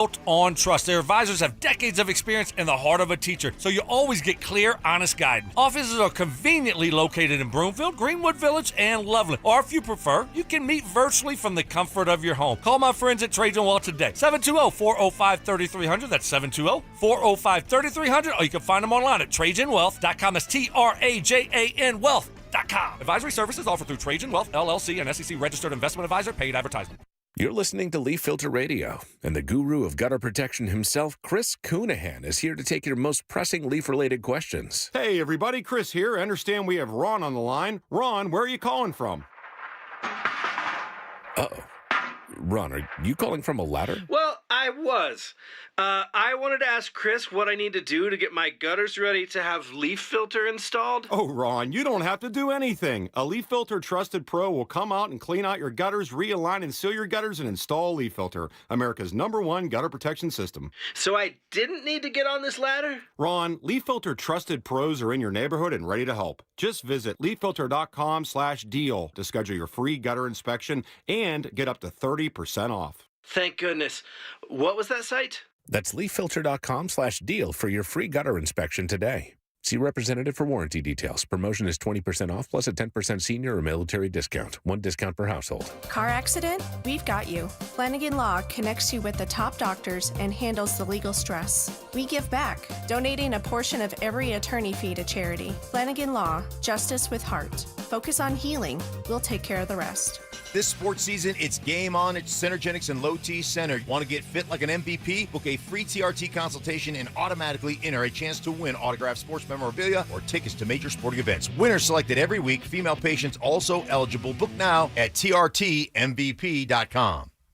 built on trust. Their advisors have decades of experience in the heart of a teacher, so you always get clear, honest guidance. Offices are conveniently located in Broomfield, Greenwood Village, and Loveland. Or if you prefer, you can meet virtually from the comfort of your home. Call my friends at Trajan Wealth today. 720-405-3300. That's 720-405-3300. Or you can find them online at TrajanWealth.com. That's TRAJAN Wealth.com. Advisory services offered through Trajan Wealth, LLC, and SEC registered investment advisor. Paid advertisement. You're listening to Leaf Filter Radio, and the guru of gutter protection himself, Chris Coonahan, is here to take your most pressing leaf-related questions. Hey, everybody, Chris here. I understand we have Ron on the line. Ron, where are you calling from? Uh-oh. Ron, are you calling from a ladder? Well, I was. I wanted to ask Chris what I need to do to get my gutters ready to have leaf filter installed. Oh, Ron, you don't have to do anything. A Leaf Filter Trusted Pro will come out and clean out your gutters, realign and seal your gutters, and install Leaf Filter, America's #1 gutter protection system. So I didn't need to get on this ladder? Ron, Leaf Filter Trusted Pros are in your neighborhood and ready to help. Just visit leaffilter.com/deal to schedule your free gutter inspection and get up to 30% off. Thank goodness. What was that site? That's leaffilter.com/deal for your free gutter inspection today. See representative for warranty details. Promotion is 20% off plus a 10% senior or military discount. One discount per household. Car accident? We've got you. Flanagan Law connects you with the top doctors and handles the legal stress. We give back, donating a portion of every attorney fee to charity. Flanagan Law, justice with heart. Focus on healing. We'll take care of the rest. This sports season, it's game on at Centergenics and Low T Center. Want to get fit like an MVP? Book a free TRT consultation and automatically enter a chance to win autographed sports memorabilia or tickets to major sporting events. Winners selected every week. Female patients also eligible. Book now at trtmvp.com.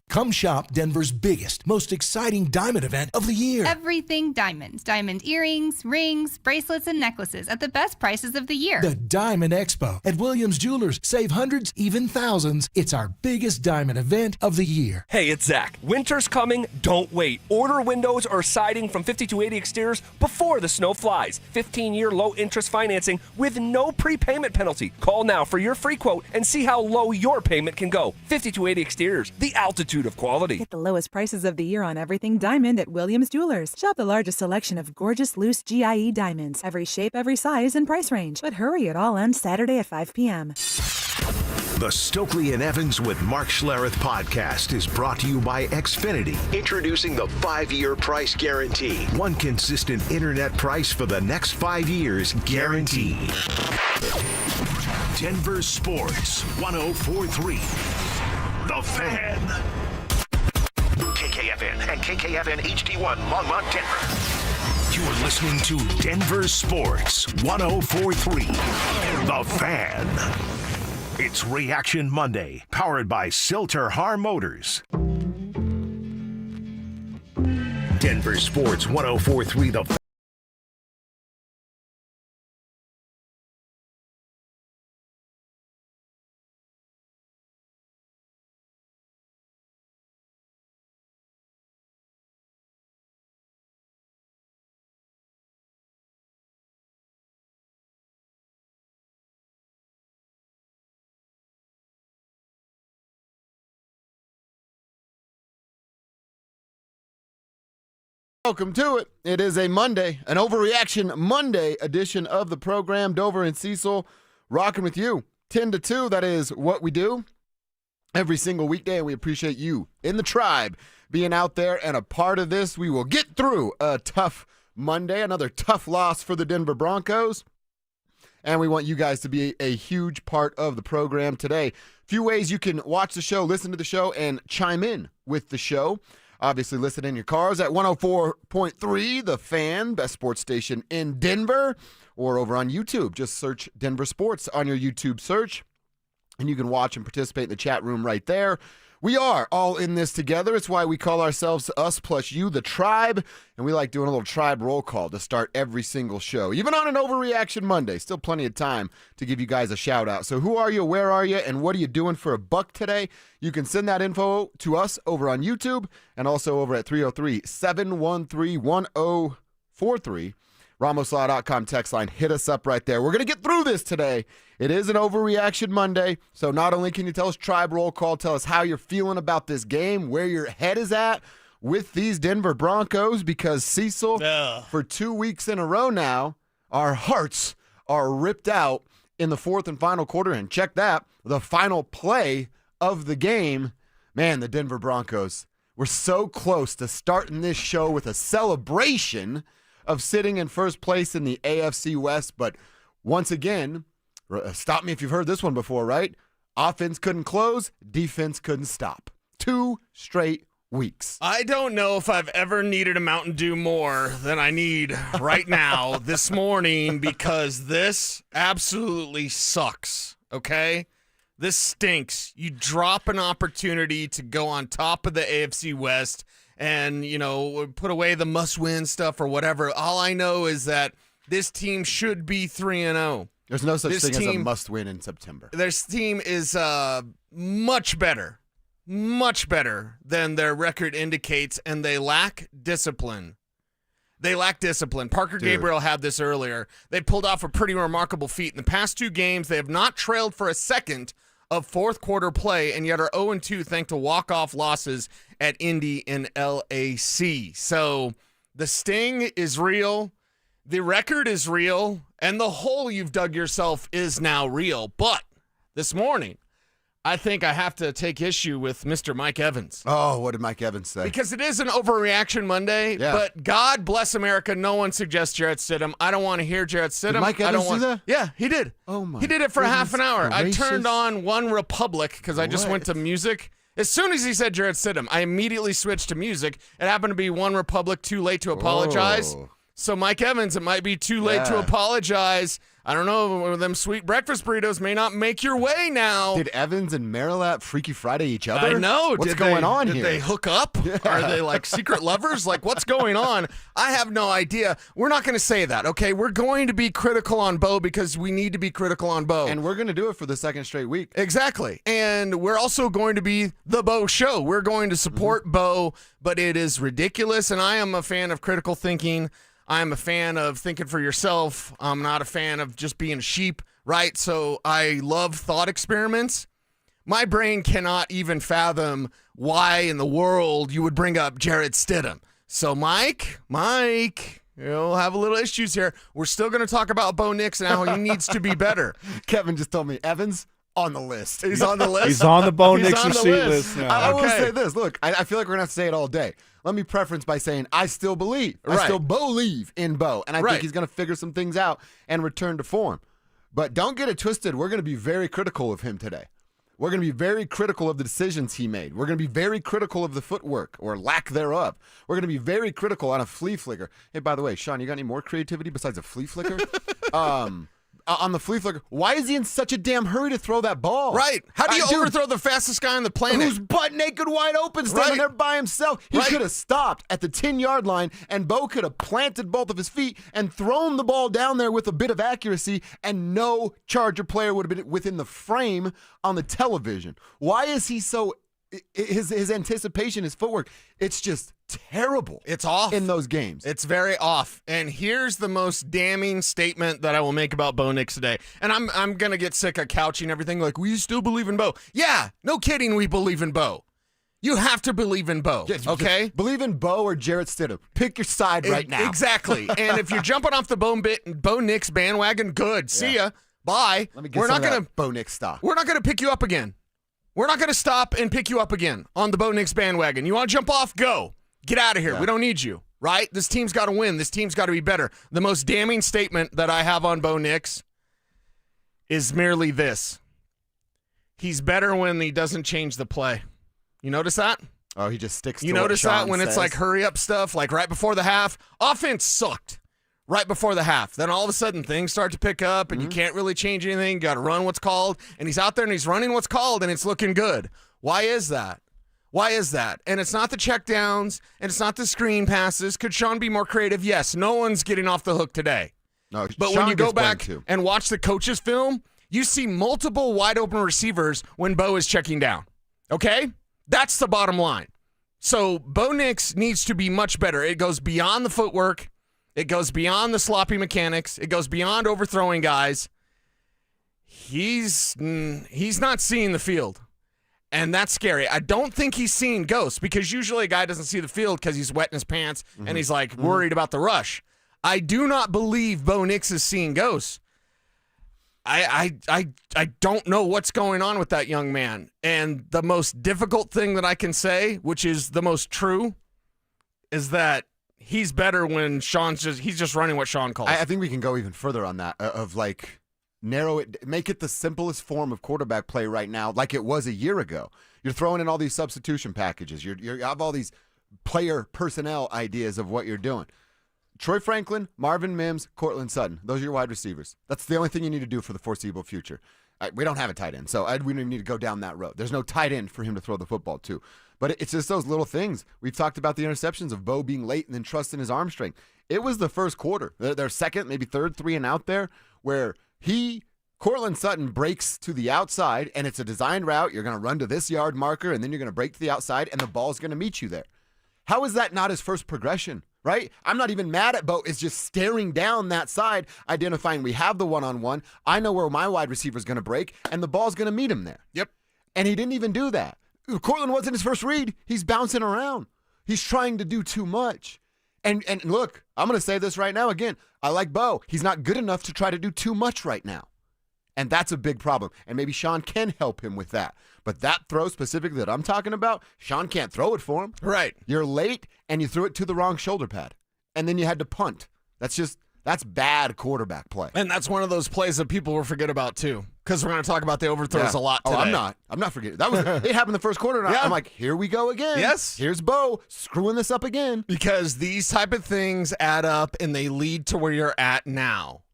Come shop Denver's biggest, most exciting diamond event of the year. Everything diamonds. Diamond earrings, rings, bracelets, and necklaces at the best prices of the year. The Diamond Expo at Williams Jewelers. Save hundreds, even thousands. It's our biggest diamond event of the year. Hey, it's Zach. Winter's coming. Don't wait. Order windows or siding from 5280 Exteriors before the snow flies. 15-year low-interest financing with no prepayment penalty. Call now for your free quote and see how low your payment can go. 5280 Exteriors, the altitude of quality. Get the lowest prices of the year on everything diamond at Williams Jewelers. Shop the largest selection of gorgeous loose GIE diamonds. Every shape, every size, and price range. But hurry, it all ends Saturday at 5 p.m. The Stokely and Evans with Mark Schlereth podcast is brought to you by Xfinity. Introducing the 5-year price guarantee. One consistent internet price for the next 5 years guaranteed. Denver Sports 104.3. The Fan. KKFN and KKFN HD1 Longmont, Denver. You are listening to Denver Sports 104.3. The Fan. It's Reaction Monday, powered by Silter Har Motors. Denver Sports 104.3. The Fan. Welcome to it. It is a Monday, an Overreaction Monday edition of the program. Dover and Cecil rocking with you 10 to 2. That is what we do every single weekday, and we appreciate you in the tribe being out there and a part of this. We will get through a tough Monday, another tough loss for the Denver Broncos, and we want you guys to be a huge part of the program today. A few ways you can watch the show, listen to the show, and chime in with the show. Obviously, listen in your cars at 104.3, The Fan, best sports station in Denver, or over on YouTube. Just search Denver Sports on your YouTube search, and you can watch and participate in the chat room right there. We are all in this together. It's why we call ourselves Us Plus You, the Tribe, and we like doing a little tribe roll call to start every single show, even on an Overreaction Monday. Still plenty of time to give you guys a shout-out. So who are you, where are you, and what are you doing for a buck today? You can send that info to us over on YouTube and also over at 303-713-1043. RamosLaw.com text line. Hit us up right there. We're going to get through this today. It is an Overreaction Monday, so not only can you tell us tribe roll call, tell us how you're feeling about this game, where your head is at, with these Denver Broncos because Cecil, for 2 weeks in a row now, our hearts are ripped out in the fourth and final quarter. And check that, the final play of the game. Man, the Denver Broncos were so close to starting this show with a celebration of sitting in first place in the AFC West. But once again, stop me if you've heard this one before, right? Offense couldn't close, defense couldn't stop. 2 straight weeks. I don't know if I've ever needed a Mountain Dew more than I need right now this morning, because this absolutely sucks, okay? This stinks. You drop an opportunity to go on top of the AFC West and, put away the must-win stuff or whatever. All I know is that this team should be 3-0. There's no such thing as a must-win in September. This team is much better than their record indicates, and they lack discipline. Parker Gabriel had this earlier. They pulled off a pretty remarkable feat. In the past 2 games, they have not trailed for a second of fourth quarter play, and yet are 0-2 thanks to walk-off losses at Indy and LAC. So the sting is real. The record is real, and the hole you've dug yourself is now real. But this morning, I think I have to take issue with Mr. Mike Evans. Oh, what did Mike Evans say? Because it is an overreaction Monday, but God bless America, no one suggests Jarrett Stidham. I don't want to hear Jarrett Stidham. Did Mike Evans do that? Yeah, he did. Oh, my He did it for half an hour. gracious. I turned on One Republic because I just went to music. As soon as he said Jarrett Stidham, I immediately switched to music. It happened to be One Republic, Too Late to Apologize. Oh. So, Mike Evans, it might be too late to apologize. I don't know. Them sweet breakfast burritos may not make your way now. Did Evans and Marilat Freaky Friday each other? I know. What's going on here? Did they hook up? Yeah. Are they like secret lovers? Like, what's going on? I have no idea. We're not going to say that, okay? We're going to be critical on Bo because we need to be critical on Bo. And we're going to do it for the second straight week. Exactly. And we're also going to be the Bo Show. We're going to support Bo, but it is ridiculous, and I am a fan of critical thinking. I'm a fan of thinking for yourself. I'm not a fan of just being a sheep, right? So I love thought experiments. My brain cannot even fathom why in the world you would bring up Jarrett Stidham. So Mike, you'll have a little issues here. We're still going to talk about Bo Nix and how he needs to be better. Kevin just told me, Evans, on the list. He's on the list? He's on the Bo Nix receipt list. Yeah. I will say this. Look, I feel like we're going to have to say it all day. Let me preference by saying I still believe. Right. I still believe in Bo. And I Right. think he's going to figure some things out and return to form. But don't get it twisted. We're going to be very critical of him today. We're going to be very critical of the decisions he made. We're going to be very critical of the footwork or lack thereof. We're going to be very critical on a flea flicker. Hey, by the way, Sean, you got any more creativity besides a flea flicker? On the flea flicker, why is he in such a damn hurry to throw that ball? Right. How do you overthrow the fastest guy on the planet? Who's butt naked, wide open, standing there by himself? He could have stopped at the 10-yard line, and Bo could have planted both of his feet and thrown the ball down there with a bit of accuracy, and no Charger player would have been within the frame on the television. Why is he so... His anticipation, his footwork, it's just terrible. It's off in those games. It's very off. And here's the most damning statement that I will make about Bo Nix today. And I'm gonna get sick of couching everything like, we still believe in Bo. Yeah, no kidding, we believe in Bo. You have to believe in Bo, okay? Believe in Bo or Jarrett Stidham. Pick your side right now. Exactly. And if you're jumping off the Bo Nix bandwagon, good. See ya. Bye. Let me get some of that Bo Nix stock. We're not gonna pick you up again. We're not going to stop and pick you up again on the Bo Nix bandwagon. You want to jump off? Go. Get out of here. Yeah. We don't need you, right? This team's got to win. This team's got to be better. The most damning statement that I have on Bo Nix is merely this. He's better when he doesn't change the play. You notice that? Oh, he just sticks to You what notice Sean that when says. it's like hurry-up stuff, like right before the half? Offense sucked right before the half. Then all of a sudden things start to pick up and you can't really change anything. You got to run what's called. And he's out there and he's running what's called and it's looking good. Why is that? Why is that? And it's not the checkdowns and it's not the screen passes. Could Sean be more creative? Yes. No one's getting off the hook today. No, but Sean when you go gets blamed back too. and watch the coaches' film, you see multiple wide open receivers when Bo is checking down. Okay? That's the bottom line. So Bo Nix needs to be much better. It goes beyond the footwork. It goes beyond the sloppy mechanics. It goes beyond overthrowing guys. He's not seeing the field. And that's scary. I don't think he's seeing ghosts because usually a guy doesn't see the field because he's wet in his pants and he's like worried about the rush. I do not believe Bo Nix is seeing ghosts. I don't know what's going on with that young man. And the most difficult thing that I can say, which is the most true, is that he's better when he's just running what Sean calls. I think we can go even further on that of like narrow it, make it the simplest form of quarterback play right now, like it was a year ago. You're throwing in all these substitution packages. You have all these player personnel ideas of what you're doing. Troy Franklin, Marvin Mims, Cortland Sutton. Those are your wide receivers. That's the only thing you need to do for the foreseeable future. We don't have a tight end, so we don't even need to go down that road. There's no tight end for him to throw the football to. But it's just those little things. We've talked about the interceptions of Bo being late and then trusting his arm strength. It was the first quarter, their second, maybe third 3 and out there, where Cortland Sutton breaks to the outside, and it's a designed route. You're going to run to this yard marker, and then you're going to break to the outside, and the ball's going to meet you there. How is that not his first progression? Right? I'm not even mad at Bo. It's just staring down that side, identifying we have the one-on-one. I know where my wide receiver is going to break, and the ball's going to meet him there. Yep. And he didn't even do that. Cortland wasn't his first read. He's bouncing around. He's trying to do too much. And look, I'm going to say this right now again. I like Bo. He's not good enough to try to do too much right now. And that's a big problem. And maybe Sean can help him with that. But that throw specifically that I'm talking about, Sean can't throw it for him. Right. You're late, and you threw it to the wrong shoulder pad. And then you had to punt. That's bad quarterback play. And that's one of those plays that people will forget about, too. Because we're going to talk about the overthrows a lot today. Oh, I'm not forgetting. It happened the first quarter, and I'm like, here we go again. Yes. Here's Bo screwing this up again. Because these type of things add up, and they lead to where you're at now.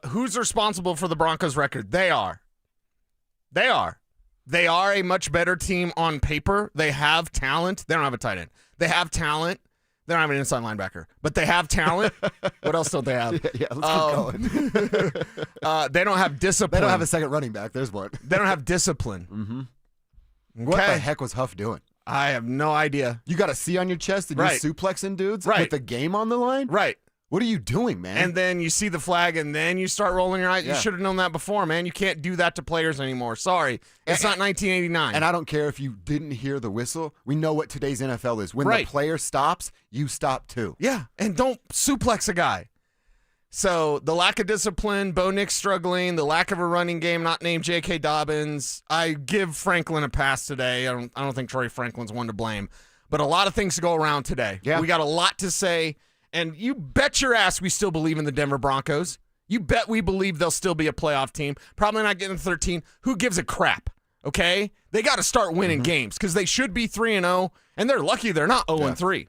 Who's responsible for the Broncos' record? They are. They are a much better team on paper. They have talent. They don't have a tight end. They have talent. They don't have an inside linebacker, but they have talent. What else don't they have? Yeah, let's keep going. They don't have discipline. They don't have a second running back. There's one. They don't have discipline. Mm-hmm. What the heck was Huff doing? I have no idea. You got a C on your chest and you're suplexing dudes with the game on the line? Right. What are you doing, man? And then you see the flag, and then you start rolling your eyes. Yeah. You should have known that before, man. You can't do that to players anymore. Sorry. It's not 1989. And I don't care if you didn't hear the whistle. We know what today's NFL is. When the player stops, you stop too. Yeah, and don't suplex a guy. So the lack of discipline, Bo Nix struggling, the lack of a running game, not named J.K. Dobbins. I give Franklin a pass today. I don't think Troy Franklin's one to blame. But a lot of things to go around today. Yeah. We got a lot to say. And you bet your ass we still believe in the Denver Broncos. You bet we believe they'll still be a playoff team. Probably not getting 13. Who gives a crap? Okay? They got to start winning games because they should be 3-0, and they're lucky they're not 0-3.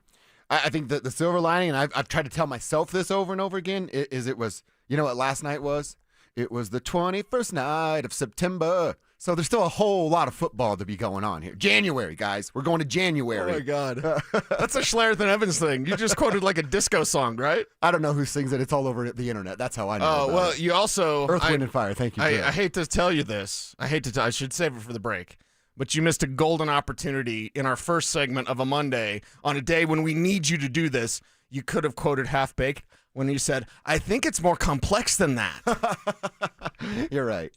I think that the silver lining, and I've tried to tell myself this over and over again, is it was, you know what last night was? It was the 21st night of September. So there's still a whole lot of football to be going on here. January, guys. We're going to January. Oh, my God. That's a Schlereth Evans thing. You just quoted like a disco song, right? I don't know who sings it. It's all over the internet. That's how I know about it. You also... Earth, Wind, and Fire. Thank you. I hate to tell you this. I should save it for the break. But you missed a golden opportunity in our first segment of a Monday on a day when we need you to do this. You could have quoted Half-Baked when you said, I think it's more complex than that. You're right.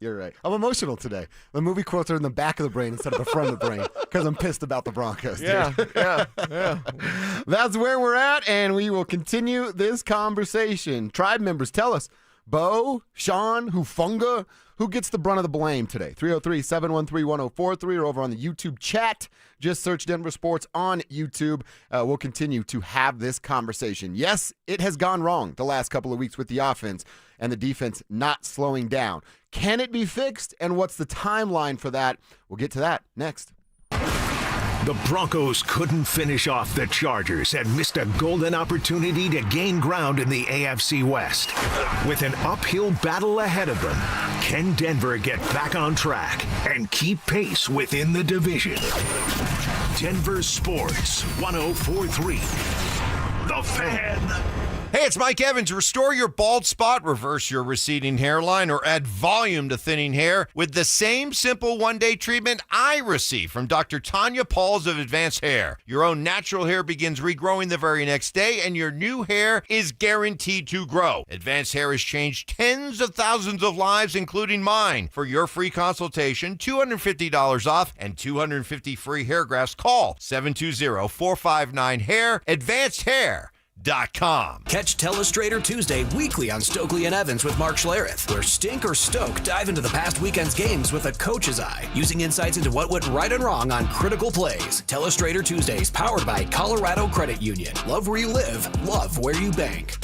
I'm emotional today. The movie quotes are in the back of the brain instead of the front of the brain because I'm pissed about the Broncos. Yeah. That's where we're at, and we will continue this conversation. Tribe members, tell us, Bo, Sean, Hufunga, who gets the brunt of the blame today? 303-713-1043 or over on the YouTube chat. Just search Denver Sports on YouTube. We'll continue to have this conversation. Yes, it has gone wrong the last couple of weeks with the offense and the defense not slowing down. Can it be fixed, and what's the timeline for that? We'll get to that next. The Broncos couldn't finish off the Chargers and missed a golden opportunity to gain ground in the AFC West. With an uphill battle ahead of them, can Denver get back on track and keep pace within the division? Denver Sports 104.3. The Fan. Hey, it's Mike Evans. Restore your bald spot, reverse your receding hairline, or add volume to thinning hair with the same simple one-day treatment I receive from Dr. Tanya Pauls of Advanced Hair. Your own natural hair begins regrowing the very next day, and your new hair is guaranteed to grow. Advanced Hair has changed tens of thousands of lives, including mine. For your free consultation, $250 off and 250 free hair grafts, call 720-459-HAIR, AdvancedHair.com. Catch Telestrator Tuesday weekly on Stokely and Evans with Mark Schlereth, where Stink or Stoke dive into the past weekend's games with a coach's eye, using insights into what went right and wrong on critical plays. Telestrator Tuesdays, powered by Colorado Credit Union. Love where you live, love where you bank.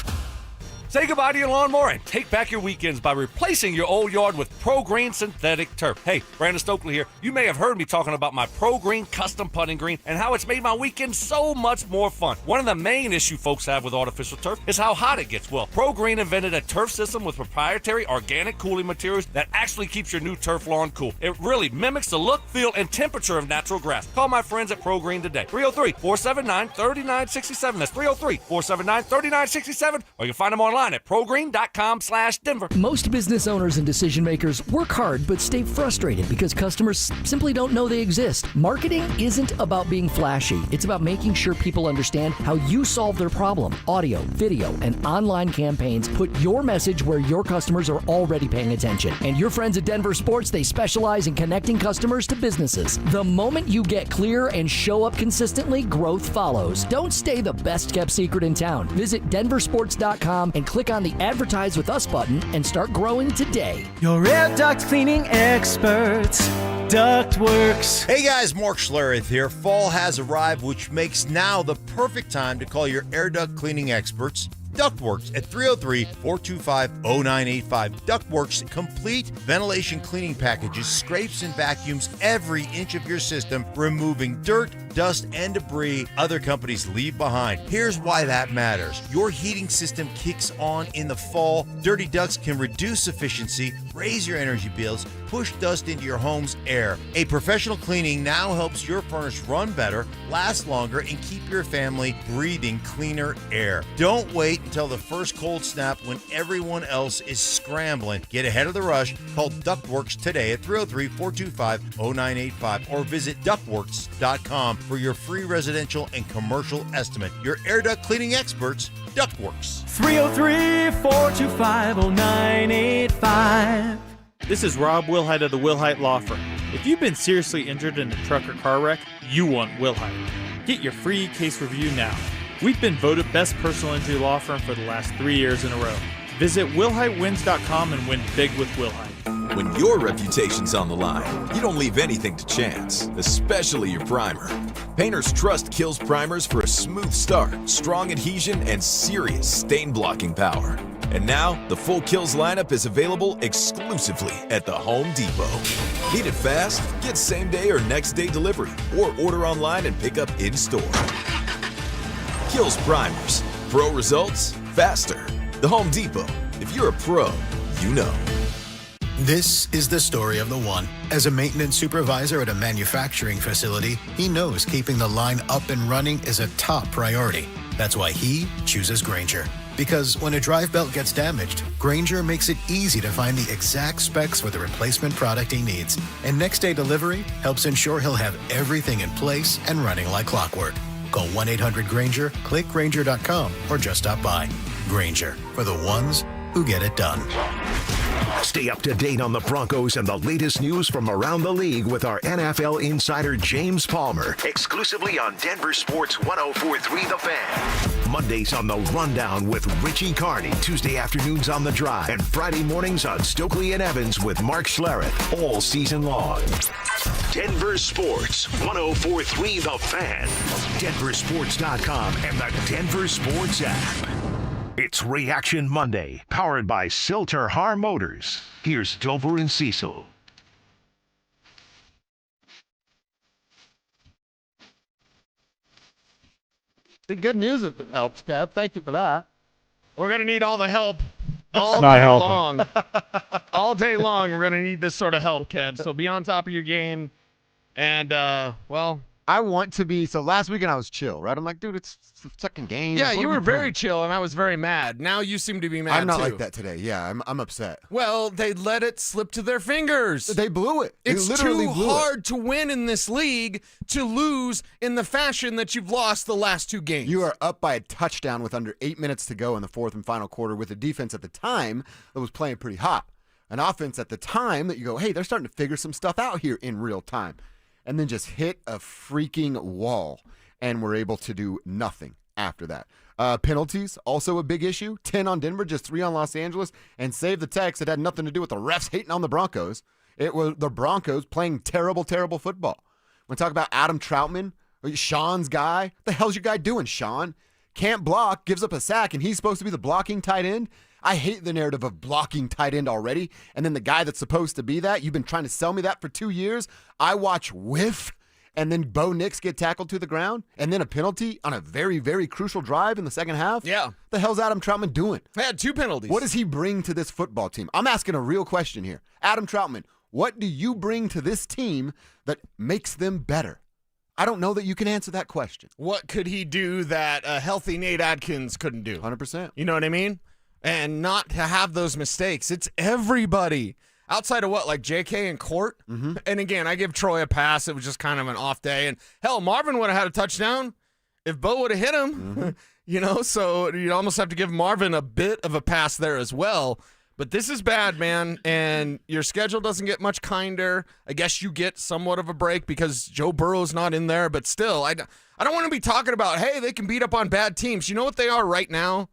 Say goodbye to your lawnmower and take back your weekends by replacing your old yard with Pro Green synthetic turf. Hey, Brandon Stokely here. You may have heard me talking about my Pro Green custom putting green and how it's made my weekend so much more fun. One of the main issues folks have with artificial turf is how hot it gets. Well, Pro Green invented a turf system with proprietary organic cooling materials that actually keeps your new turf lawn cool. It really mimics the look, feel, and temperature of natural grass. Call my friends at Pro Green today. 303-479-3967. That's 303-479-3967. Or you can find them online at progreen.com/Denver. Most business owners and decision makers work hard but stay frustrated because customers simply don't know they exist. Marketing isn't about being flashy. It's about making sure people understand how you solve their problem. Audio, video, and online campaigns put your message where your customers are already paying attention. And your friends at DenverSports, they specialize in connecting customers to businesses. The moment you get clear and show up consistently, growth follows. Don't stay the best kept secret in town. Visit DenverSports.com and click on the Advertise with Us button and start growing today. Your air duct cleaning experts, Ductworks. Hey guys, Mark Schlereth here. Fall has arrived, which makes now the perfect time to call your air duct cleaning experts, Ductworks, at 303-425-0985. Ductworks complete ventilation cleaning packages, scrapes and vacuums every inch of your system, removing dirt, dust, and debris other companies leave behind. Here's why that matters. Your heating system kicks on in the fall. Dirty ducts can reduce efficiency, raise your energy bills, push dust into your home's air. A professional cleaning now helps your furnace run better, last longer, and keep your family breathing cleaner air. Don't wait until the first cold snap when everyone else is scrambling. Get ahead of the rush. Call Ductworks today at 303-425-0985 or visit ductworks.com for your free residential and commercial estimate. Your air duct cleaning experts, Ductworks. 303-425-0985. This is Rob Wilhite of the Wilhite Law Firm. If you've been seriously injured in a truck or car wreck, you want Wilhite. Get your free case review now. We've been voted best personal injury law firm for the last 3 years in a row. Visit WilhiteWins.com and win big with Wilhite. When your reputation's on the line, you don't leave anything to chance, especially your primer. Painters trust Kills primers for a smooth start, strong adhesion, and serious stain-blocking power. And now, the full Kills lineup is available exclusively at the Home Depot. Need it fast? Get same-day or next-day delivery, or order online and pick up in-store. Kills primers. Pro results, faster. The Home Depot. If you're a pro, you know. This is the story of the one. As a maintenance supervisor at a manufacturing facility, he knows keeping the line up and running is a top priority. That's why he chooses Grainger. Because when a drive belt gets damaged, Grainger makes it easy to find the exact specs for the replacement product he needs. And next-day delivery helps ensure he'll have everything in place and running like clockwork. Call 1-800-GRAINGER, click Grainger.com, or just stop by. Grainger, for the ones who get it done. Stay up to date on the Broncos and the latest news from around the league with our NFL insider James Palmer, exclusively on Denver Sports 104.3 The Fan. Mondays on The Rundown with Richie Carney, Tuesday afternoons on The Drive, and Friday mornings on Stokely and Evans with Mark Schlereth, all season long. Denver Sports 104.3 The Fan, DenverSports.com, and the Denver Sports app. It's Reaction Monday, powered by Silter Har Motors. Here's Dover and Cecil. The good news is it helps, Kev. Thank you for that. We're going to need all the help all Not day helping. long. All day long, we're going to need this sort of help, Kev. So be on top of your game. And, well, I want to be. So last weekend I was chill, right? I'm like, dude, it's the second game. Yeah, What you are were we very playing? chill, and I was very mad. Now you seem to be mad, I'm not too. like that today. Yeah, I'm upset. Well, they let it slip to their fingers. They blew it. They It's literally too blew hard to win in this league to lose in the fashion that you've lost the last 2 games. You are up by a touchdown with under 8 minutes to go in the fourth and final quarter with a defense at the time that was playing pretty hot. An offense at the time that you go, hey, they're starting to figure some stuff out here in real time. And then just hit a freaking wall, and we're able to do nothing after that. Penalties, also a big issue. 10 on Denver, just 3 on Los Angeles. And save the text, it had nothing to do with the refs hating on the Broncos. It was the Broncos playing terrible, terrible football. When we talk about Adam Troutman, Sean's guy, what the hell's your guy doing, Sean? Can't block, gives up a sack, and he's supposed to be the blocking tight end? I hate the narrative of blocking tight end already. And then the guy that's supposed to be that, you've been trying to sell me that for 2 years. I watch whiff, and then Bo Nix get tackled to the ground, and then a penalty on a very, very crucial drive in the second half. Yeah. The hell's Adam Troutman doing? They had 2 penalties. What does he bring to this football team? I'm asking a real question here. Adam Troutman, what do you bring to this team that makes them better? I don't know that you can answer that question. What could he do that a healthy Nate Adkins couldn't do? 100%. You know what I mean? And not to have those mistakes. It's everybody. Outside of what, like JK and Court? Mm-hmm. And again, I give Troy a pass. It was just kind of an off day. And hell, Marvin would have had a touchdown if Bo would have hit him. Mm-hmm. You know, so you almost have to give Marvin a bit of a pass there as well. But this is bad, man, and your schedule doesn't get much kinder. I guess you get somewhat of a break because Joe Burrow's not in there, but still, I don't want to be talking about, hey, they can beat up on bad teams. You know what they are right now?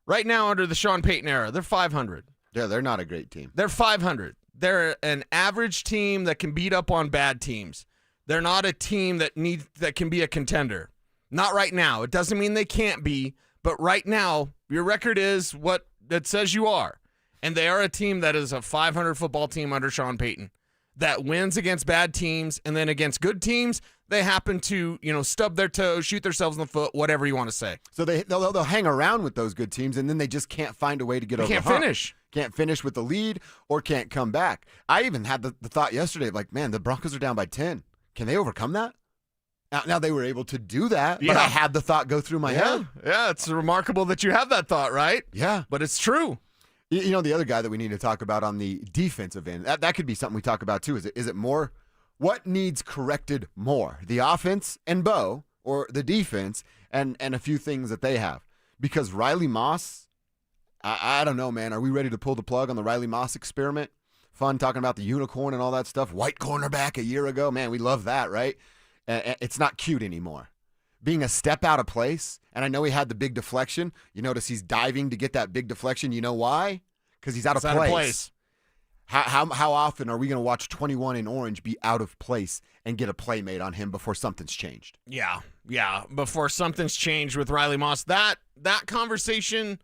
Right now, under the Sean Payton era, they're 500. Yeah, they're not a great team. They're 500. They're an average team that can beat up on bad teams. They're not a team that can be a contender. Not right now. It doesn't mean they can't be, but right now, your record is what it says you are. And they are a team that is a 500 football team under Sean Payton that wins against bad teams, and then against good teams, they happen to, stub their toes, shoot themselves in the foot, whatever you want to say. So they'll hang around with those good teams, and then they just can't find a way to get over the hump. Can't finish with the lead or can't come back. I even had the thought yesterday of like, man, the Broncos are down by 10. Can they overcome that? Now they were able to do that, but I had the thought go through my head. Yeah, it's remarkable that you have that thought, right? Yeah. But it's true. You know, the other guy that we need to talk about on the defensive end, that could be something we talk about too. Is it more, what needs corrected more? The offense and Bo, or the defense and a few things that they have? Because Riley Moss, I don't know, man. Are we ready to pull the plug on the Riley Moss experiment? Fun talking about the unicorn and all that stuff. White cornerback a year ago. Man, we love that, right? It's not cute anymore. Being a step out of place, and I know he had the big deflection. You notice he's diving to get that big deflection. You know why? Because he's out of place. How often are we going to watch 21 in orange be out of place and get a play made on him before something's changed? Yeah. Before something's changed with Riley Moss. That conversation,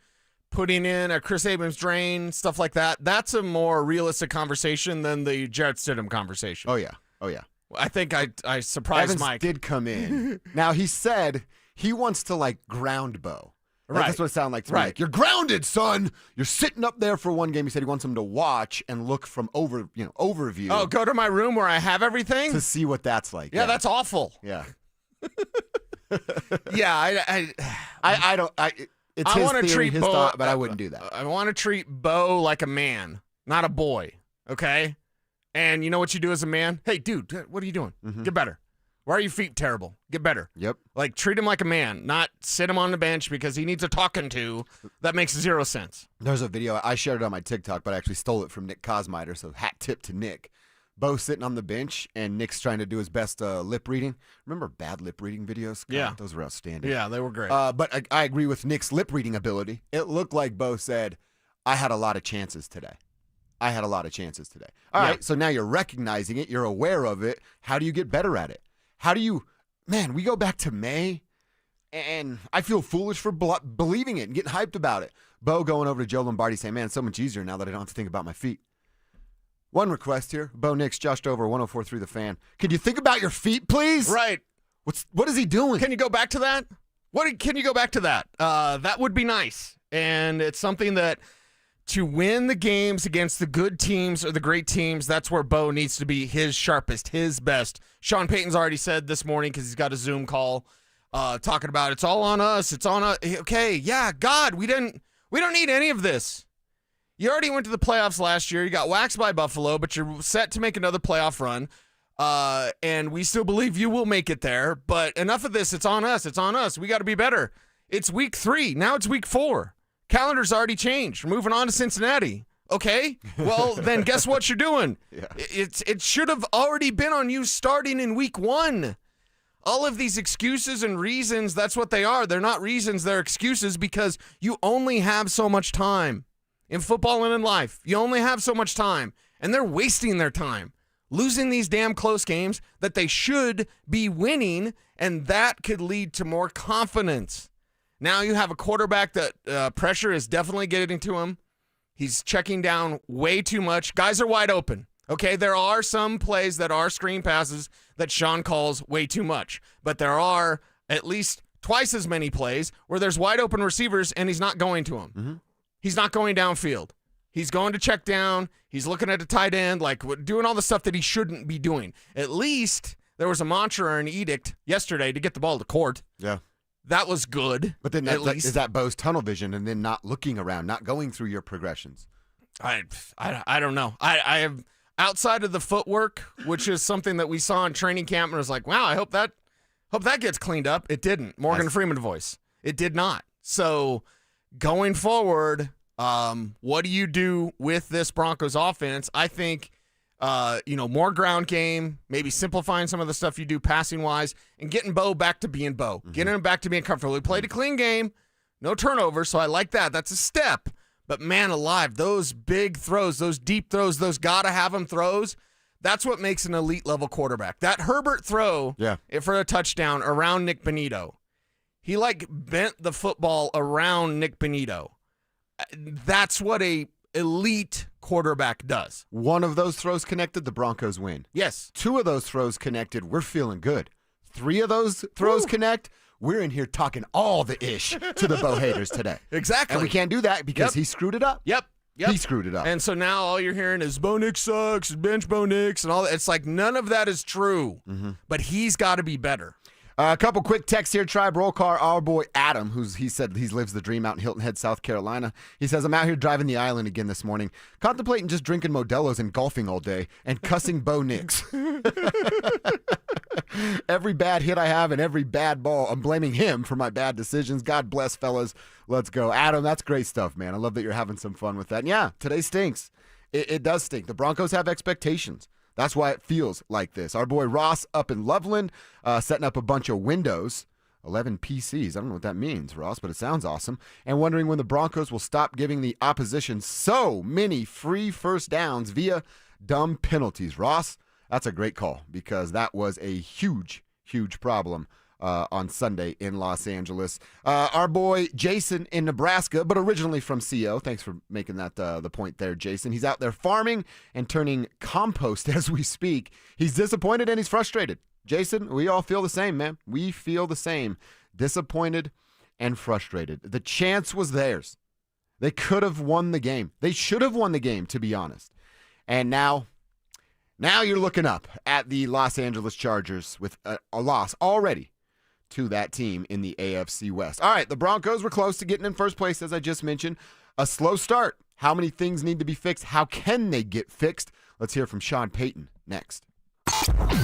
putting in a Chris Abrams drain, stuff like that, that's a more realistic conversation than the Jarrett Stidham conversation. Oh, yeah. I think I surprised Evans Mike. Did come in. Now, he said he wants to, ground Bo. Right. That's what it sounded like to me. Like, you're grounded, son. You're sitting up there for one game. He said he wants him to watch and look from overview. Oh, go to my room where I have everything? To see what that's like. Yeah, that's awful. Yeah. Yeah, I don't. It's his theory, treat his Bo, thought, but I wouldn't do that. I want to treat Bo like a man, not a boy. Okay. And you know what you do as a man? Hey, dude, what are you doing? Mm-hmm. Get better. Why are your feet terrible? Get better. Yep. Treat him like a man, not sit him on the bench because he needs a talking to. That makes zero sense. There's a video. I shared it on my TikTok, but I actually stole it from Nick Kosmider, so hat tip to Nick. Bo sitting on the bench, and Nick's trying to do his best lip reading. Remember bad lip reading videos? God, yeah. Those were outstanding. Yeah, they were great. But I agree with Nick's lip reading ability. It looked like Bo said, I had a lot of chances today. All right, so now you're recognizing it. You're aware of it. How do you get better at it? Man, we go back to May, and I feel foolish for believing it and getting hyped about it. Bo going over to Joe Lombardi saying, man, it's so much easier now that I don't have to think about my feet. One request here. Bo Nix, Josh Dover, 104.3 The Fan. Can you think about your feet, please? Right. What is he doing? Can you go back to that? Can you go back to that? That would be nice. And it's something that to win the games against the good teams or the great teams, that's where Bo needs to be his sharpest, his best. Sean Payton's already said this morning, because he's got a Zoom call talking about it's all on us. It's on us. Okay, yeah, God, we don't need any of this. You already went to the playoffs last year. You got waxed by Buffalo, but you're set to make another playoff run. And we still believe you will make it there. But enough of this. It's on us. It's on us. We got to be better. It's week 3. Now it's week 4. Calendar's already changed. We're moving on to Cincinnati. Okay, well, then guess what you're doing? Yeah. It should have already been on you starting in week 1. All of these excuses and reasons, that's what they are. They're not reasons, they're excuses, because you only have so much time. In football and in life, you only have so much time. And they're wasting their time, losing these damn close games that they should be winning, and that could lead to more confidence. Now you have a quarterback that pressure is definitely getting to him. He's checking down way too much. Guys are wide open. Okay, there are some plays that are screen passes that Sean calls way too much. But there are at least twice as many plays where there's wide open receivers and he's not going to them. Mm-hmm. He's not going downfield. He's going to check down. He's looking at a tight end, like doing all the stuff that he shouldn't be doing. At least there was a mantra or an edict yesterday to get the ball to court. Yeah. That was good. But then is that Bo's tunnel vision and then not looking around, not going through your progressions? I don't know. I have, outside of the footwork, which is something that we saw in training camp, and I was like, wow, I hope that gets cleaned up. It didn't. Morgan Freeman voice. It did not. So going forward, what do you do with this Broncos offense? I think more ground game, maybe simplifying some of the stuff you do passing wise, and getting Bo back to being Bo, getting him back to being comfortable. He played a clean game, no turnovers, so I like that. That's a step. But man alive, those big throws, those deep throws, those gotta have them throws, that's what makes an elite level quarterback. That Herbert throw for a touchdown around Nick Bonito, he bent the football around Nick Bonito. That's what a elite quarterback does. One of those throws connected, the Broncos win. Yes. 2 of those throws connected, we're feeling good. 3 of those throws connect, we're in here talking all the ish to the Bo haters today. Exactly. And we can't do that because he screwed it up. Yep. He screwed it up. And so now all you're hearing is Bo Nix sucks, bench Bo Nix, and all that. It's like none of that is true. Mm-hmm. But he's got to be better. A couple quick texts here. Tribe Roll Car. Our boy Adam, he said he lives the dream out in Hilton Head, South Carolina. He says, I'm out here driving the island again this morning, contemplating just drinking Modelo's and golfing all day and cussing Bo Nix. Every bad hit I have and every bad ball, I'm blaming him for my bad decisions. God bless, fellas. Let's go. Adam, that's great stuff, man. I love that you're having some fun with that. And yeah, today stinks. It does stink. The Broncos have expectations. That's why it feels like this. Our boy Ross up in Loveland, setting up a bunch of windows, 11 PCs. I don't know what that means, Ross, but it sounds awesome. And wondering when the Broncos will stop giving the opposition so many free first downs via dumb penalties. Ross, that's a great call because that was a huge, huge problem on Sunday in Los Angeles. Our boy Jason in Nebraska, but originally from CO. Thanks for making that the point there, Jason. He's out there farming and turning compost as we speak. He's disappointed and he's frustrated. Jason, we all feel the same, man. We feel the same. Disappointed and frustrated. The chance was theirs. They could have won the game. They should have won the game, to be honest. And now you're looking up at the Los Angeles Chargers with a loss already to that team in the AFC West. All right, the Broncos were close to getting in first place, as I just mentioned. A slow start. How many things need to be fixed? How can they get fixed? Let's hear from Sean Payton next.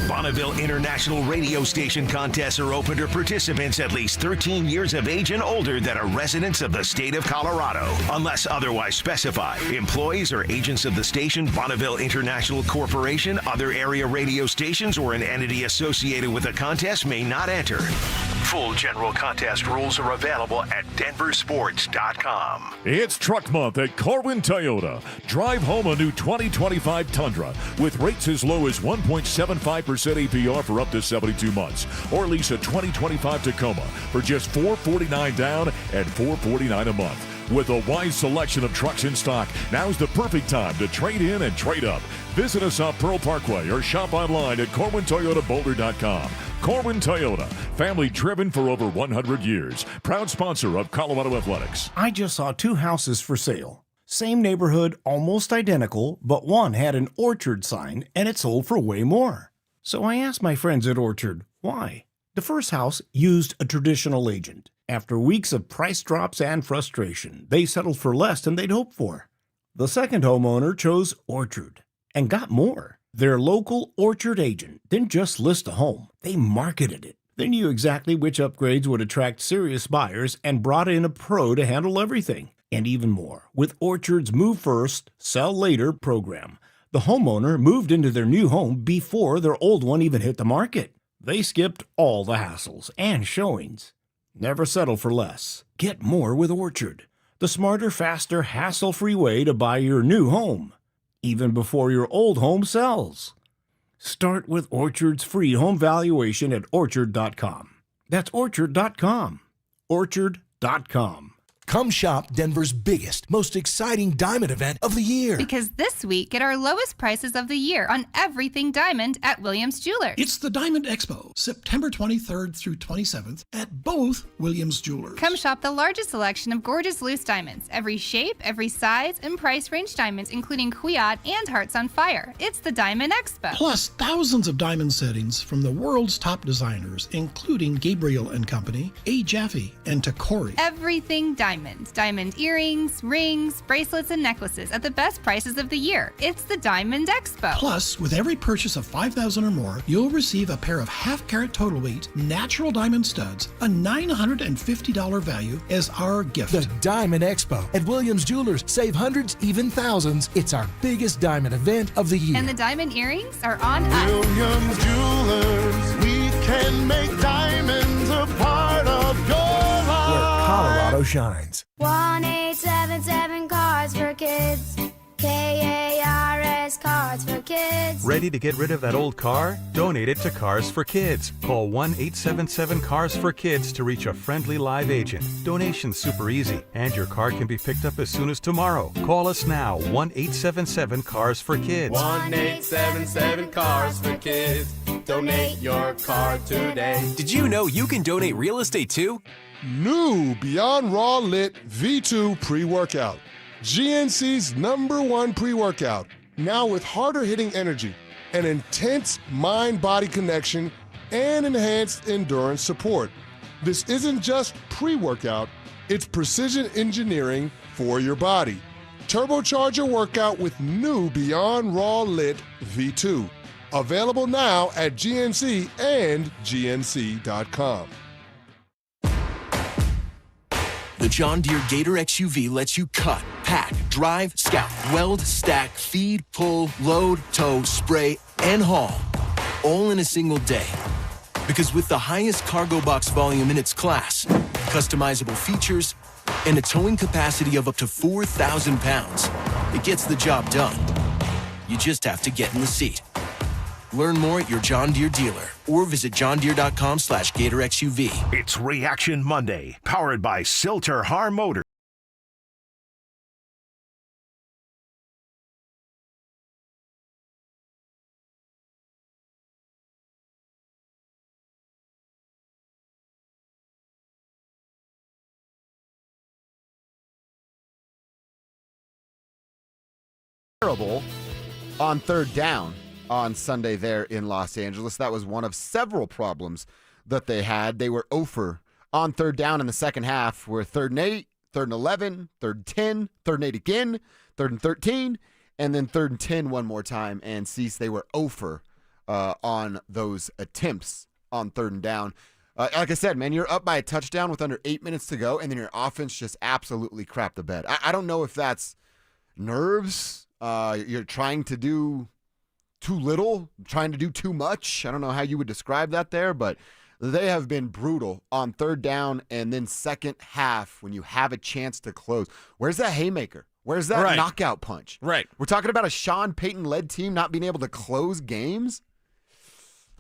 Bonneville International Radio Station contests are open to participants at least 13 years of age and older that are residents of the state of Colorado. Unless otherwise specified, employees or agents of the station, Bonneville International Corporation, other area radio stations, or an entity associated with the contest may not enter. Full general contest rules are available at DenverSports.com. It's Truck Month at Corwin Toyota. Drive home a new 2025 Tundra with rates as low as 1.75% APR for up to 72 months. Or lease a 2025 Tacoma for just $449 down and $449 a month. With a wide selection of trucks in stock, now's the perfect time to trade in and trade up. Visit us off Pearl Parkway or shop online at CorwinToyotaBoulder.com. Corwin Toyota, family driven for over 100 years. Proud sponsor of Colorado Athletics. I just saw 2 houses for sale. Same neighborhood, almost identical, but one had an Orchard sign and it sold for way more. So I asked my friends at Orchard, why? The first house used a traditional agent. After weeks of price drops and frustration, they settled for less than they'd hoped for. The second homeowner chose Orchard and got more. Their local Orchard agent didn't just list a home, they marketed it. They knew exactly which upgrades would attract serious buyers and brought in a pro to handle everything. And even more, with Orchard's Move First, Sell Later program, the homeowner moved into their new home before their old one even hit the market. They skipped all the hassles and showings. Never settle for less. Get more with Orchard, the smarter, faster, hassle-free way to buy your new home, even before your old home sells. Start with Orchard's free home valuation at Orchard.com. That's Orchard.com. Orchard.com. Come shop Denver's biggest, most exciting diamond event of the year. Because this week, get our lowest prices of the year on everything diamond at Williams Jewelers. It's the Diamond Expo, September 23rd through 27th at both Williams Jewelers. Come shop the largest selection of gorgeous loose diamonds. Every shape, every size, and price range diamonds, including Quiat and Hearts on Fire. It's the Diamond Expo. Plus thousands of diamond settings from the world's top designers, including Gabriel & Company, A. Jaffe, and Tacori. Everything diamond. Diamond earrings, rings, bracelets, and necklaces at the best prices of the year. It's the Diamond Expo. Plus, with every purchase of $5,000 or more, you'll receive a pair of half-carat total weight natural diamond studs, a $950 value, as our gift. The Diamond Expo at Williams Jewelers. Save hundreds, even thousands. It's our biggest diamond event of the year. And the diamond earrings are on us. Williams Jewelers, we can make diamonds a part of your life. Where Colorado shines. 1-877 Cards for Kids. KARS Cards for Kids. Ready to get rid of that old car? Donate it to Cars for Kids. Call 1-877-CARS-FOR-KIDS to reach a friendly live agent. Donation's super easy, and your car can be picked up as soon as tomorrow. Call us now, 1-877-CARS-FOR-KIDS. 1-877-CARS-FOR-KIDS. Donate your car today. Did you know you can donate real estate too? New Beyond Raw Lit V2 pre-workout. GNC's #1 pre-workout. Now with harder hitting energy, an intense mind-body connection, and enhanced endurance support. This isn't just pre-workout, it's precision engineering for your body. Turbocharge your workout with new Beyond Raw Lit V2. Available now at GNC and GNC.com. The John Deere Gator XUV lets you cut, pack, drive, scout, weld, stack, feed, pull, load, tow, spray, and haul, all in a single day. Because with the highest cargo box volume in its class, customizable features, and a towing capacity of up to 4,000 pounds, it gets the job done. You just have to get in the seat. Learn more at your John Deere dealer or visit johndeere.com/Gator XUV. It's Reaction Monday, powered by Silter Har Motor. Terrible on third down on Sunday there in Los Angeles. That was one of several problems that they had. They were 0 for on third down in the second half. Were 3rd and 8, 3rd and 11, 3rd and 10, 3rd and 8 again, 3rd and 13, and then 3rd and 10 one more time. And Cecil, they were 0 for on those attempts on third and down. Like I said, man, you're up by a touchdown with under 8 minutes to go, and then your offense just absolutely crapped the bed. I don't know if that's nerves. You're trying to do too little, trying to do too much. I don't know how you would describe that there, but they have been brutal on third down and then second half when you have a chance to close. Where's that haymaker? Where's that knockout punch? Right. We're talking about a Sean Payton-led team not being able to close games.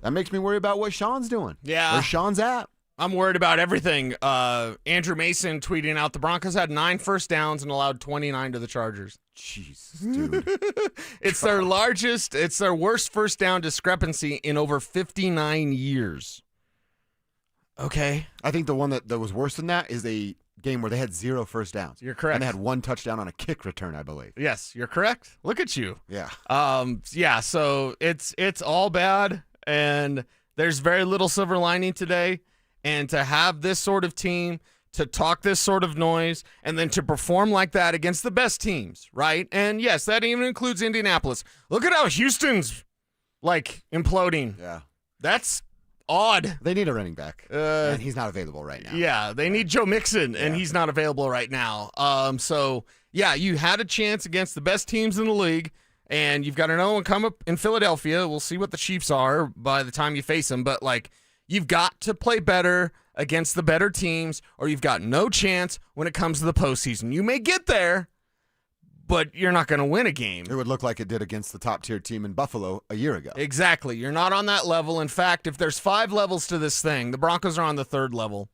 That makes me worry about what Sean's doing. Yeah. Where Sean's at. I'm worried about everything. Andrew Mason tweeting out the Broncos had 9 first downs and allowed 29 to the Chargers. Jesus, dude. It's their worst first down discrepancy in over 59 years. Okay. I think the one that was worse than that is a game where they had 0 first downs. You're correct. And they had 1 touchdown on a kick return, I believe. Yes, you're correct. Look at you. Yeah. Yeah, so it's all bad, and there's very little silver lining today. And to have this sort of team, to talk this sort of noise, and then to perform like that against the best teams, right? And yes, that even includes Indianapolis. Look at how Houston's imploding. Yeah. That's odd. They need a running back, and he's not available right now. Yeah, they need Joe Mixon, and he's not available right now. So, yeah, you had a chance against the best teams in the league, and you've got another one come up in Philadelphia. We'll see what the Chiefs are by the time you face them, but, you've got to play better against the better teams, or you've got no chance when it comes to the postseason. You may get there, but you're not going to win a game. It would look like it did against the top-tier team in Buffalo a year ago. Exactly. You're not on that level. In fact, if there's 5 levels to this thing, the Broncos are on the 3rd level,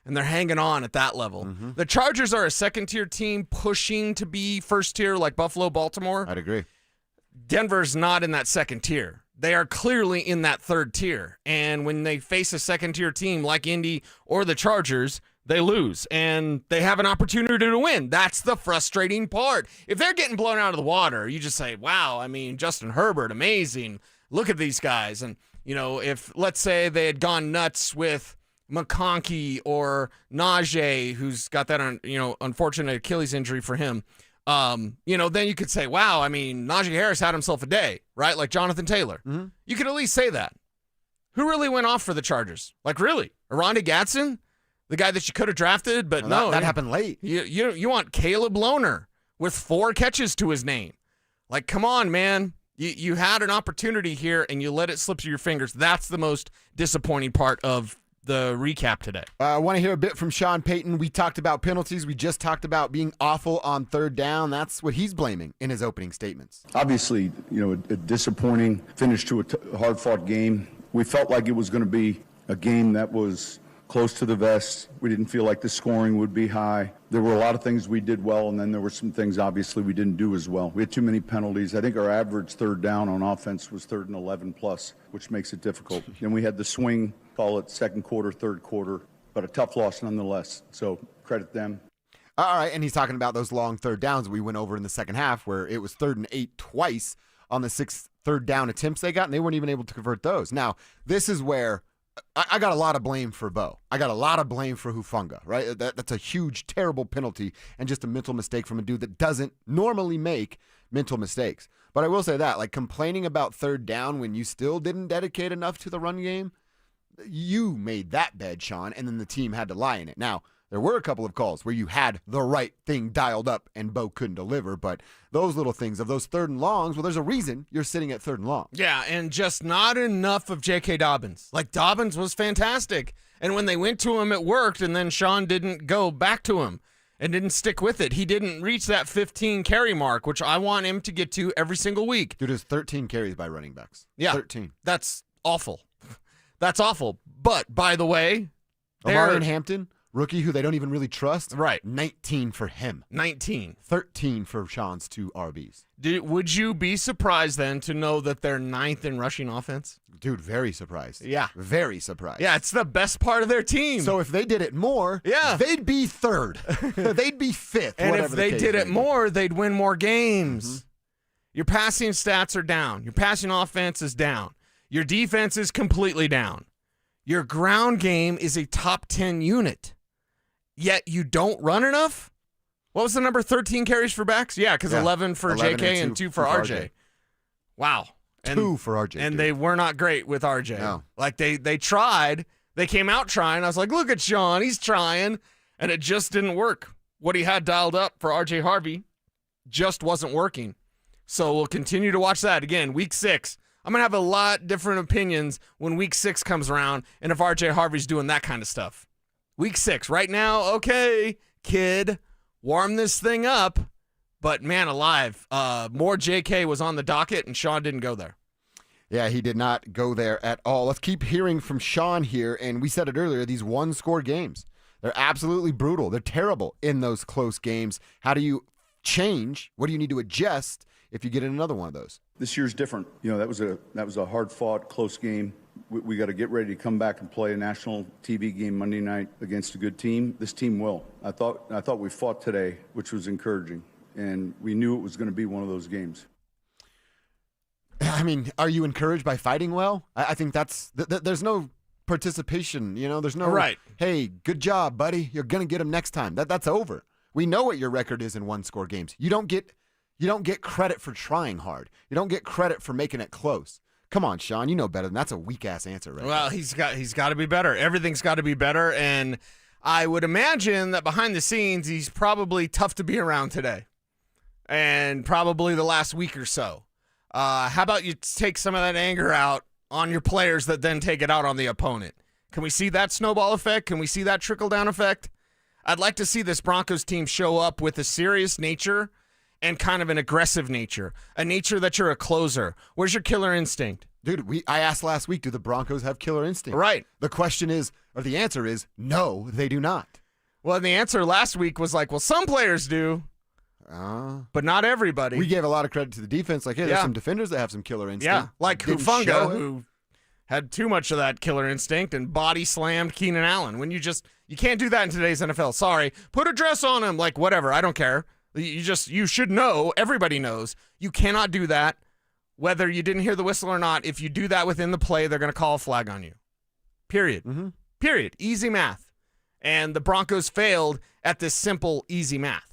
and they're hanging on at that level. Mm-hmm. The Chargers are a second-tier team pushing to be first-tier like Buffalo, Baltimore. I'd agree. Denver's not in that second tier. They are clearly in that 3rd tier. And when they face a second-tier team like Indy or the Chargers, they lose. And they have an opportunity to win. That's the frustrating part. If they're getting blown out of the water, you just say, wow, Justin Herbert, amazing. Look at these guys. And, if, let's say, they had gone nuts with McConkey or Najee, who's got that, unfortunate Achilles injury for him, then you could say, wow, Najee Harris had himself a day, right? Like Jonathan Taylor. Mm-hmm. You could at least say that. Who really went off for the Chargers? Really? Aronde Gatson? The guy that you could have drafted, but no. That happened late. You want Caleb Lohner with 4 catches to his name. Come on, man. You had an opportunity here, and you let it slip through your fingers. That's the most disappointing part of the recap today. I want to hear a bit from Sean Payton. We talked about penalties. We just talked about being awful on 3rd down. That's what he's blaming in his opening statements. Obviously, a disappointing finish to a hard-fought game. We felt like it was going to be a game that was close to the vest. We didn't feel like the scoring would be high. There were a lot of things we did well, and then there were some things, obviously, we didn't do as well. We had too many penalties. I think our average 3rd down on offense was 3rd and 11 plus, which makes it difficult. Then we had the swing, call it 2nd quarter, 3rd quarter, but a tough loss nonetheless. So credit them. All right, and he's talking about those long 3rd downs we went over in the second half where it was 3rd and 8 twice on the 6 3rd down attempts they got, and they weren't even able to convert those. Now, this is where I got a lot of blame for Bo. I got a lot of blame for Hufanga, right? That's a huge, terrible penalty and just a mental mistake from a dude that doesn't normally make mental mistakes. But I will say that, complaining about 3rd down when you still didn't dedicate enough to the run game, you made that bed, Sean, and then the team had to lie in it. Now, there were a couple of calls where you had the right thing dialed up and Bo couldn't deliver, but those little things of those 3rd and longs, well, there's a reason you're sitting at 3rd and long. Yeah, and just not enough of J.K. Dobbins. Dobbins was fantastic, and when they went to him, it worked, and then Sean didn't go back to him and didn't stick with it. He didn't reach that 15 carry mark, which I want him to get to every single week. Dude, there's 13 carries by running backs. Yeah. 13. That's awful. That's awful. But, by the way, Omarion Hampton, rookie who they don't even really trust. Right. 19 for him. 19. 13 for Sean's 2 RBs. Would you be surprised then to know that they're 9th in rushing offense? Dude, very surprised. Yeah. Very surprised. Yeah, it's the best part of their team. So if they did it more, they'd be 3rd. They'd be 5th. And if they did it more, they'd win more games. Mm-hmm. Your passing stats are down. Your passing offense is down. Your defense is completely down. Your ground game is a top 10 unit. Yet you don't run enough? What was the number? 13 carries for backs? Yeah, because 11 for 11 JK and 2 for RJ. Wow. And, 2 for RJ. And they were not great with RJ. No. They tried. They came out trying. I was like, look at Sean. He's trying. And it just didn't work. What he had dialed up for RJ Harvey just wasn't working. So we'll continue to watch that. Again, week 6. I'm going to have a lot different opinions when week 6 comes around and if RJ Harvey's doing that kind of stuff. Week 6. Right now, okay, kid, warm this thing up. But, man alive, more JK was on the docket, and Sean didn't go there. Yeah, he did not go there at all. Let's keep hearing from Sean here. And we said it earlier, these one-score games, they're absolutely brutal. They're terrible in those close games. How do you change? What do you need to adjust if you get in another one of those? This year's different. That was a hard-fought, close game. we got to get ready to come back and play a national TV game Monday night against a good team. This team will. I thought we fought today, which was encouraging, and we knew it was going to be one of those games. I mean, are you encouraged by fighting well? I think that's there's no participation. There's no right. Hey, good job, buddy. You're gonna get him next time. That's over. We know what your record is in one-score games. You don't get credit for trying hard. You don't get credit for making it close. Come on, Sean. You know better than that's a weak-ass answer, right? Well, he's got to be better. Everything's got to be better, and I would imagine that behind the scenes, he's probably tough to be around today, and probably the last week or so. How about you take some of that anger out on your players that then take it out on the opponent? Can we see that snowball effect? Can we see that trickle-down effect? I'd like to see this Broncos team show up with a serious nature and kind of an aggressive nature, a nature that you're a closer. Where's your killer instinct? Dude, I asked last week, do the Broncos have killer instinct? Right. The question is, or the answer is, no, they do not. Well, the answer last week was like, well, some players do. But not everybody. We gave a lot of credit to the defense. Like, hey, there's some defenders that have some killer instinct. Yeah, like Hufanga, who had too much of that killer instinct and body slammed Keenan Allen. When you can't do that in today's NFL. Sorry, put a dress on him. Like, whatever, I don't care. You should know. Everybody knows you cannot do that. Whether you didn't hear the whistle or not, if you do that within the play, they're going to call a flag on you. Period. Mm-hmm. Period. Easy math. And the Broncos failed at this simple, easy math.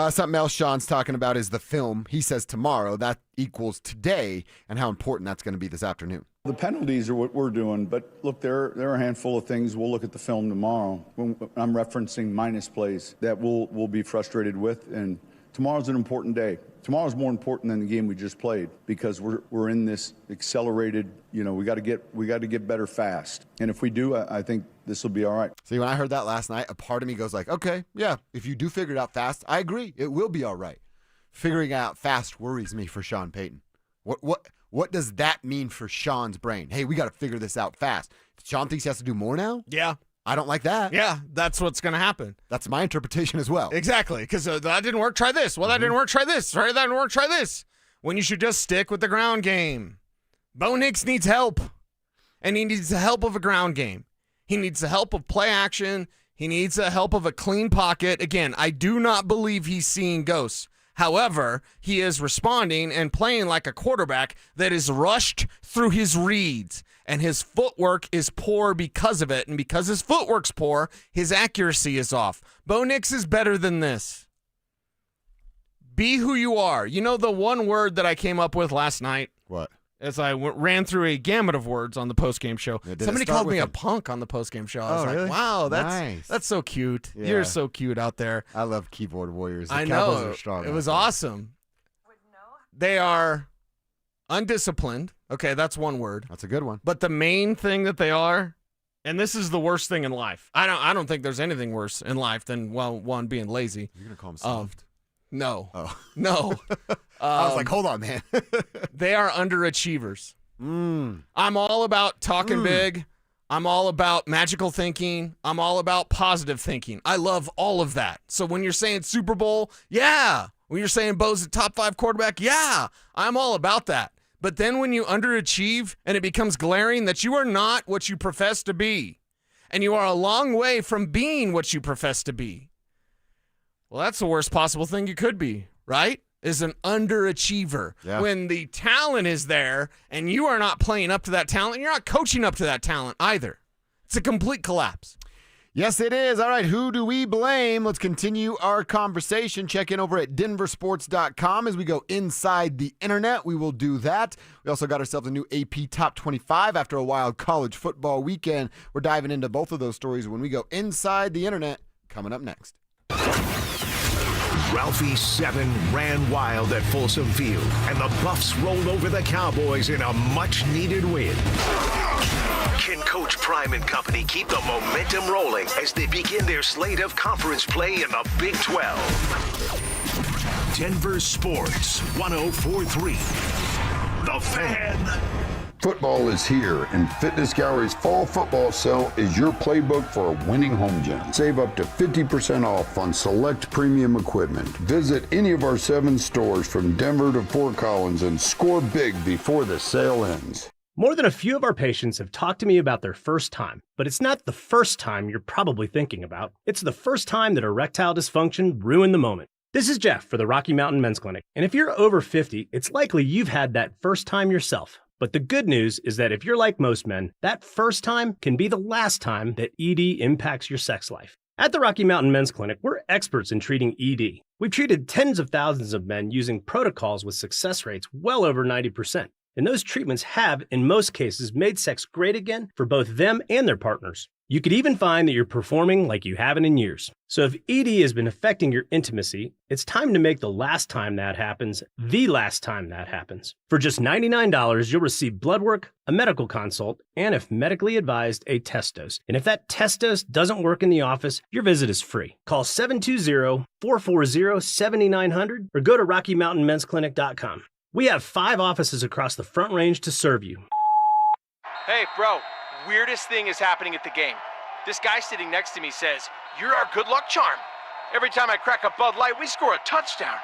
Something else Sean's talking about is the film. He says tomorrow. That equals today, and how important that's going to be this afternoon. The penalties are what we're doing, but look, there are a handful of things. We'll look at the film tomorrow. I'm referencing minus plays that we'll be frustrated with, and tomorrow's an important day. Tomorrow's more important than the game we just played because we're in this accelerated. We got to get better fast, and if we do, I think this will be all right. See, when I heard that last night, a part of me goes like, okay, yeah, if you do figure it out fast, I agree, it will be all right. Figuring out fast worries me for Sean Payton. What does that mean for Sean's brain? Hey, we got to figure this out fast. Sean thinks he has to do more now? Yeah. I don't like that. Yeah, that's what's going to happen. That's my interpretation as well. Exactly, because that didn't work, try this. Well, that didn't work, try this. Right, that didn't work, try this. When you should just stick with the ground game. Bo Nix needs help, and he needs the help of a ground game. He needs the help of play action. He needs the help of a clean pocket. Again, I do not believe he's seeing ghosts. However, he is responding and playing like a quarterback that is rushed through his reads. And his footwork is poor because of it. And because his footwork's poor, his accuracy is off. Bo Nix is better than this. Be who you are. You know the one word that I came up with last night? What? As I ran through a gamut of words on the postgame show. Somebody called me a punk on the postgame show. I was like, really? wow, Nice. that's so cute. Yeah. You're so cute out there. I love keyboard warriors. The I Cowboys know. are strong. It was awesome. They are undisciplined. Okay, that's one word. That's a good one. But the main thing that they are, and this is the worst thing in life. I don't think there's anything worse in life than, well, one, being lazy. You're going to call them soft? No. Oh. No. I was like, hold on, man. They are underachievers. I'm all about talking big. I'm all about magical thinking. I'm all about positive thinking. I love all of that. So when you're saying Super Bowl, yeah. When you're saying Bo's a top 5 quarterback, yeah. I'm all about that. But then when you underachieve and it becomes glaring that you are not what you profess to be, and you are a long way from being what you profess to be, well, that's the worst possible thing you could be, right? Is an underachiever. Yeah. When the talent is there and you are not playing up to that talent, you're not coaching up to that talent either. It's a complete collapse. Yes, it is. All right, who do we blame? Let's continue our conversation. Check in over at DenverSports.com as we go inside the internet. We will do that. We also got ourselves a new AP Top 25 after a wild college football weekend. We're diving into both of those stories when we go inside the internet. Coming up next. Ralphie 7 ran wild at Folsom Field, and the Buffs rolled over the Cowboys in a much-needed win. Can Coach Prime and company keep the momentum rolling as they begin their slate of conference play in the Big 12? Denver Sports 104.3. The Fan. Football is here, and Fitness Gallery's fall football sale is your playbook for a winning home gym. Save up to 50% off on select premium equipment. Visit any of our 7 stores from Denver to Fort Collins and score big before the sale ends. More than a few of our patients have talked to me about their first time, but it's not the first time you're probably thinking about. It's the first time that erectile dysfunction ruined the moment. This is Jeff for the Rocky Mountain Men's Clinic, and if you're over 50, it's likely you've had that first time yourself. But the good news is that if you're like most men, that first time can be the last time that ED impacts your sex life. At the Rocky Mountain Men's Clinic, we're experts in treating ED. We've treated tens of thousands of men using protocols with success rates well over 90%. And those treatments have, in most cases, made sex great again for both them and their partners. You could even find that you're performing like you haven't in years. So if ED has been affecting your intimacy, it's time to make the last time that happens, the last time that happens. For just $99, you'll receive blood work, a medical consult, and if medically advised, a test dose. And if that test dose doesn't work in the office, your visit is free. Call 720-440-7900 or go to RockyMountainMen'sClinic.com. We have 5 offices across the Front Range to serve you. Hey, bro, weirdest thing is happening at the game. This guy sitting next to me says, "You're our good luck charm." Every time I crack a Bud Light, we score a touchdown.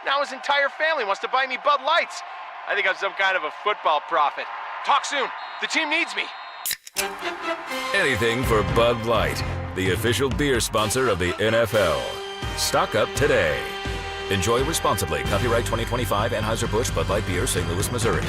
Now his entire family wants to buy me Bud Lights. I think I'm some kind of a football prophet. Talk soon. The team needs me. Anything for Bud Light, the official beer sponsor of the NFL. Stock up today. Enjoy responsibly. Copyright 2025 Anheuser-Busch Bud Light Beer, St. Louis, Missouri.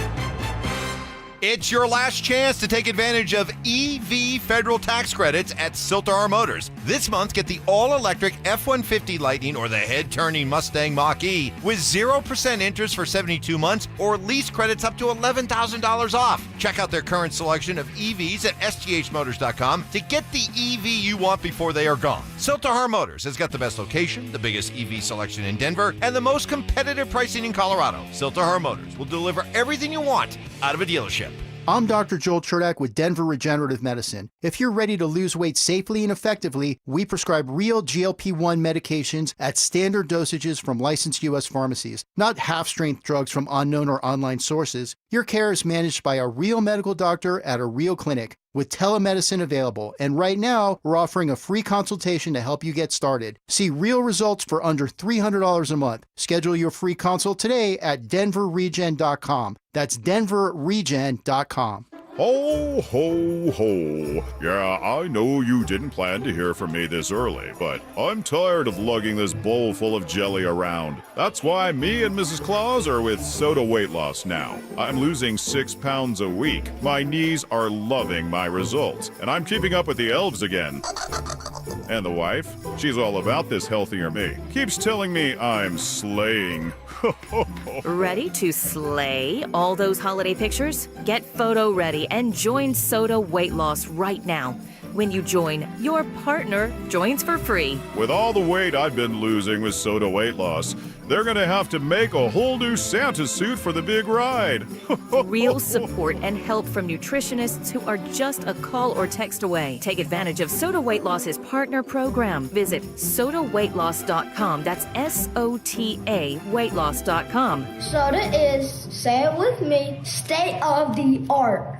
It's your last chance to take advantage of EV federal tax credits at Siltar Motors. This month, get the all-electric F-150 Lightning or the head-turning Mustang Mach-E with 0% interest for 72 months or lease credits up to $11,000 off. Check out their current selection of EVs at sthmotors.com to get the EV you want before they are gone. Siltar Motors has got the best location, the biggest EV selection in Denver, and the most competitive pricing in Colorado. Siltar Motors will deliver everything you want out of a dealership. I'm Dr. Joel Cherdak with Denver Regenerative Medicine. If you're ready to lose weight safely and effectively, we prescribe real GLP-1 medications at standard dosages from licensed U.S. pharmacies, not half-strength drugs from unknown or online sources. Your care is managed by a real medical doctor at a real clinic with telemedicine available. And right now, we're offering a free consultation to help you get started. See real results for under $300 a month. Schedule your free consult today at DenverRegen.com. That's DenverRegen.com. Ho, ho, ho. Yeah, I know you didn't plan to hear from me this early, but I'm tired of lugging this bowl full of jelly around. That's why me and Mrs. Claus are with Soda Weight Loss now. I'm losing 6 pounds a week. My knees are loving my results, and I'm keeping up with the elves again. And the wife, she's all about this healthier me. Keeps telling me I'm slaying. Ready to slay all those holiday pictures? Get photo ready and join Soda Weight Loss right now. When you join, your partner joins for free. With all the weight I've been losing with Soda Weight Loss, they're gonna have to make a whole new Santa suit for the big ride. Real support and help from nutritionists who are just a call or text away. Take advantage of Soda Weight Loss's partner program. Visit sodaweightloss.com. That's SOTA weightloss.com. Soda is, say it with me, state of the art.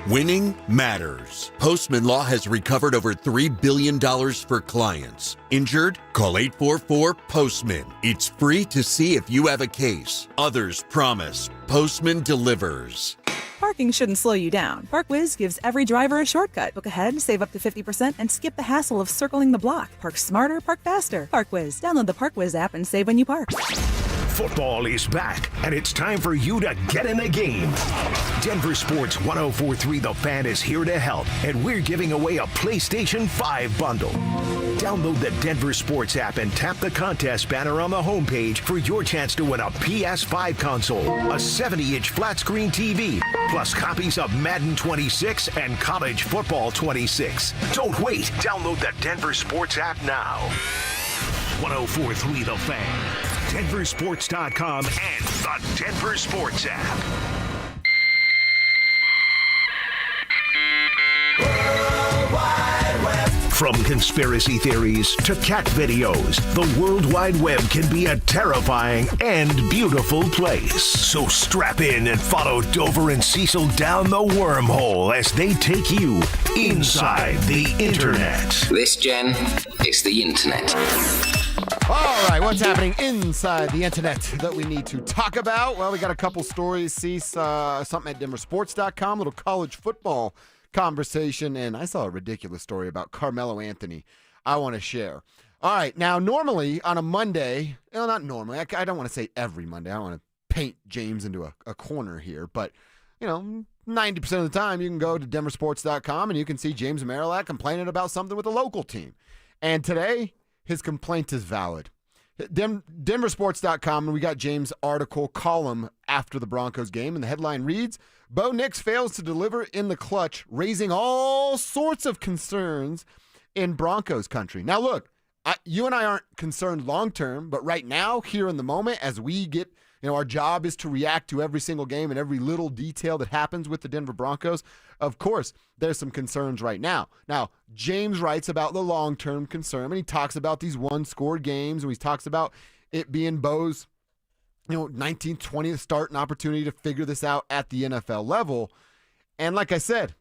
Winning matters. Postman Law has recovered over $3 billion for clients. Injured? Call 844-POSTMAN. It's free to see if you have a case. Others promise. Postman delivers. Parking shouldn't slow you down. ParkWiz gives every driver a shortcut. Book ahead, save up to 50%, and skip the hassle of circling the block. Park smarter, park faster. ParkWiz. Download the ParkWiz app and save when you park. Football is back, and it's time for you to get in the game. Denver Sports 104.3 The Fan is here to help, and we're giving away a PlayStation 5 bundle. Download the Denver Sports app and tap the contest banner on the homepage for your chance to win a PS5 console, a 70-inch flat-screen TV, plus copies of Madden 26 and College Football 26. Don't wait. Download the Denver Sports app now. 104.3 The Fan, DenverSports.com, and the Denver Sports app. From conspiracy theories to cat videos, the World Wide Web can be a terrifying and beautiful place. So strap in and follow Dover and Cecil down the wormhole as they take you inside the internet. This, Jen, is the internet. All right, What's happening inside the internet that we need to talk about? Well, we got a couple stories. See something at DenverSports.com, little college football conversation, and I saw a ridiculous story about Carmelo Anthony I want to share. All right, now normally on a Monday, well, not normally, I don't want to say every Monday. I don't want to paint James into a corner here, but 90% of the time you can go to DenverSports.com and you can see James Marillac complaining about something with a local team. And today, his complaint is valid. DenverSports.com, and we got James' article column after the Broncos game, and the headline reads, Bo Nix fails to deliver in the clutch, raising all sorts of concerns in Broncos country. Now look, you and I aren't concerned long-term, but right now, here in the moment, as we get, our job is to react to every single game and every little detail that happens with the Denver Broncos. Of course, there's some concerns right now. Now, James writes about the long-term concern, and he talks about these one-score games, and he talks about it being Bo's 19th, 20th start and opportunity to figure this out at the NFL level. And like I said,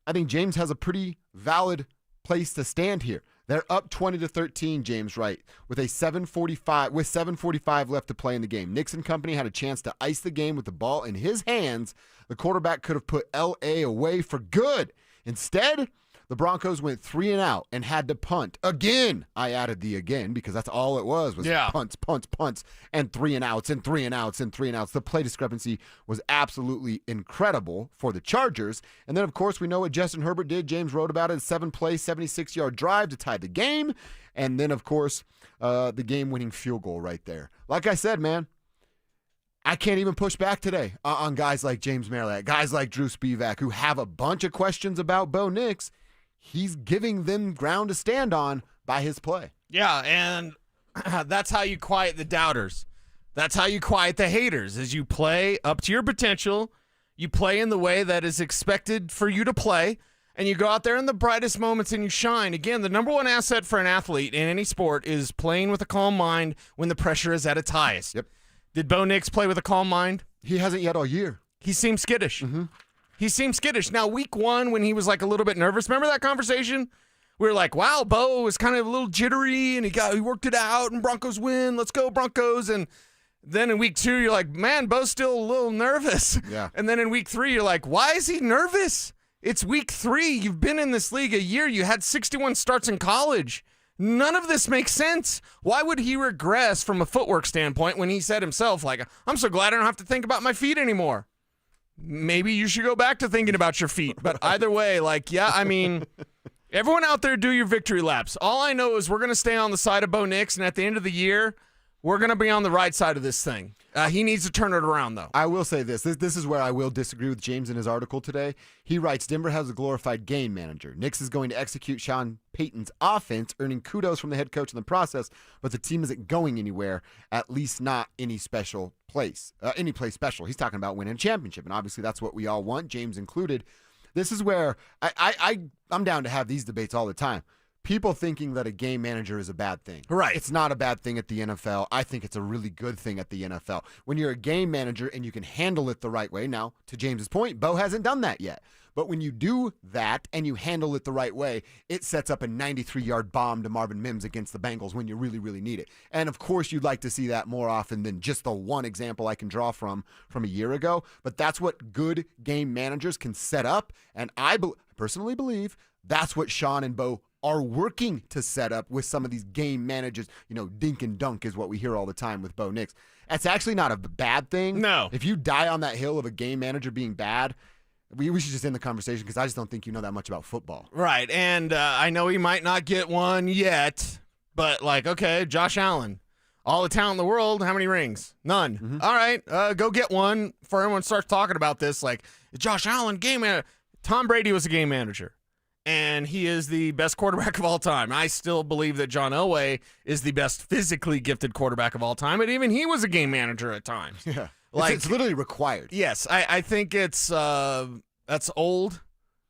I think James has a pretty valid place to stand here. They're up 20-13, James Wright, with 7:45 left to play in the game. Nix and company had a chance to ice the game with the ball in his hands. The quarterback could have put LA away for good. Instead, the Broncos went 3 and out and had to punt. Again, I added the again because that's all it was punts, and 3 and outs, and 3 and outs, and 3 and outs. The play discrepancy was absolutely incredible for the Chargers. And then, of course, we know what Justin Herbert did. James wrote about it, a 7-play, 76-yard drive to tie the game. And then, of course, the game-winning field goal right there. Like I said, man, I can't even push back today on guys like James Marillac, guys like Drew Spivak, who have a bunch of questions about Bo Nix. He's giving them ground to stand on by his play. Yeah, and that's how you quiet the doubters. That's how you quiet the haters, is you play up to your potential, you play in the way that is expected for you to play, and you go out there in the brightest moments and you shine. Again, the number one asset for an athlete in any sport is playing with a calm mind when the pressure is at its highest. Yep. Did Bo Nix play with a calm mind? He hasn't yet all year. He seems skittish. Mm-hmm. He seems skittish. Now, week 1, when he was like a little bit nervous, remember that conversation? We were like, wow, Bo was kind of a little jittery, and he worked it out, and Broncos win. Let's go, Broncos. And then in week 2, you're like, man, Bo's still a little nervous. Yeah. And then in week 3, you're like, why is he nervous? It's week 3. You've been in this league a year. You had 61 starts in college. None of this makes sense. Why would he regress from a footwork standpoint when he said himself, like, I'm so glad I don't have to think about my feet anymore? Maybe you should go back to thinking about your feet. But either way, everyone out there, do your victory laps. All I know is we're going to stay on the side of Bo Nix, and at the end of the year, we're going to be on the right side of this thing. He needs to turn it around, though. I will say this. This is where I will disagree with James in his article today. He writes, Denver has a glorified game manager. Nix is going to execute Sean Payton's offense, earning kudos from the head coach in the process, but the team isn't going anywhere, at least not any special place. Any place special. He's talking about winning a championship, and obviously that's what we all want, James included. This is where I'm down to have these debates all the time. People thinking that a game manager is a bad thing. Right. It's not a bad thing at the NFL. I think it's a really good thing at the NFL. When you're a game manager and you can handle it the right way. Now, to James's point, Bo hasn't done that yet. But when you do that and you handle it the right way, it sets up a 93-yard bomb to Marvin Mims against the Bengals when you really, really need it. And, of course, you'd like to see that more often than just the one example I can draw from a year ago. But that's what good game managers can set up. And I personally believe that's what Sean and Bo are working to set up with some of these game managers. Dink and dunk is what we hear all the time with Bo Nix. That's actually not a bad thing. No. If you die on that hill of a game manager being bad, we should just end the conversation because I just don't think you know that much about football. Right, and I know he might not get one yet, but okay, Josh Allen, all the talent in the world, how many rings? None. Mm-hmm. All right, go get one before everyone starts talking about this. Josh Allen, game manager. Tom Brady was a game manager. And he is the best quarterback of all time. I still believe that John Elway is the best physically gifted quarterback of all time, but even he was a game manager at times. Yeah, it's literally required. Yes, I think it's that's old.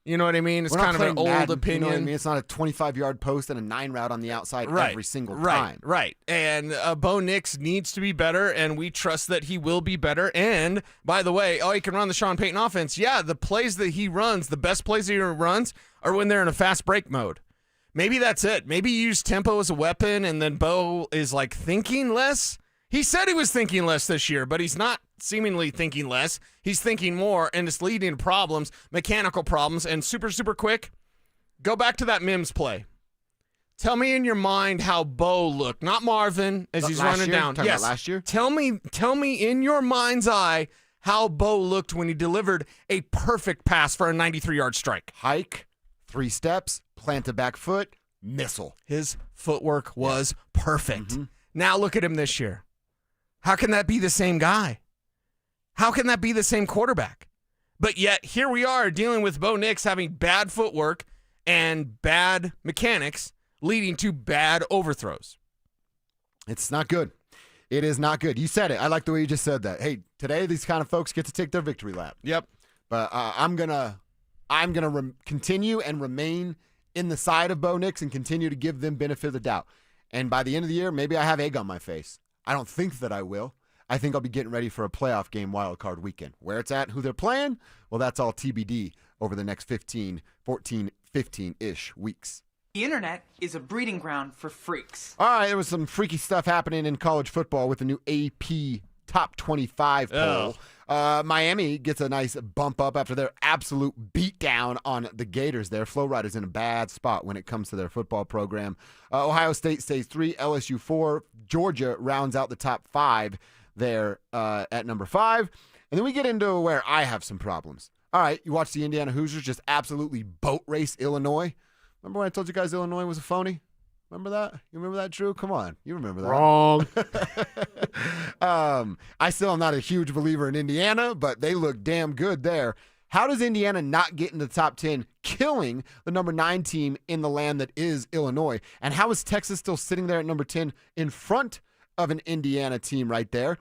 You know what I mean? It's kind of an old Madden, opinion. You know what I mean? It's not a 25-yard post and a 9 route on the outside every single time. Right. And Bo Nix needs to be better, and we trust that he will be better. And, by the way, he can run the Sean Payton offense. Yeah, the plays that he runs, the best plays that he runs, are when they're in a fast break mode. Maybe that's it. Maybe you use tempo as a weapon, and then Bo is like thinking less. He said he was thinking less this year, but he's not seemingly thinking less. He's thinking more, and it's leading to problems, mechanical problems, and super, super quick. Go back to that Mims play. Tell me in your mind how Bo looked, not Marvin, as he's running down. Yes. Last year? Tell me in your mind's eye how Bo looked when he delivered a perfect pass for a 93-yard strike. Hike, 3 steps, plant a back foot, missile. His footwork was perfect. Now look at him this year. How can that be the same guy? How can that be the same quarterback? But yet, here we are dealing with Bo Nix having bad footwork and bad mechanics, leading to bad overthrows. It's not good. It is not good. You said it. I like the way you just said that. Hey, today these kind of folks get to take their victory lap. Yep. But I'm gonna continue and remain in the side of Bo Nix and continue to give them benefit of the doubt. And by the end of the year, maybe I have egg on my face. I don't think that I will. I think I'll be getting ready for a playoff game wild card weekend. Where it's at, who they're playing, well, that's all TBD over the next 15-ish weeks. The internet is a breeding ground for freaks. All right, there was some freaky stuff happening in college football with the new AP Top 25 poll. Miami gets a nice bump up after their absolute beatdown on the Gators there. Flow Riders in a bad spot when it comes to their football program. Ohio State stays 3, LSU 4. Georgia rounds out the top 5 there at number 5. And then we get into where I have some problems. All right, you watch the Indiana Hoosiers just absolutely boat race Illinois. Remember when I told you guys Illinois was a phony? Remember that? You remember that, Drew? Come on. You remember that. Wrong. I still am not a huge believer in Indiana, but they look damn good there. How does Indiana not get in the top 10, killing the number 9 team in the land that is Illinois? And how is Texas still sitting there at number 10 in front of an Indiana team right there?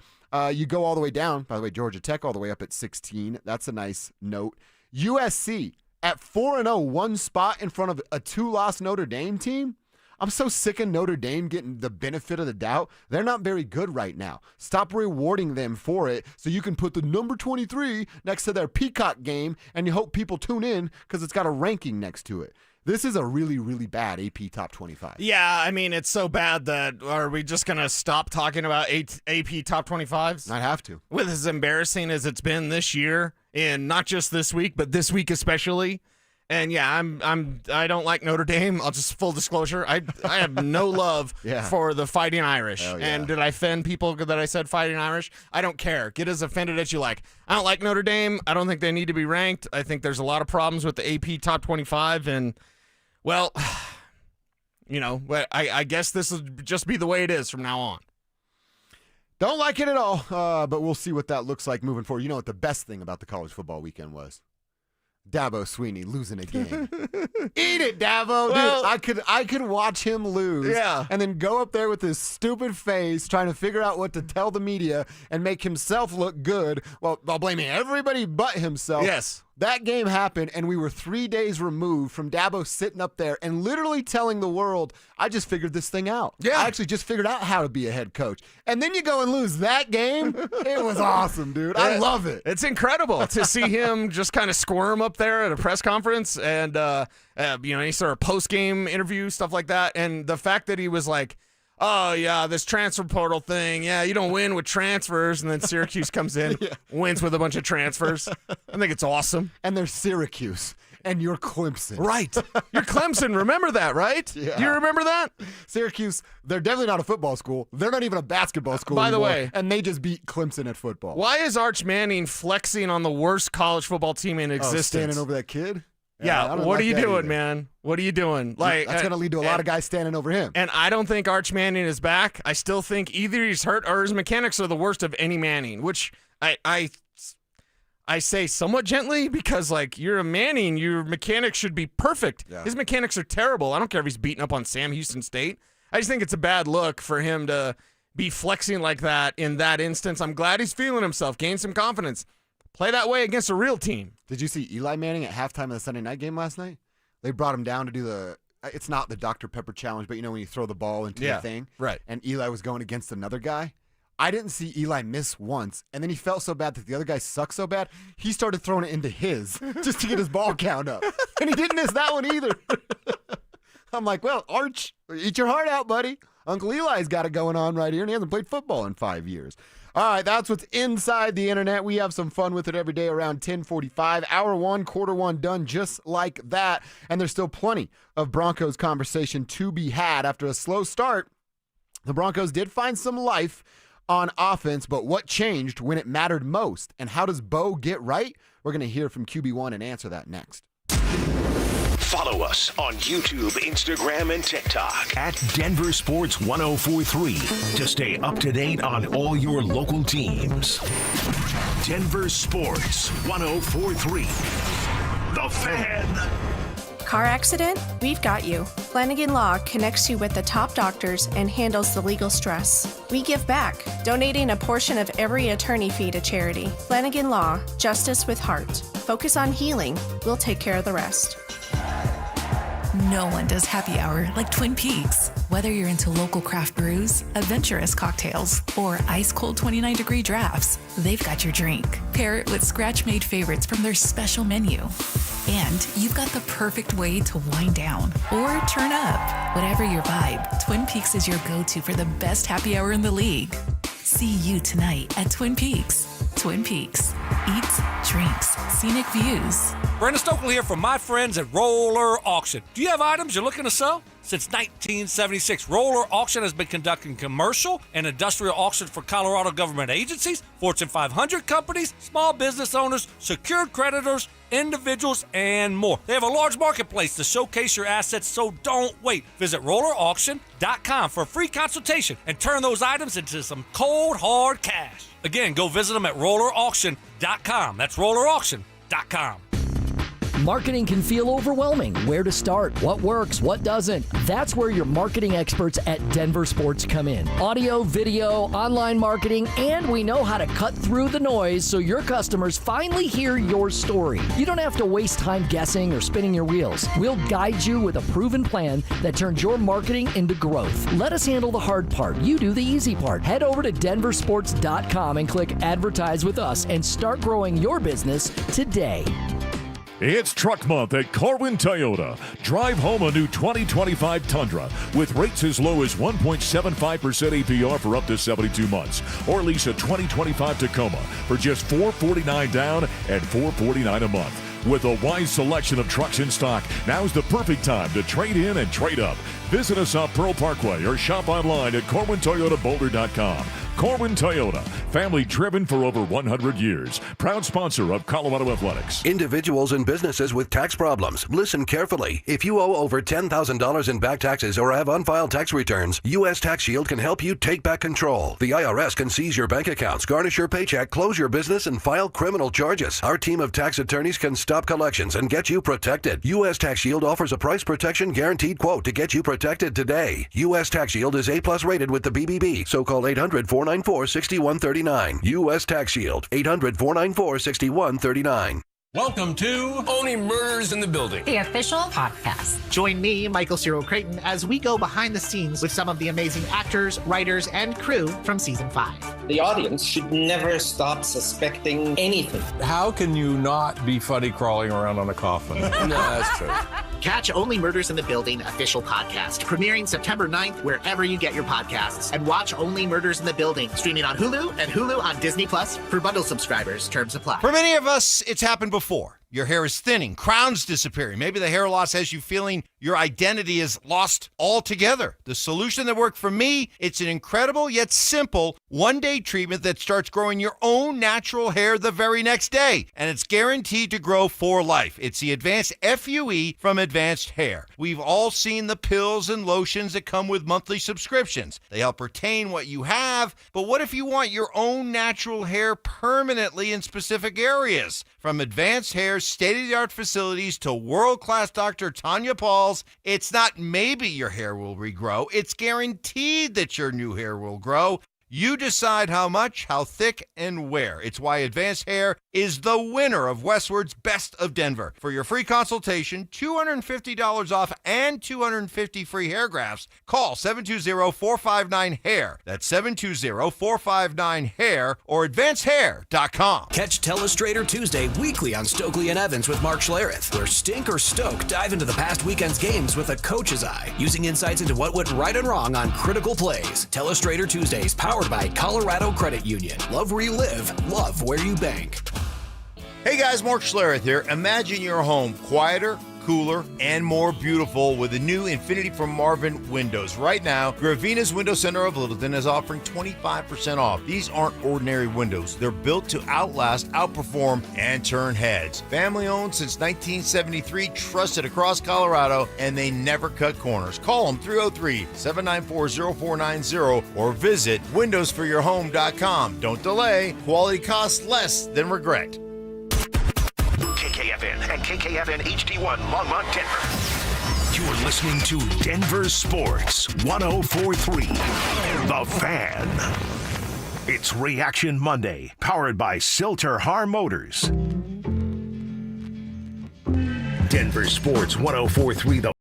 You go all the way down. By the way, Georgia Tech all the way up at 16. That's a nice note. USC at 4-0, 1 spot in front of a 2-loss Notre Dame team. I'm so sick of Notre Dame getting the benefit of the doubt. They're not very good right now. Stop rewarding them for it so you can put the number 23 next to their Peacock game and you hope people tune in because it's got a ranking next to it. This is a really, really bad AP Top 25. Yeah, I mean, it's so bad that are we just going to stop talking about AP Top 25s? I'd have to. With as embarrassing as it's been this year, and not just this week, but this week especially. And yeah, I don't like Notre Dame. I'll just full disclosure. I have no love for the Fighting Irish. Yeah. And did I offend people that I said Fighting Irish? I don't care. Get as offended as you like. I don't like Notre Dame. I don't think they need to be ranked. I think there's a lot of problems with the AP Top 25. And, well, you know, I guess this will just be the way it is from now on. Don't like it at all, but we'll see what that looks like moving forward. You know what the best thing about the college football weekend was? Dabo Swinney losing a game. Eat it, Dabo. Well, dude, I could watch him lose and then go up there with his stupid face trying to figure out what to tell the media and make himself look good while blaming everybody but himself. Yes. That game happened, and we were 3 days removed from Dabo sitting up there and literally telling the world, I just figured this thing out. Yeah. I actually just figured out how to be a head coach. And then you go and lose that game. It was awesome, dude. I love it. It's incredible to see him just kind of squirm up there at a press conference and, any sort of post-game interview, stuff like that. And the fact that he was like, oh, yeah, this transfer portal thing. Yeah, you don't win with transfers. And then Syracuse comes in, wins with a bunch of transfers. I think it's awesome. And they're Syracuse. And you're Clemson. Right. You're Clemson. Remember that, right? Yeah. Do you remember that? Syracuse, they're definitely not a football school. They're not even a basketball school By the anymore, way. and they just beat Clemson at football. Why is Arch Manning flexing on the worst college football team in existence? Standing over that kid? Yeah, what are you doing, man? What are you doing? Like that's going to lead to a lot of guys standing over him. And I don't think Arch Manning is back. I still think either he's hurt or his mechanics are the worst of any Manning, which I say somewhat gently because, like, you're a Manning. Your mechanics should be perfect. Yeah. His mechanics are terrible. I don't care if he's beating up on Sam Houston State. I just think it's a bad look for him to be flexing like that in that instance. I'm glad he's feeling himself, gain some confidence. Play that way against a real team. Did you see Eli Manning at halftime of the Sunday night game last night? They brought him down to do it's not the Dr. Pepper challenge, but you know when you throw the ball into the thing? Right. And Eli was going against another guy. I didn't see Eli miss once, and then he felt so bad that the other guy sucked so bad, he started throwing it into his just to get his ball count up. And he didn't miss that one either. I'm like, well, Arch, eat your heart out, buddy. Uncle Eli's got it going on right here, and he hasn't played football in 5 years. All right, that's what's inside the internet. We have some fun with it every day around 10:45. Hour one, quarter one done just like that. And there's still plenty of Broncos conversation to be had. After a slow start, the Broncos did find some life on offense, but what changed when it mattered most? And how does Bo get right? We're going to hear from QB1 and answer that next. Follow us on YouTube, Instagram, and TikTok at Denver Sports 1043 to stay up to date on all your local teams. Denver Sports 1043. The Fan. Car accident? We've got you. Flanagan Law connects you with the top doctors and handles the legal stress. We give back, donating a portion of every attorney fee to charity. Flanagan Law, justice with heart. Focus on healing. We'll take care of the rest. No one does happy hour like Twin Peaks. Whether you're into local craft brews, adventurous cocktails, or ice-cold 29-degree drafts, they've got your drink. Pair it with scratch-made favorites from their special menu. And you've got the perfect way to wind down or turn up. Whatever your vibe, Twin Peaks is your go-to for the best happy hour in the league. See you tonight at Twin Peaks. Twin Peaks. Eats, drinks, scenic views. Brandon Stokely here from my friends at Roller Auction. Do you have items you're looking to sell? Since 1976, Roller Auction has been conducting commercial and industrial auctions for Colorado government agencies, Fortune 500 companies, small business owners, secured creditors, individuals, and more. They have a large marketplace to showcase your assets, so don't wait. Visit rollerauction.com for a free consultation and turn those items into some cold, hard cash. Again, go visit them at rollerauction.com. That's rollerauction.com. Marketing can feel overwhelming. Where to start? What works? What doesn't? That's where your marketing experts at Denver Sports come in. Audio, video, online marketing, and we know how to cut through the noise so your customers finally hear your story. You don't have to waste time guessing or spinning your wheels. We'll guide you with a proven plan that turns your marketing into growth. Let us handle the hard part. You do the easy part. Head over to DenverSports.com and click Advertise with Us and start growing your business today. It's Truck Month at Corwin Toyota. Drive home a new 2025 Tundra with rates as low as 1.75% APR for up to 72 months. Or lease a 2025 Tacoma for just $449 down and $449 a month. With a wide selection of trucks in stock, now's the perfect time to trade in and trade up. Visit us on Pearl Parkway or shop online at CorwinToyotaBoulder.com. Corwin Toyota, family driven for over 100 years. Proud sponsor of Colorado Athletics. Individuals and businesses with tax problems. Listen carefully. If you owe over $10,000 in back taxes or have unfiled tax returns, U.S. Tax Shield can help you take back control. The IRS can seize your bank accounts, garnish your paycheck, close your business, and file criminal charges. Our team of tax attorneys can stop collections and get you protected. U.S. Tax Shield offers a price protection guaranteed quote to get you protected today. U.S. Tax Shield is A+ rated with the BBB, so call 800-494-6139. U.S. Tax Shield, 800-494-6139. Welcome to Only Murders in the Building, the official podcast. Join me, Michael Cyril Creighton, as we go behind the scenes with some of the amazing actors, writers, and crew from season 5. The audience should never stop suspecting anything. How can you not be funny crawling around on a coffin? No, that's true. Catch Only Murders in the Building official podcast, premiering September 9th wherever you get your podcasts. And watch Only Murders in the Building, streaming on Hulu and Hulu on Disney Plus for bundle subscribers. Terms apply. For many of us, it's happened before. Your hair is thinning, crowns disappearing. Maybe the hair loss has you feeling your identity is lost altogether. The solution that worked for me, it's an incredible yet simple one-day treatment that starts growing your own natural hair the very next day. And it's guaranteed to grow for life. It's the Advanced FUE from Advanced Hair. We've all seen the pills and lotions that come with monthly subscriptions. They help retain what you have, but what if you want your own natural hair permanently in specific areas? From Advanced Hair's state-of-the-art facilities to world-class Dr. Tanya Paul's, it's not maybe your hair will regrow. It's guaranteed that your new hair will grow. You decide how much, how thick, and where. It's why Advanced Hair is the winner of Westward's Best of Denver. For your free consultation, $250 off and 250 free hair grafts, call 720-459-HAIR. That's 720-459-HAIR or advancedhair.com. Catch Telestrator Tuesday weekly on Stokely and Evans with Mark Schlereth, where Stink or Stoke dive into the past weekend's games with a coach's eye, using insights into what went right and wrong on critical plays. Telestrator Tuesdays, powered by Colorado Credit Union. Love where you live, love where you bank. Hey guys, Mark Schlereth here. Imagine your home quieter, cooler, and more beautiful with the new Infinity from Marvin windows. Right now, Gravina's Window Center of Littleton is offering 25% off. These aren't ordinary windows. They're built to outlast, outperform, and turn heads. Family owned since 1973, trusted across Colorado, and they never cut corners. Call them 303-794-0490 or visit windowsforyourhome.com. Don't delay. Quality costs less than regret. KKFN and KKFN HD1 Longmont, Denver. You're listening to Denver Sports 104.3. The Fan. It's Reaction Monday, powered by Silter-Har Motors. Denver Sports 104.3. The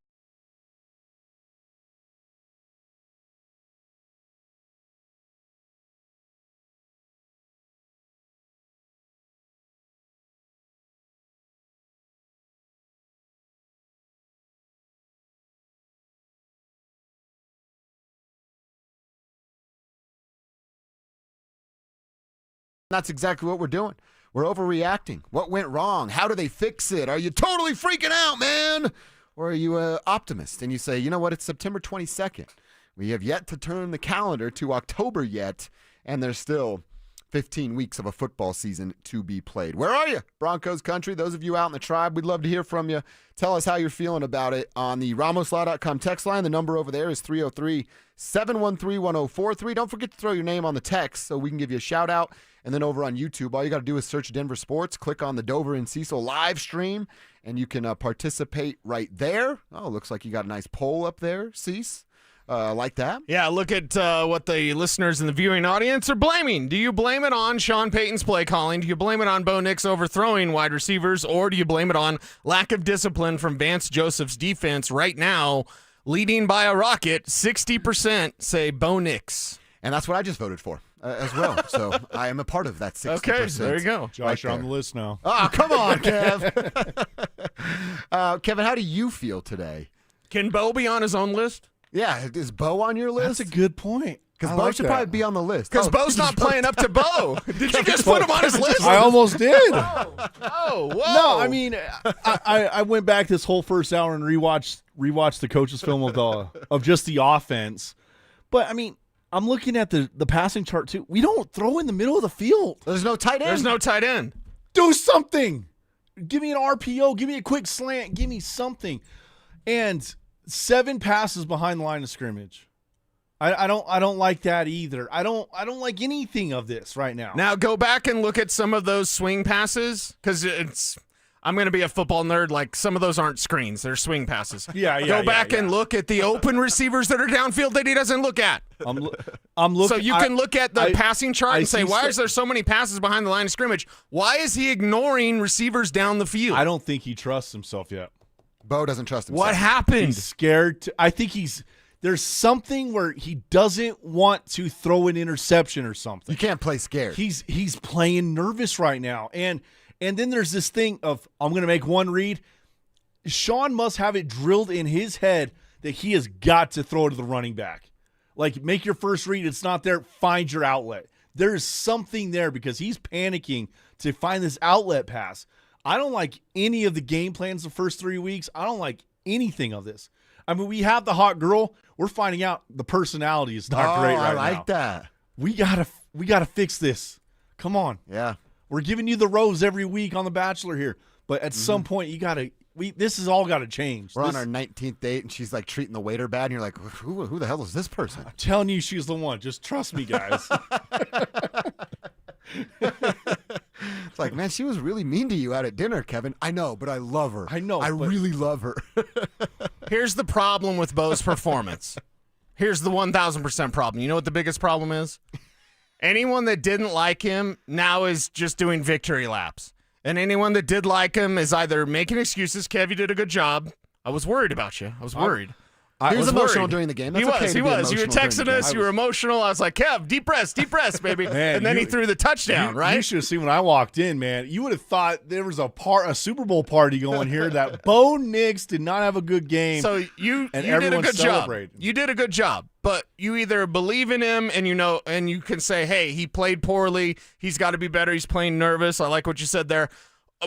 That's exactly what we're doing. We're overreacting. What went wrong? How do they fix it? Are you totally freaking out, man? Or are you an optimist and you say, you know what, it's September 22nd. We have yet to turn the calendar to October yet, and there's still 15 weeks of a football season to be played. Where are you, Broncos country? Those of you out in the tribe, we'd love to hear from you. Tell us how you're feeling about it on the RamosLaw.com text line. The number over there is 303-713-1043. Don't forget to throw your name on the text so we can give you a shout out. And then over on YouTube, all you got to do is search Denver Sports, click on the Dover and Cecil live stream, and you can participate right there. Oh, looks like you got a nice poll up there, Cease. Like that. Yeah, look at what the listeners and the viewing audience are blaming. Do you blame it on Sean Payton's play calling? Do you blame it on Bo Nix overthrowing wide receivers? Or do you blame it on lack of discipline from Vance Joseph's defense right now, leading by a rocket? 60% say Bo Nix. And that's what I just voted for as well. So I am a part of that 60%. Okay, there you go. Josh, you're on the list now. Oh, come on, Kev. Kevin, how do you feel today? Can Bo be on his own list? Yeah, is Bo on your list? That's a good point. Because Bo should probably be on the list. Because Bo's not playing up to Bo. Did you just put him on his list? I almost did. Oh, whoa. No, I mean, I went back this whole first hour and rewatched the coach's film of just the offense. But, I mean, I'm looking at the passing chart, too. We don't throw in the middle of the field. There's no tight end. There's no tight end. Do something. Give me an RPO. Give me a quick slant. Give me something. And 7 passes behind the line of scrimmage. I don't like that either. I don't like anything of this right now. Now go back and look at some of those swing passes, because I'm going to be a football nerd. Like, some of those aren't screens; they're swing passes. Go back and look at the open receivers that are downfield that he doesn't look at. I'm looking. So you can look at the passing chart and say, why is there so many passes behind the line of scrimmage? Why is he ignoring receivers down the field? I don't think he trusts himself yet. Bo doesn't trust himself. What happened? He's scared. I think there's something where he doesn't want to throw an interception or something. You can't play scared. He's playing nervous right now. And then there's this thing of, I'm going to make one read. Sean must have it drilled in his head that he has got to throw to the running back. Like, make your first read. It's not there. Find your outlet. There's something there because he's panicking to find this outlet pass. I don't like any of the game plans the first 3 weeks. I don't like anything of this. I mean, we have the hot girl. We're finding out the personality is not great right now. I like that. We gotta fix this. Come on. Yeah. We're giving you the rose every week on The Bachelor here. But at some point, this has all got to change. We're on our 19th date, and she's like treating the waiter bad, and you're like, who the hell is this person? I'm telling you, she's the one. Just trust me, guys. It's like, man, she was really mean to you out at dinner, Kevin. I know, but I love her. I really love her. Here's the problem with Bo's performance. Here's the 1,000% problem. You know what the biggest problem is? Anyone that didn't like him now is just doing victory laps. And anyone that did like him is either making excuses. Kev, you did a good job. I was worried about you. I was worried. He was emotional during the game. That's He okay was. to He be was. You were emotional during texting the us. game. You were emotional. I was like, Kev, deep breaths, baby. Man, and then he threw the touchdown, right? You should have seen when I walked in, man. You would have thought there was a Super Bowl party going here. That Bo Nix did not have a good game. So you did a good job. You did a good job. But you either believe in him and you can say, hey, he played poorly. He's got to be better. He's playing nervous. I like what you said there.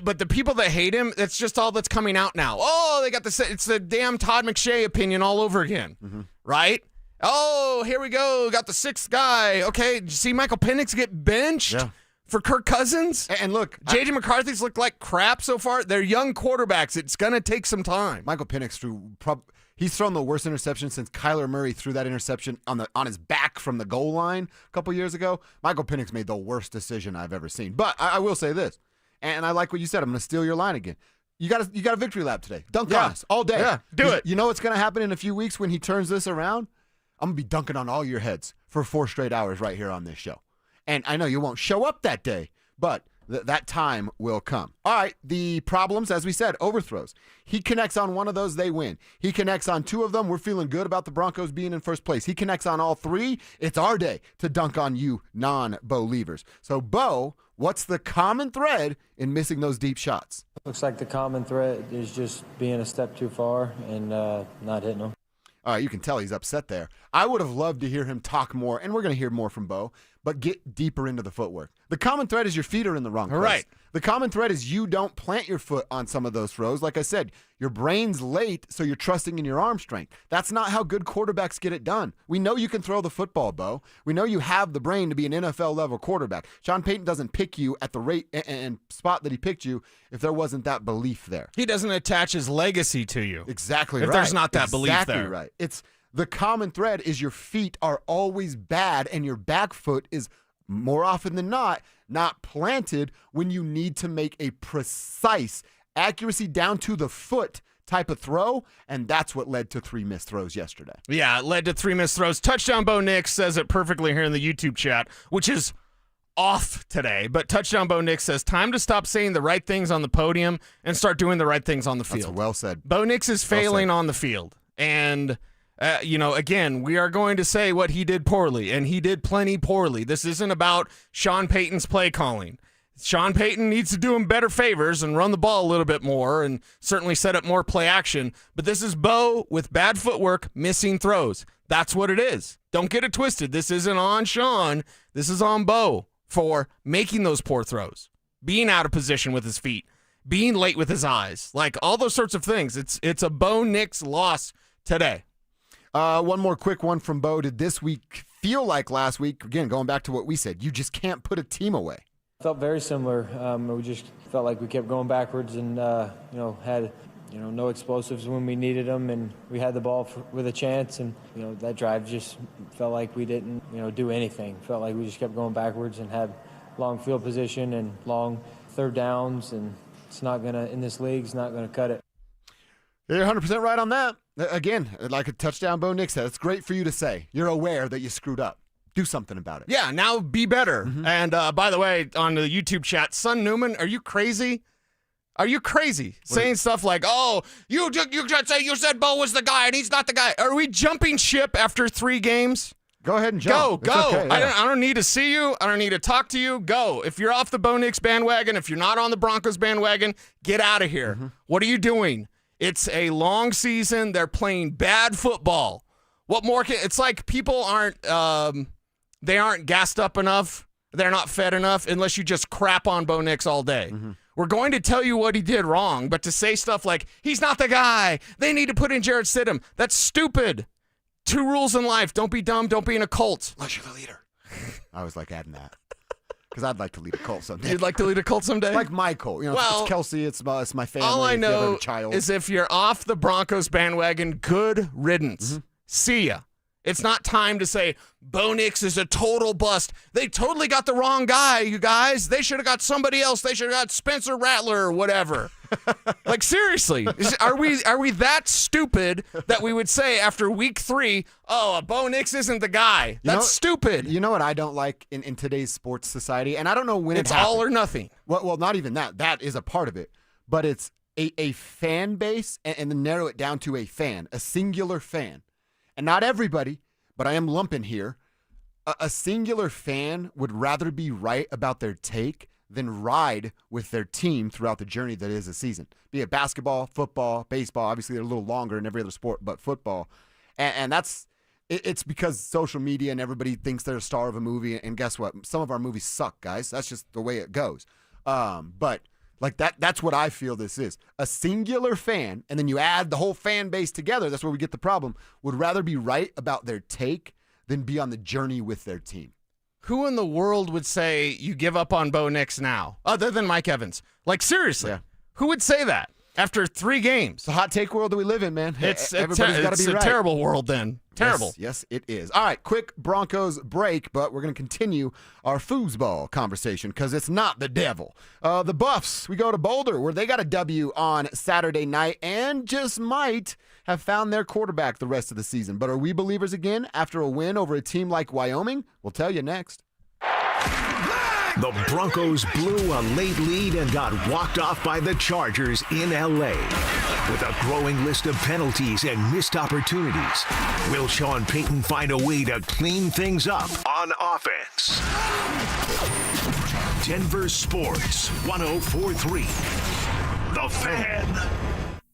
But the people that hate him, that's just all that's coming out now. Oh, they got it's the damn Todd McShay opinion all over again, right? Oh, here we go. Got the sixth guy. Okay, did you see Michael Penix get benched for Kirk Cousins? And look, J.J. McCarthy's looked like crap so far. They're young quarterbacks. It's going to take some time. Michael Penix he's thrown the worst interception since Kyler Murray threw that interception on his back from the goal line a couple years ago. Michael Penix made the worst decision I've ever seen. But I will say this. And I like what you said. I'm going to steal your line again. You got a victory lap today. Dunk on us all day. Yeah, do it. You know what's going to happen in a few weeks when he turns this around? I'm going to be dunking on all your heads for 4 straight hours right here on this show. And I know you won't show up that day, but that time will come. All right, the problems, as we said, overthrows. He connects on one of those, they win. He connects on 2 of them. We're feeling good about the Broncos being in first place. He connects on all 3. It's our day to dunk on you non-Bo leavers. So, Bo, what's the common thread in missing those deep shots? Looks like the common thread is just being a step too far and not hitting them. All right, you can tell he's upset there. I would have loved to hear him talk more, and we're going to hear more from Bo, but get deeper into the footwork. The common thread is your feet are in the wrong place. Right. The common thread is you don't plant your foot on some of those throws. Like I said, your brain's late, so you're trusting in your arm strength. That's not how good quarterbacks get it done. We know you can throw the football, Bo. We know you have the brain to be an NFL-level quarterback. Sean Payton doesn't pick you at the rate and spot that he picked you if there wasn't that belief there. He doesn't attach his legacy to you. Exactly right. If there's not that belief there. Exactly right. It's the common thread is your feet are always bad, and your back foot is more often than not planted when you need to make a precise accuracy down to the foot type of throw, and that's what led to 3 missed throws yesterday. Yeah, it led to 3 missed throws. Touchdown Bo Nix says it perfectly here in the YouTube chat, which is off today, but Touchdown Bo Nix says, time to stop saying the right things on the podium and start doing the right things on the field. That's well said. Bo Nix is failing on the field, and again, we are going to say what he did poorly, and he did plenty poorly. This isn't about Sean Payton's play calling. Sean Payton needs to do him better favors and run the ball a little bit more and certainly set up more play action. But this is Bo with bad footwork, missing throws. That's what it is. Don't get it twisted. This isn't on Sean. This is on Bo for making those poor throws, being out of position with his feet, being late with his eyes, like all those sorts of things. It's a Bo Nix loss today. One more quick one from Bo. Did this week feel like last week? Again, going back to what we said, you just can't put a team away. Felt very similar. We just felt like we kept going backwards and had no explosives when we needed them, and we had the ball with a chance, and that drive just felt like we didn't do anything. Felt like we just kept going backwards and had long field position and long third downs, and it's not gonna in this league. It's not gonna cut it. You're 100% right on that. Again, like a touchdown Bo Nix said, it's great for you to say. You're aware that you screwed up. Do something about it. Yeah, now be better. Mm-hmm. And by the way, on the YouTube chat, Son Newman, are you crazy? Are you crazy? Saying stuff like, "Oh, you said Bo was the guy and he's not the guy." Are we jumping ship after 3 games? Go ahead and jump. Go. Okay, yeah. I don't need to see you. I don't need to talk to you. Go. If you're off the Bo Nix bandwagon, if you're not on the Broncos bandwagon, get out of here. Mm-hmm. What are you doing? It's a long season. They're playing bad football. What more it's like people aren't they aren't gassed up enough. They're not fed enough unless you just crap on Bo Nix all day. Mm-hmm. We're going to tell you what he did wrong, but to say stuff like, he's not the guy, they need to put in Jarrett Stidham, that's stupid. 2 rules in life. Don't be dumb. Don't be in a cult. Unless you're the leader. I always like adding that. Because I'd like to lead a cult someday. You'd like to lead a cult someday? Like my cult. It's Kelsey, it's my family. All I know child. is if you're off the Broncos bandwagon, good riddance. Mm-hmm. See ya. It's not time to say, Bo Nix is a total bust. They totally got the wrong guy, you guys. They should have got somebody else. They should have got Spencer Rattler or whatever. Like, seriously, are we that stupid that we would say after week 3, oh, Bo Nix isn't the guy? That's stupid. You know what I don't like in today's sports society, and I don't know when it's all or nothing. Well, not even that. That is a part of it, but it's a fan base, and then narrow it down to a fan, a singular fan, and not everybody, but I am lumping here. A singular fan would rather be right about their take than ride with their team throughout the journey that is a season. Be it basketball, football, baseball. Obviously, they're a little longer in every other sport but football. And it's because social media and everybody thinks they're a star of a movie. And guess what? Some of our movies suck, guys. That's just the way it goes. But like that's what I feel this is. A singular fan, and then you add the whole fan base together, that's where we get the problem, would rather be right about their take than be on the journey with their team. Who in the world would say you give up on Bo Nix now, other than Mike Evans? Like, seriously, who would say that after 3 games? It's the hot take world that we live in, man. Everybody's got to be right. It's a terrible world then. Terrible. Yes, it is. All right, quick Broncos break, but we're going to continue our foosball conversation because it's not the devil. The Buffs, we go to Boulder where they got a W on Saturday night and just might have found their quarterback the rest of the season. But are we believers again after a win over a team like Wyoming? We'll tell you next. The Broncos blew a late lead and got walked off by the Chargers in L.A. With a growing list of penalties and missed opportunities, will Sean Payton find a way to clean things up on offense? Denver Sports 104.3. The Fan.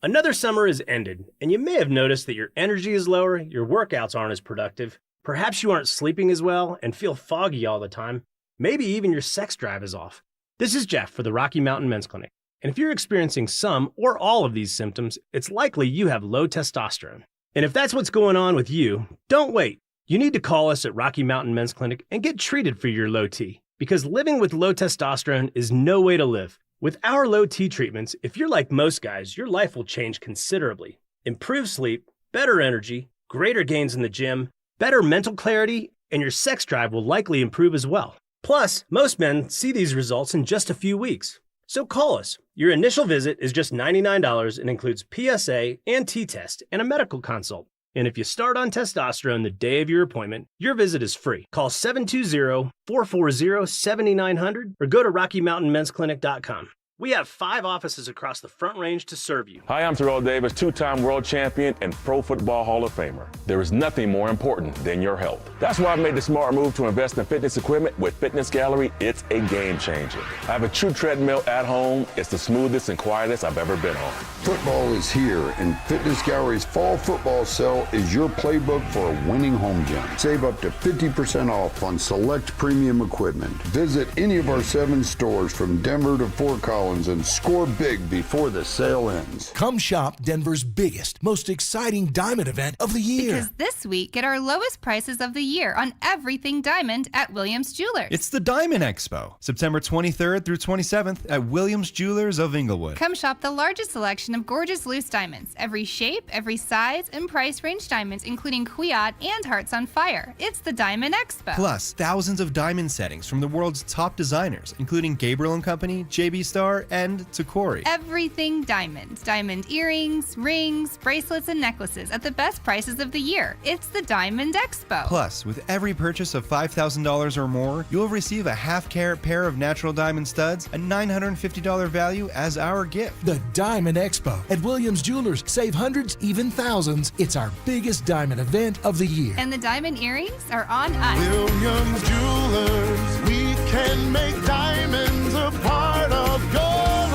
Another summer is ended, and you may have noticed that your energy is lower, your workouts aren't as productive, perhaps you aren't sleeping as well and feel foggy all the time. Maybe even your sex drive is off. This is Jeff for the Rocky Mountain Men's Clinic. And if you're experiencing some or all of these symptoms, it's likely you have low testosterone. And if that's what's going on with you, don't wait. You need to call us at Rocky Mountain Men's Clinic and get treated for your low T. Because living with low testosterone is no way to live. With our low T treatments, if you're like most guys, your life will change considerably. Improved sleep, better energy, greater gains in the gym, better mental clarity, and your sex drive will likely improve as well. Plus, most men see these results in just a few weeks. So call us. Your initial visit is just $99 and includes PSA and T-test and a medical consult. And if you start on testosterone the day of your appointment, your visit is free. Call 720-440-7900 or go to RockyMountainMen'sClinic.com. We have 5 offices across the Front Range to serve you. Hi, I'm Terrell Davis, 2-time world champion and Pro Football Hall of Famer. There is nothing more important than your health. That's why I made the smart move to invest in fitness equipment with Fitness Gallery. It's a game changer. I have a true treadmill at home. It's the smoothest and quietest I've ever been on. Football is here, and Fitness Gallery's fall football sale is your playbook for a winning home gym. Save up to 50% off on select premium equipment. Visit any of our 7 stores from Denver to Fort Collins and score big before the sale ends. Come shop Denver's biggest, most exciting diamond event of the year. Because this week, get our lowest prices of the year on everything diamond at Williams Jewelers. It's the Diamond Expo, September 23rd through 27th at Williams Jewelers of Inglewood. Come shop the largest selection of gorgeous loose diamonds, every shape, every size, and price range diamonds, including Quiat and Hearts on Fire. It's the Diamond Expo. Plus, thousands of diamond settings from the world's top designers, including Gabriel & Company, JB Star, and Tacori. Everything diamond. Diamond earrings, rings, bracelets, and necklaces at the best prices of the year. It's the Diamond Expo. Plus, with every purchase of $5,000 or more, you'll receive a half-carat pair of natural diamond studs, a $950 value as our gift. The Diamond Expo at Williams Jewelers. Save hundreds, even thousands. It's our biggest diamond event of the year. And the diamond earrings are on us. Williams Jewelers, we can make diamonds a part of your life.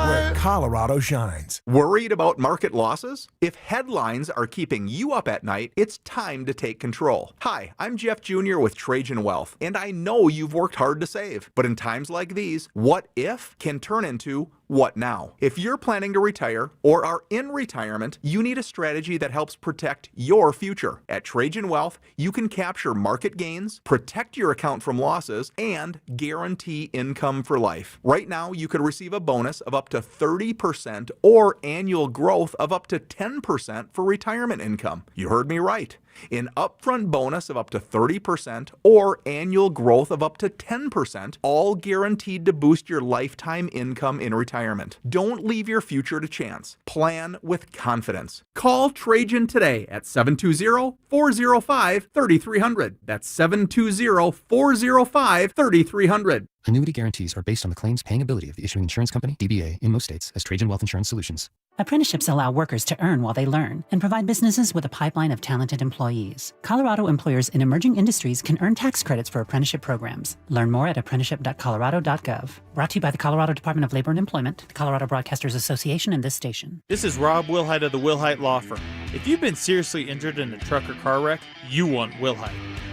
Where Colorado shines. Worried about market losses? If headlines are keeping you up at night, it's time to take control. Hi, I'm Jeff Jr. with Trajan Wealth, and I know you've worked hard to save. But in times like these, what if can turn into what now? If you're planning to retire or are in retirement, you need a strategy that helps protect your future. At Trajan Wealth, you can capture market gains, protect your account from losses, and guarantee income for life. Right now, you could receive a bonus of up to 30% or annual growth of up to 10% for retirement income. You heard me right. An upfront bonus of up to 30% or annual growth of up to 10%, all guaranteed to boost your lifetime income in retirement. Don't leave your future to chance. Plan with confidence. Call Trajan today at 720-405-3300. That's 720-405-3300. Annuity guarantees are based on the claims paying ability of the issuing insurance company, DBA, in most states, as Trajan Wealth Insurance Solutions. Apprenticeships allow workers to earn while they learn and provide businesses with a pipeline of talented employees. Colorado employers in emerging industries can earn tax credits for apprenticeship programs. Learn more at apprenticeship.colorado.gov. Brought to you by the Colorado Department of Labor and Employment, the Colorado Broadcasters Association, and this station. This is Rob Wilhite of the Wilhite Law Firm. If you've been seriously injured in a truck or car wreck, you want Wilhite.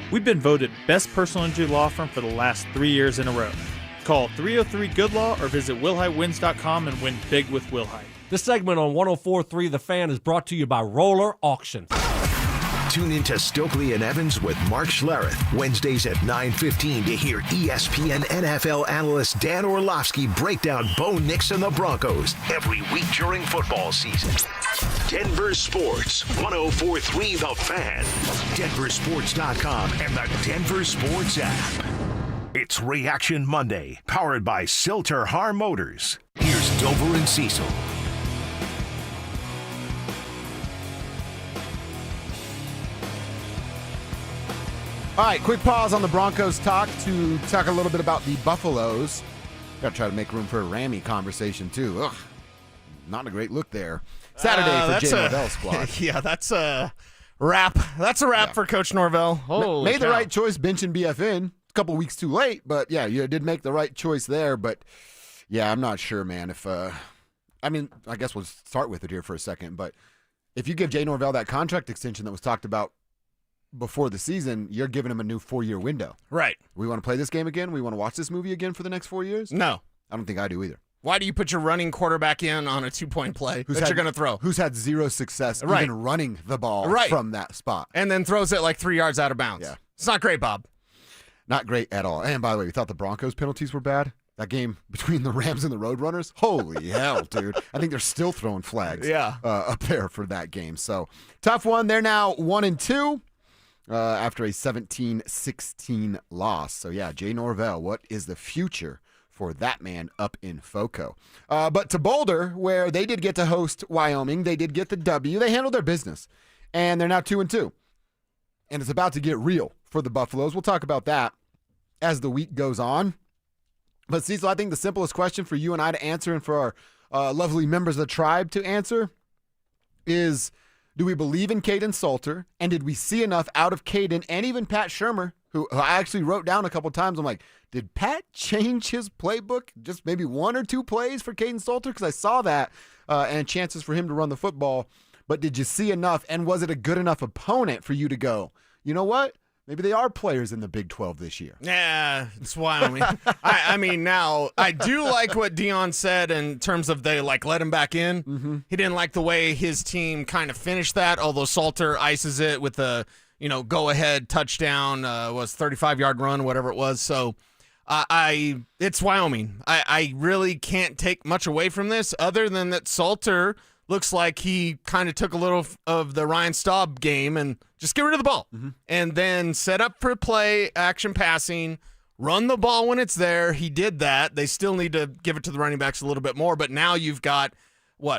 We've been voted best personal injury law firm for the last 3 years in a row. Call 303-GOOD-LAW or visit WilhiteWins.com and win big with Wilhite. This segment on 104.3 The Fan is brought to you by Roller Auction. Tune into Stokely and Evans with Mark Schlereth, Wednesdays at 9:15 to hear ESPN NFL analyst Dan Orlovsky break down Bo Nix and the Broncos every week during football season. Denver Sports, 104.3 The Fan, DenverSports.com, and the Denver Sports app. It's Reaction Monday, powered by Silter Har Motors. Here's Dover and Cecil. All right, quick pause on the Broncos talk to talk a little bit about the Buffaloes. Got to try to make room for a Rammy conversation, too. Ugh, not a great look there. Saturday for Jay Norvell's squad. Yeah, that's a wrap. That's a wrap for Coach Norvell. Holy Made cow. the right choice benching BFN. A couple weeks too late, but yeah, you did make the right choice there. But yeah, I'm not sure, man. If I guess we'll start with it here for a second. But if you give Jay Norvell that contract extension that was talked about before the season, you're giving him a new 4-year window. Right. We want to play this game again? We want to watch this movie again for the next 4 years? No. I don't think I do either. Why do you put your running quarterback in on a 2-point play that you're going to throw? Who's had zero success even running the ball from that spot. And then throws it like 3 yards out of bounds. Yeah. It's not great, Bob. Not great at all. And by the way, we thought the Broncos penalties were bad. That game between the Rams and the Roadrunners, holy hell, dude. I think they're still throwing flags up there for that game. So, tough one. They're now 1-2. After a 17-16 loss. So, yeah, Jay Norvell, what is the future for that man up in FOCO? But to Boulder, where they did get to host Wyoming, they did get the W. They handled their business, and they're now 2-2. And it's about to get real for the Buffaloes. We'll talk about that as the week goes on. But, Cecil, I think the simplest question for you and I to answer and for our lovely members of the tribe to answer is, do we believe in Caden Salter, and did we see enough out of Caden and even Pat Shurmur, who I actually wrote down a couple times? I'm like, did Pat change his playbook, just maybe 1 or 2 plays for Caden Salter? Because I saw that and chances for him to run the football. But did you see enough, and was it a good enough opponent for you to go, you know what? Maybe they are players in the Big 12 this year. Yeah, it's Wyoming. I mean, now, I do like what Dion said in terms of they, let him back in. Mm-hmm. He didn't like the way his team kind of finished that, although Salter ices it with a, go-ahead touchdown, was 35-yard run, whatever it was. So, it's Wyoming. I really can't take much away from this other than that Salter looks like he kind of took a little of the Ryan Staub game and just get rid of the ball. Mm-hmm. And then set up for play, action passing, run the ball when it's there. He did that. They still need to give it to the running backs a little bit more. But now you've got,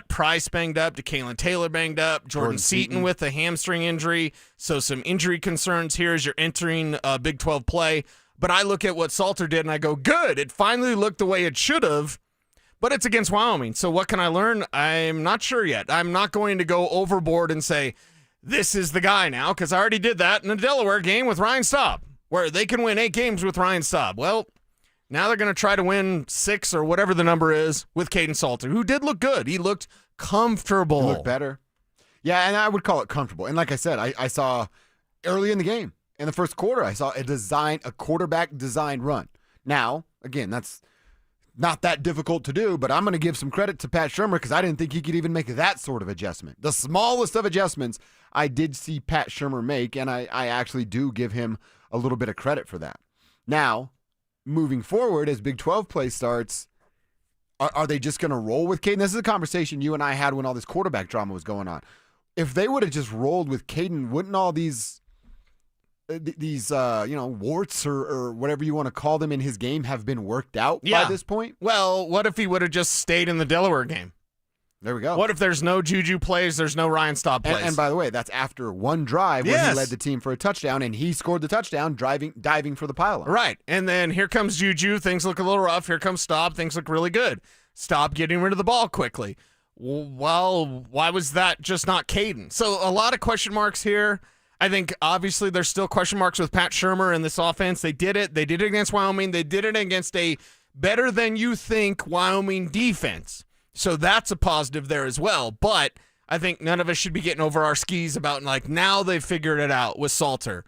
Price banged up, DeKalen Taylor banged up, Jordan Seaton with a hamstring injury. So some injury concerns here as you're entering Big 12 play. But I look at what Salter did and I go, good. It finally looked the way it should have. But it's against Wyoming. So what can I learn? I'm not sure yet. I'm not going to go overboard and say, this is the guy now, because I already did that in the Delaware game with Ryan Staub, where they can win 8 games with Ryan Staub. Well, now they're going to try to win 6 or whatever the number is with Caden Salter, who did look good. He looked comfortable. He looked better. Yeah, and I would call it comfortable. And like I said, I saw early in the game, in the first quarter, I saw a quarterback design run. Now, again, that's not that difficult to do, but I'm going to give some credit to Pat Shurmur because I didn't think he could even make that sort of adjustment. The smallest of adjustments I did see Pat Shurmur make, and I actually do give him a little bit of credit for that. Now, moving forward, as Big 12 play starts, are they just going to roll with Caden? This is a conversation you and I had when all this quarterback drama was going on. if they would have just rolled with Caden, wouldn't all these warts or whatever you want to call them in his game have been worked out by this point? Well, what if he would have just stayed in the Delaware game? There we go. What if there's no Juju plays, there's no Ryan Staub plays? And by the way, that's after one drive where he led the team for a touchdown, and he scored the touchdown diving for the pylon. Right. And then here comes Juju. Things look a little rough. Here comes Staub. Things look really good. Staub getting rid of the ball quickly. Well, why was that just not Caden? So a lot of question marks here. I think obviously there's still question marks with Pat Shurmur and this offense. They did it. They did it against Wyoming. They did it against a better than you think Wyoming defense. So that's a positive there as well. But I think none of us should be getting over our skis about, like, now they've figured it out with Salter.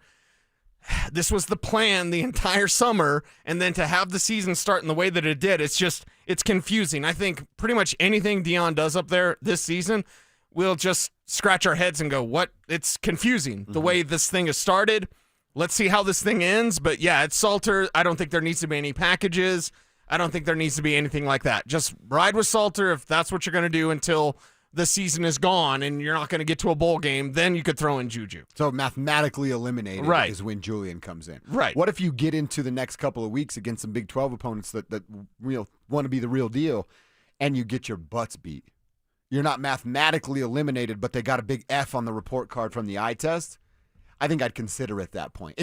This was the plan the entire summer, and then to have the season start in the way that it did, it's confusing. I think pretty much anything Deion does up there this season, we'll just scratch our heads and go, what? It's confusing the way this thing has started. Let's see how this thing ends. But, yeah, it's Salter. I don't think there needs to be any packages. I don't think there needs to be anything like that. Just ride with Salter if that's what you're going to do until the season is gone and you're not going to get to a bowl game. Then you could throw in Juju. So mathematically eliminated is when Julian comes in. Right. What if you get into the next couple of weeks against some Big 12 opponents that want to be the real deal and you get your butts beat? You're not mathematically eliminated, but they got a big F on the report card from the eye test. I think I'd consider it at that point.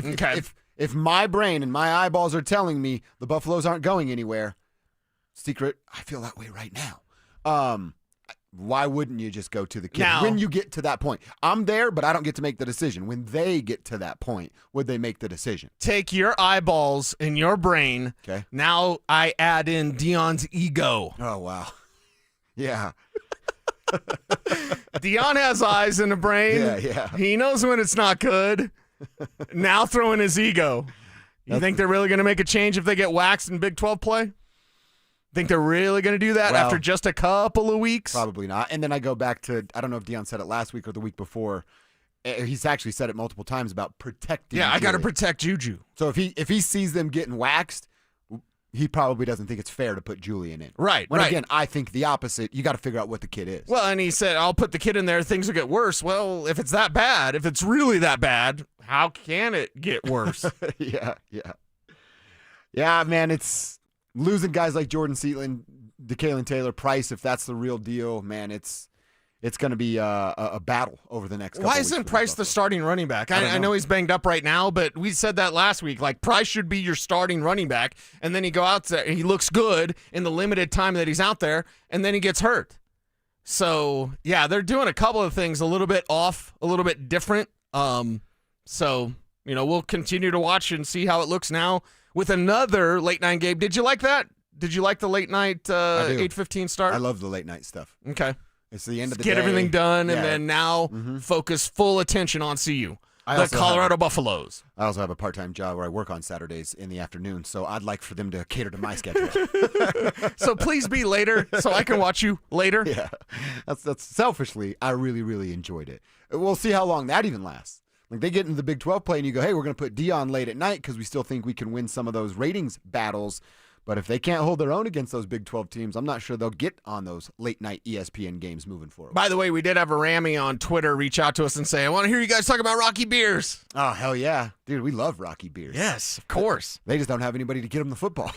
If my brain and my eyeballs are telling me the Buffaloes aren't going anywhere, secret, I feel that way right now. Why wouldn't you just go to the kid when you get to that point? I'm there, but I don't get to make the decision. When they get to that point, would they make the decision? Take your eyeballs and your brain. Okay. Now I add in Deion's ego. Oh, wow. Yeah. Deion has eyes and a brain. Yeah. He knows when it's not good. Now throw in his ego. You think they're really going to make a change if they get waxed in Big 12 play? Think they're really going to do that after just a couple of weeks? Probably not. And then I go back to, I don't know if Deion said it last week or the week before. He's actually said it multiple times about protecting. Yeah, I got to protect Juju. So if he sees them getting waxed, he probably doesn't think it's fair to put Julian in. Right. Again, I think the opposite. You got to figure out what the kid is. Well, and he said, I'll put the kid in there. Things will get worse. Well, if it's that bad, if it's really that bad, how can it get worse? Yeah, man, it's losing guys like Jordan Seatland, DeKalen Taylor, Price. If that's the real deal, man, it's going to be a battle over the next couple Why weeks. isn't Price the starting running back? I know he's banged up right now, but we said that last week. Like, Price should be your starting running back, and then he go out there and he looks good in the limited time that he's out there, and then he gets hurt. So, yeah, they're doing a couple of things a little bit off, a little bit different. So, we'll continue to watch and see how it looks now with another late night game. Did you like that? Did you like the late night 8:15 start? I love the late night stuff. Okay. It's the end of the day. Get everything done, and then now focus full attention on CU. The Colorado Buffaloes. I also have a part-time job where I work on Saturdays in the afternoon, so I'd like for them to cater to my schedule. So please be later so I can watch you later. Yeah. That's selfishly, I really, really enjoyed it. We'll see how long that even lasts. Like, they get into the Big 12 play and you go, hey, we're going to put Deion late at night because we still think we can win some of those ratings battles. But if they can't hold their own against those Big 12 teams, I'm not sure they'll get on those late-night ESPN games moving forward. By the way, we did have a Rammy on Twitter reach out to us and say, I want to hear you guys talk about Rocky beers. Oh, hell yeah. Dude, we love Rocky beers. Yes, of course. They just don't have anybody to get him the football.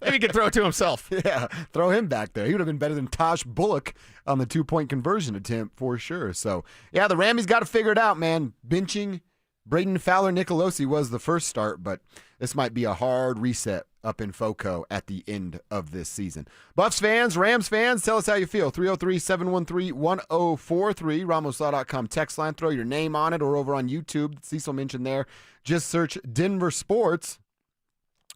Maybe he could throw it to himself. Yeah, throw him back there. He would have been better than Tosh Bullock on the 2-point conversion attempt for sure. So, yeah, the Rammies got to figure it out, man. Benching Braden Fowler-Nicolosi was the first start, but this might be a hard reset up in FOCO at the end of this season. Buffs fans, Rams fans, tell us how you feel. 303-713-1043, RamosLaw.com text line. Throw your name on it, or over on YouTube. Cecil mentioned there. Just search Denver Sports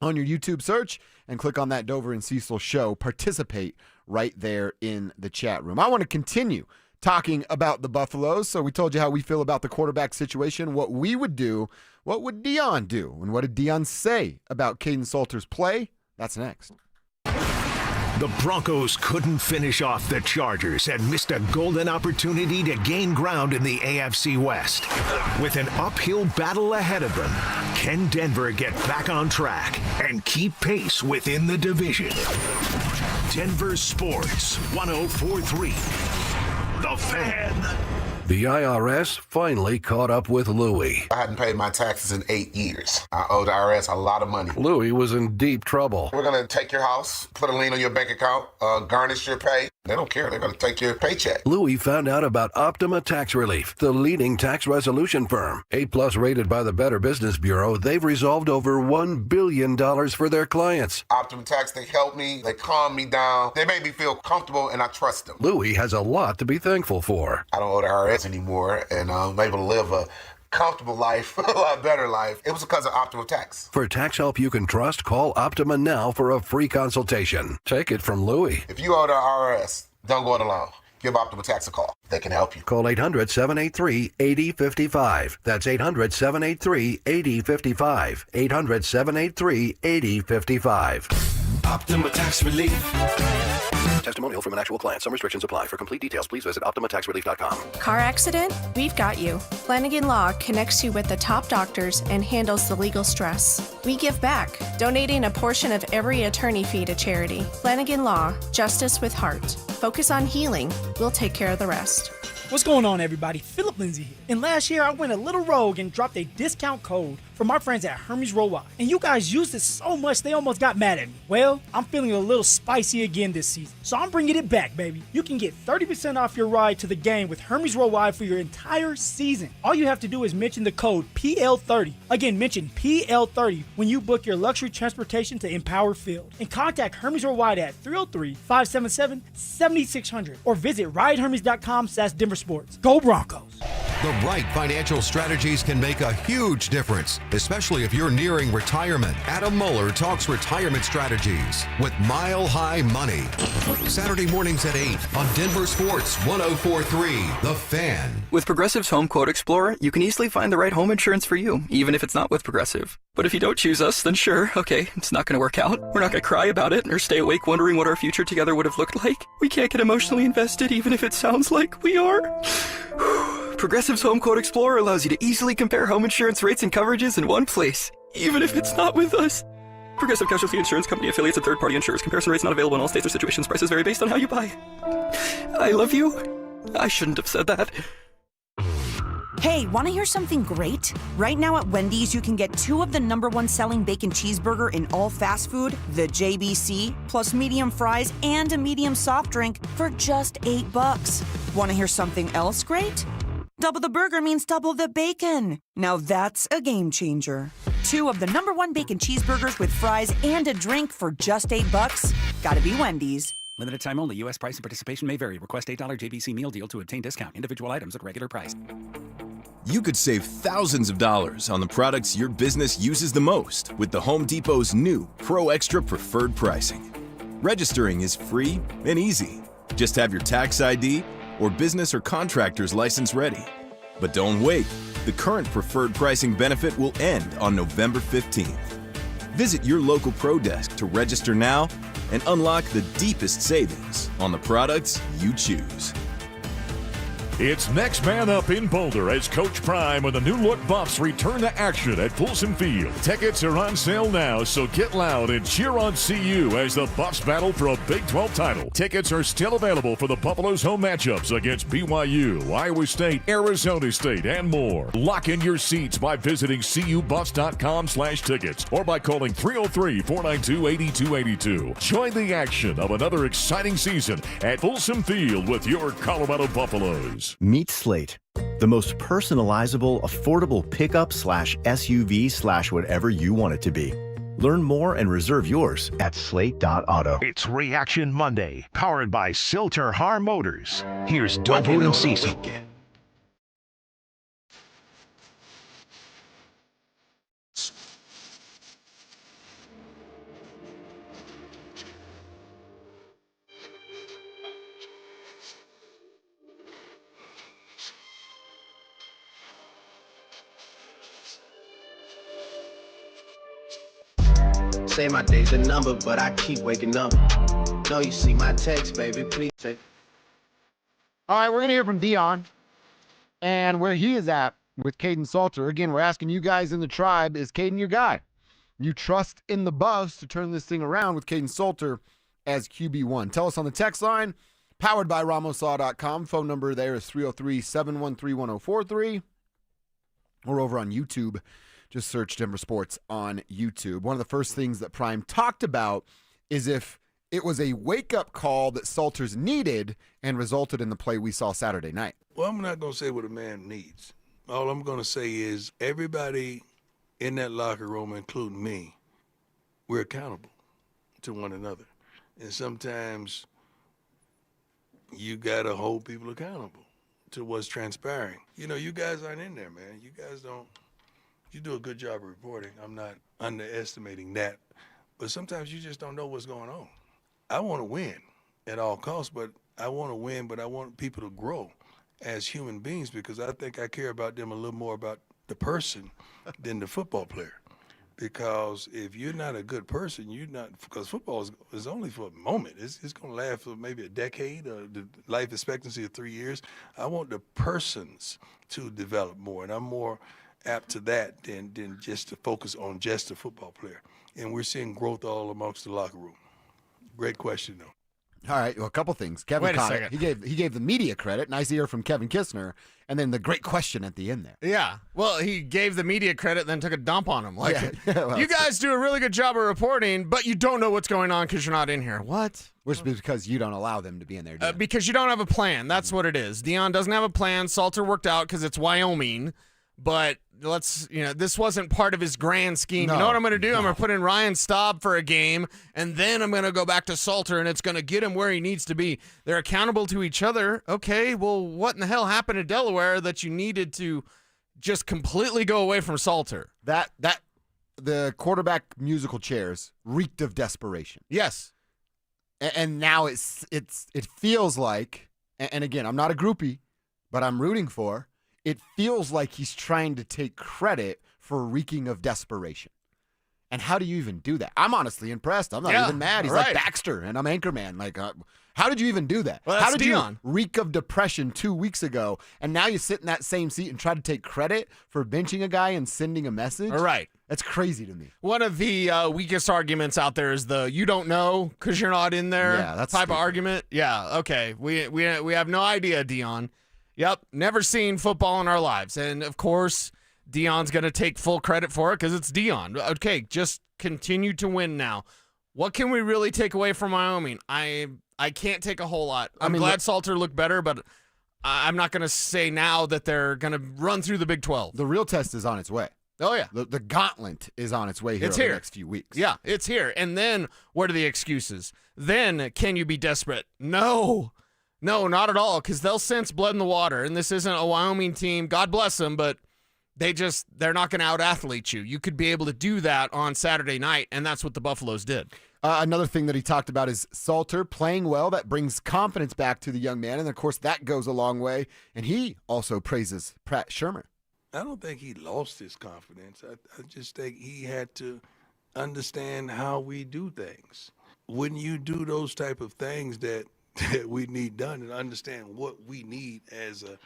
on your YouTube search and click on that Dover and Cecil show. Participate right there in the chat room. I want to continue talking about the Buffaloes. So we told you how we feel about the quarterback situation, what we would do, what would Deion do, and what did Deion say about Caden Salter's play? That's next. The Broncos couldn't finish off the Chargers and missed a golden opportunity to gain ground in the AFC West. With an uphill battle ahead of them, can Denver get back on track and keep pace within the division? Denver Sports 104.3. The Fan. The IRS finally caught up with Louie. I hadn't paid my taxes in 8 years. I owe the IRS a lot of money. Louie was in deep trouble. We're going to take your house, put a lien on your bank account, garnish your pay. They don't care. They're going to take your paycheck. Louie found out about Optima Tax Relief, the leading tax resolution firm. A+ rated by the Better Business Bureau, they've resolved over $1 billion for their clients. Optima Tax, they helped me. They calmed me down. They made me feel comfortable, and I trust them. Louie has a lot to be thankful for. I don't owe the IRS anymore, and I'm able to live a comfortable life, a lot better life. It was because of Optima Tax. For tax help you can trust, call Optima now for a free consultation. Take it from Louie. If you owe the IRS, don't go it alone. Give Optima Tax a call. They can help you. Call 800-783-8055. That's 800-783-8055. 800-783-8055. Optima Tax Relief. Testimonial from an actual client. Some restrictions apply. For complete details, please visit OptimaTaxRelief.com. Car accident? We've got you. Flanagan Law connects you with the top doctors and handles the legal stress. We give back, donating a portion of every attorney fee to charity. Flanagan Law, justice with heart. Focus on healing. We'll take care of the rest. What's going on, everybody? Philip Lindsay here. And last year, I went a little rogue and dropped a discount code for my friends at Hermes Worldwide. And you guys used it so much, they almost got mad at me. Well, I'm feeling a little spicy again this season. So I'm bringing it back, baby. You can get 30% off your ride to the game with Hermes Worldwide for your entire season. All you have to do is mention the code PL30. Again, mention PL30 when you book your luxury transportation to Empower Field. And contact Hermes Worldwide at 303-577-7600 or visit ridehermes.com/DenverSports. Go Broncos! The right financial strategies can make a huge difference, especially if you're nearing retirement. Adam Mueller talks retirement strategies with Mile High Money. Saturday mornings at 8 on Denver Sports 104.3 The Fan. With Progressive's Home Quote Explorer, you can easily find the right home insurance for you, even if it's not with Progressive. But if you don't choose us, then sure, okay, it's not going to work out. We're not going to cry about it or stay awake wondering what our future together would have looked like. We can't get emotionally invested even if it sounds like we are. Progressive's Home Quote Explorer allows you to easily compare home insurance rates and coverages in one place, even if it's not with us. Progressive Casualty Insurance Company affiliates and third-party insurers. Comparison rates not available in all states or situations. Prices vary based on how you buy. I love you. I shouldn't have said that. Hey, want to hear something great? Right now at Wendy's, you can get 2 of the #1 selling bacon cheeseburger in all fast food, the JBC, plus medium fries and a medium soft drink for just $8. Want to hear something else great? Double the burger means double the bacon. Now that's a game changer. 2 of the #1 bacon cheeseburgers with fries and a drink for just $8. Gotta be Wendy's. Limited time only. U.S. price and participation may vary. Request $8 JBC meal deal to obtain discount. Individual items at regular price. You could save thousands of dollars on the products your business uses the most with the Home Depot's new Pro Extra Preferred Pricing. Registering is free and easy. Just have your tax ID or business or contractor's license ready. But don't wait. The current preferred pricing benefit will end on November 15th. Visit your local Pro Desk to register now and unlock the deepest savings on the products you choose. It's next man up in Boulder as Coach Prime and the new look Buffs return to action at Folsom Field. Tickets are on sale now, so get loud and cheer on CU as the Buffs battle for a Big 12 title. Tickets are still available for the Buffaloes' home matchups against BYU, Iowa State, Arizona State, and more. Lock in your seats by visiting CUBuffs.com/tickets or by calling 303-492-8282. Join the action of another exciting season at Folsom Field with your Colorado Buffaloes. Meet Slate, the most personalizable, affordable pickup/SUV/whatever you want it to be. Learn more and reserve yours at slate.auto. It's Reaction Monday, powered by Silter Har Motors. Here's Dover and Cecil. Say my day's a number, but I keep waking up. No, you see my text, baby, please. All right, we're going to hear from Dion and where he is at with Caden Salter. Again, we're asking you guys in the tribe, is Caden your guy? You trust in the Buffs to turn this thing around with Caden Salter as QB1. Tell us on the text line, Powered by RamosLaw.com. Phone number there is 303-713-1043. Or over on YouTube. Just search Denver Sports on YouTube. One of the first things that Prime talked about is if it was a wake-up call that Salters needed and resulted in the play we saw Saturday night. Well, I'm not going to say what a man needs. All I'm going to say is everybody in that locker room, including me, we're accountable to one another. And sometimes you got to hold people accountable to what's transpiring. You know, you guys aren't in there, man. You guys don't. You do a good job of reporting. I'm not underestimating that. But sometimes you just don't know what's going on. I want to win at all costs, but I want to win, but I want people to grow as human beings because I think I care about them a little more about the person than the football player. Because if you're not a good person, you're not, because football is only for a moment. It's going to last for maybe a decade or the life expectancy of 3 years. I want the persons to develop more, and I'm more apt to that than just to focus on just the football player. And we're seeing growth all amongst the locker room. Great question, though. All right, well, a couple things. Kevin Wait a caught second. it. He gave the media credit. Nice ear from Kevin Kistner. And then the great question at the end there. Yeah. Well, he gave the media credit, then took a dump on him. Like, well, you guys do a really good job of reporting, but you don't know what's going on because you're not in here. What? Which is because you don't allow them to be in there. Because you don't have a plan. That's what it is. Dion doesn't have a plan. Salter worked out because it's Wyoming, but this wasn't part of his grand scheme. No, you know what I'm going to do? no. I'm going to put in Ryan Staub for a game, and then I'm going to go back to Salter, and it's going to get him where he needs to be. They're accountable to each other. Okay, well, what in the hell happened to Delaware that you needed to just completely go away from Salter? The quarterback musical chairs reeked of desperation. Yes. And now it feels like, and again, I'm not a groupie, but I'm rooting for. It feels like he's trying to take credit for reeking of desperation. And how do you even do that? I'm honestly impressed. I'm not even mad. He's like Baxter, and I'm Anchorman. Like, how did you even do that? Well, how that's did Dion. you reek of depression 2 weeks ago, and now you sit in that same seat and try to take credit for benching a guy and sending a message? All right. That's crazy to me. One of the weakest arguments out there is the you don't know because you're not in there that's type stupid. of argument. Yeah, okay. We have no idea, Dion. Yep, never seen football in our lives. And, of course, Dion's going to take full credit for it because it's Dion. Okay, just continue to win now. What can we really take away from Wyoming? I can't take a whole lot. I'm glad Salter looked better, but I'm not going to say now that they're going to run through the Big 12. The real test is on its way. Oh, yeah. The gauntlet is on its way here It's over here. the next few weeks. Yeah, it's here. And then what are the excuses? Then can you be desperate? No, not at all, because they'll sense blood in the water. And this isn't a Wyoming team. God bless them, but they're not going to out-athlete you. You could be able to do that on Saturday night, and that's what the Buffaloes did. Another thing that he talked about is Salter playing well. That brings confidence back to the young man, and, of course, that goes a long way. And he also praises Pat Shurmur. I don't think he lost his confidence. I just think he had to understand how we do things. When you do those type of things that we need done and understand what we need as a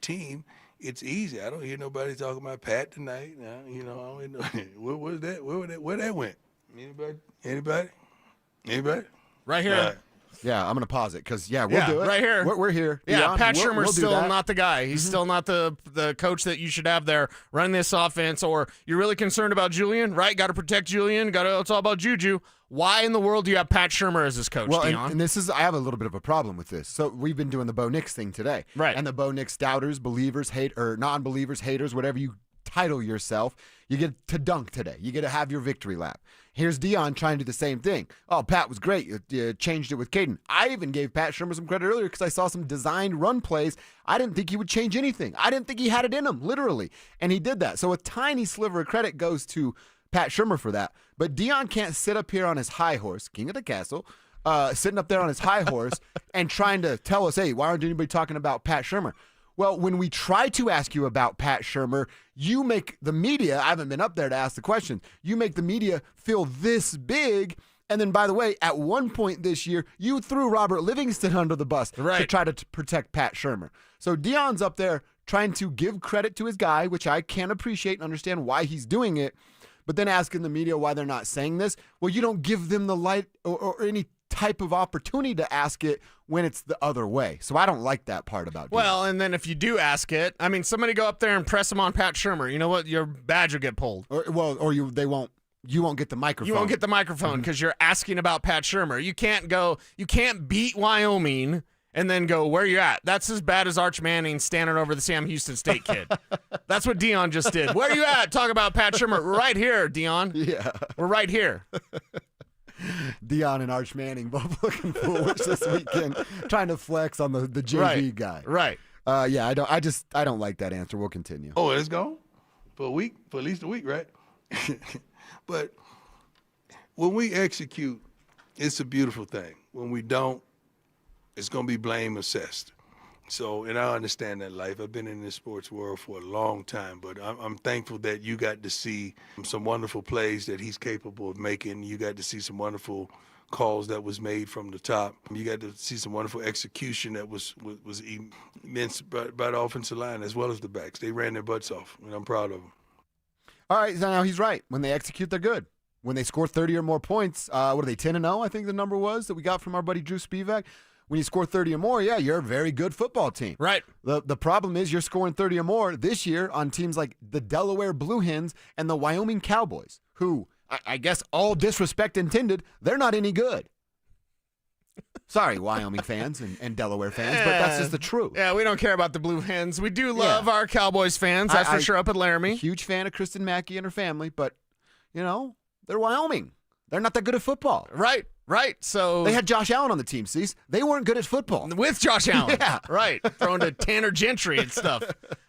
team, it's easy. I don't hear nobody talking about Pat tonight. I don't know. Where was that? Where that went? Anybody? Right here. Yeah, I'm going to pause it because, we'll do it. Right here. We're here. Yeah, Dion, Pat we'll Shurmur's do still that. not the guy. He's still not the coach that you should have there running this offense. Or you're really concerned about Julian, right? Got to protect Julian. It's all about Juju. Why in the world do you have Pat Shurmur as his coach, Well, Dion? and I have a little bit of a problem with this. So we've been doing the Bo Nix thing today. Right. And the Bo Nix doubters, believers, non-believers, haters, whatever you title yourself, you get to dunk today. You get to have your victory lap. Here's Dion trying to do the same thing. Oh, Pat was great. You changed it with Caden. I even gave Pat Shurmur some credit earlier because I saw some designed run plays. I didn't think he would change anything. I didn't think he had it in him, literally. And he did that. So a tiny sliver of credit goes to Pat Shurmur for that. But Dion can't sit up here on his high horse, king of the castle, sitting up there on his high horse and trying to tell us, hey, why aren't anybody talking about Pat Shurmur? Well, when we try to ask you about Pat Shurmur, you make the media, I haven't been up there to ask the question, you make the media feel this big. And then, by the way, at one point this year, you threw Robert Livingston under the bus to try to protect Pat Shurmur. So Dion's up there trying to give credit to his guy, which I can appreciate and understand why he's doing it, but then asking the media why they're not saying this. Well, you don't give them the light or any type of opportunity to ask it when it's the other way. So I don't like that part about Dion. Well, and then if you do ask it, I mean, somebody go up there and press him on Pat Shurmur. You know what? Your badge will get pulled. You won't get the microphone. You won't get the microphone because you're asking about Pat Shurmur. You can't beat Wyoming and then go, where you at? That's as bad as Arch Manning standing over the Sam Houston State kid. That's what Dion just did. Where you at? Talk about Pat Shurmur. We're right here, Dion. Yeah. We're right here. Dion and Arch Manning both looking foolish this weekend, trying to flex on the JV guy. Right. Yeah, I don't like that answer. We'll continue. Oh, it's gone? For a week? For at least a week, right? But when we execute, it's a beautiful thing. When we don't, it's going to be blame assessed. So, and I understand that life. I've been in this sports world for a long time, but I'm thankful that you got to see some wonderful plays that he's capable of making. You got to see some wonderful calls that was made from the top. You got to see some wonderful execution that was immense by the offensive line as well as the backs. They ran their butts off, and I'm proud of them. All right, so now he's right. When they execute, they're good. When they score 30 or more points, what are they, 10-0, I think the number was that we got from our buddy Drew Spivak. When you score 30 or more, yeah, you're a very good football team. Right. The problem is you're scoring 30 or more this year on teams like the Delaware Blue Hens and the Wyoming Cowboys, who, I guess all disrespect intended, they're not any good. Sorry, Wyoming fans and Delaware fans, but that's just the truth. Yeah, we don't care about the Blue Hens. We do love our Cowboys fans, that's for sure, up at Laramie. Huge fan of Kristen Mackey and her family, but, they're Wyoming. They're not that good at football. Right. So they had Josh Allen on the team, Cease. They weren't good at football. With Josh Allen. Yeah. Right. Throwing to Tanner Gentry and stuff.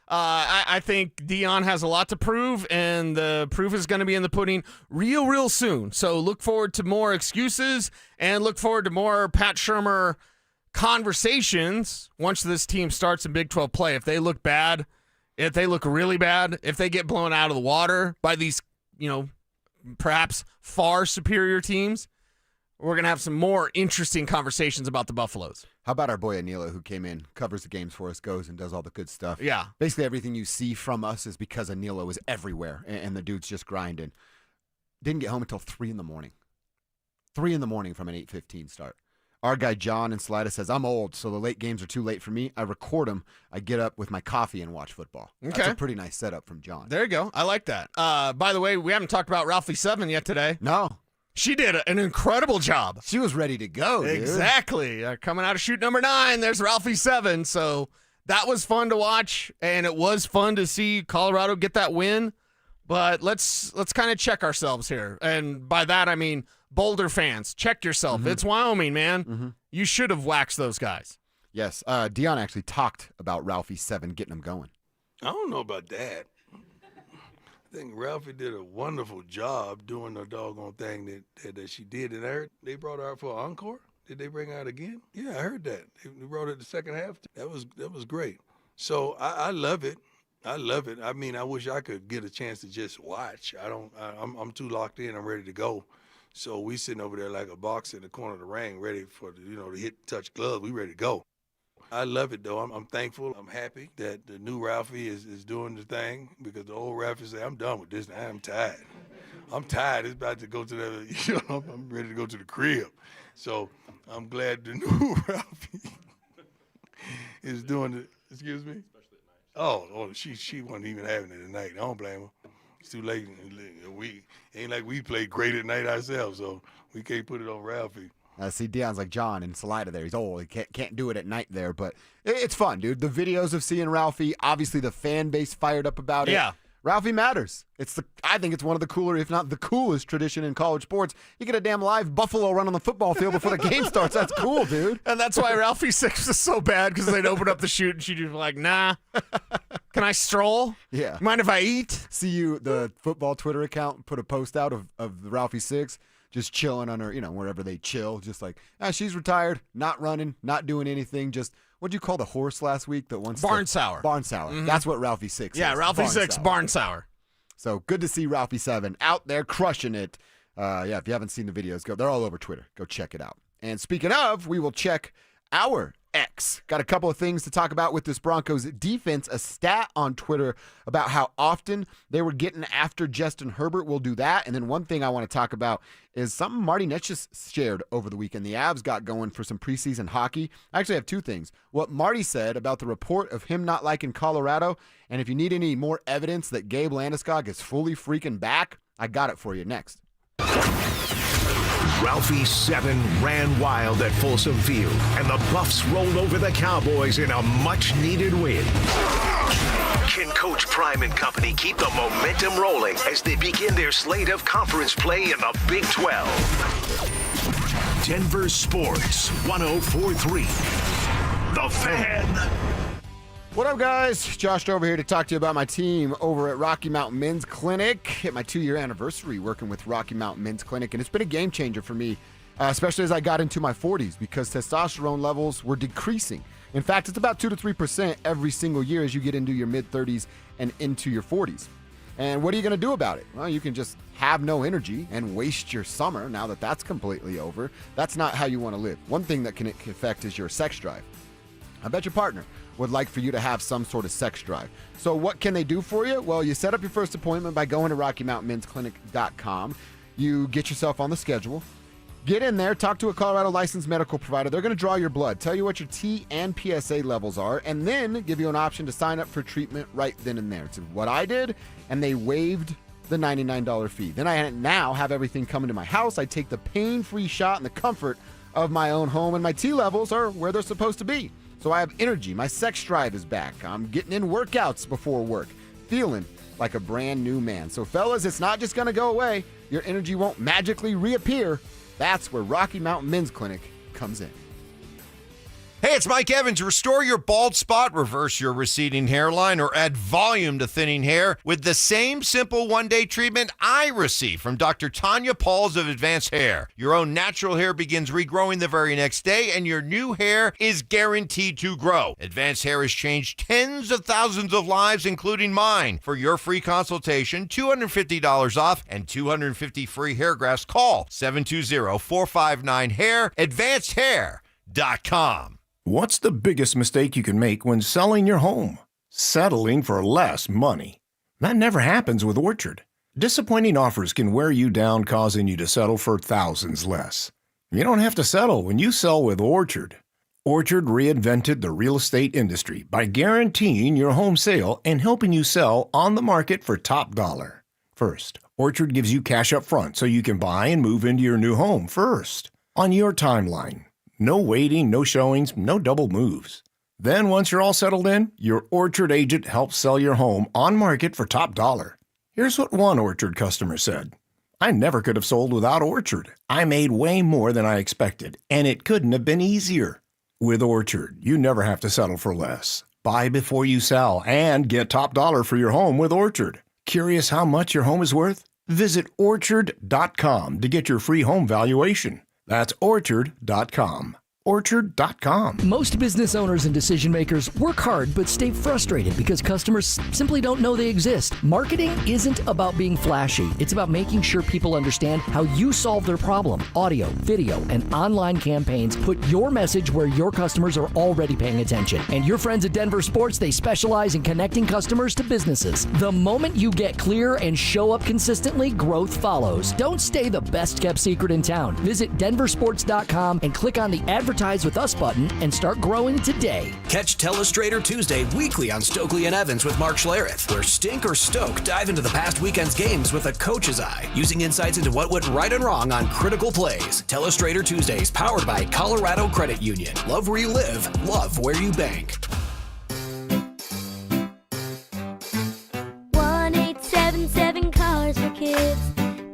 I think Dion has a lot to prove, and the proof is going to be in the pudding real soon. So look forward to more excuses and look forward to more Pat Shurmur conversations once this team starts in Big 12 play. If they look bad, if they look really bad, if they get blown out of the water by these, perhaps far superior teams, we're going to have some more interesting conversations about the Buffaloes. How about our boy Anila, who came in, covers the games for us, goes and does all the good stuff. Yeah. Basically everything you see from us is because Anila was everywhere, and the dude's just grinding. Didn't get home until 3 in the morning. 3 in the morning from an 8:15 start. Our guy John in Salida says, I'm old, so the late games are too late for me. I record them. I get up with my coffee and watch football. Okay. That's a pretty nice setup from John. There you go. I like that. By the way, we haven't talked about Ralphie 7 yet today. No. She did an incredible job. She was ready to go, dude. Exactly. Coming out of shoot number 9, there's Ralphie 7. So that was fun to watch, and it was fun to see Colorado get that win. But let's kind of check ourselves here. And by that, I mean Boulder fans, check yourself. It's Wyoming, man. You should have waxed those guys. Yes. Dion actually talked about Ralphie 7 getting them going. I don't know about that. I think Ralphie did a wonderful job doing the doggone thing that she did. And I heard they brought her out for an encore. Did they bring her out again? Yeah, I heard that. They brought her the second half. That was great. So I love it. I love it. I mean, I wish I could get a chance to just watch. I'm too locked in. I'm ready to go. So we sitting over there like a boxer in the corner of the ring, ready for to hit touch gloves. We ready to go. I love it, though. I'm thankful. I'm happy that the new Ralphie is doing the thing, because the old Ralphie said, I'm done with this. I'm tired. I'm tired. It's about to go to the, I'm ready to go to the crib. So I'm glad the new Ralphie is doing it. Excuse me? Oh, she wasn't even having it tonight. I don't blame her. It's too late. We ain't like we play great at night ourselves, so we can't put it on Ralphie. See, Dion's like John in Salida there. He's old. He can't do it at night there, but it's fun, dude. The videos of seeing Ralphie, obviously the fan base fired up about it. Yeah. Ralphie matters. I think it's one of the cooler, if not the coolest tradition in college sports. You get a damn live buffalo run on the football field before the game starts. That's cool, dude. And that's why Ralphie 6 is so bad, because they'd open up the chute and she'd be like, nah. Can I stroll? Yeah. Mind if I eat? See the football Twitter account put a post out of the Ralphie 6 just chilling on her, wherever they chill, just like, she's retired, not running, not doing anything, just, what'd you call the horse last week that once? Barn sour. Barn sour. Mm-hmm. That's what Ralphie 6 is. Yeah, Ralphie 6, barn sour. So good to see Ralphie 7 out there crushing it. If you haven't seen the videos, they're all over Twitter. Go check it out. And speaking of, we will check our X. Got a couple of things to talk about with this Broncos defense. A stat on Twitter about how often they were getting after Justin Herbert. We'll do that. And then one thing I want to talk about is something Marty Netsch shared over the weekend. The Avs got going for some preseason hockey. I actually have two things. What Marty said about the report of him not liking Colorado, and if you need any more evidence that Gabe Landeskog is fully freaking back, I got it for you next. Ralphie 7 ran wild at Folsom Field, and the Buffs rolled over the Cowboys in a much-needed win. Can Coach Prime and company keep the momentum rolling as they begin their slate of conference play in the Big 12? Denver Sports 104.3. The Fan. What up, guys? Josh Dover here to talk to you about my team over at Rocky Mountain Men's Clinic. Hit my 2-year anniversary working with Rocky Mountain Men's Clinic, and it's been a game changer for me, especially as I got into my 40s, because testosterone levels were decreasing. In fact, it's about 2 to 3% every single year as you get into your mid-30s and into your 40s. And what are you going to do about it? Well, you can just have no energy and waste your summer now that that's completely over. That's not how you want to live. One thing that can affect is your sex drive. I bet your partner would like for you to have some sort of sex drive. So what can they do for you? Well, you set up your first appointment by going to RockyMountainMen'sClinic.com. You get yourself on the schedule. Get in there, talk to a Colorado licensed medical provider. They're going to draw your blood, tell you what your T and PSA levels are, and then give you an option to sign up for treatment right then and there. It's what I did, and they waived the $99 fee. Then I now have everything coming to my house. I take the pain-free shot in the comfort of my own home, and my T levels are where they're supposed to be. So I have energy. My sex drive is back. I'm getting in workouts before work, feeling like a brand new man. So fellas, it's not just going to go away. Your energy won't magically reappear. That's where Rocky Mountain Men's Clinic comes in. Hey, it's Mike Evans. Restore your bald spot, reverse your receding hairline, or add volume to thinning hair with the same simple one-day treatment I receive from Dr. Tanya Pauls of Advanced Hair. Your own natural hair begins regrowing the very next day, and your new hair is guaranteed to grow. Advanced Hair has changed tens of thousands of lives, including mine. For your free consultation, $250 off, and 250 free hair grafts, call 720-459-HAIR, AdvancedHair.com. What's the biggest mistake you can make when selling your home? Settling for less money. That never happens with Orchard. Disappointing offers can wear you down, causing you to settle for thousands less. You don't have to settle when you sell with Orchard. Orchard reinvented the real estate industry by guaranteeing your home sale and helping you sell on the market for top dollar. First, Orchard gives you cash up front so you can buy and move into your new home first, on your timeline. No waiting, no showings, no double moves. Then once you're all settled in, your Orchard agent helps sell your home on market for top dollar. Here's what one Orchard customer said. I never could have sold without Orchard. I made way more than I expected, and it couldn't have been easier. With Orchard, you never have to settle for less. Buy before you sell and get top dollar for your home with Orchard. Curious how much your home is worth? Visit Orchard.com to get your free home valuation. That's Orchard.com. Orchard.com. Most business owners and decision makers work hard but stay frustrated because customers simply don't know they exist. Marketing isn't about being flashy. It's about making sure people understand how you solve their problem. Audio, video, and online campaigns put your message where your customers are already paying attention. And your friends at Denver Sports, they specialize in connecting customers to businesses. The moment you get clear and show up consistently, growth follows. Don't stay the best kept secret in town. Visit DenverSports.com and click on the Advertise with Us button and start growing today. Catch Telestrator Tuesday weekly on Stokely and Evans with Mark Schlereth, where Stink or Stoke dive into the past weekend's games with a coach's eye, using insights into what went right and wrong on critical plays. Telestrator Tuesdays, powered by Colorado Credit Union. Love where you live, love where you bank. 1-877 Cars for Kids.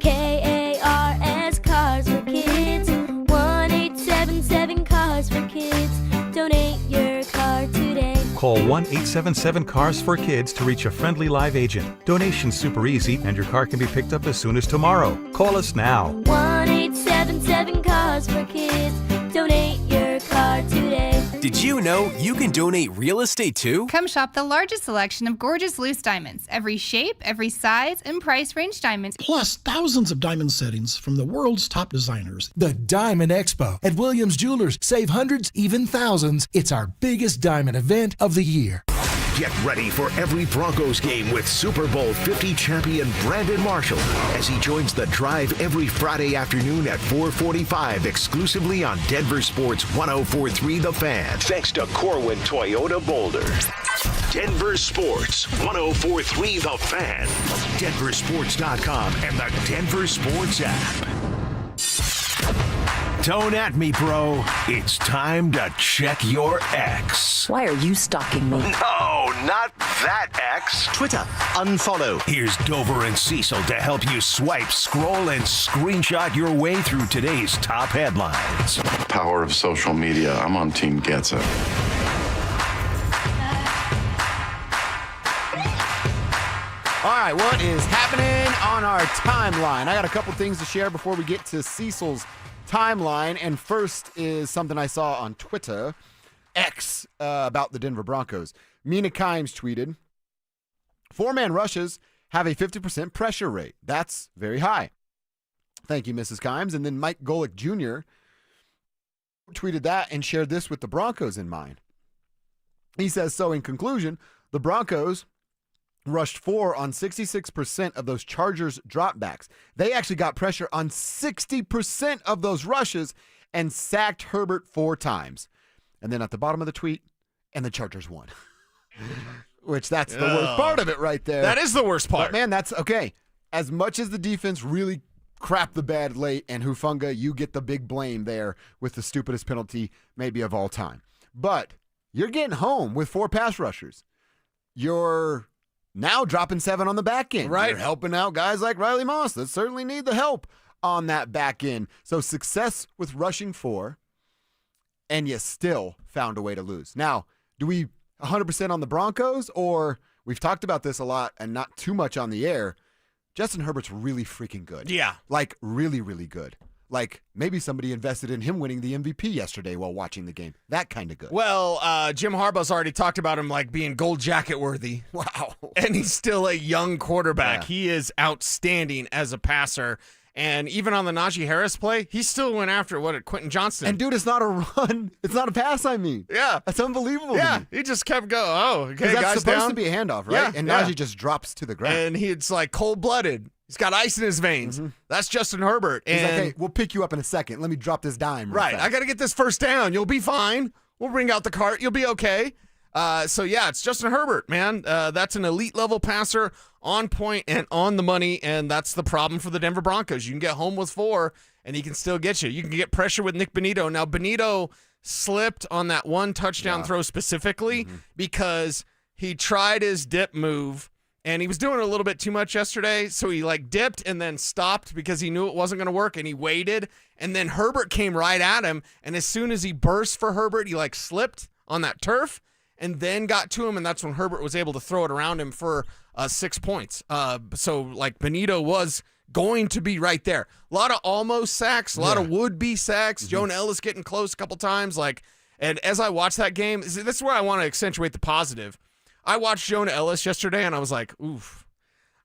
KARS Cars for Kids. 1-877 Cars for Kids. Donate your car today. Call 1-877-CARS-FOR-KIDS to reach a friendly live agent. Donation's super easy, and your car can be picked up as soon as tomorrow. Call us now. 1-877 Cars for Kids. Donate your car today. Did you know you can donate real estate too? Come shop the largest selection of gorgeous loose diamonds. Every shape, every size, and price range diamonds. Plus thousands of diamond settings from the world's top designers. The Diamond Expo at Williams Jewelers. Save hundreds, even thousands. It's our biggest diamond event of the year. Get ready for every Broncos game with Super Bowl 50 champion Brandon Marshall as he joins the drive every Friday afternoon at 4:45 exclusively on Denver Sports 104.3 The Fan. Thanks to Corwin Toyota Boulder. Denver Sports 104.3 The Fan. DenverSports.com and the Denver Sports app. Don't at me, bro. It's time to check your ex. Why are you stalking me? No, not that ex. Twitter, unfollow. Here's Dover and Cecil to help you swipe, scroll, and screenshot your way through today's top headlines. Power of social media. I'm on Team Gets It. All right, what is happening on our timeline? I got a couple things to share before we get to Cecil's timeline, and first is something I saw on Twitter, X, about the Denver Broncos. Mina Kimes tweeted, 4-man rushes have a 50% pressure rate. That's very high. Thank you, Mrs. Kimes. And then Mike Golick Jr. tweeted that and shared this with the Broncos in mind. He says, so in conclusion, the Broncos rushed 4 on 66% of those Chargers dropbacks. They actually got pressure on 60% of those rushes and sacked Herbert 4 times. And then at the bottom of the tweet, and the Chargers won. Which that's the worst part of it right there. That is the worst part. But man, that's okay. As much as the defense really crapped the bed late, and Hufanga, you get the big blame there with the stupidest penalty maybe of all time. But you're getting home with 4 pass rushers. You're now dropping 7 on the back end. Right. You're helping out guys like Riley Moss that certainly need the help on that back end. So success with rushing 4, and you still found a way to lose. Now, do we 100% on the Broncos, or we've talked about this a lot and not too much on the air? Justin Herbert's really freaking good. Yeah. Like really, really good. Like maybe somebody invested in him winning the MVP yesterday while watching the game. That kind of good. Well, Jim Harbaugh's already talked about him like being gold jacket worthy. Wow. And he's still a young quarterback. Yeah. He is outstanding as a passer. And even on the Najee Harris play, he still went after Quentin Johnston. And dude, it's not a run. It's not a pass, I mean. Yeah. That's unbelievable. Yeah. To me. He just kept going. Oh, okay, That's guys supposed down. to be a handoff, right? Yeah, and yeah. Najee just drops to the ground. And it's like cold-blooded. He's got ice in his veins. Mm-hmm. That's Justin Herbert. He's and like, hey, we'll pick you up in a second. Let me drop this dime. Right. I got to get this first down. You'll be fine. We'll bring out the cart. You'll be okay. So, yeah, it's Justin Herbert, man. That's an elite-level passer, on point and on the money, and that's the problem for the Denver Broncos. You can get home with 4, and he can still get you. You can get pressure with Nick Bonito. Now, Bonito slipped on that one touchdown throw specifically because he tried his dip move, and he was doing a little bit too much yesterday, so he, dipped and then stopped because he knew it wasn't going to work, and he waited, and then Herbert came right at him, and as soon as he burst for Herbert, he, slipped on that turf, and then got to him, and that's when Herbert was able to throw it around him for 6 points. So Bonito was going to be right there. A lot of almost sacks, a lot of would-be sacks. Jonah Ellis getting close a couple times. And as I watched that game, this is where I want to accentuate the positive. I watched Jonah Ellis yesterday, and I was like, oof.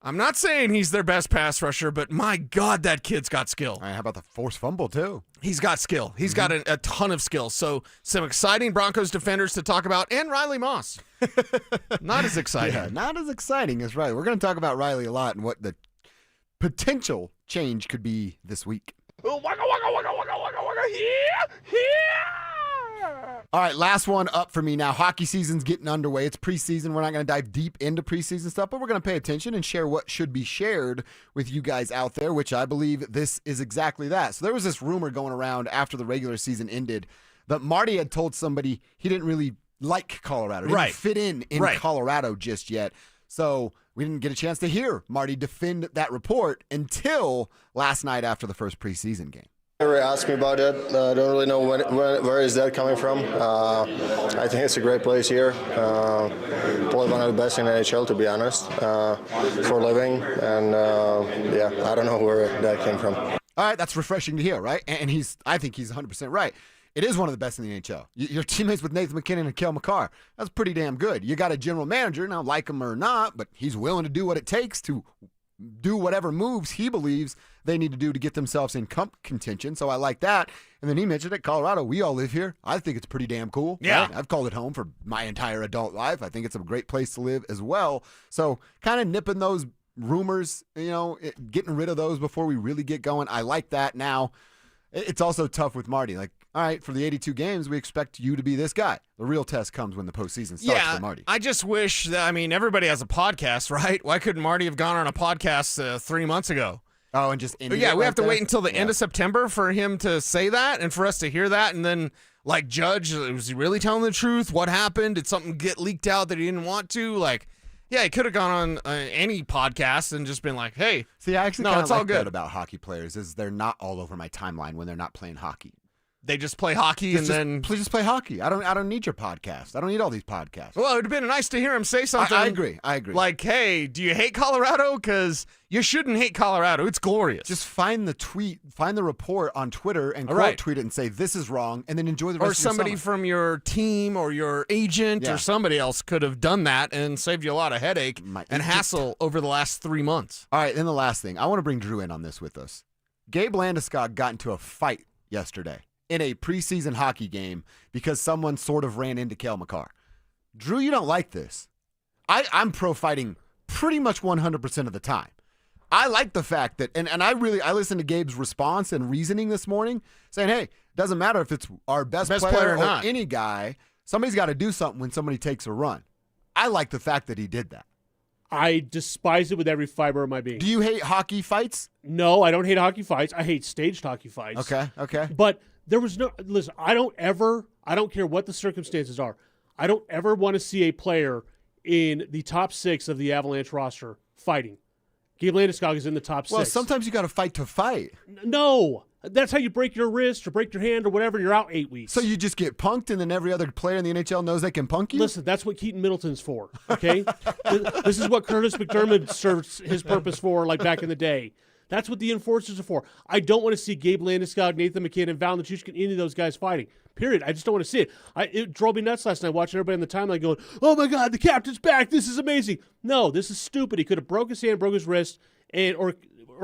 I'm not saying he's their best pass rusher, but my God, that kid's got skill. How about the forced fumble, too? He's got skill. He's got a ton of skill. So some exciting Broncos defenders to talk about, and Riley Moss. Not as exciting. Yeah, not as exciting as Riley. We're going to talk about Riley a lot and what the potential change could be this week. All right, last one up for me now. Hockey season's getting underway. It's preseason. We're not going to dive deep into preseason stuff, but we're going to pay attention and share what should be shared with you guys out there, which I believe this is exactly that. So there was this rumor going around after the regular season ended that Marty had told somebody he didn't really like Colorado. Didn't fit in Colorado just yet. So we didn't get a chance to hear Marty defend that report until last night after the first preseason game. Never asked me about it. I don't really know where is that coming from. I think it's a great place here. Probably one of the best in the NHL, to be honest, for a living. And I don't know where that came from. All right, that's refreshing to hear, right? And I think he's 100% right. It is one of the best in the NHL. Your teammates with Nathan McKinnon and Cale Makar. That's pretty damn good. You got a general manager, now like him or not, but he's willing to do what it takes to do whatever moves he believes they need to do to get themselves in cup contention. So I like that. And then he mentioned it, Colorado, we all live here. I think it's pretty damn cool. Yeah. Right? I've called it home for my entire adult life. I think it's a great place to live as well. So kind of nipping those rumors, getting rid of those before we really get going. I like that. Now, it's also tough with Marty. Like, all right, for the 82 games, we expect you to be this guy. The real test comes when the postseason starts for Marty. I just wish that, everybody has a podcast, right? Why couldn't Marty have gone on a podcast 3 months ago? Oh, and just we have to wait until the end of September for him to say that and for us to hear that and then, judge, was he really telling the truth? What happened? Did something get leaked out that he didn't want to? He could have gone on any podcast and just been like, hey. See, I actually kind of all like good that about hockey players is they're not all over my timeline when they're not playing hockey. They just play hockey please just play hockey. I don't need your podcast. I don't need all these podcasts. Well, it would have been nice to hear him say something. I agree. Like, hey, do you hate Colorado? Because you shouldn't hate Colorado. It's glorious. Just find the tweet, find the report on Twitter and quote tweet it and say this is wrong and then enjoy the rest of the summer. Or somebody from your team or your agent or somebody else could have done that and saved you a lot of headache and hassle over the last 3 months. All right, then the last thing. I want to bring Drew in on this with us. Gabe Landeskog got into a fight yesterday in a preseason hockey game because someone sort of ran into Cale Makar. Drew, you don't like this. I'm pro-fighting pretty much 100% of the time. I like the fact that, and I listened to Gabe's response and reasoning this morning, saying, hey, it doesn't matter if it's our best player or not. Any guy, somebody's got to do something when somebody takes a run. I like the fact that he did that. I despise it with every fiber of my being. Do you hate hockey fights? No, I don't hate hockey fights. I hate staged hockey fights. Okay. But there was listen, I don't care what the circumstances are. I don't ever want to see a player in the top 6 of the Avalanche roster fighting. Gabe Landeskog is in the top 6. Well, sometimes you got to fight to fight. No. That's how you break your wrist or break your hand or whatever. You're out 8 weeks. So you just get punked and then every other player in the NHL knows they can punk you? Listen, that's what Keaton Middleton's for, okay? This is what Curtis McDermott serves his purpose for back in the day. That's what the enforcers are for. I don't want to see Gabe Landeskog, Nathan McKinnon, Val Nichushkin, any of those guys fighting. Period. I just don't want to see it. It drove me nuts last night watching everybody on the timeline going, oh, my God, the captain's back. This is amazing. No, this is stupid. He could have broke his hand, broke his wrist, or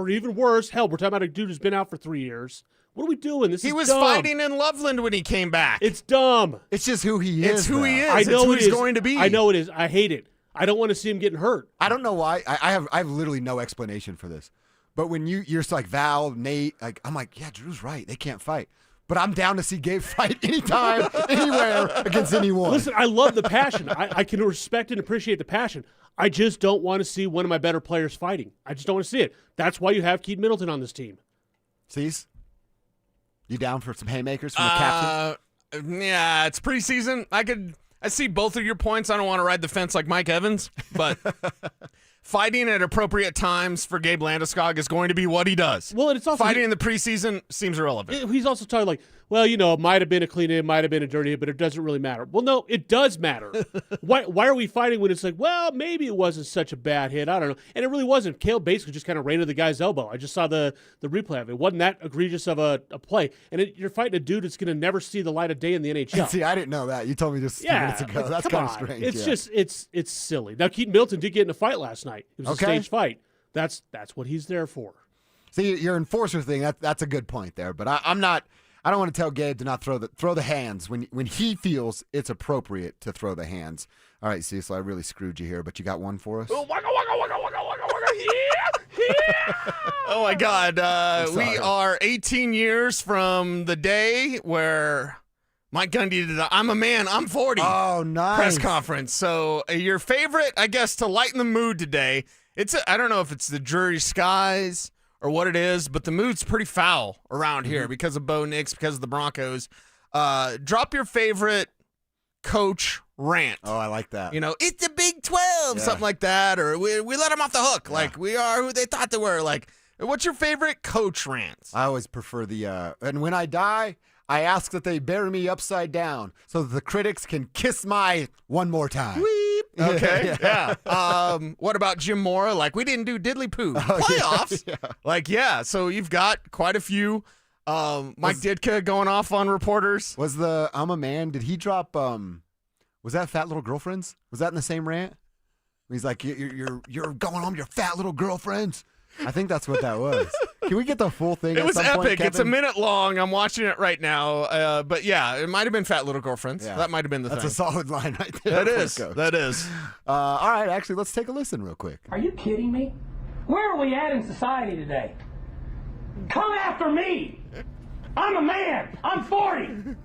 even worse, hell, we're talking about a dude who's been out for 3 years. What are we doing? He was dumb. fighting in Loveland when he came back. It's dumb. It's just who he is. It's who he is. I know it's who he's going to be. I know it is. I hate it. I don't want to see him getting hurt. I don't know why. I have literally no explanation for this. But when you're just like Val, Nate, I'm like, yeah, Drew's right. They can't fight. But I'm down to see Gabe fight anytime, anywhere, against anyone. Listen, I love the passion. I can respect and appreciate the passion. I just don't want to see one of my better players fighting. I just don't want to see it. That's why you have Keaton Middleton on this team. Cease? You down for some haymakers from the captain? Yeah, it's preseason. I see both of your points. I don't want to ride the fence like Mike Evans, but fighting at appropriate times for Gabe Landeskog is going to be what he does. Well, and it's also fighting in the preseason seems irrelevant. He's also talking it might have been a clean hit, might have been a dirty hit, but it doesn't really matter. Well, no, it does matter. Why are we fighting when it's maybe it wasn't such a bad hit? I don't know. And it really wasn't. Cale basically just kind of ran to the guy's elbow. I just saw the replay of it. It wasn't that egregious of a play. And you're fighting a dude that's going to never see the light of day in the NHL. See, I didn't know that. You told me just a few minutes ago. That's kind of strange. It's just it's silly. Now, Keaton Middleton did get in a fight last night. It was a staged fight. That's what he's there for. See, your enforcer thing, that's a good point there. But I'm not. I don't want to tell Gabe to not throw the hands when he feels it's appropriate to throw the hands. All right, Cecil, I really screwed you here, but you got one for us? Oh, my God. We are 18 years from the day where Mike Gundy did I'm a man, I'm 40 press conference. So your favorite, I guess, to lighten the mood today, I don't know if it's the dreary skies or what it is, but the mood's pretty foul around here because of Bo Nix, because of the Broncos. Drop your favorite coach rant. Oh, I like that. It's the Big 12, something like that, or we let them off the hook, like we are who they thought they were. Like, what's your favorite coach rant? I always prefer and when I die, I ask that they bury me upside down so that the critics can kiss my one more time. Weep. Okay, yeah. What about Jim Mora? We didn't do diddly poo. Playoffs? So you've got quite a few. Mike Ditka going off on reporters. Was the I'm a man? Did he drop? Was that Fat Little Girlfriends? Was that in the same rant? He's like, you're going home, your fat little girlfriends. I think that's what that was. Can we get the full thing? It was some epic. Point, it's a minute long. I'm watching it right now. But yeah, it might have been Fat Little Girlfriends. Yeah. That might have been the That's thing. a solid line right there. That is. That is. All right, actually, let's take a listen real quick. Are you kidding me? Where are we at in society today? Come after me. I'm a man. I'm 40.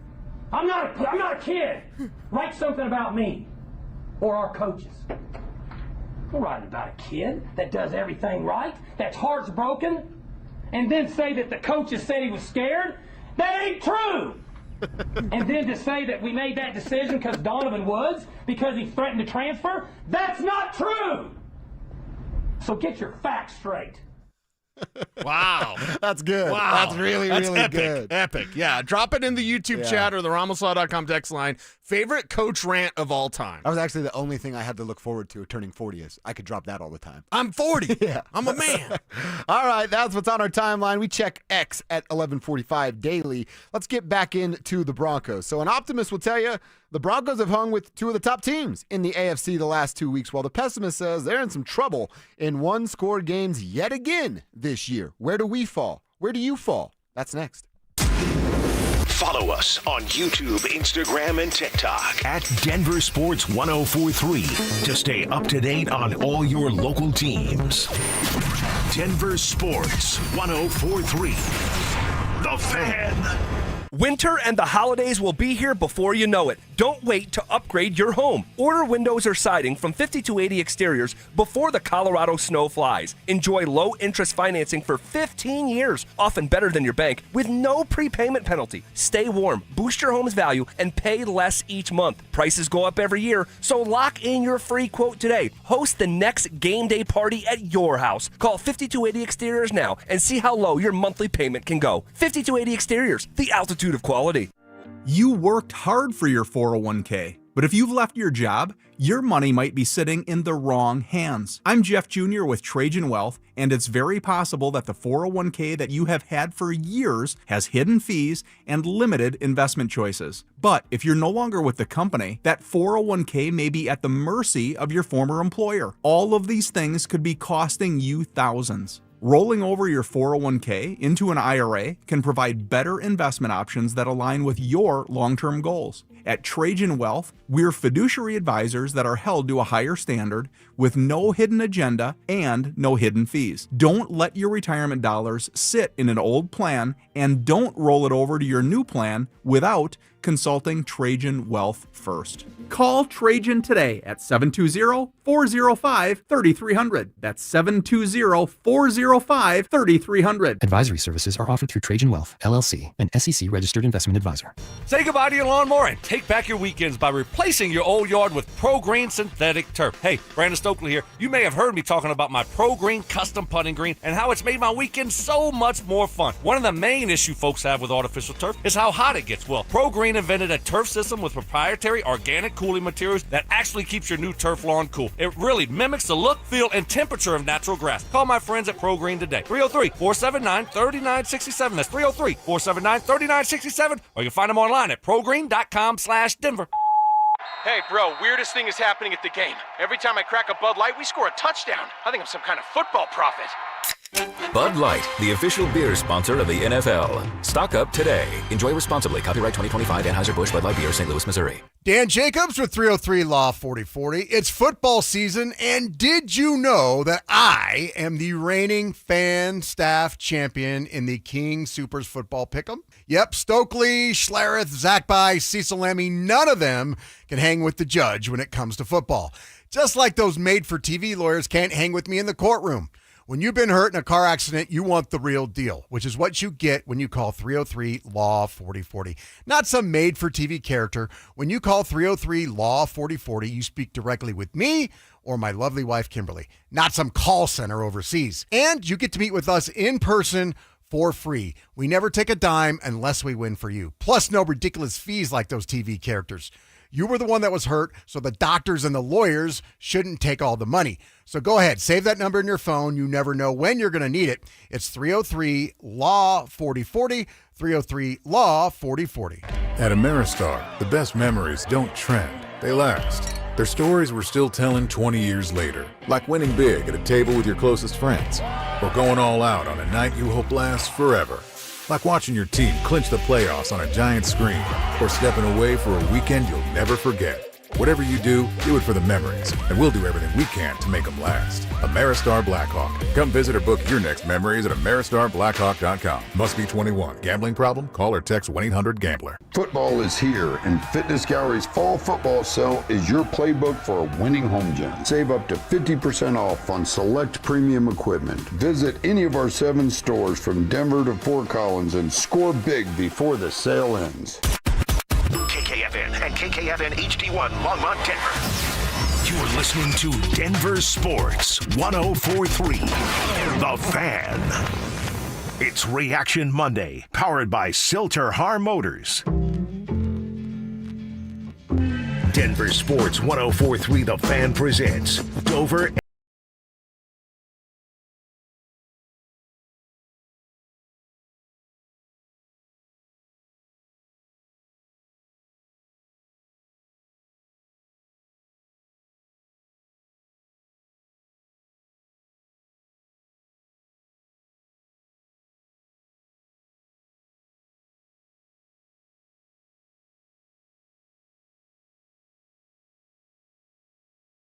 I'm not a kid. Write something about me or our coaches. Don't write about a kid that does everything right, that's heart's broken, and then say that the coaches said he was scared. That ain't true. And then to say that we made that decision because Donovan Woods, because he threatened to transfer, that's not true. So get your facts straight. Wow. That's good. Wow. That's really epic. good. Epic. Yeah. Drop it in the YouTube chat or the RamosLaw.com text line. Favorite coach rant of all time. That was actually the only thing I had to look forward to turning 40 is. I could drop that all the time. I'm 40. Yeah. I'm a man. All right. That's what's on our timeline. We check X at 11:45 daily. Let's get back into the Broncos. So an optimist will tell you the Broncos have hung with two of the top teams in the AFC the last 2 weeks, while the pessimist says they're in some trouble in one-score games yet again this year. Where do we fall? Where do you fall? That's next. Follow us on YouTube, Instagram, and TikTok at Denver Sports 1043 to stay up to date on all your local teams. Denver Sports 1043. The Fan. Winter and the holidays will be here before you know it. Don't wait to upgrade your home. Order windows or siding from 5280 Exteriors before the Colorado snow flies. Enjoy low-interest financing for 15 years, often better than your bank, with no prepayment penalty. Stay warm, boost your home's value, and pay less each month. Prices go up every year, so lock in your free quote today. Host the next game day party at your house. Call 5280 Exteriors now and see how low your monthly payment can go. 5280 Exteriors, the altitude of quality. You worked hard for your 401k, but if you've left your job, your money might be sitting in the wrong hands. I'm Jeff Jr. with Trajan Wealth, and it's very possible that the 401k that you have had for years has hidden fees and limited investment choices. But if you're no longer with the company, that 401k may be at the mercy of your former employer. All of these things could be costing you thousands. Rolling over your 401k into an IRA can provide better investment options that align with your long-term goals. At Trajan Wealth, we're fiduciary advisors that are held to a higher standard with no hidden agenda and no hidden fees. Don't let your retirement dollars sit in an old plan, and don't roll it over to your new plan without consulting Trajan Wealth first. Call Trajan today at 720-405-3300. That's 720-405-3300. Advisory services are offered through Trajan Wealth, LLC, an SEC-registered investment advisor. Say goodbye to your lawnmower and take back your weekends by replacing your old yard with Pro Green synthetic turf. Hey, Brandon Stokely here. You may have heard me talking about my Pro Green custom putting green and how it's made my weekend so much more fun. One of the main issues folks have with artificial turf is how hot it gets. Well, Pro Green invented a turf system with proprietary organic cooling materials that actually keeps your new turf lawn cool. It really mimics the look, feel, and temperature of natural grass. Call my friends at Pro Green today. 303-479-3967. That's 303-479-3967. Or you can find them online at progreen.com/Denver. Hey, bro, weirdest thing is happening at the game. Every time I crack a Bud Light, we score a touchdown. I think I'm some kind of football prophet. Bud Light, the official beer sponsor of the NFL. Stock up today. Enjoy responsibly. Copyright 2025 Anheuser-Busch Bud Light Beer, St. Louis, Missouri. Dan Jacobs with 303 Law 4040. It's football season, and did you know that I am the reigning fan staff champion in the King Supers Football Pick'em? Yep, Stokely, Schlereth, Zach By, Cecil Lemmy, none of them can hang with the judge when it comes to football. Just like those made-for-TV lawyers can't hang with me in the courtroom. When you've been hurt in a car accident, you want the real deal, which is what you get when you call 303 Law 4040. Not some made-for-TV character. When you call 303 Law 4040, you speak directly with me or my lovely wife, Kimberly, not some call center overseas. And you get to meet with us in person for free. We never take a dime unless we win for you. Plus, no ridiculous fees like those TV characters. You were the one that was hurt, so the doctors and the lawyers shouldn't take all the money. So go ahead, save that number in your phone. You never know when you're going to need it. It's 303-LAW-4040, 303-LAW-4040. At Ameristar, the best memories don't trend, they last. They're stories we're still telling 20 years later, like winning big at a table with your closest friends, or going all out on a night you hope lasts forever. Like watching your team clinch the playoffs on a giant screen, or stepping away for a weekend you'll never forget. Whatever you do it for the memories, and we'll do everything we can to make them last. Ameristar Blackhawk. Come visit or book your next memories at AmeristarBlackhawk.com. Must be 21. Gambling problem? Call or text 1-800-GAMBLER. Football is here, and Fitness Gallery's fall football sale is your playbook for a winning home gym. Save up to 50% off on select premium equipment. Visit any of our 7 stores from Denver to Fort Collins and score big before the sale ends. KKFN and KKFN HD1 Longmont, Denver. You're listening to Denver Sports 104.3 The Fan. It's Reaction Monday, powered by Silter-Har Motors. Denver Sports 104.3 The Fan presents Dover.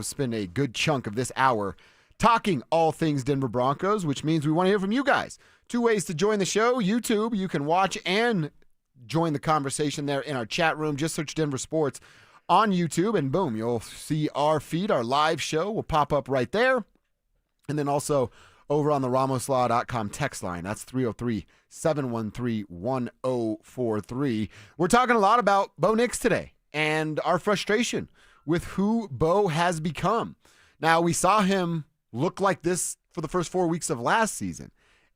Spend a good chunk of this hour talking all things Denver Broncos, which means we want to hear from you guys. 2 ways to join the show. YouTube, you can watch and join the conversation there in our chat room. Just search Denver Sports on YouTube, and boom, you'll see our feed. Our live show will pop up right there. And then also over on the RamosLaw.com text line. That's 303-713-1043. We're talking a lot about Bo Nix today and our frustration with who Bo has become. Now, we saw him look like this for the first 4 weeks of last season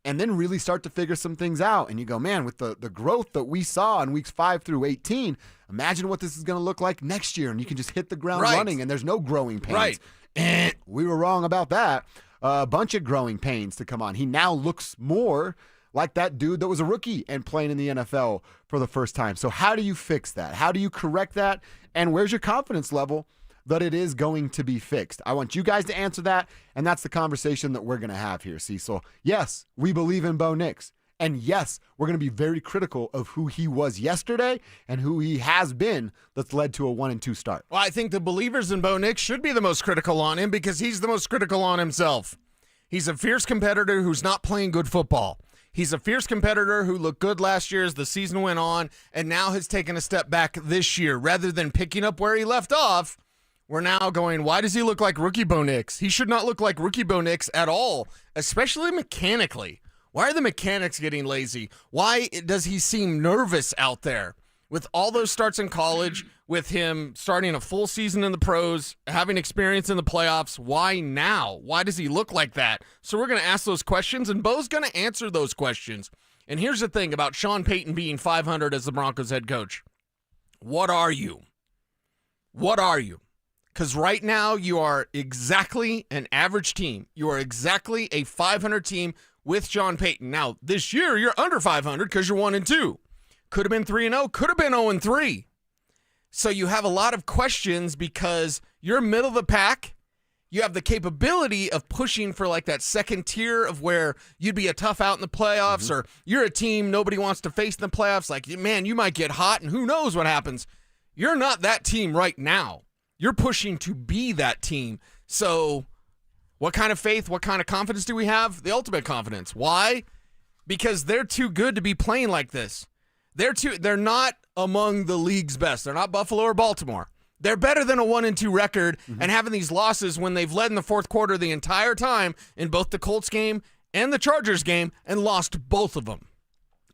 and then really start to figure some things out. And you go, man, with the growth that we saw in weeks 5 through 18, imagine what this is going to look like next year. And you can just hit the ground running and there's no growing pains. Right. We were wrong about that. A bunch of growing pains to come on. He now looks more like that dude that was a rookie and playing in the NFL for the first time. So how do you fix that? How do you correct that? And where's your confidence level that it is going to be fixed? I want you guys to answer that, and that's the conversation that we're going to have here, Cecil. Yes, we believe in Bo Nix. And yes, we're going to be very critical of who he was yesterday and who he has been that's led to a 1-2 start. Well, I think the believers in Bo Nix should be the most critical on him because he's the most critical on himself. He's a fierce competitor who's not playing good football. He's a fierce competitor who looked good last year as the season went on and now has taken a step back this year. Rather than picking up where he left off, we're now going, why does he look like rookie Bo Nix? He should not look like rookie Bo Nix at all, especially mechanically. Why are the mechanics getting lazy? Why does he seem nervous out there? With all those starts in college, with him starting a full season in the pros, having experience in the playoffs, why now? Why does he look like that? So we're going to ask those questions, and Bo's going to answer those questions. And here's the thing about Sean Payton being 500 as the Broncos head coach. What are you? What are you? Because right now you are exactly an average team. You are exactly a 500 team with Sean Payton. Now, this year you're under 500 because you're 1-2. Could have been 3-0, could have been 0-3. So you have a lot of questions because you're middle of the pack. You have the capability of pushing for like that second tier of where you'd be a tough out in the playoffs, or you're a team nobody wants to face in the playoffs. Like, man, you might get hot and who knows what happens. You're not that team right now. You're pushing to be that team. So what kind of faith, what kind of confidence do we have? The ultimate confidence. Why? Because they're too good to be playing like this. They're not among the league's best. They're not Buffalo or Baltimore. They're better than a 1-2 record and having these losses when they've led in the fourth quarter the entire time in both the Colts game and the Chargers game and lost both of them.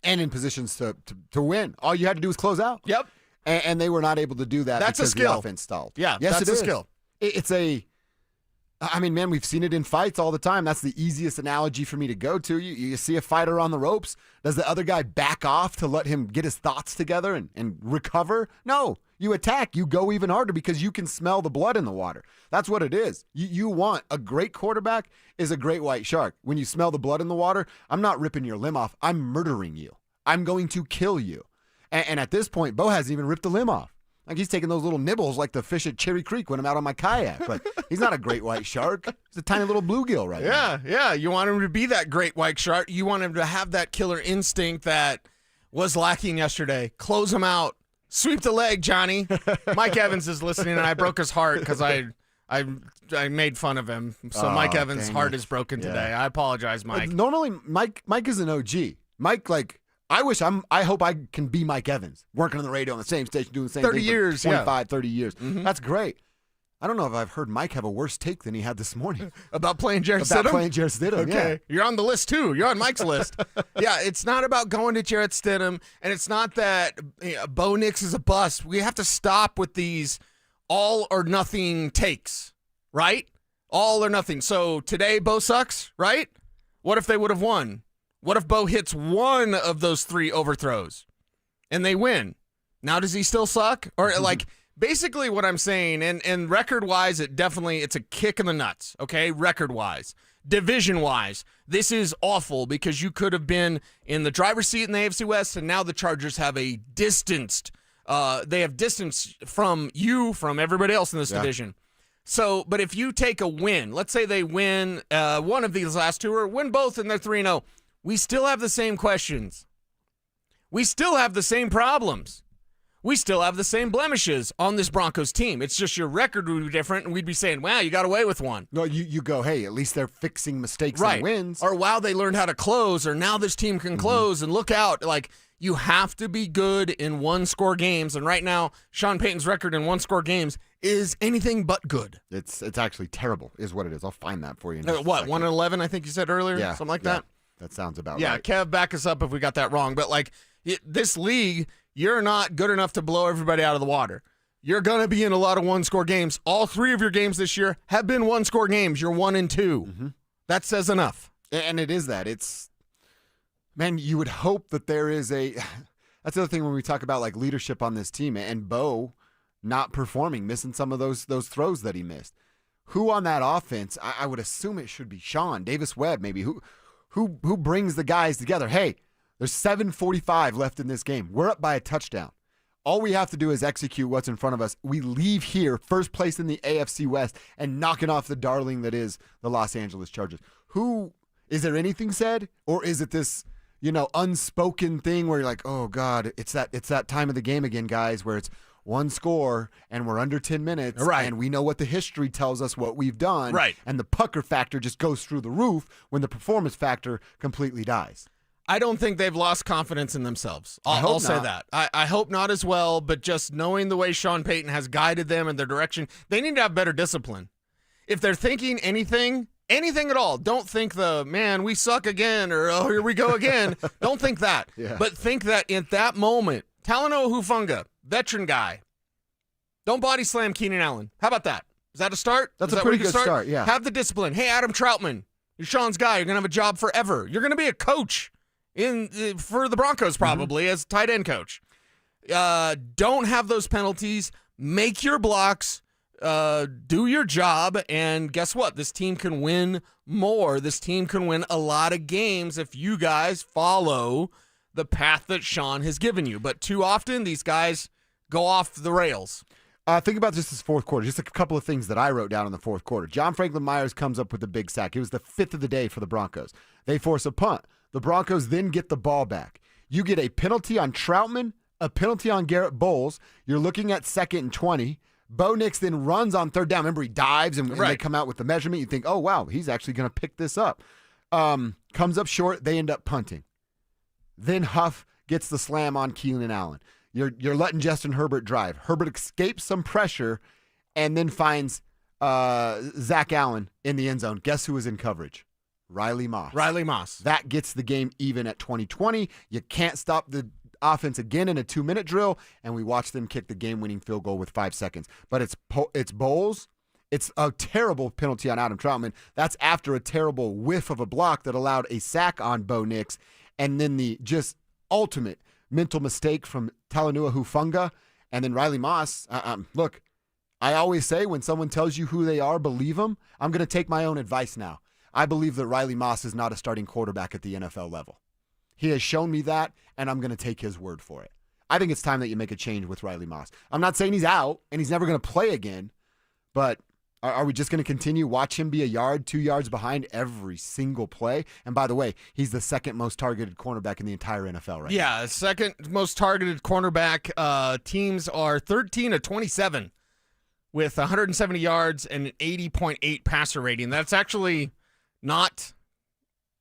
And in positions to win. All you had to do was close out. Yep. And they were not able to do that. That's because a skill. The offense stalled. Yeah, yes, that's a skill. It's a I mean, man, we've seen it in fights all the time. That's the easiest analogy for me to go to. You see a fighter on the ropes. Does the other guy back off to let him get his thoughts together and recover? No. You attack. You go even harder because you can smell the blood in the water. That's what it is. You want a great quarterback is a great white shark. When you smell the blood in the water, I'm not ripping your limb off. I'm murdering you. I'm going to kill you. And at this point, Bo hasn't even ripped the limb off. Like he's taking those little nibbles like the fish at Cherry Creek when I'm out on my kayak. But he's not a great white shark. He's a tiny little bluegill right now. Yeah. You want him to be that great white shark. You want him to have that killer instinct that was lacking yesterday. Close him out. Sweep the leg, Johnny. Mike Evans is listening, and I broke his heart because I made fun of him. So Mike Evans' heart is broken today. I apologize, Mike. Normally, Mike is an OG. Mike, I hope I can be Mike Evans, working on the radio on the same station, doing the same 30 thing years, for 25, 30 years. Mm-hmm. That's great. I don't know if I've heard Mike have a worse take than he had this morning. About playing Jarrett Stidham? About playing Jarrett Stidham, okay. You're on the list, too. You're on Mike's list. Yeah, it's not about going to Jarrett Stidham, and it's not that Bo Nix is a bust. We have to stop with these all-or-nothing takes, right? All or nothing. So today, Bo sucks, right? What if they would have won? What if Bo hits one of those 3 overthrows and they win? Now, does he still suck? Or basically what I'm saying, and record-wise, it's a kick in the nuts, okay? Record-wise. Division-wise, this is awful because you could have been in the driver's seat in the AFC West, and now the Chargers have they have distance from you, from everybody else in this division. So, but if you take a win, let's say they win one of these last 2 or win both and they're 3-0, we still have the same questions. We still have the same problems. We still have the same blemishes on this Broncos team. It's just your record would be different, and we'd be saying, wow, you got away with one. No, you go, hey, at least they're fixing mistakes and wins. Or, wow, they learned how to close, or now this team can close, and look out. You have to be good in one-score games, and right now, Sean Payton's record in one-score games is anything but good. It's actually terrible is what it is. I'll find that for you. What, 1-11, I think you said earlier? Yeah. Something like that? That sounds about right. Yeah, Kev, back us up if we got that wrong. But, this league, you're not good enough to blow everybody out of the water. You're going to be in a lot of one-score games. All 3 of your games this year have been one-score games. You're 1-2. Mm-hmm. That says enough. And it is that. Man, you would hope that there is that's the other thing when we talk about, leadership on this team. And Bo not performing, missing some of those throws that he missed. Who on that offense, I would assume it should be Sean, Davis Webb maybe, who brings the guys together. Hey, there's 7:45 left in this game. We're up by a touchdown. All we have to do is execute what's in front of us. We leave here first place in the AFC West and knocking off the darling that is the Los Angeles Chargers. Is there anything said, or is it this, unspoken thing where you're like, oh God, it's that time of the game again, guys, where it's one score and we're under 10 minutes, right? And we know what the history tells us what we've done, right? And the pucker factor just goes through the roof when the performance factor completely dies. I don't think they've lost confidence in themselves. I'll say that. I hope not as well, but just knowing the way Sean Payton has guided them in their direction, they need to have better discipline. If they're thinking anything at all, don't think man, we suck again, or, oh, here we go again. Don't think that. Yeah. But think that at that moment, Talanoa Hufanga, veteran guy, don't body slam Keenan Allen. How about that? Is that a start? That's a pretty good start, yeah. Have the discipline. Hey, Adam Troutman, you're Sean's guy. You're going to have a job forever. You're going to be a coach for the Broncos probably as tight end coach. Don't have those penalties. Make your blocks. Do your job. And guess what? This team can win more. This team can win a lot of games if you guys follow the path that Sean has given you. But too often, these guys go off the rails. Think about just this fourth quarter. Just a couple of things that I wrote down in the fourth quarter. John Franklin Myers comes up with a big sack. It was the 5th of the day for the Broncos. They force a punt. The Broncos then get the ball back. You get a penalty on Troutman, a penalty on Garrett Bowles. You're looking at 2nd and 20. Bo Nix then runs on 3rd down. Remember, he dives, and they come out with the measurement. You think, oh, wow, he's actually going to pick this up. Comes up short. They end up punting. Then Huff gets the slam on Keenan Allen. You're letting Justin Herbert drive. Herbert escapes some pressure and then finds Zach Allen in the end zone. Guess who was in coverage? Riley Moss. That gets the game even at 20-20. You can't stop the offense again in a 2-minute drill, and we watch them kick the game-winning field goal with 5 seconds. But it's Bowles It's a terrible penalty on Adam Troutman. That's after a terrible whiff of a block that allowed a sack on Bo Nix, and then the just ultimate mental mistake from Talanoa Hufanga, and then Riley Moss. Look, I always say when someone tells you who they are, believe them. I'm going to take my own advice now. I believe that Riley Moss is not a starting quarterback at the NFL level. He has shown me that, and I'm going to take his word for it. I think it's time that you make a change with Riley Moss. I'm not saying he's out and he's never going to play again, but are we just going to continue watch him be a yard, 2 yards behind every single play? And by the way, he's the second most targeted cornerback in the entire NFL right now. Yeah, second most targeted cornerback. Teams are 13 of 27 with 170 yards and an 80.8 passer rating. That's actually not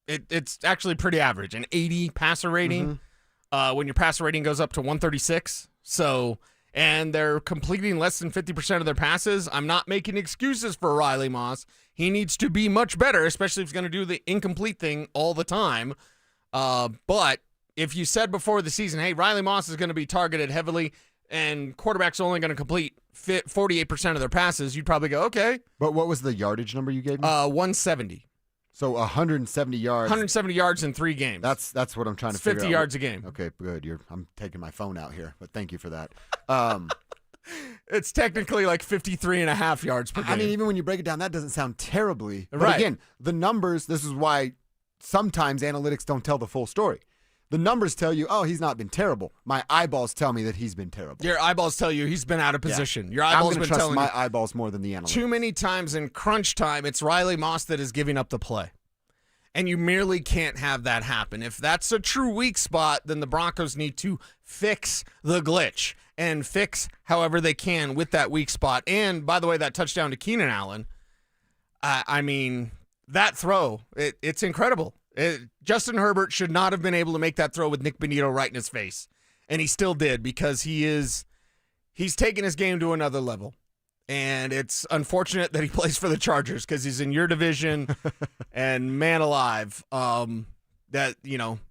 it's actually pretty average, an 80 passer rating when your passer rating goes up to 136. So, and they're completing less than 50% of their passes. I'm not making excuses for Riley Moss. He needs to be much better, especially if he's going to do the incomplete thing all the time. But if you said before the season, hey, Riley Moss is going to be targeted heavily and quarterbacks are only going to complete 48% of their passes, you'd probably go, okay. But what was the yardage number you gave me? 170. So 170 yards. 170 yards in 3 games. That's what I'm trying to figure out. 50 yards a game. Okay, good. I'm taking my phone out here, but thank you for that. It's technically like 53 and a half yards per game. I mean, even when you break it down, that doesn't sound terribly. But right. Again, the numbers, this is why sometimes analytics don't tell the full story. The numbers tell you, oh, he's not been terrible. My eyeballs tell me that he's been terrible. Your eyeballs tell you he's been out of position. Yeah. Your eyeballs I'm been trust telling my you. eyeballs more than the analytics. Too many times in crunch time, it's Riley Moss that is giving up the play. And you merely can't have that happen. If that's a true weak spot, then the Broncos need to fix the glitch and fix however they can with that weak spot. And, by the way, that touchdown to Keenan Allen, I mean, that throw, it's incredible. Justin Herbert should not have been able to make that throw with Nick Bonito right in his face. And he still did because he's taken his game to another level. And it's unfortunate that he plays for the Chargers because he's in your division and man alive, that,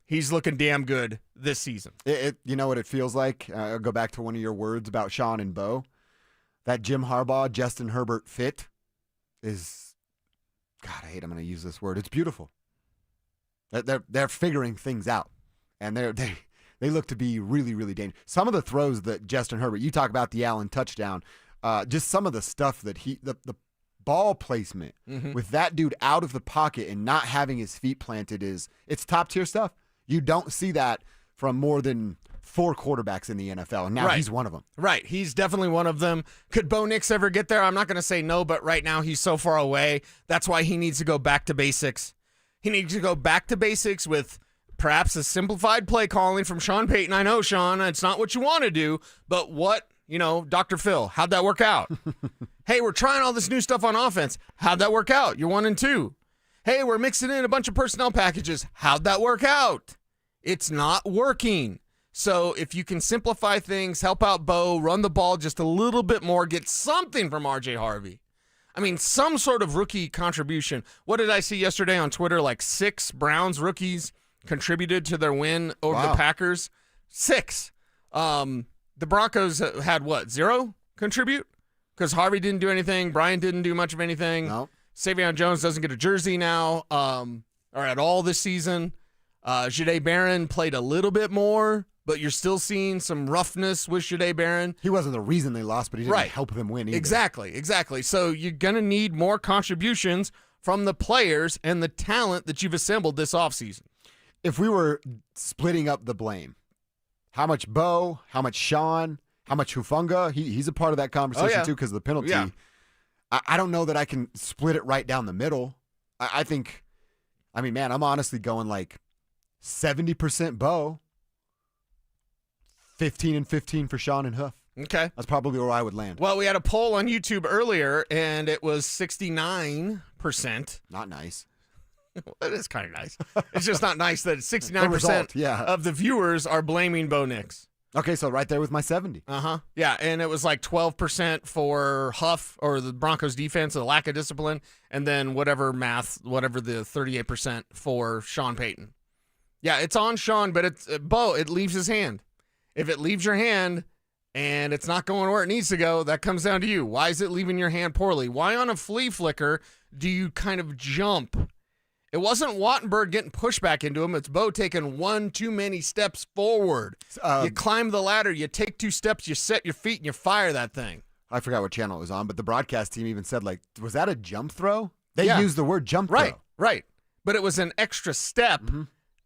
he's looking damn good this season. You know what it feels like? I'll go back to one of your words about Sean and Bo. That Jim Harbaugh, Justin Herbert fit is, God, I hate I'm going to use this word. It's beautiful. They're figuring things out, and they look to be really, really dangerous. Some of the throws that Justin Herbert, you talk about the Allen touchdown, just some of the stuff that the ball placement with that dude out of the pocket and not having his feet planted it's top tier stuff. You don't see that from more than 4 quarterbacks in the NFL, and now he's one of them. Right, he's definitely one of them. Could Bo Nix ever get there? I'm not going to say no, but right now he's so far away. That's why he needs to go back to basics. He needs to go back to basics with perhaps a simplified play calling from Sean Payton. I know, Sean, it's not what you want to do, but what, Dr. Phil, how'd that work out? Hey, we're trying all this new stuff on offense. How'd that work out? You're 1-2. Hey, we're mixing in a bunch of personnel packages. How'd that work out? It's not working. So if you can simplify things, help out Bo, run the ball just a little bit more, get something from R.J. Harvey. I mean, some sort of rookie contribution. What did I see yesterday on Twitter? Like 6 Browns rookies contributed to their win over the Packers. 6. The Broncos had what? 0 contribute? Because Harvey didn't do anything. Brian didn't do much of anything. No. Savion Jones doesn't get a jersey now or at all this season. Jahdae Barron played a little bit more, but you're still seeing some roughness with Jahdae Barron. He wasn't the reason they lost, but he didn't help them win either. Exactly. So you're going to need more contributions from the players and the talent that you've assembled this offseason. If we were splitting up the blame, how much Bo, how much Sean, how much Hufanga, he's a part of that conversation too because of the penalty. Yeah. I don't know that I can split it right down the middle. I think, I'm honestly going like 70% Bo, 15 and 15 for Sean and Huff. Okay. That's probably where I would land. Well, we had a poll on YouTube earlier, and it was 69%. Not nice. It is kind of nice. It's just not nice that 69% of the viewers are blaming Bo Nix. Okay, so right there with my 70. Yeah, and it was like 12% for Huff or the Broncos defense, the lack of discipline, and then whatever the 38% for Sean Payton. Yeah, it's on Sean, but it's Bo, it leaves his hand. If it leaves your hand, and it's not going where it needs to go, that comes down to you. Why is it leaving your hand poorly? Why on a flea flicker do you kind of jump? It wasn't Wattenberg getting pushed back into him. It's Bo taking one too many steps forward. You climb the ladder, you take 2 steps, you set your feet, and you fire that thing. I forgot what channel it was on, but the broadcast team even said, like, was that a jump throw? They used the word jump throw. Right. But it was an extra step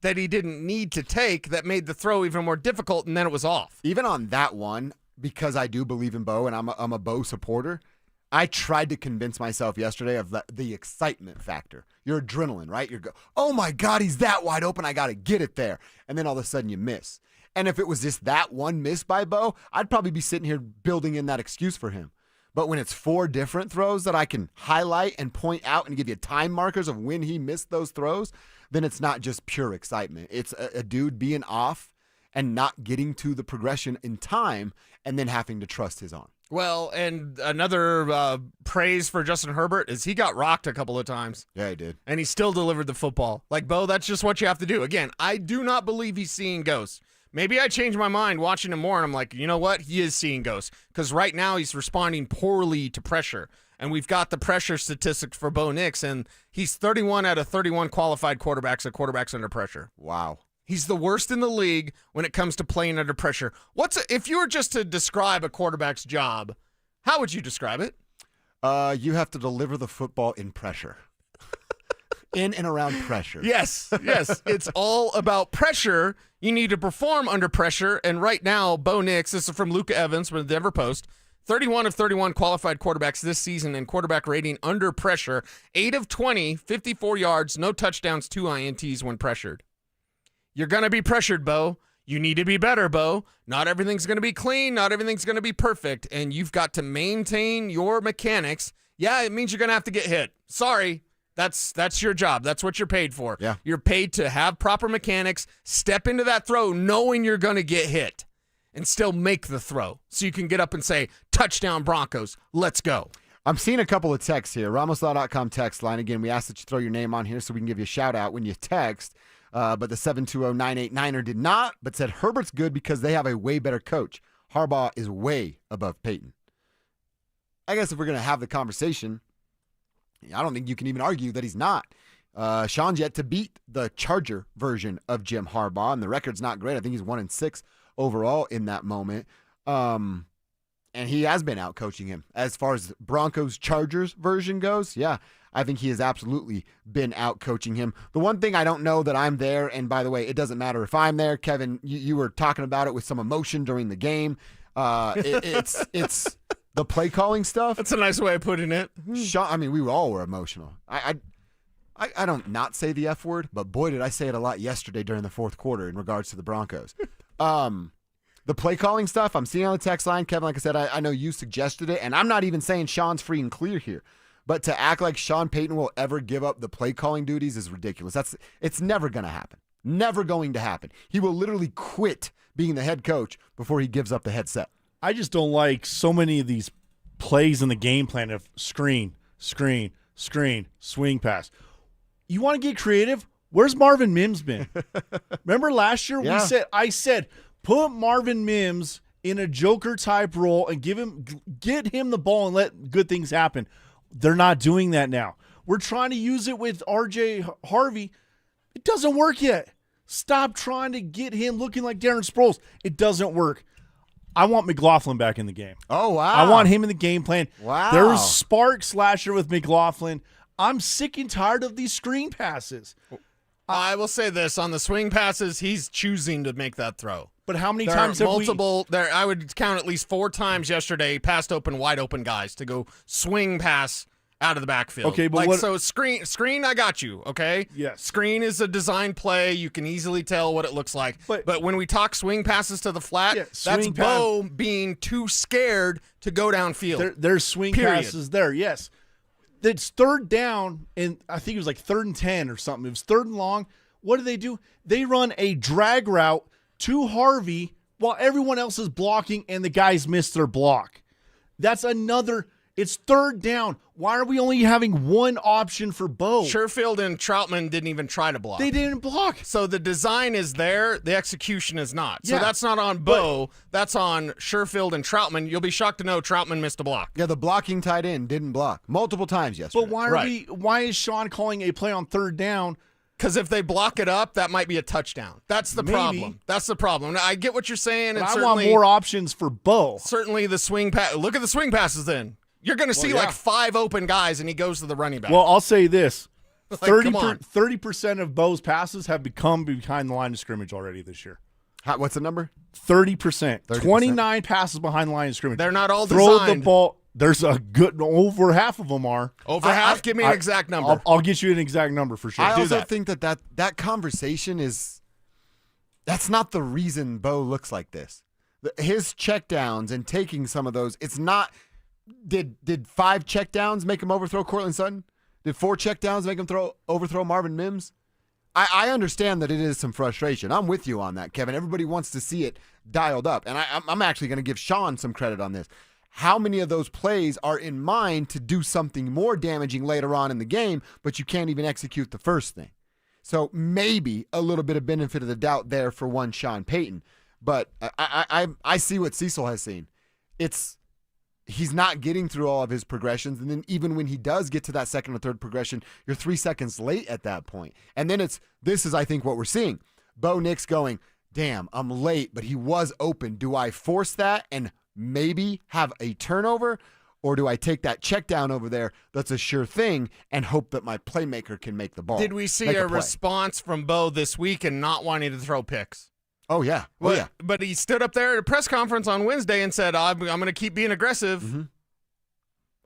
that he didn't need to take that made the throw even more difficult, and then it was off. Even on that one, because I do believe in Bo and I'm a Bo supporter, I tried to convince myself yesterday of the excitement factor. Your adrenaline, right? Oh my God, he's that wide open. I got to get it there. And then all of a sudden you miss. And if it was just that one miss by Bo, I'd probably be sitting here building in that excuse for him. But when it's 4 different throws that I can highlight and point out and give you time markers of when he missed those throws, then it's not just pure excitement. It's a dude being off and not getting to the progression in time and then having to trust his arm. Well, and another praise for Justin Herbert is he got rocked a couple of times. Yeah, he did. And he still delivered the football. Like, Bo, that's just what you have to do. Again, I do not believe he's seeing ghosts. Maybe I changed my mind watching him more, and I'm like, you know what? He is seeing ghosts. Because right now he's responding poorly to pressure. And we've got the pressure statistics for Bo Nix, and he's 31 out of 31 qualified quarterbacks at quarterbacks under pressure. Wow. He's the worst in the league when it comes to playing under pressure. If you were just to describe a quarterback's job, how would you describe it? You have to deliver the football in pressure. In and around pressure. Yes. It's all about pressure. You need to perform under pressure. And right now, Bo Nix, this is from Luca Evans from the Denver Post, 31 of 31 qualified quarterbacks this season in quarterback rating under pressure. 8 of 20, 54 yards, no touchdowns, 2 INTs when pressured. You're going to be pressured, Bo. You need to be better, Bo. Not everything's going to be clean. Not everything's going to be perfect. And you've got to maintain your mechanics. Yeah, it means you're going to have to get hit. Sorry. That's your job. That's what you're paid for. Yeah. You're paid to have proper mechanics, step into that throw knowing you're going to get hit, and still make the throw so you can get up and say, touchdown Broncos, let's go. I'm seeing a couple of texts here. RamosLaw.com text line. Again, we ask that you throw your name on here so we can give you a shout out when you text. But the 720-989er did not, but said Herbert's good because they have a way better coach. Harbaugh is way above Payton. I guess if we're going to have the conversation, I don't think you can even argue that he's not. Sean's yet to beat the Charger version of Jim Harbaugh, and the record's not great. I think he's 1-6 overall in that moment. And he has been out coaching him. As far as Broncos Chargers version goes, yeah, I think he has absolutely been out coaching him. The one thing I don't know that I'm there, and by the way, it doesn't matter if I'm there. Kevin, you were talking about it with some emotion during the game. It's the play calling stuff. That's a nice way of putting it. Sean, I mean, we all were emotional. I don't not say the F word, but boy, did I say it a lot yesterday during the fourth quarter in regards to the Broncos. The play calling stuff, I'm seeing on the text line. Kevin, like I said, I know you suggested it, and I'm not even saying Sean's free and clear here. But to act like Sean Payton will ever give up the play calling duties is ridiculous. It's never going to happen. Never going to happen. He will literally quit being the head coach before he gives up the headset. I just don't like so many of these plays in the game plan of screen, swing pass. You want to get creative? Where's Marvin Mims been? Remember last year I said put Marvin Mims in a joker type role and get him the ball and let good things happen. They're not doing that now. We're trying to use it with RJ Harvey. It doesn't work yet. Stop trying to get him looking like Darren Sproles. It doesn't work. I want McLaughlin back in the game. Oh, wow. I want him in the game plan. Wow. There was sparks last year with McLaughlin. I'm sick and tired of these screen passes. I will say this. On the swing passes, he's choosing to make that throw. But how many times have multiple, I would count at least 4 times yesterday, passed open, wide open guys to go swing pass out of the backfield. Okay, but so screen, I got you, okay? Yes. Screen is a design play. You can easily tell what it looks like. But when we talk swing passes to the flat, that's Bo being too scared to go downfield. There's swing passes there, yes. It's third down, and I think it was like 3rd and 10 or something. It was 3rd and long. What do? They run a drag route to Harvey while everyone else is blocking and the guys miss their block. That's another It's third down. Why are we only having one option for Bo? Sherfield and Troutman didn't even try to block. They didn't block. So the design is there, the execution is not. So Yeah, that's not on Bo, that's on Sherfield and Troutman. You'll be shocked to know Troutman missed a block. Yeah, the blocking tight end didn't block multiple times yesterday. But why is Sean calling a play on third down? Because if they block it up, that might be a touchdown. That's the problem. That's the problem. Now, I get what you're saying. But And I want more options for Bo. Certainly the swing pass. Look at the swing passes then. You're going to see like 5 open guys, and he goes to the running back. Well, I'll say this. Like, come on. 30% of Bo's passes have become behind the line of scrimmage already this year. What's the number? 30%. 29 passes behind the line of scrimmage. They're not all Throw designed. the ball. There's a good, over half of them are. Over half? Give me an exact number. I'll get you an exact number for sure. I also think that conversation that's not the reason Bo looks like this. His checkdowns and taking some of those, it's not. Did 5 checkdowns make him overthrow Cortland Sutton? Did 4 checkdowns make him overthrow Marvin Mims? I understand that it is some frustration. I'm with you on that, Kevin. Everybody wants to see it dialed up, and I'm actually going to give Sean some credit on this. How many of those plays are in mind to do something more damaging later on in the game, but you can't even execute the first thing? So maybe a little bit of benefit of the doubt there for one Sean Payton. But I see what Cecil has seen. He's not getting through all of his progressions, and then even when he does get to that second or third progression, you're 3 seconds late at that point. And then this is, I think, what we're seeing. Bo Nix going, damn, I'm late, but he was open. Do I force that and maybe have a turnover, or do I take that check down over there that's a sure thing and hope that my playmaker can make the ball? Did we see a response from Bo this week and not wanting to throw picks? Oh, yeah. But he stood up there at a press conference on Wednesday and said, I'm going to keep being aggressive. Mm-hmm.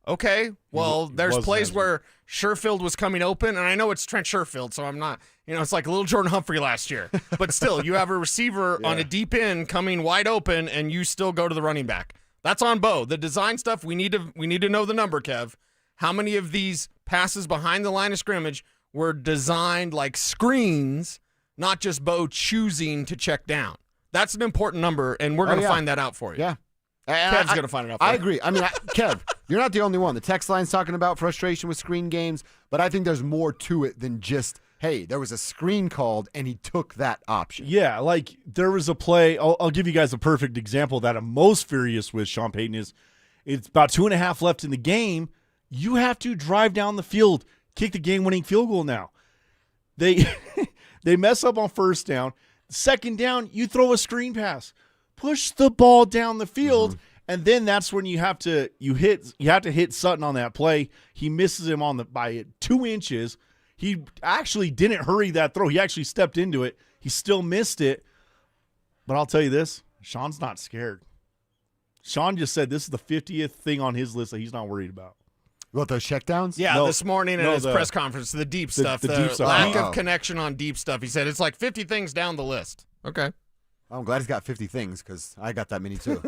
Okay, well, there's plays aggressive. where Sherfield was coming open, and I know it's Trent Sherfield, so I'm not, it's like a little Jordan Humphrey last year. But still, you have a receiver on a deep end coming wide open, and you still go to the running back. That's on Bo. The design stuff, we need to know the number, Kev. How many of these passes behind the line of scrimmage were designed like screens, not just Bo choosing to check down? That's an important number, and we're going to find that out for you. Yeah. Kev's going to find it out for you. I agree. I mean, Kev, you're not the only one. The text line's talking about frustration with screen games, but I think there's more to it than just, hey, there was a screen called and he took that option. Yeah, like there was a play. I'll give you guys a perfect example that I'm most furious with Sean Payton is it's about 2.5 left in the game. You have to drive down the field, kick the game-winning field goal now. They mess up on first down. Second down, you throw a screen pass. Push the ball down the field, and then that's when you have to hit Sutton on that play. He misses him by 2 inches. He actually didn't hurry that throw. He actually stepped into it. He still missed it. But I'll tell you this, Sean's not scared. Sean just said this is the 50th thing on his list that he's not worried about. What, those checkdowns? Yeah, this morning at his press conference, the deep stuff, the deep stuff. lack of connection on deep stuff. He said it's like 50 things down the list. Okay. I'm glad he's got 50 things because I got that many too.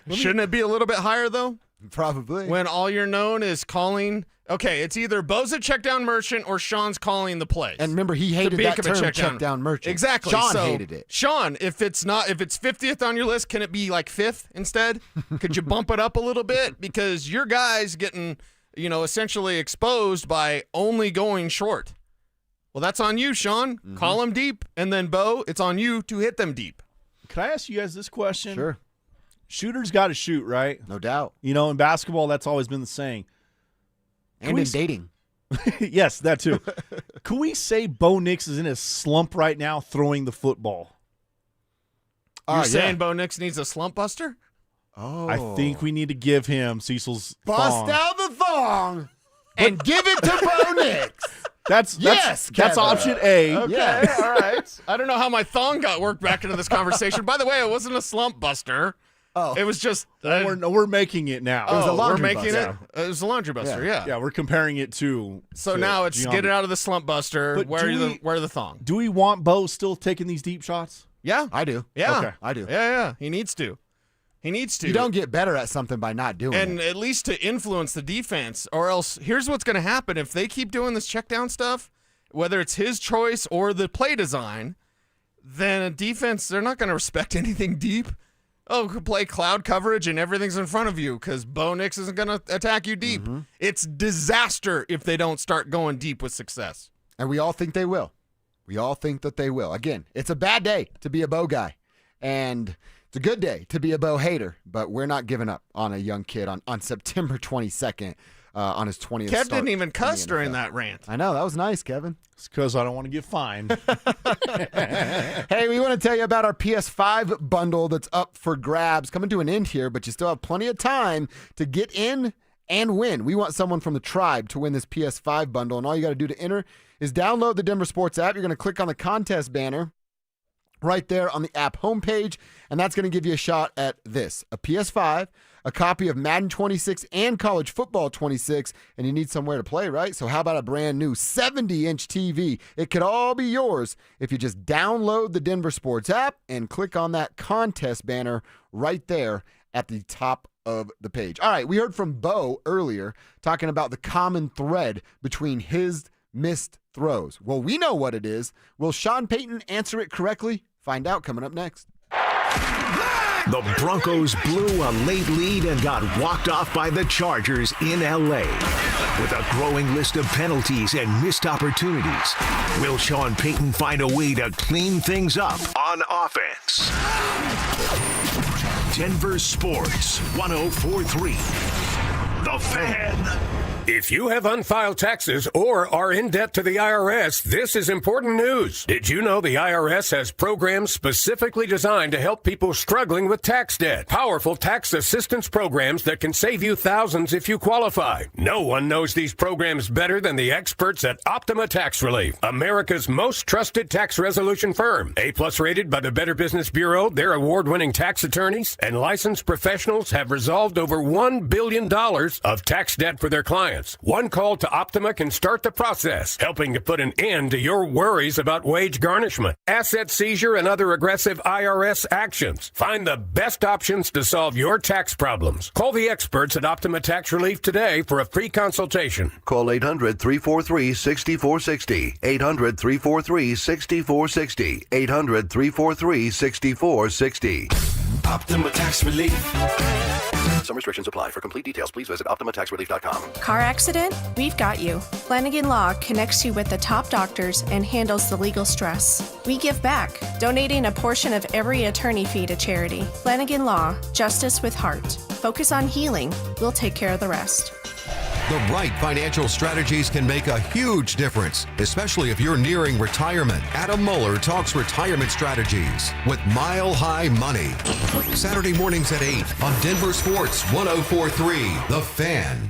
Shouldn't it be a little bit higher, though? Probably. When all you're known is calling. Okay, it's either Bo's a checkdown merchant or Sean's calling the plays. And remember, he hated that term, checkdown merchant. Exactly. Sean hated it. Sean, if it's 50th on your list, can it be like 5th instead? Could you bump it up a little bit? Because your guy's getting, essentially exposed by only going short. Well, that's on you, Sean. Mm-hmm. Call them deep. And then, Bo, it's on you to hit them deep. Can I ask you guys this question? Sure. Shooters got to shoot, right? No doubt. In basketball, that's always been the saying. And in dating. Yes, that too. Can we say Bo Nix is in a slump right now throwing the football? You're saying Bo Nix needs a slump buster? Oh. I think we need to give him Cecil's Bust thong. out the thong and give it to Bo Nix. That's Kevin. option A. Okay, Yes. all right. I don't know how my thong got worked back into this conversation. By the way, it wasn't a slump buster. Oh. It was just... we're making it now. It was a laundry we're making buster. it. It was a laundry buster, yeah. Yeah, we're comparing it to... So now it's geometry. get it out of the slump buster. But Wear the thong. Do we want Bo still taking these deep shots? Yeah. I do. Yeah. Okay. I do. Yeah. He needs to. You don't get better at something by not doing it. And at least to influence the defense, or else here's what's going to happen. If they keep doing this check down stuff, whether it's his choice or the play design, then a defense, they're not going to respect anything deep. play cloud coverage and everything's in front of you because Bo Nix isn't going to attack you deep. Mm-hmm. It's disaster if they don't start going deep with success. And we all think they will. We all think that they will. Again, it's a bad day to be a Bo guy. And it's a good day to be a Bo hater. But we're not giving up on a young kid on September 22nd on his 20th Kev start didn't even cuss in the during NFL. that rant. I know. That was nice, Kevin. It's because I don't want to get fined. Hey, we want to tell you about our PS5 bundle that's up for grabs. Coming to an end here, but you still have plenty of time to get in and win. We want someone from the tribe to win this PS5 bundle, and all you got to do to enter is download the Denver Sports app. You're going to click on the contest banner right there on the app homepage, and that's going to give you a shot at this: a PS5, a copy of Madden 26 and College Football 26, and you need somewhere to play, right? So how about a brand new 70-inch TV? It could all be yours if you just download the Denver Sports app and click on that contest banner right there at the top of the page. All right, we heard from Bo earlier talking about the common thread between his missed throws. Well, we know what it is. Will Sean Payton answer it correctly? Find out coming up next. The Broncos blew a late lead and got walked off by the Chargers in L.A. With a growing list of penalties and missed opportunities, will Sean Payton find a way to clean things up on offense? Denver Sports 104.3. The Fan. If you have unfiled taxes or are in debt to the IRS, this is important news. Did you know the IRS has programs specifically designed to help people struggling with tax debt? Powerful tax assistance programs that can save you thousands if you qualify. No one knows these programs better than the experts at Optima Tax Relief, America's most trusted tax resolution firm. A-plus rated by the Better Business Bureau, their award-winning tax attorneys and licensed professionals have resolved over $1 billion of tax debt for their clients. One call to Optima can start the process, helping to put an end to your worries about wage garnishment, asset seizure, and other aggressive IRS actions. Find the best options to solve your tax problems. Call the experts at Optima Tax Relief today for a free consultation. Call 800-343-6460. 800-343-6460. 800-343-6460. Optima Tax Relief. Some restrictions apply. For complete details, please visit OptimaTaxRelief.com. Car accident? We've got you. Flanagan Law connects you with the top doctors and handles the legal stress. We give back, donating a portion of every attorney fee to charity. Flanagan Law, justice with heart. Focus on healing. We'll take care of the rest. The right financial strategies can make a huge difference, especially if you're nearing retirement. Adam Mueller talks retirement strategies with Mile High Money. Saturday mornings at 8 on Denver Sports 104.3, The Fan.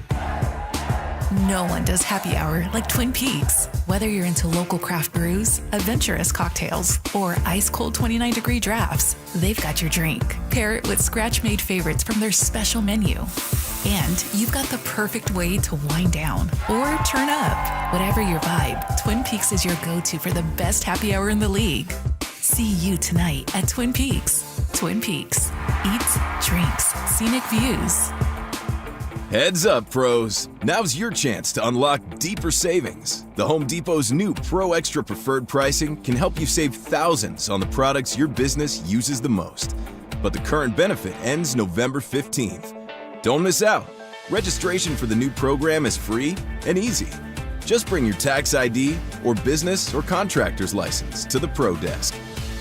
No one does happy hour like Twin Peaks. Whether you're into local craft brews, adventurous cocktails, or ice-cold 29-degree drafts, they've got your drink. Pair it with scratch-made favorites from their special menu. And you've got the perfect way to wind down or turn up. Whatever your vibe, Twin Peaks is your go-to for the best happy hour in the league. See you tonight at Twin Peaks. Twin Peaks. Eats, drinks, scenic views. Heads up, pros. Now's your chance to unlock deeper savings. The Home Depot's new Pro Extra Preferred pricing can help you save thousands on the products your business uses the most. But the current benefit ends November 15th. Don't miss out. Registration for the new program is free and easy. Just bring your tax ID or business or contractor's license to the Pro Desk.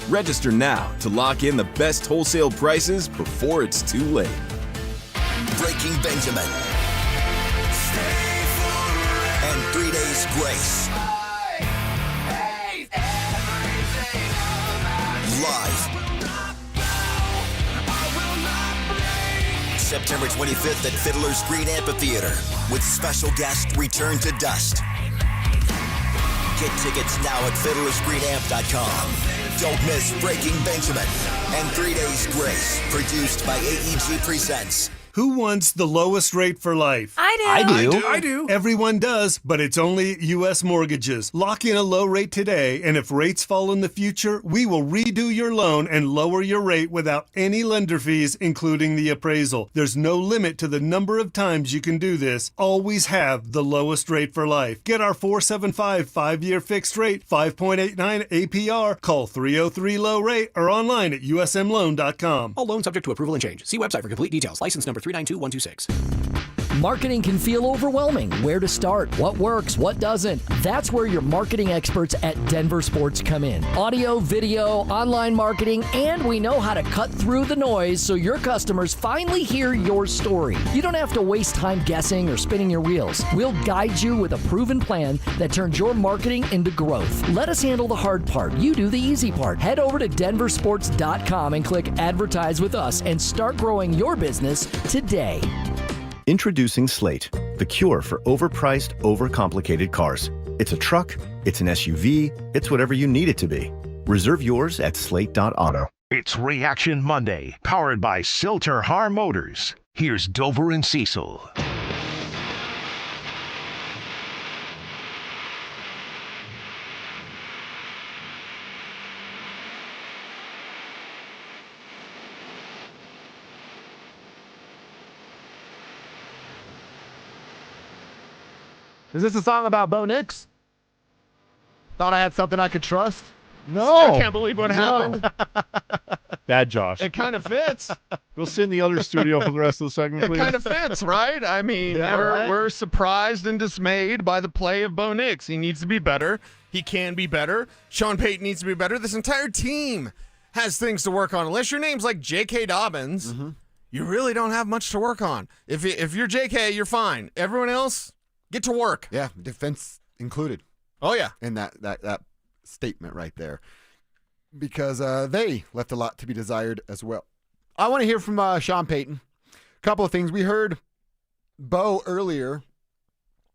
Register now to lock in the best wholesale prices before it's too late. Breaking Benjamin. And 3 Days Grace. Live. September 25th at Fiddler's Green Amphitheater with special guest Return to Dust. Get tickets now at fiddlersgreenamp.com. Don't miss Breaking Benjamin and 3 Days Grace, produced by AEG Presents. Who wants the lowest rate for life? I do. Everyone does, but it's only U.S. Mortgages. Lock in a low rate today, and if rates fall in the future, we will redo your loan and lower your rate without any lender fees, including the appraisal. There's no limit to the number of times you can do this. Always have the lowest rate for life. Get our 475 5-year fixed rate, 5.89 APR. Call 303-LOW-RATE or online at usmloan.com. All loans subject to approval and change. See website for complete details. License number 392126. Marketing can feel overwhelming. Where to start? What works? What doesn't? That's where your marketing experts at DenverSports come in. Audio, video, online marketing, and we know how to cut through the noise so your customers finally hear your story. You don't have to waste time guessing or spinning your wheels. We'll guide you with a proven plan that turns your marketing into growth. Let us handle the hard part. You do the easy part. Head over to DenverSports.com and click Advertise with Us and start growing your business today. Introducing Slate, the cure for overpriced, overcomplicated cars. It's a truck, it's an SUV, it's whatever you need it to be. Reserve yours at slate.auto. It's Reaction Monday, powered by Silter Har Motors. Here's Dover and Cecil. Is this a song about Bo Nix? Thought I had something I could trust? No. I can't believe what happened. Bad Josh. It kind of fits. We'll sit in the other studio for the rest of the segment, please. It kind of fits, right? I mean, we're surprised and dismayed by the play of Bo Nix. He needs to be better. He can be better. Sean Payton needs to be better. This entire team has things to work on. Unless your name's like J.K. Dobbins, you really don't have much to work on. If you're J.K., you're fine. Everyone else, get to work. Yeah, defense included. Oh, yeah. In that statement right there. Because they left a lot to be desired as well. I want to hear from Sean Payton. A couple of things. We heard Bo earlier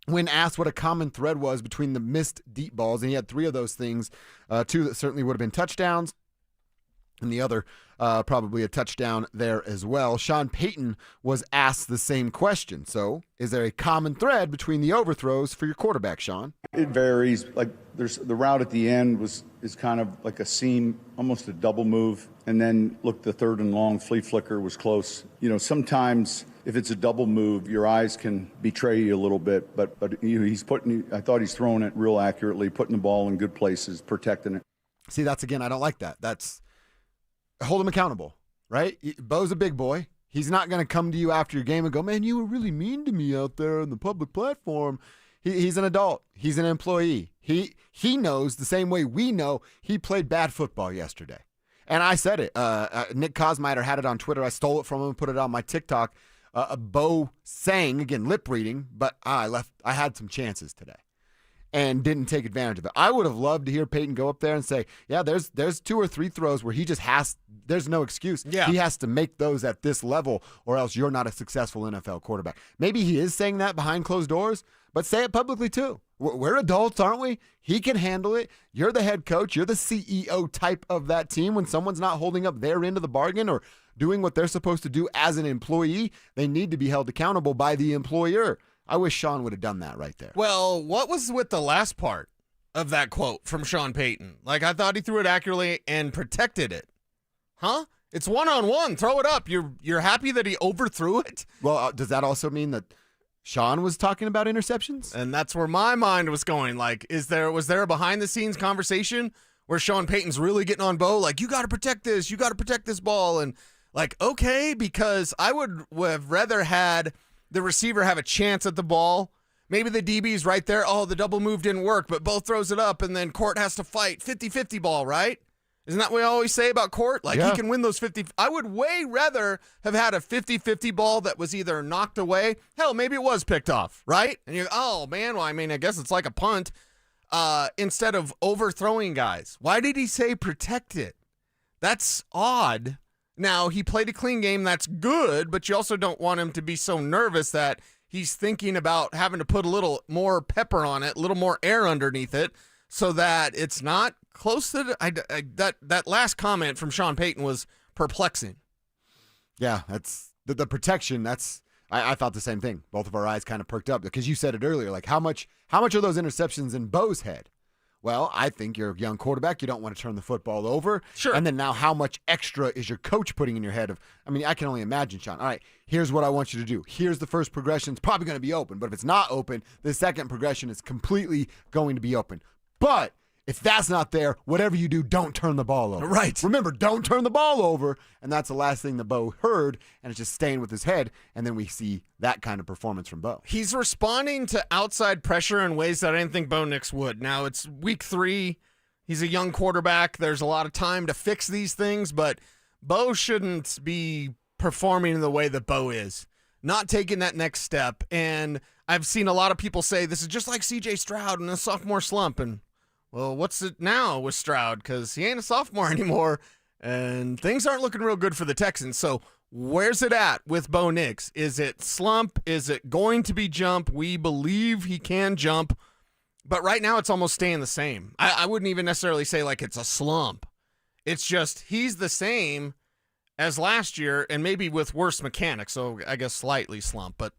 when asked what a common thread was between the missed deep balls, and he had 3 of those things, 2 that certainly would have been touchdowns, and the other probably a touchdown there as well. Sean Payton was asked the same question. So is there a common thread between the overthrows for your quarterback, Sean? It varies. Like there's the route at the end is kind of like a seam, almost a double move. And then look, the 3rd and long flea flicker was close. You know, sometimes if it's a double move, your eyes can betray you a little bit. But you know, I thought he's throwing it real accurately, putting the ball in good places, protecting it. See, that's again, I don't like that. That's hold him accountable, right? Bo's a big boy. He's not going to come to you after your game and go, man, you were really mean to me out there on the public platform. He's an adult. He's an employee. He knows the same way we know he played bad football yesterday. And I said it. Nick Kosmider had it on Twitter. I stole it from him and put it on my TikTok. Bo sang, again, lip reading, but I had some chances today and didn't take advantage of it. I would have loved to hear Payton go up there and say, yeah, there's 2 or 3 throws where he just there's no excuse. Yeah. He has to make those at this level or else you're not a successful NFL quarterback. Maybe he is saying that behind closed doors, but say it publicly too. We're adults, aren't we? He can handle it. You're the head coach. You're the CEO type of that team. When someone's not holding up their end of the bargain or doing what they're supposed to do as an employee, they need to be held accountable by the employer. I wish Sean would have done that right there. Well, what was with the last part of that quote from Sean Payton? Like, I thought he threw it accurately and protected it. Huh? It's one-on-one. Throw it up. You're happy that he overthrew it? Well, does that also mean that Sean was talking about interceptions? And that's where my mind was going. Like, was there a behind-the-scenes conversation where Sean Payton's really getting on Bo? Like, you got to protect this. You got to protect this ball. And, like, okay, because I would have rather had the receiver have a chance at the ball. Maybe the DB's right there. Oh, the double move didn't work, but Bo throws it up, and then Court has to fight. 50-50 ball, right? Isn't that what we always say about Court? Like, He can win those 50. I would way rather have had a 50-50 ball that was either knocked away. Hell, maybe it was picked off, right? And you're, oh, man, well, I mean, I guess it's like a punt instead of overthrowing guys. Why did he say protect it? That's odd. Now, he played a clean game. That's good, but you also don't want him to be so nervous that he's thinking about having to put a little more pepper on it, a little more air underneath it, so that it's not close to that last comment from Sean Payton was perplexing. Yeah, that's The protection, I thought the same thing. Both of our eyes kind of perked up because you said it earlier. Like, how much are those interceptions in Bo's head? Well, I think you're a young quarterback. You don't want to turn the football over. Sure. And then now how much extra is your coach putting in your head I can only imagine, Sean. All right, here's what I want you to do. Here's the first progression. It's probably going to be open. But if it's not open, the second progression is completely going to be open. But if that's not there, whatever you do, don't turn the ball over. Right. Remember, don't turn the ball over. And that's the last thing that Bo heard, and it's just staying with his head. And then we see that kind of performance from Bo. He's responding to outside pressure in ways that I didn't think Bo Nix would. Now, it's week 3. He's a young quarterback. There's a lot of time to fix these things, but Bo shouldn't be performing in the way that Bo is. Not taking that next step. And I've seen a lot of people say this is just like C.J. Stroud in a sophomore slump. And well, what's it now with Stroud? Because he ain't a sophomore anymore, and things aren't looking real good for the Texans. So where's it at with Bo Nix? Is it slump? Is it going to be jump? We believe he can jump, but right now it's almost staying the same. I wouldn't even necessarily say like it's a slump. It's just he's the same as last year and maybe with worse mechanics, so I guess slightly slump. But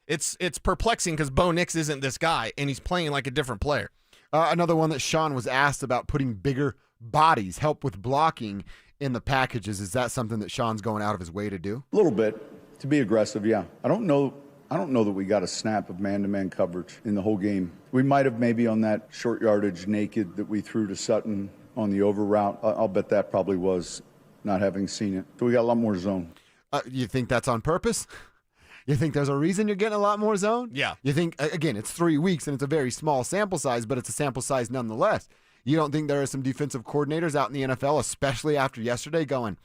it's perplexing because Bo Nix isn't this guy, and he's playing like a different player. Another one that Sean was asked about putting bigger bodies, help with blocking in the packages. Is that something that Sean's going out of his way to do? A little bit, to be aggressive, yeah. I don't know that we got a snap of man-to-man coverage in the whole game. We might have maybe on that short yardage naked that we threw to Sutton on the over route. I'll bet that probably was not having seen it. So we got a lot more zone. You think that's on purpose? You think there's a reason you're getting a lot more zone? Yeah. You think, again, it's 3 weeks and it's a very small sample size, but it's a sample size nonetheless. You don't think there are some defensive coordinators out in the NFL, especially after yesterday, going,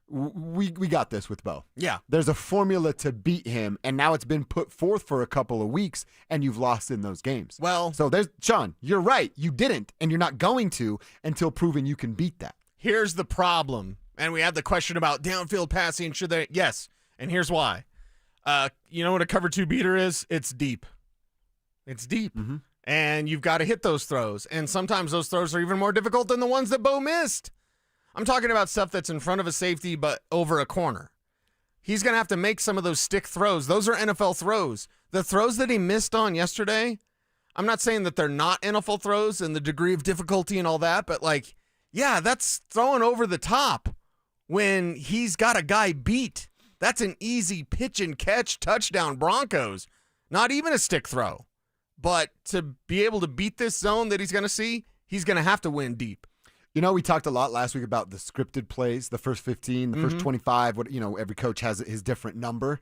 we got this with Bo. Yeah. There's a formula to beat him, and now it's been put forth for a couple of weeks, and you've lost in those games. Well. So Sean, you're right. You didn't, and you're not going to until proven you can beat that. Here's the problem. And we had the question about downfield passing. Should they? Yes. And here's why. You know what a cover 2 beater is? It's deep. It's deep. Mm-hmm. And you've got to hit those throws. And sometimes those throws are even more difficult than the ones that Bo missed. I'm talking about stuff that's in front of a safety but over a corner. He's going to have to make some of those stick throws. Those are NFL throws. The throws that he missed on yesterday, I'm not saying that they're not NFL throws and the degree of difficulty and all that, but like, yeah, that's throwing over the top when he's got a guy beat. That's an easy pitch and catch touchdown Broncos. Not even a stick throw. But to be able to beat this zone that he's going to see, he's going to have to win deep. You know, we talked a lot last week about the scripted plays, the first 15, the first 25. Every coach has his different number.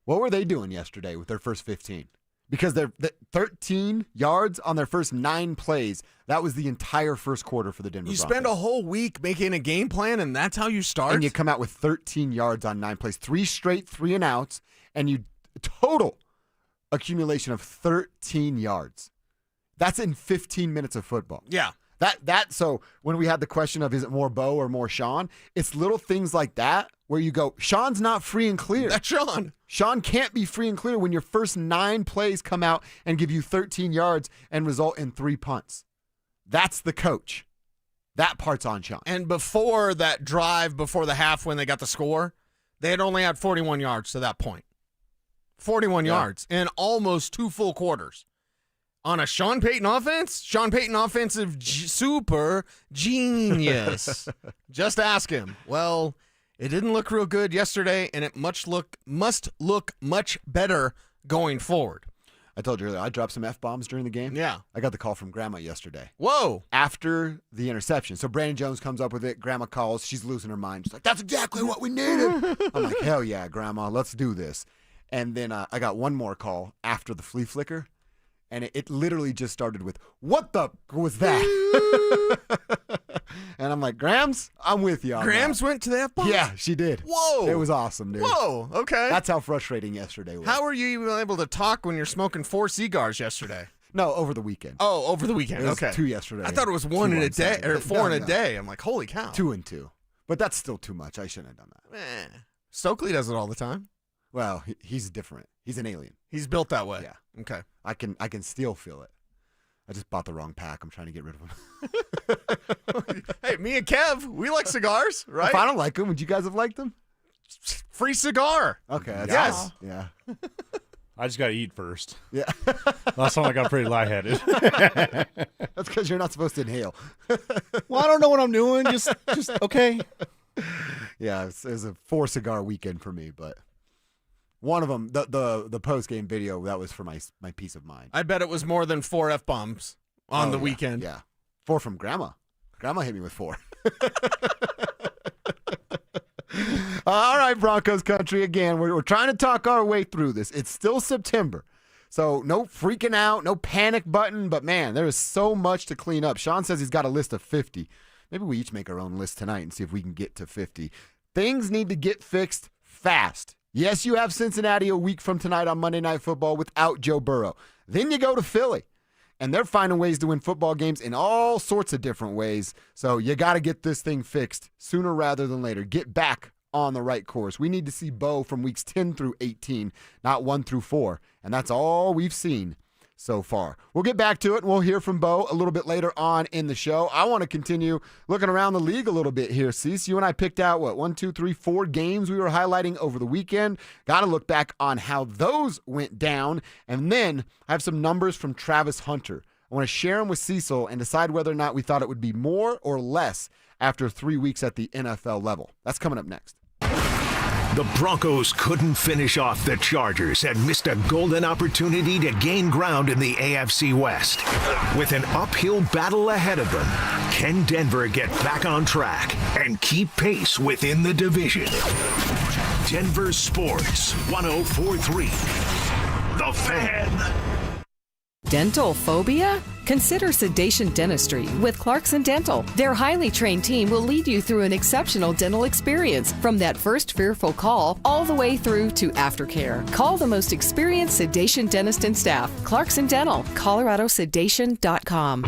What were they doing yesterday with their first 15? Because they're 13 yards on their first 9 plays. That was the entire first quarter for the Denver Broncos. You spend a whole week making a game plan, and that's how you start? And you come out with 13 yards on 9 plays, 3 straight 3-and-outs, and you total accumulation of 13 yards. That's in 15 minutes of football. Yeah. So when we had the question of is it more Bo or more Sean, it's little things like that where you go, Sean's not free and clear. That's Sean. Sean can't be free and clear when your first 9 plays come out and give you 13 yards and result in 3 punts. That's the coach. That part's on Sean. And before that drive, before the half when they got the score, they had only had 41 yards to that point. 41 yards in almost 2 full quarters. On a Sean Payton offense? Sean Payton offensive super genius. Just ask him. Well, it didn't look real good yesterday, and it must look much better going forward. I told you earlier, I dropped some F-bombs during the game. Yeah. I got the call from Grandma yesterday. Whoa. After the interception. So Brandon Jones comes up with it. Grandma calls. She's losing her mind. She's like, that's exactly what we needed. I'm like, hell yeah, Grandma. Let's do this. And then I got one more call after the flea flicker. And it literally just started with, what the was that? And I'm like, Grams, I'm with you on Grams that. Went to the F-bomb? Yeah, she did. Whoa. It was awesome, dude. Whoa, okay. That's how frustrating yesterday was. How were you even able to talk when you're smoking 4 cigars yesterday? No, over the weekend. Oh, over the weekend. It was okay. 2 yesterday. I thought it was 1 in a day or 4 in a day. I'm like, holy cow. 2 and 2. But that's still too much. I shouldn't have done that. Stokely does it all the time. Well, he's different. He's an alien. He's built that way. Yeah. Okay. I can still feel it. I just bought the wrong pack. I'm trying to get rid of them. Hey, me and Kev, we like cigars, right? If I don't like them, would you guys have liked them? free cigar. Okay. Yes. Yeah. I just got to eat first. Yeah. Last time I got pretty lightheaded. That's because you're not supposed to inhale. Well, I don't know what I'm doing. Just okay. Yeah, it was a 4-cigar weekend for me, but one of them, the post-game video, that was for my peace of mind. I bet it was more than 4 F-bombs on the weekend. Yeah. 4 from Grandma. Grandma hit me with 4. All right, Broncos country, again, we're trying to talk our way through this. It's still September, so no freaking out, no panic button, but man, there is so much to clean up. Sean says he's got a list of 50. Maybe we each make our own list tonight and see if we can get to 50. Things need to get fixed fast. Yes, you have Cincinnati a week from tonight on Monday Night Football without Joe Burrow. Then you go to Philly, and they're finding ways to win football games in all sorts of different ways. So you got to get this thing fixed sooner rather than later. Get back on the right course. We need to see Bo from weeks 10 through 18, not 1 through 4. And that's all we've seen so far. We'll get back to it, and we'll hear from Bo a little bit later on in the show. I want to continue looking around the league a little bit here, Cecil. You and I picked out, 4 games we were highlighting over the weekend. Got to look back on how those went down. And then I have some numbers from Travis Hunter. I want to share them with Cecil and decide whether or not we thought it would be more or less after 3 weeks at the NFL level. That's coming up next. The Broncos couldn't finish off the Chargers and missed a golden opportunity to gain ground in the AFC West. With an uphill battle ahead of them, can Denver get back on track and keep pace within the division? Denver Sports 104.3. The Fan. Dental phobia? Consider Sedation Dentistry with Clarkson Dental. Their highly trained team will lead you through an exceptional dental experience from that first fearful call all the way through to aftercare. Call the most experienced sedation dentist and staff. Clarkson Dental, ColoradoSedation.com.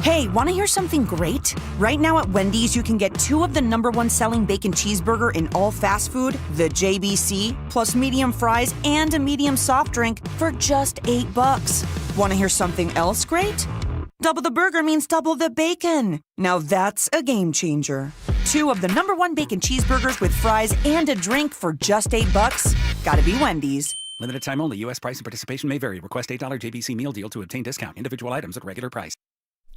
Hey, want to hear something great? Right now at Wendy's, you can get 2 of the #1 selling bacon cheeseburger in all fast food, the JBC, plus medium fries and a medium soft drink for just $8. Want to hear something else great? Double the burger means double the bacon. Now that's a game changer. 2 of the #1 bacon cheeseburgers with fries and a drink for just $8. Gotta be Wendy's. Limited time only. U.S. price and participation may vary. Request $8 JBC meal deal to obtain discount. Individual items at regular price.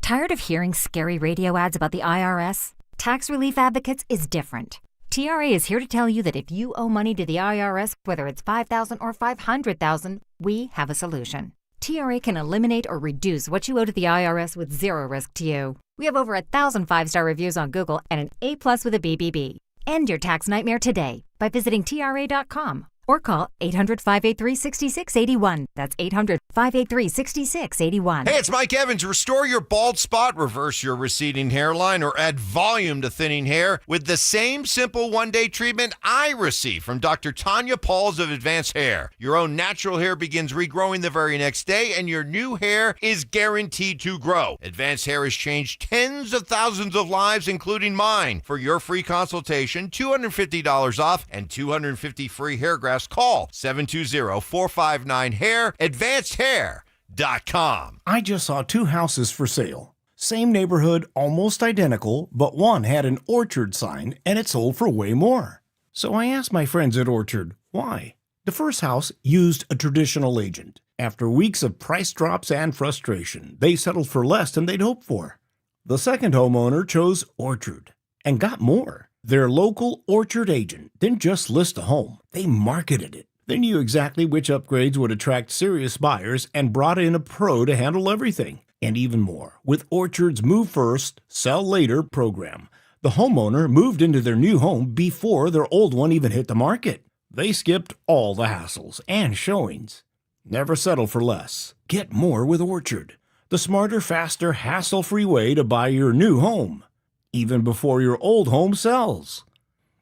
Tired of hearing scary radio ads about the IRS? Tax Relief Advocates is different. TRA is here to tell you that if you owe money to the IRS, whether it's $5,000 or $500,000, we have a solution. TRA can eliminate or reduce what you owe to the IRS with zero risk to you. We have over 1,000 5-star reviews on Google and an A+ with a BBB. End your tax nightmare today by visiting TRA.com or call 800-583-6681. That's 800-583-6681. Hey, it's Mike Evans. Restore your bald spot, reverse your receding hairline, or add volume to thinning hair with the same simple one-day treatment I receive from Dr. Tanya Pauls of Advanced Hair. Your own natural hair begins regrowing the very next day, and your new hair is guaranteed to grow. Advanced Hair has changed tens of thousands of lives, including mine. For your free consultation, $250 off and 250 free hair grafts. Call 720-459-HAIR, AdvancedHair.com. I just saw 2 houses for sale. Same neighborhood, almost identical, but one had an Orchard sign and it sold for way more. So I asked my friends at Orchard, why? The first house used a traditional agent. After weeks of price drops and frustration, they settled for less than they'd hoped for. The second homeowner chose Orchard and got more. Their local Orchard agent didn't just list a home, they marketed it. They knew exactly which upgrades would attract serious buyers and brought in a pro to handle everything. And even more, with Orchard's Move First, Sell Later program, the homeowner moved into their new home before their old one even hit the market. They skipped all the hassles and showings. Never settle for less. Get more with Orchard, the smarter, faster, hassle-free way to buy your new home, even before your old home sells.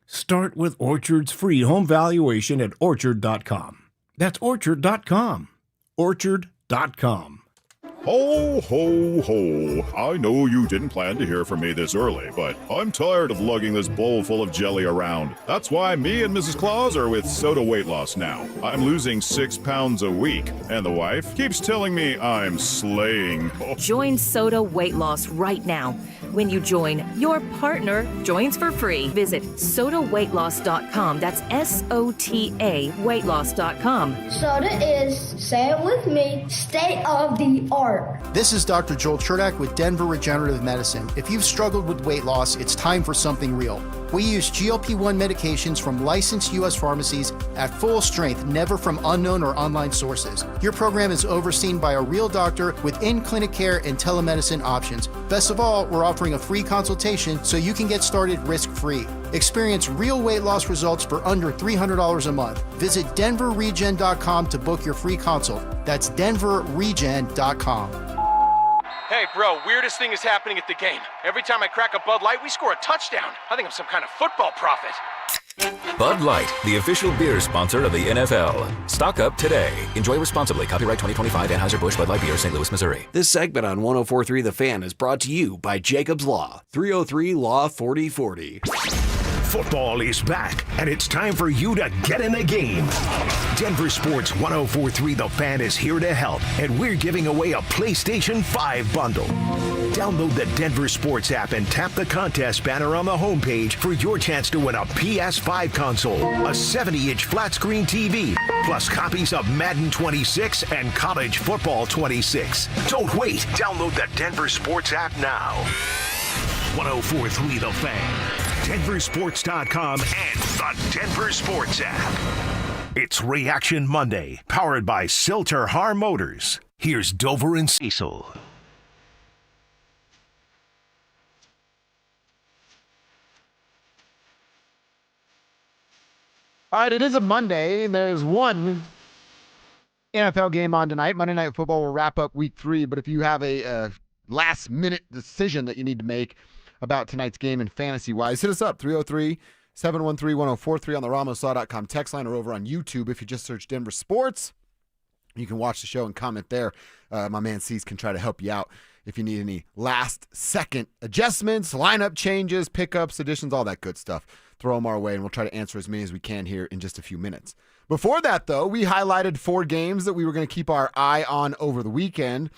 Start with Orchard's free home valuation at Orchard.com. That's Orchard.com. Orchard.com. Ho, ho, ho. I know you didn't plan to hear from me this early, but I'm tired of lugging this bowl full of jelly around. That's why me and Mrs. Claus are with Soda Weight Loss now. I'm losing 6 pounds a week, and the wife keeps telling me I'm slaying. Join Soda Weight Loss right now. When you join, your partner joins for free. Visit sotaweightloss.com. That's SOTA weightloss.com. Soda is, say it with me, state of the art. This is Dr. Joel Cherdak with Denver Regenerative Medicine. If you've struggled with weight loss, it's time for something real. We use GLP-1 medications from licensed U.S. pharmacies at full strength, never from unknown or online sources. Your program is overseen by a real doctor with in-clinic care and telemedicine options. Best of all, we're offering a free consultation so you can get started risk-free. Experience real weight loss results for under $300 a month. Visit denverregen.com to book your free consult. That's denverregen.com. Hey, bro, weirdest thing is happening at the game. Every time I crack a Bud Light, we score a touchdown. I think I'm some kind of football prophet. Bud Light, the official beer sponsor of the NFL. Stock up today. Enjoy responsibly. Copyright 2025 Anheuser-Busch Bud Light Beer, St. Louis, Missouri. This segment on 104.3 The Fan is brought to you by Jacob's Law, 303 Law 4040. Football is back, and it's time for you to get in the game. Denver Sports 104.3 The Fan is here to help, and we're giving away a PlayStation 5 bundle. Download the Denver Sports app and tap the contest banner on the homepage for your chance to win a PS5 console, a 70-inch flat-screen TV, plus copies of Madden 26 and College Football 26. Don't wait. Download the Denver Sports app now. 104.3 The Fan, DenverSports.com, and the Denver Sports app. It's Reaction Monday, powered by Silter Har Motors. Here's Dover and Cecil. All right, it is a Monday. There's one NFL game on tonight. Monday Night Football will wrap up week 3, but if you have a last-minute decision that you need to make about tonight's game and fantasy-wise, hit us up, 303-713-1043 on the RamosLaw.com text line or over on YouTube. If you just search Denver Sports, you can watch the show and comment there. My man Cecil can try to help you out if you need any last-second adjustments, lineup changes, pickups, additions, all that good stuff. Throw them our way, and we'll try to answer as many as we can here in just a few minutes. Before that, though, we highlighted 4 games that we were going to keep our eye on over the weekend.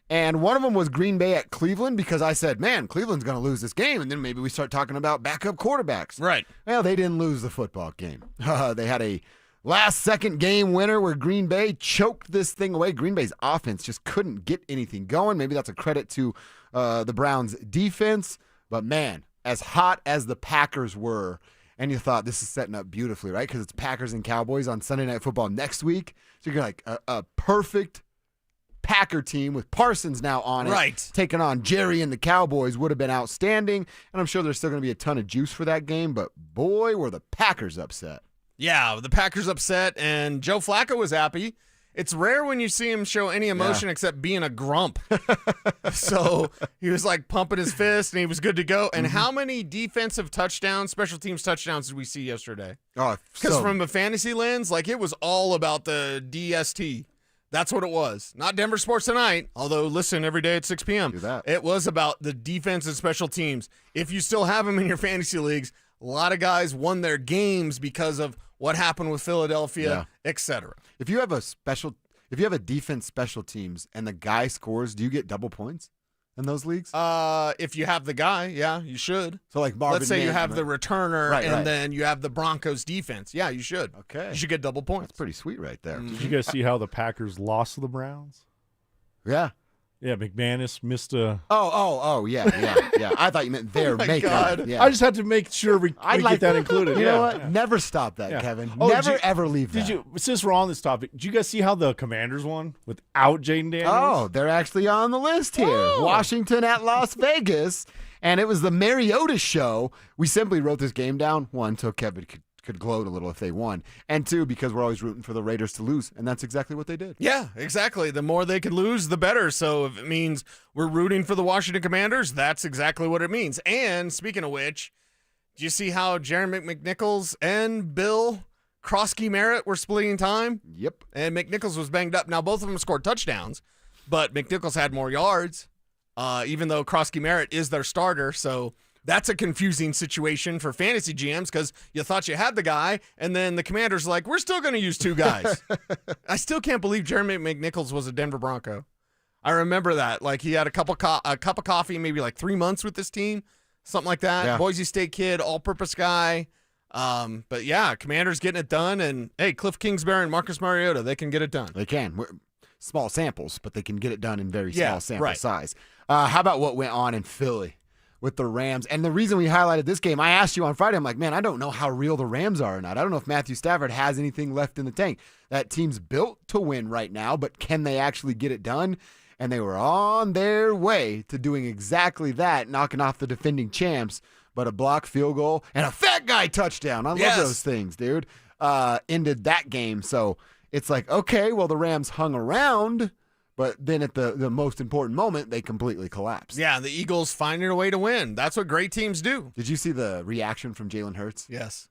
And one of them was Green Bay at Cleveland, because I said, man, Cleveland's going to lose this game. And then maybe we start talking about backup quarterbacks. Right. Well, they didn't lose the football game. They had a last-second game winner where Green Bay choked this thing away. Green Bay's offense just couldn't get anything going. Maybe that's a credit to the Browns' defense. But, man, as hot as the Packers were, and you thought this is setting up beautifully, right? Because it's Packers and Cowboys on Sunday Night Football next week. So you're like a perfect Packer team with Parsons now on it. Right. Taking on Jerry and the Cowboys would have been outstanding. And I'm sure there's still going to be a ton of juice for that game. But, boy, were the Packers upset. Yeah, the Packers upset, and Joe Flacco was happy. It's rare when you see him show any emotion except being a grump. So he was like pumping his fist, and he was good to go. And how many defensive touchdowns, special teams touchdowns did we see yesterday? Oh, because from a fantasy lens, like it was all about the DST. That's what it was. Not Denver Sports Tonight, although listen every day at 6 p.m. Do that. It was about the defense and special teams. If you still have them in your fantasy leagues, a lot of guys won their games because of what happened with Philadelphia, etc. If you have a defense special teams and the guy scores, do you get double points in those leagues? If you have the guy, yeah, you should. So like Marvin let's say you Mann, have the returner Right, and right. then you have the Broncos defense. Yeah, you should. Okay. You should get double points. That's pretty sweet right there. Did you guys see how the Packers lost to the Browns? Yeah. Yeah, McManus missed a... Yeah. I thought you meant their makeup. God. Yeah. I just had to make sure we get that included. You Yeah, know what? yeah. Never stop that, Yeah. Kevin. Oh, Never, ever leave that. Since we're on this topic, did you guys see how the Commanders won without Jaden Daniels? Oh, they're actually on the list here. Oh. Washington at Las Vegas. And it was the Mariota show. We simply wrote this game down, 1, so Kevin could gloat a little if they won, and 2, because we're always rooting for the Raiders to lose, and that's exactly what they did. Yeah, exactly. The more they can lose, the better. So if it means we're rooting for the Washington Commanders, that's exactly what it means. And speaking of which, do you see how Jeremy McNichols and Bill Krosky Merritt were splitting time? Yep. And McNichols was banged up. Now, both of them scored touchdowns, but McNichols had more yards, even though Krosky Merritt is their starter. So that's a confusing situation for fantasy GMs because you thought you had the guy, and then the Commanders are like, we're still going to use 2 guys. I still can't believe Jeremy McNichols was a Denver Bronco. I remember that. Like, he had a cup of coffee, maybe like 3 months with this team, something like that. Yeah. Boise State kid, all-purpose guy. But yeah, Commanders getting it done, and hey, Cliff Kingsbury and Marcus Mariota, they can get it done. They can. Small samples, but they can get it done in very small sample right. size. How about what went on in Philly with the Rams? And the reason we highlighted this game, I asked you on Friday, I'm like, man, I don't know how real the Rams are or not. I don't know if Matthew Stafford has anything left in the tank. That team's built to win right now, but can they actually get it done? And they were on their way to doing exactly that, knocking off the defending champs. But a blocked field goal and a fat guy touchdown. I love those things, dude. Ended that game. So it's like, okay, well, the Rams hung around, but then at the most important moment, they completely collapsed. Yeah, the Eagles finding a way to win. That's what great teams do. Did you see the reaction from Jalen Hurts? Yes.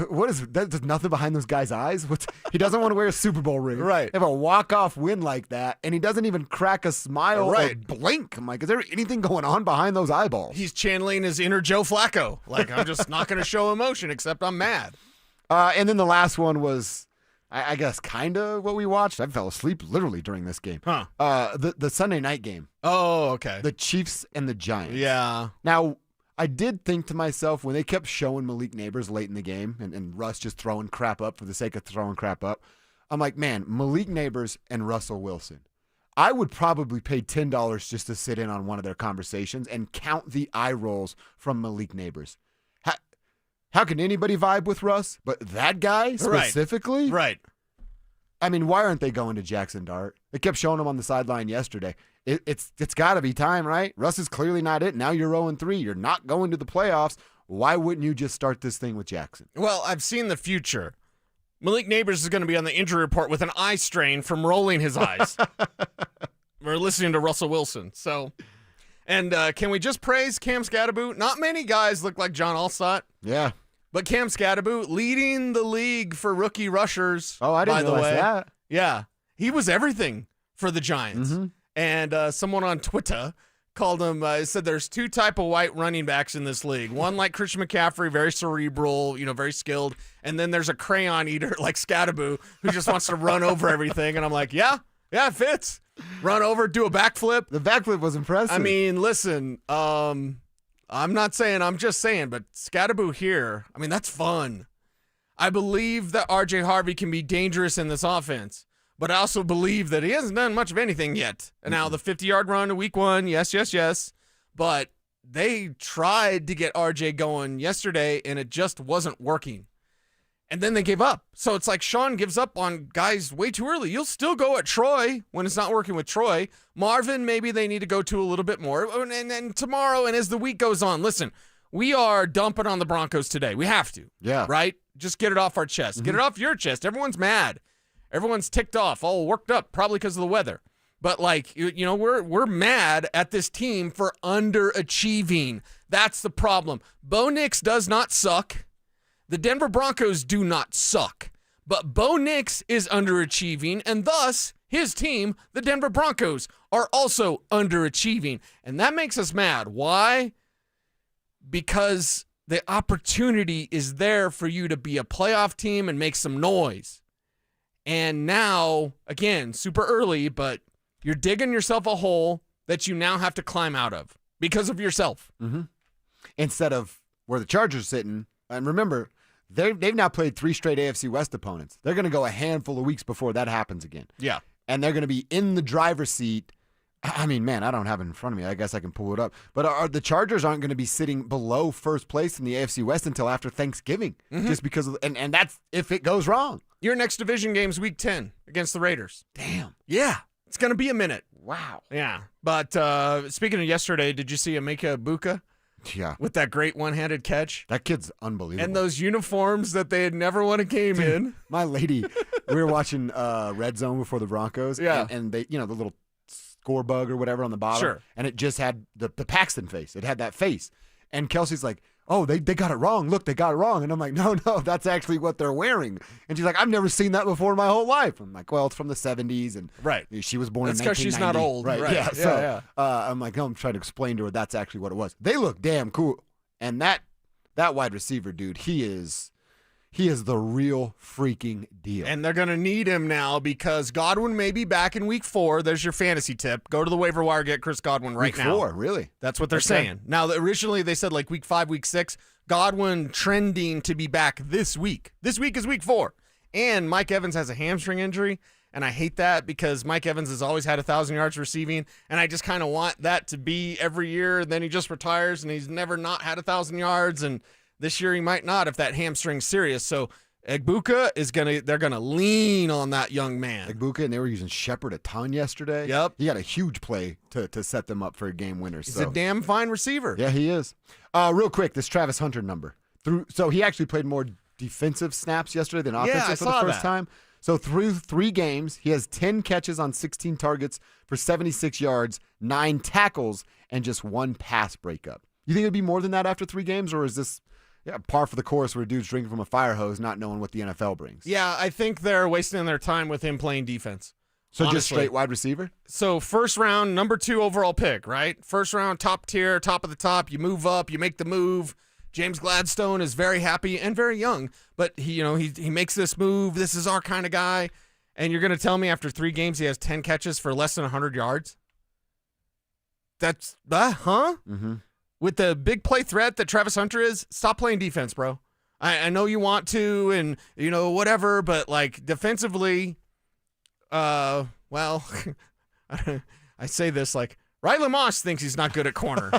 What is that? There's nothing behind those guys' eyes. He doesn't want to wear a Super Bowl ring. Right. They have a walk-off win like that, and he doesn't even crack a smile or blink. I'm like, is there anything going on behind those eyeballs? He's channeling his inner Joe Flacco. Like, I'm just not going to show emotion, except I'm mad. And then the last one was, I guess, kind of what we watched. I fell asleep literally during this game. Huh. The Sunday night game. Oh, okay. The Chiefs and the Giants. Yeah. Now, I did think to myself when they kept showing Malik Neighbors late in the game and Russ just throwing crap up for the sake of throwing crap up, I'm like, man, Malik Neighbors and Russell Wilson. I would probably pay $10 just to sit in on one of their conversations and count the eye rolls from Malik Neighbors. How can anybody vibe with Russ? But that guy specifically? Right. I mean, why aren't they going to Jackson Dart? They kept showing him on the sideline yesterday. It's got to be time, right? Russ is clearly not it. Now you're 0-3. You're not going to the playoffs. Why wouldn't you just start this thing with Jackson? Well, I've seen the future. Malik Neighbors is going to be on the injury report with an eye strain from rolling his eyes. We're listening to Russell Wilson. So, and can we just praise Cam Scatterboot? Not many guys look like John Alstott. Yeah. But Cam Scatterboot leading the league for rookie rushers. Oh, I didn't realize that. Yeah. He was everything for the Giants. Mm-hmm. And someone on Twitter called him, said there's two type of white running backs in this league. One like Christian McCaffrey, very cerebral, very skilled. And then there's a crayon eater like Scatterboot who just wants to run over everything. And I'm like, yeah, it fits. Run over, do a backflip. The backflip was impressive. I mean, listen, I'm not saying, I'm just saying, but Scatterboot here, I mean, that's fun. I believe that R.J. Harvey can be dangerous in this offense. But I also believe that he hasn't done much of anything yet. And now the 50-yard run in week 1, yes. But they tried to get RJ going yesterday, and it just wasn't working. And then they gave up. So it's like Sean gives up on guys way too early. You'll still go at Troy when it's not working with Troy. Marvin, maybe they need to go to a little bit more. And tomorrow, and as the week goes on, listen, we are dumping on the Broncos today. We have to. Yeah. Right? Just get it off our chest. Mm-hmm. Get it off your chest. Everyone's mad. Everyone's ticked off, all worked up, probably because of the weather. But, we're mad at this team for underachieving. That's the problem. Bo Nix does not suck. The Denver Broncos do not suck. But Bo Nix is underachieving, and thus his team, the Denver Broncos, are also underachieving. And that makes us mad. Why? Because the opportunity is there for you to be a playoff team and make some noise. And now, again, super early, but you're digging yourself a hole that you now have to climb out of because of yourself. Mm-hmm. Instead of where the Chargers are sitting. And remember, they've now played 3 straight AFC West opponents. They're going to go a handful of weeks before that happens again. Yeah. And they're going to be in the driver's seat. I mean, man, I don't have it in front of me. I guess I can pull it up. But the Chargers aren't going to be sitting below first place in the AFC West until after Thanksgiving. Mm-hmm. Just because of, and that's if it goes wrong. Your next division game's week 10 against the Raiders. Damn. Yeah. It's going to be a minute. Wow. Yeah. But speaking of yesterday, did you see Emeka Ibuka? Yeah. With that great one-handed catch? That kid's unbelievable. And those uniforms that they had never won a game in. My lady, we were watching Red Zone before the Broncos. Yeah. And they, the little score bug or whatever on the bottom. Sure. And it just had the Paxton face. It had that face. And Kelsey's like, oh, they got it wrong. Look, they got it wrong. And I'm like, no, that's actually what they're wearing. And she's like, I've never seen that before in my whole life. I'm like, well, it's from the 70s. And right. She was born that's in 1990. That's because she's not old. Right. Yeah. So I'm like, no, I'm trying to explain to her that's actually what it was. They look damn cool. And that wide receiver, dude, he's he is the real freaking deal. And they're going to need him now because Godwin may be back in week 4. There's your fantasy tip. Go to the waiver wire, get Chris Godwin right now. Week 4, really? That's what they're saying. Now, originally they said like week 5, week 6. Godwin trending to be back this week. This week is week 4. And Mike Evans has a hamstring injury. And I hate that because Mike Evans has always had 1,000 yards receiving, and I just kind of want that to be every year. And then he just retires, and he's never not had 1,000 yards. And this year he might not if that hamstring's serious. So Egbuka they're gonna lean on that young man. Egbuka, and they were using Shepard a ton yesterday. Yep, he had a huge play to set them up for a game winner. He's a damn fine receiver. Yeah, he is. Real quick, this Travis Hunter number. So he actually played more defensive snaps yesterday than offensive for the first time. So through 3 games, he has 10 catches on 16 targets for 76 yards, 9 tackles, and just 1 pass breakup. You think it'd be more than that after 3 games, or is this par for the course where dude's drinking from a fire hose, not knowing what the NFL brings? Yeah, I think they're wasting their time with him playing defense. So honestly. Just straight wide receiver? So first round, number 2 overall pick, right? First round, top tier, top of the top. You move up, you make the move. James Gladstone is very happy and very young, but he makes this move. This is our kind of guy. And you're going to tell me after 3 games he has 10 catches for less than 100 yards? That's, Mm-hmm. With the big play threat that Travis Hunter is, stop playing defense, bro. I know you want to and, whatever, but, like, defensively, I say this like, Riley Moss thinks he's not good at corner.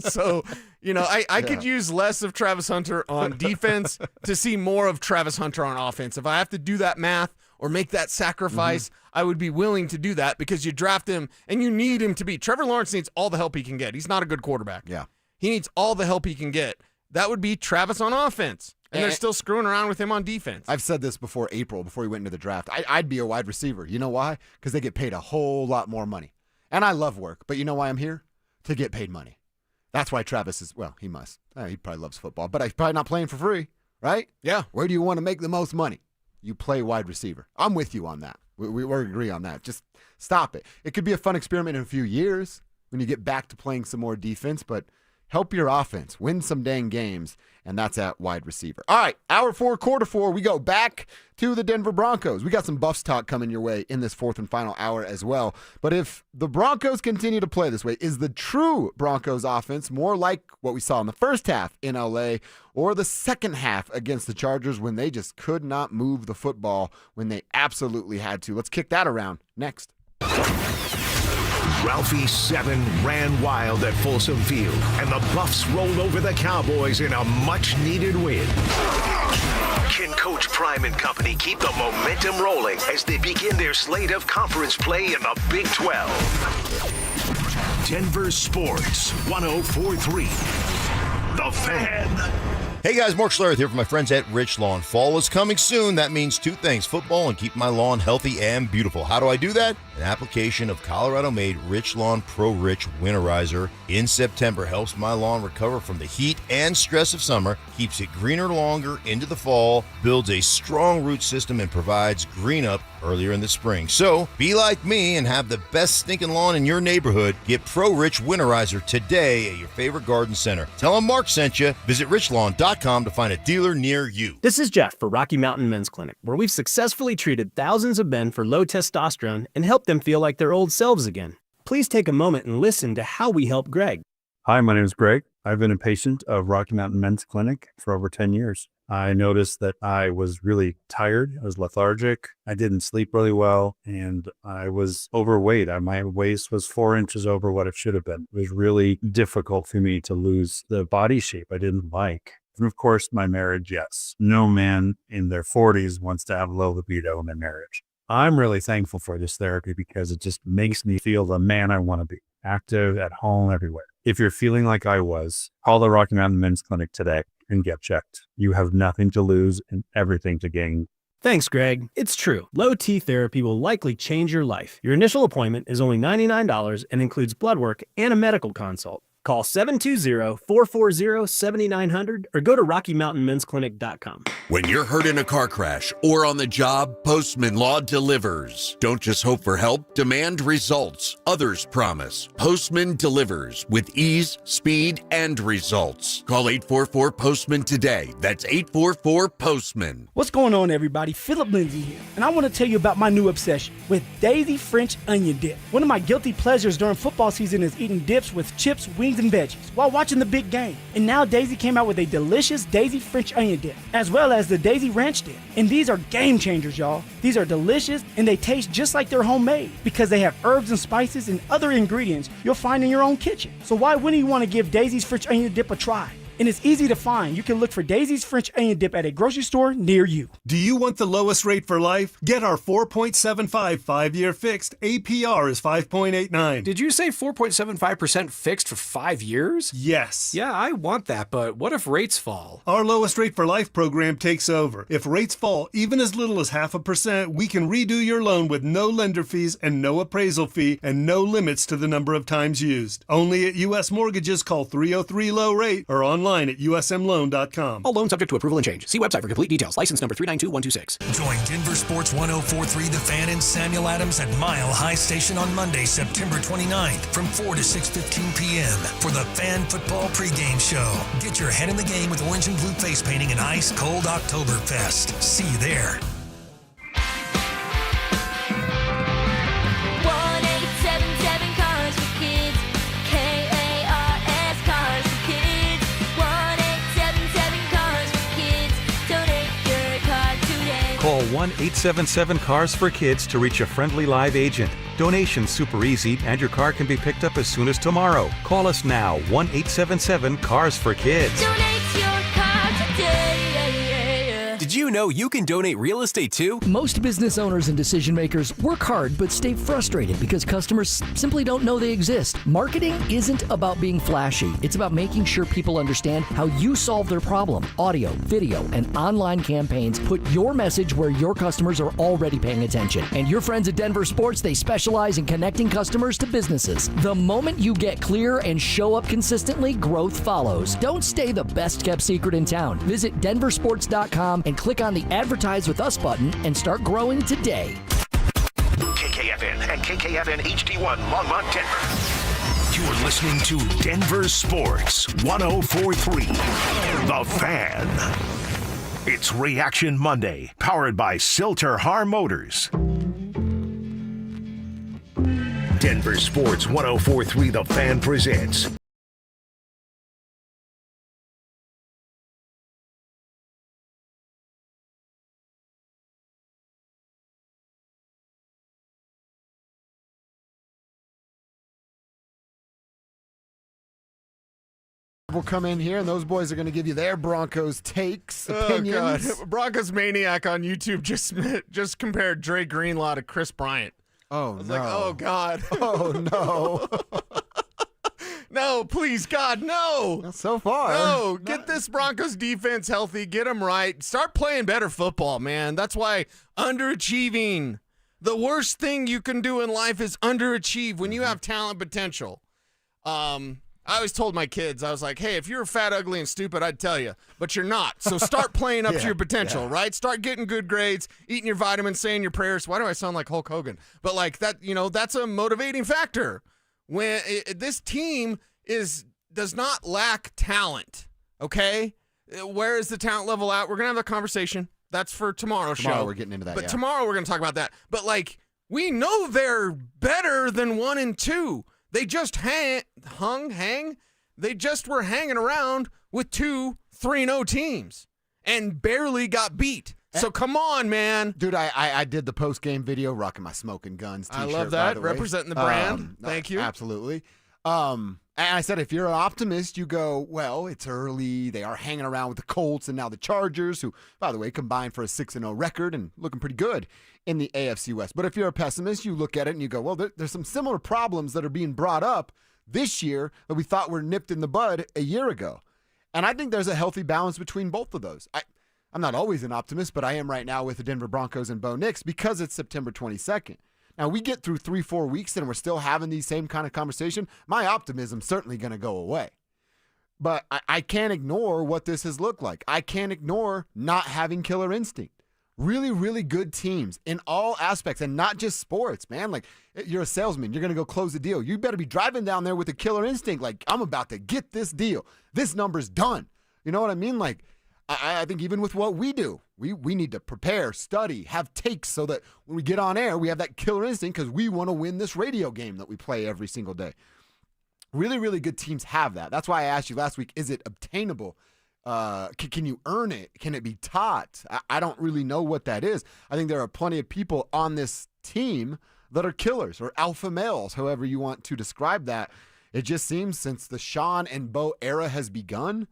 So, I could use less of Travis Hunter on defense to see more of Travis Hunter on offense. If I have to do that math or make that sacrifice, I would be willing to do that because you draft him and you need him to be. Trevor Lawrence needs all the help he can get. He's not a good quarterback. Yeah. He needs all the help he can get. That would be Travis on offense. And they're still screwing around with him on defense. I've said this before April, before he went into the draft. I'd be a wide receiver. You know why? Because they get paid a whole lot more money. And I love work, but you know why I'm here? To get paid money. That's why Travis is, he must. He probably loves football, but he's probably not playing for free, right? Yeah. Where do you want to make the most money? You play wide receiver. I'm with you on that. We agree on that. Just stop it. It could be a fun experiment in a few years when you get back to playing some more defense, but help your offense. Win some dang games, and that's at wide receiver. All right, hour 4, quarter 4, we go back to the Denver Broncos. We got some Buffs talk coming your way in this 4th and final hour as well. But if the Broncos continue to play this way, is the true Broncos offense more like what we saw in the first half in L.A. or the second half against the Chargers when they just could not move the football when they absolutely had to? Let's kick that around next. Ralphie 7 ran wild at Folsom Field, and the Buffs rolled over the Cowboys in a much-needed win. Can Coach Prime and company keep the momentum rolling as they begin their slate of conference play in the Big 12? Denver Sports 104.3. The Fan. Hey guys, Mark Schlereth here for my friends at Rich Lawn. Fall is coming soon. That means 2 things, football and keeping my lawn healthy and beautiful. How do I do that? An application of Colorado-made Rich Lawn Pro Rich Winterizer in September helps my lawn recover from the heat and stress of summer, keeps it greener longer into the fall, builds a strong root system, and provides green up earlier in the spring. So, be like me and have the best stinking lawn in your neighborhood. Get Pro Rich Winterizer today at your favorite garden center. Tell them Mark sent you. Visit richlawn.com to find a dealer near you. This is Jeff for Rocky Mountain Men's Clinic, where we've successfully treated thousands of men for low testosterone and helped them feel like their old selves again. Please take a moment and listen to how we help Greg. Hi, my name is Greg. I've been a patient of Rocky Mountain Men's Clinic for over 10 years. I noticed that I was really tired. I was lethargic. I didn't sleep really well, and I was overweight. My waist was 4 inches over what it should have been. It was really difficult for me to lose the body shape I didn't like. And of course, my marriage, yes. No man in their 40s wants to have low libido in their marriage. I'm really thankful for this therapy because it just makes me feel the man I want to be, active, at home, everywhere. If you're feeling like I was, call the Rocky Mountain Men's Clinic today and get checked. You have nothing to lose and everything to gain. Thanks, Greg. It's true. Low T therapy will likely change your life. Your initial appointment is only $99 and includes blood work and a medical consult. Call 720-440-7900 or go to RockyMountainMen'sClinic.com. When you're hurt in a car crash or on the job, Postman Law delivers. Don't just hope for help, demand results. Others promise. Postman delivers with ease, speed, and results. Call 844-POSTMAN today. That's 844-POSTMAN. What's going on, everybody? Philip Lindsay here, and I want to tell you about my new obsession with Daisy French Onion Dip. One of my guilty pleasures during football season is eating dips with chips, wings, and veggies while watching the big game. And now Daisy came out with a delicious Daisy French Onion Dip, as well as the Daisy Ranch Dip. And these are game changers, y'all. These are delicious, and they taste just like they're homemade because they have herbs and spices and other ingredients you'll find in your own kitchen. So why wouldn't you want to give Daisy's French Onion Dip a try? And it's easy to find. You can look for Daisy's French Onion Dip at a grocery store near you. Do you want the lowest rate for life? Get our 4.75 5-year fixed. APR is 5.89. Did you say 4.75% fixed for 5 years? Yes. Yeah, I want that, but what if rates fall? Our lowest rate for life program takes over. If rates fall even as little as 0.5%, we can redo your loan with no lender fees and no appraisal fee and no limits to the number of times used. Only at U.S. Mortgages. Call 303-LOW-RATE or online at usmloan.com. All loans subject to approval and change. See website for complete details. License number 392126. Join Denver Sports 104.3 The Fan and Samuel Adams at Mile High Station on Monday, September 29th from 4 to 6:15 p.m. for the Fan Football pregame show. Get your head in the game with orange and blue face painting and ice cold Oktoberfest. See you there. 1-877 Cars for Kids. KARS Cars for Kids. 1-877 Cars for Kids. Donate your car today. Call 1-877-CARS-FOR-KIDS to reach a friendly live agent. Donation's super easy, and your car can be picked up as soon as tomorrow. Call us now, 1-877-CARS-FOR-KIDS. Donate your car today. Did you know you can donate real estate too? Most business owners and decision makers work hard but stay frustrated because customers simply don't know they exist. Marketing isn't about being flashy. It's about making sure people understand how you solve their problem. Audio, video, and online campaigns put your message where your customers are already paying attention. And your friends at Denver Sports, they specialize in connecting customers to businesses. The moment you get clear and show up consistently, growth follows. Don't stay the best kept secret in town. Visit DenverSports.com and click on the Advertise with Us button and start growing today. KKFN and KKFN HD1 Longmont, Denver. You're listening to Denver Sports 104.3 The Fan. It's Reaction Monday, powered by Silter Har Motors. Denver Sports 104.3 The Fan presents We'll come in here, and those boys are going to give you their Broncos takes, opinions. Oh, God. Broncos Maniac on YouTube just compared Dre Greenlaw to Chris Bryant. Oh, I was no. like, oh, God. Oh, no. No, please, God, no. Not so far. No, get this Broncos defense healthy. Get them right. Start playing better football, man. That's why underachieving. The worst thing you can do in life is underachieve when you have talent potential. I always told my kids, I was like, hey, if you're fat, ugly, and stupid, I'd tell you. But you're not. So start playing up to your potential, right? Start getting good grades, eating your vitamins, saying your prayers. Why do I sound like Hulk Hogan? But like that, that's a motivating factor. When this team does not lack talent, okay? Where is the talent level at? We're going to have that conversung. That's for tomorrow's show. Tomorrow we're getting into that, But tomorrow we're going to talk about that. But like, we know they're better than 1 and 2. They just They just were hanging around with 2 3-0 teams and barely got beat. So come on, man. Dude, I did the post-game video rocking my Smoking Guns t-shirt. I love that. Representing the brand. Thank you. Absolutely. And I said, if you're an optimist, you go, well, it's early. They are hanging around with the Colts and now the Chargers, who, by the way, combined for a 6-0 record and looking pretty good in the AFC West. But if you're a pessimist, you look at it and you go, well, there's some similar problems that are being brought up this year that we thought were nipped in the bud a year ago. And I think there's a healthy balance between both of those. I'm not always an optimist, but I am right now with the Denver Broncos and Bo Nix because it's September 22nd. Now, we get through 3-4 weeks and we're still having these same kind of conversation. My optimism's certainly going to go away. But I can't ignore what this has looked like. I can't ignore not having killer instinct. Really, really good teams in all aspects, and not just sports, man. Like, you're a salesman. You're going to go close a deal. You better be driving down there with a killer instinct. Like, I'm about to get this deal. This number's done. You know what I mean? Like, I think even with what we do, we need to prepare, study, have takes so that when we get on air, we have that killer instinct because we want to win this radio game that we play every single day. Really, really good teams have that. That's why I asked you last week, is it obtainable? Can you earn it? Can it be taught? I don't really know what that is. I think there are plenty of people on this team that are killers or alpha males, however you want to describe that. It just seems since the Sean and Bo era has begun,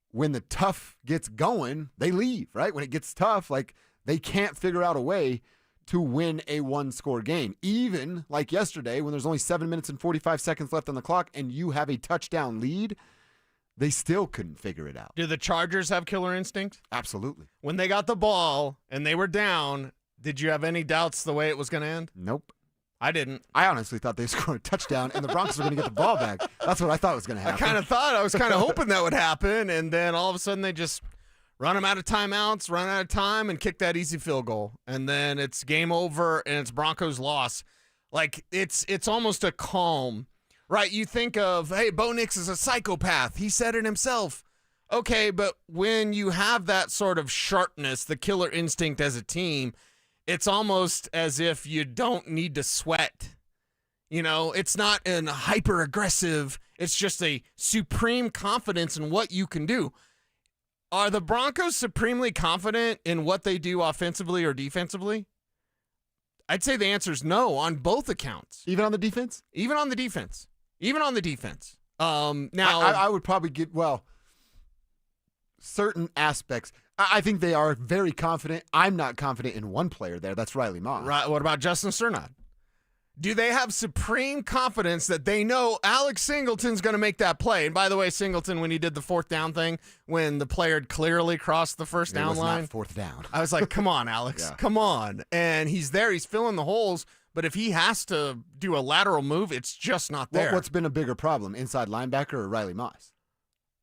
when the tough gets going, they leave, right? When it gets tough, like they can't figure out a way to win a one-score game. Even like yesterday when there's only 7 minutes and 45 seconds left on the clock and you have a touchdown lead, they still couldn't figure it out. Do the Chargers have killer instinct? Absolutely. When they got the ball and they were down, did you have any doubts the way it was going to end? Nope. I didn't. I honestly thought they scored a touchdown and the Broncos were going to get the ball back. That's what I thought was going to happen. I was kind of hoping that would happen, and then all of a sudden they just run them out of timeouts, run out of time, and kick that easy field goal. And then it's game over, and it's Broncos' loss. Like, it's almost a calm. Right, you think of, hey, Bo Nix is a psychopath. He said it himself. Okay, but when you have that sort of sharpness, the killer instinct as a team, it's almost as if you don't need to sweat. You know, it's not an hyper-aggressive. It's just a supreme confidence in what you can do. Are the Broncos supremely confident in what they do offensively or defensively? I'd say the answer is no on both accounts. Even on the defense? Even on the defense. Even on the defense. Now, I would probably give, certain aspects. I think they are very confident. I'm not confident in one player there. That's Riley Moss. Right. What about Justin Sternad? Do they have supreme confidence that they know Alex Singleton's going to make that play? And by the way, Singleton, when he did the fourth down thing, when the player had clearly crossed the first down line. Not fourth down. I was like, come on, Alex. Come on. And he's there. He's filling the holes. But if he has to do a lateral move, it's just not there. What's been a bigger problem, inside linebacker or Riley Moss?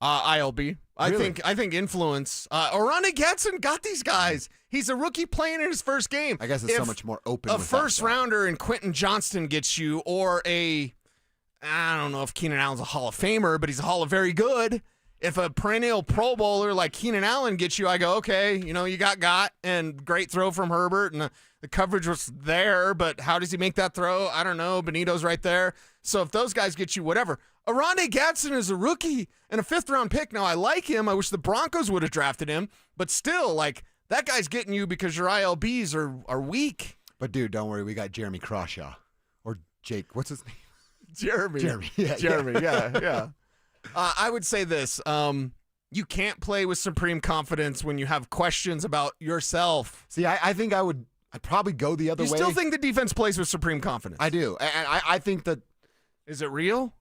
ILB. Really? I think influence. Orlando Getson got these guys. He's a rookie playing in his first game. I guess it's so much more open. A with first that rounder in Quentin Johnston gets you, or I don't know if Keenan Allen's a Hall of Famer, but he's a Hall of Very Good. If a perennial Pro Bowler like Keenan Allen gets you, I go, okay, you got, and great throw from Herbert, and the coverage was there, but how does he make that throw? I don't know. Benito's right there. So if those guys get you, whatever. Oronde Gadsden is a rookie and a fifth-round pick. Now, I like him. I wish the Broncos would have drafted him, but still, like, that guy's getting you because your ILBs are weak. But, dude, don't worry. We got Jeremy Crawshaw. Or Jake. What's his name? Jeremy. Yeah. I would say this. You can't play with supreme confidence when you have questions about yourself. See, I think I'd probably go the other way. You still think the defense plays with supreme confidence? I do. And I think that. Is it real?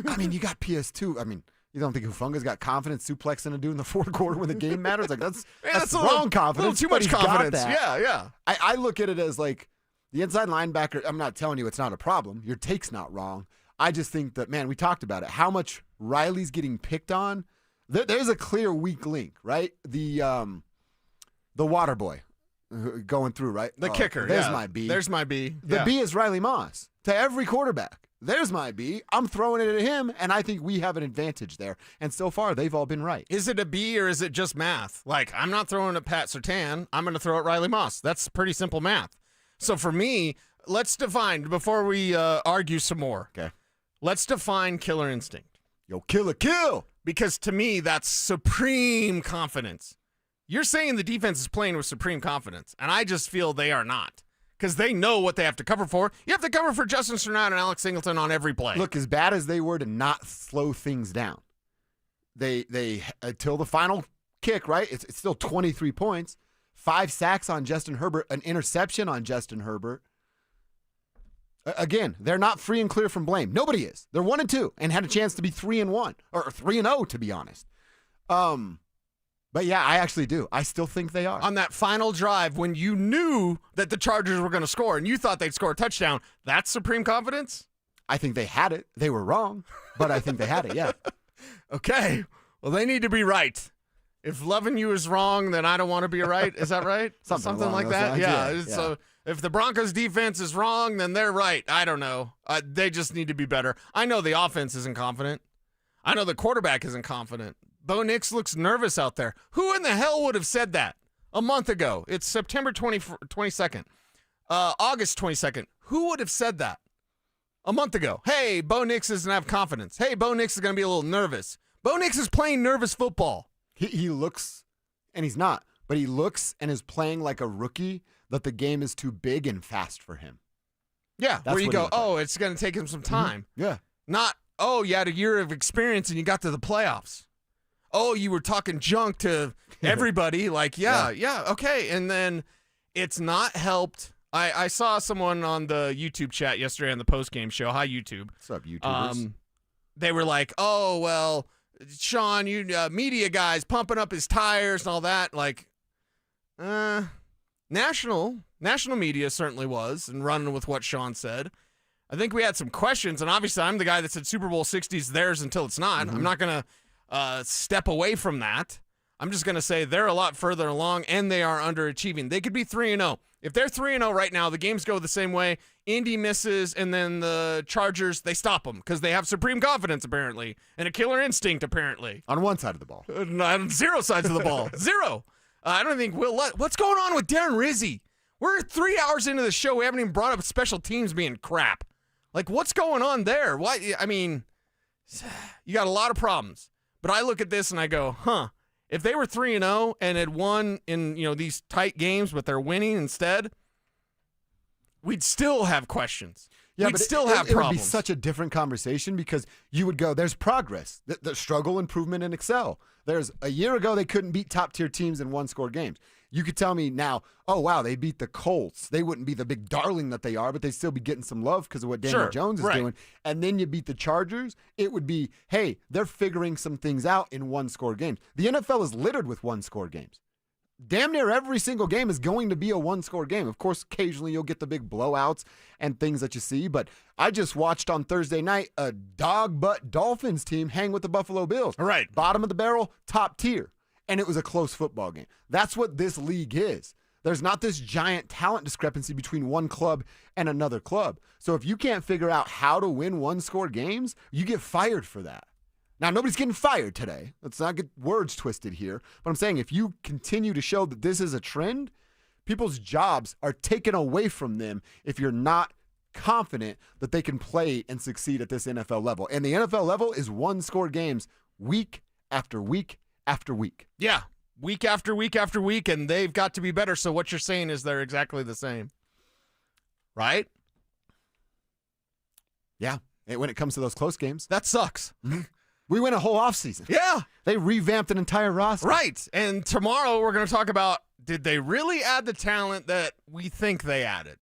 I mean, you got PS2. I mean, you don't think Hufunga's got confidence suplexing a dude in the fourth quarter when the game matters? Like, that's wrong confidence. Too much confidence. Yeah. I look at it as like the inside linebacker. I'm not telling you it's not a problem. Your take's not wrong. I just think that, man, we talked about it. How much Riley's getting picked on. There's a clear weak link, right? The water boy going through, right? The kicker. There's my B. There's my B. The B is Riley Moss to every quarterback. There's my B. I'm throwing it at him, and I think we have an advantage there. And so far, they've all been right. Is it a B or is it just math? Like, I'm not throwing at Pat Surtain. I'm going to throw at Riley Moss. That's pretty simple math. So for me, let's define, before we argue some more. Okay. Let's define killer instinct. Yo, killer kill. Because to me, that's supreme confidence. You're saying the defense is playing with supreme confidence, and I just feel they are not. Because they know what they have to cover for. You have to cover for Justin Sternad and Alex Singleton on every play. Look, as bad as they were to not slow things down, they until the final kick, right? It's still 23 points, 5 sacks on Justin Herbert, an interception on Justin Herbert. Again, they're not free and clear from blame. Nobody is. They're 1-2 and had a chance to be 3-1 or 3-0, to be honest. But yeah, I actually do. I still think they are. On that final drive when you knew that the Chargers were going to score and you thought they'd score a touchdown, that's supreme confidence? I think they had it. They were wrong, but I think they had it, yeah. Okay. Well, they need to be right. If loving you is wrong, then I don't want to be right. Is that right? Something like that? Yeah. So if the Broncos defense is wrong, then they're right. I don't know. They just need to be better. I know the offense isn't confident. I know the quarterback isn't confident. Bo Nix looks nervous out there. Who in the hell would have said that a month ago? It's September 22nd. August 22nd. Who would have said that a month ago? Hey, Bo Nix doesn't have confidence. Hey, Bo Nix is going to be a little nervous. Bo Nix is playing nervous football. He looks, and he's not, but he looks and is playing like a rookie that the game is too big and fast for him. Yeah, where you go, it's going to take him some time. Mm-hmm. Yeah. Not, you had a year of experience and you got to the playoffs. Oh, you were talking junk to everybody. Like, yeah, okay. And then it's not helped. I saw someone on the YouTube chat yesterday on the postgame show. Hi, YouTube. What's up, YouTubers? They were like, oh, well, Sean, you media guys pumping up his tires and all that. Like, national media certainly was and running with what Sean said. I think we had some questions, and obviously I'm the guy that said Super Bowl 60 is theirs until it's not. Mm-hmm. I'm not going to step away from that. I'm just going to say they're a lot further along, and they are underachieving. They could be 3-0. If they're 3-0 right now, the games go the same way. Indy misses, and then the Chargers, they stop them because they have supreme confidence, apparently, and a killer instinct, apparently. On one side of the ball. On zero sides of the ball. Zero. I don't think what's going on with Darren Rizzi? We're 3 hours into the show. We haven't even brought up special teams being crap. Like, what's going on there? I mean, you got a lot of problems. But I look at this and I go, if they were 3-0 and had won in, these tight games, but they're winning instead, we'd still have questions. Yeah, we'd but still have it problems. would be such a different conversation because you would go, there's progress, the struggle, improvement, and excel. There's a year ago they couldn't beat top-tier teams in one-score games. You could tell me now, oh, wow, they beat the Colts. They wouldn't be the big darling that they are, but they'd still be getting some love because of what Daniel Jones is doing. And then you beat the Chargers. It would be, hey, they're figuring some things out in one-score games. The NFL is littered with one-score games. Damn near every single game is going to be a one-score game. Of course, occasionally you'll get the big blowouts and things that you see, but I just watched on Thursday night a dog-butt Dolphins team hang with the Buffalo Bills. All right. Bottom of the barrel, top tier. And it was a close football game. That's what this league is. There's not this giant talent discrepancy between one club and another club. So if you can't figure out how to win one-score games, you get fired for that. Now, nobody's getting fired today. Let's not get words twisted here. But I'm saying if you continue to show that this is a trend, people's jobs are taken away from them if you're not confident that they can play and succeed at this NFL level. And the NFL level is one-score games week after week after week. Yeah, week after week after week, and they've got to be better. So what you're saying is they're exactly the same, right? Yeah, when it comes to those close games. That sucks. Mm-hmm. We went a whole offseason. Yeah. They revamped an entire roster. Right, and tomorrow we're going to talk about, did they really add the talent that we think they added?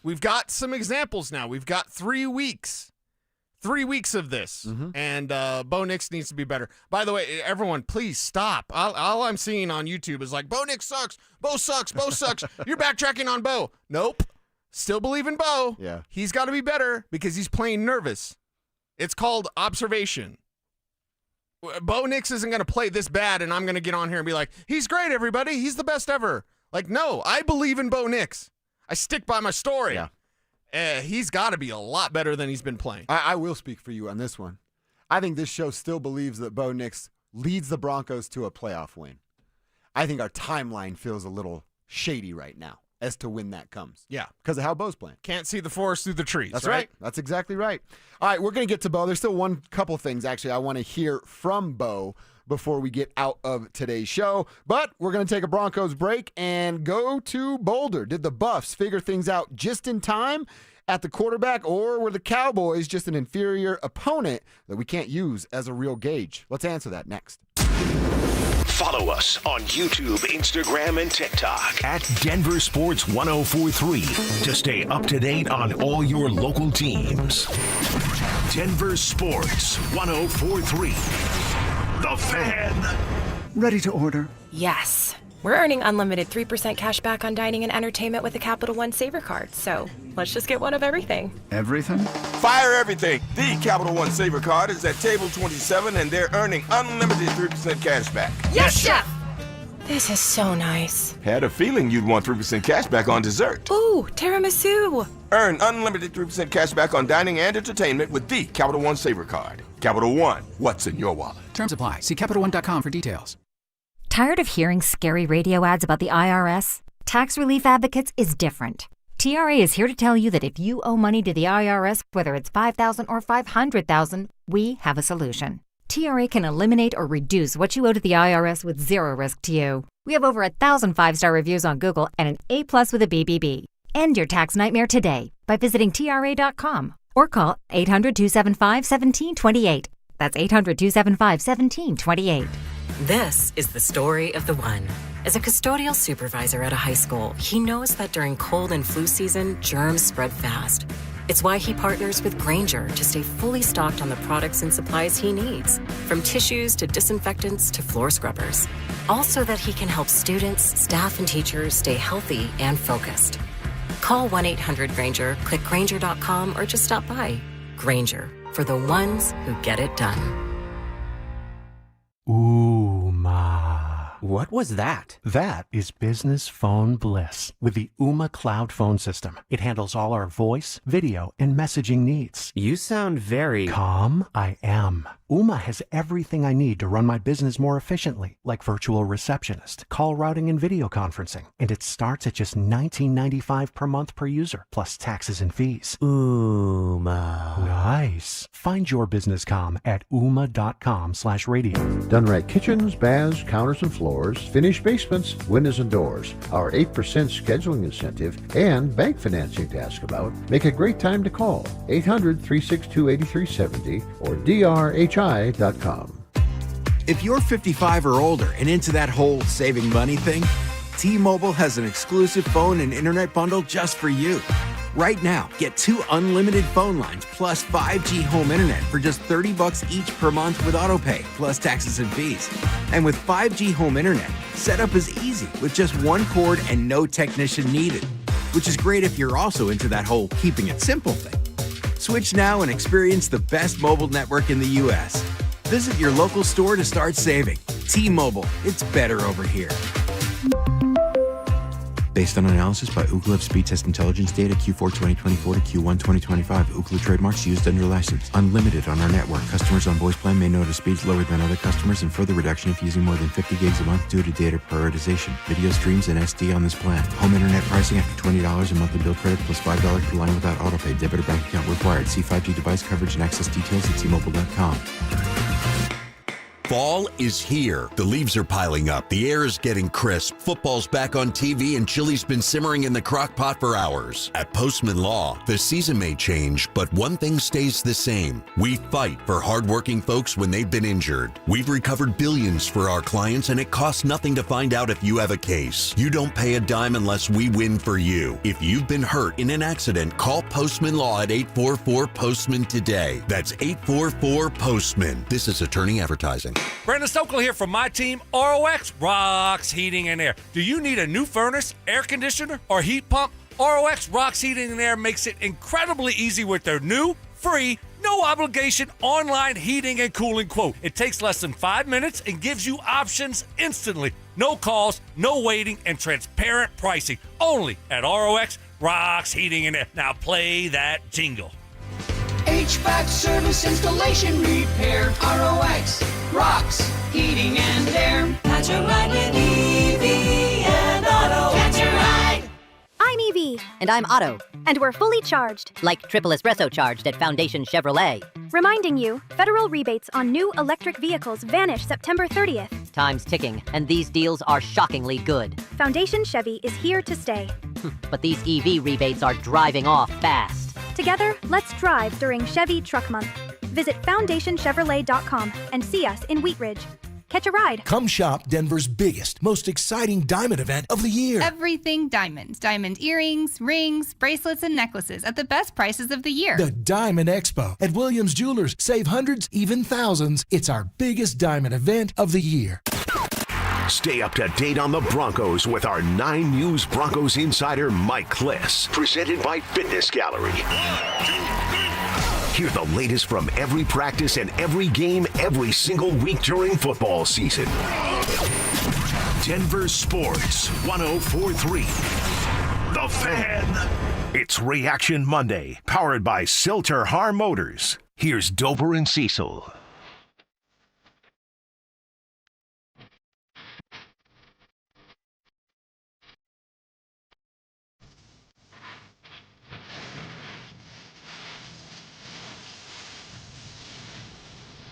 We've got some examples now. We've got 3 weeks. 3 weeks of this, and Bo Nix needs to be better. By the way, everyone, please stop. All I'm seeing on YouTube is like, Bo Nix sucks, Bo sucks, Bo sucks. You're backtracking on Bo. Nope. Still believe in Bo. Yeah. He's got to be better because he's playing nervous. It's called observation. Bo Nix isn't going to play this bad, and I'm going to get on here and be like, he's great, everybody. He's the best ever. Like, no, I believe in Bo Nix. I stick by my story. Yeah. He's got to be a lot better than he's been playing. I will speak for you on this one. I think this show still believes that Bo Nix leads the Broncos to a playoff win. I think our timeline feels a little shady right now as to when that comes. Yeah. Because of how Bo's playing. Can't see the forest through the trees. That's right. That's exactly right. All right, we're going to get to Bo. There's still couple things, actually, I want to hear from Bo before we get out of today's show. But we're going to take a Broncos break and go to Boulder. Did the Buffs figure things out just in time at the quarterback, or were the Cowboys just an inferior opponent that we can't use as a real gauge? Let's answer that next. Follow us on YouTube, Instagram, and TikTok at Denver Sports 1043 to stay up to date on all your local teams. Denver Sports 1043. The Fan. Ready to order. Yes. We're earning unlimited 3% cash back on dining and entertainment with a Capital One Saver card, so let's just get one of everything. Everything? Fire everything! The Capital One Saver card is at table 27 and they're earning unlimited 3% cash back. Yes, Chef! This is so nice. Had a feeling you'd want 3% cash back on dessert. Ooh, tiramisu! Earn unlimited 3% cash back on dining and entertainment with the Capital One Saver card. Capital One, what's in your wallet? Terms apply. See CapitalOne.com for details. Tired of hearing scary radio ads about the IRS? Tax Relief Advocates is different. TRA is here to tell you that if you owe money to the IRS, whether it's $5,000 or $500,000, we have a solution. TRA can eliminate or reduce what you owe to the IRS with zero risk to you. We have over 1,000 5-star reviews on Google and an A+ with a BBB. End your tax nightmare today by visiting TRA.com or call 800-275-1728. That's 800-275-1728. This is the story of the one. As a custodial supervisor at a high school, he knows that during cold and flu season, germs spread fast. It's why he partners with Grainger to stay fully stocked on the products and supplies he needs, from tissues to disinfectants to floor scrubbers. All so that he can help students, staff, and teachers stay healthy and focused. Call 1-800-GRAINGER, click Grainger.com, or just stop by. Grainger, for the ones who get it done. Ooh, ma. What was that? That is business phone bliss with the Ooma Cloud phone system. It handles all our voice, video, and messaging needs. You sound very... Calm? I am. Ooma has everything I need to run my business more efficiently, like virtual receptionist, call routing, and video conferencing. And it starts at just $19.95 per month per user, plus taxes and fees. Ooma. Nice. Find your business calm at ooma.com/radio. Done right kitchens, baths, counters and floors, finished basements, windows and doors. Our 8% scheduling incentive and bank financing to ask about make a great time to call 800-362-8370 or drhi.com. If you're 55 or older and into that whole saving money thing, T-Mobile has an exclusive phone and internet bundle just for you. Right now, get 2 unlimited phone lines plus 5G home internet for just $30 each per month with autopay, plus taxes and fees. And with 5G home internet, setup is easy with just one cord and no technician needed, which is great if you're also into that whole keeping it simple thing. Switch now and experience the best mobile network in the U.S. Visit your local store to start saving. T-Mobile, it's better over here. Based on analysis by Ookla of speed test intelligence data Q4 2024 to Q1 2025, Ookla trademarks used under license. Unlimited on our network. Customers on voice plan may notice speeds lower than other customers and further reduction if using more than 50 gigs a month due to data prioritization. Video streams and SD on this plan. Home internet pricing after $20 a monthly bill credit plus $5 per line without autopay. Debit or bank account required. See 5G device coverage and access details at T-Mobile.com. Fall is here. The leaves are piling up. The air is getting crisp. Football's back on TV and chili's been simmering in the crock pot for hours. At Postman Law, the season may change, but one thing stays the same. We fight for hardworking folks when they've been injured. We've recovered billions for our clients, and it costs nothing to find out if you have a case. You don't pay a dime unless we win for you. If you've been hurt in an accident, call Postman Law at 844-POSTMAN today. That's 844-POSTMAN. This is attorney advertising. Brandon Stokel here from my team, ROX Rocks Heating and Air. Do you need a new furnace, air conditioner, or heat pump? ROX Rocks Heating and Air makes it incredibly easy with their new, free, no obligation online heating and cooling quote. It takes less than 5 minutes and gives you options instantly. No calls, no waiting, and transparent pricing. Only at ROX Rocks Heating and Air. Now play that jingle. HVAC service, installation, repair. ROX Rocks Heating and Air. Catch a ride with EV and Auto. Catch a ride. I'm Evie. And I'm Otto. And we're fully charged. Like triple espresso charged at Foundation Chevrolet. Reminding you, federal rebates on new electric vehicles vanish September 30th. Time's ticking, and these deals are shockingly good. Foundation Chevy is here to stay. But these EV rebates are driving off fast. Together, let's drive during Chevy Truck Month. Visit FoundationChevrolet.com and see us in Wheat Ridge. Catch a ride. Come shop Denver's biggest, most exciting diamond event of the year. Everything diamonds. Diamond earrings, rings, bracelets, and necklaces at the best prices of the year. The Diamond Expo at Williams Jewelers. Save hundreds, even thousands. It's our biggest diamond event of the year. Stay up to date on the Broncos with our 9 News Broncos insider Mike Kliss. Presented by Fitness Gallery. Hear the latest from every practice and every game every single week during football season. Denver Sports 104.3. The Fan. It's Reaction Monday, powered by Silter Har Motors. Here's Dover and Cecil.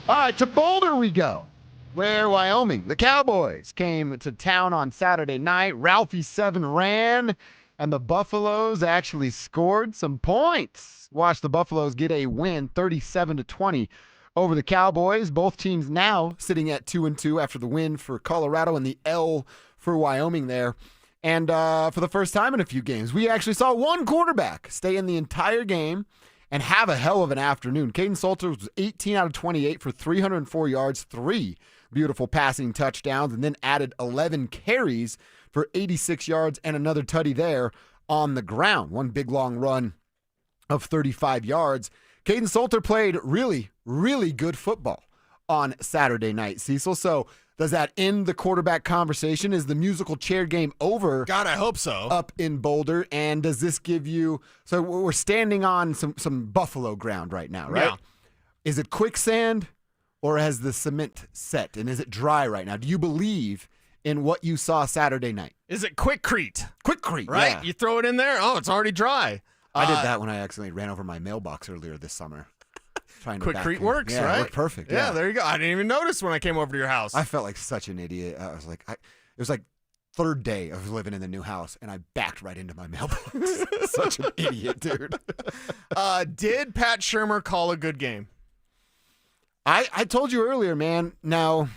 All right, to Boulder we go, where Wyoming, the Cowboys, came to town on Saturday night. Ralphie 7 ran, and the Buffaloes actually scored some points. Watch the Buffaloes get a win, 37-20 over the Cowboys. Both teams now sitting at 2-2 after the win for Colorado and the L for Wyoming there. And for the first time in a few games, we actually saw one quarterback stay in the entire game and have a hell of an afternoon. Caden Salter was 18 out of 28 for 304 yards, 3 beautiful passing touchdowns, and then added 11 carries for 86 yards and another tutty there on the ground. One big long run of 35 yards. Caden Salter played really, really good football on Saturday night, Cecil. So does that end the quarterback conversation? Is the musical chair game over? God, I hope so. Up in Boulder. And does this give you, so we're standing on some Buffalo ground right now, right? Yeah. Is it quicksand or has the cement set? And is it dry right now? Do you believe in what you saw Saturday night? Is it quickcrete? Quickcrete, right? yeah. You throw it in there, oh, it's already dry. I did that when I accidentally ran over my mailbox earlier this summer. Quickcrete works, yeah, right? It worked perfect. Yeah, there you go. I didn't even notice when I came over to your house. I felt like such an idiot. I was like, it was like third day of living in the new house, and I backed right into my mailbox. Such an idiot, dude. Did Pat Shurmur call a good game? I told you earlier, man. Now,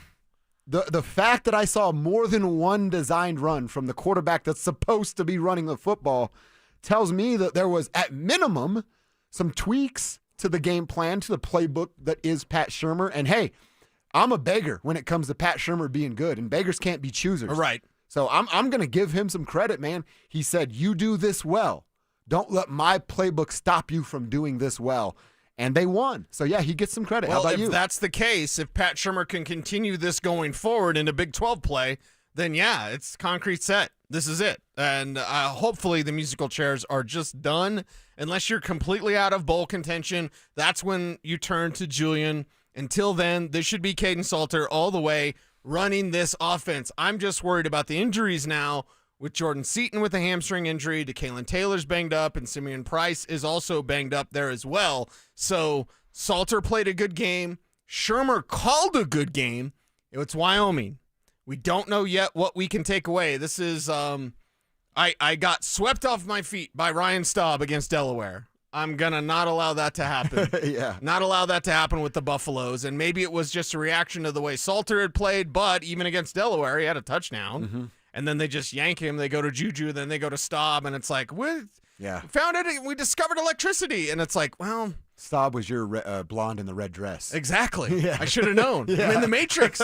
the fact that I saw more than one designed run from the quarterback that's supposed to be running the football tells me that there was, at minimum, some tweaks to the game plan, to the playbook that is Pat Shurmur. And hey, I'm a beggar when it comes to Pat Shurmur being good, and beggars can't be choosers. Right. So I'm going to give him some credit, man. He said, you do this well. Don't let my playbook stop you from doing this well. And they won. So, yeah, he gets some credit. Well, how about if you? That's the case, if Pat Shurmur can continue this going forward into Big 12 play, then, yeah, it's concrete set. This is it. And hopefully the musical chairs are just done. Unless you're completely out of bowl contention, that's when you turn to Julian. Until then, this should be Caden Salter all the way running this offense. I'm just worried about the injuries now with Jordan Seaton with a hamstring injury. DeKalen Taylor's banged up, and Simeon Price is also banged up there as well. So Salter played a good game. Shurmur called a good game. It's Wyoming. We don't know yet what we can take away. This is I got swept off my feet by Ryan Staub against Delaware. I'm going to not allow that to happen. Yeah. Not allow that to happen with the Buffaloes. And maybe it was just a reaction to the way Salter had played, but even against Delaware, he had a touchdown. Mm-hmm. And then they just yank him. They go to Juju, then they go to Staub, and it's like, what? Yeah. Found it. We discovered electricity. And it's like, well, Staub was your blonde in the red dress. Exactly. Yeah. I should have known. Yeah. I'm in the Matrix.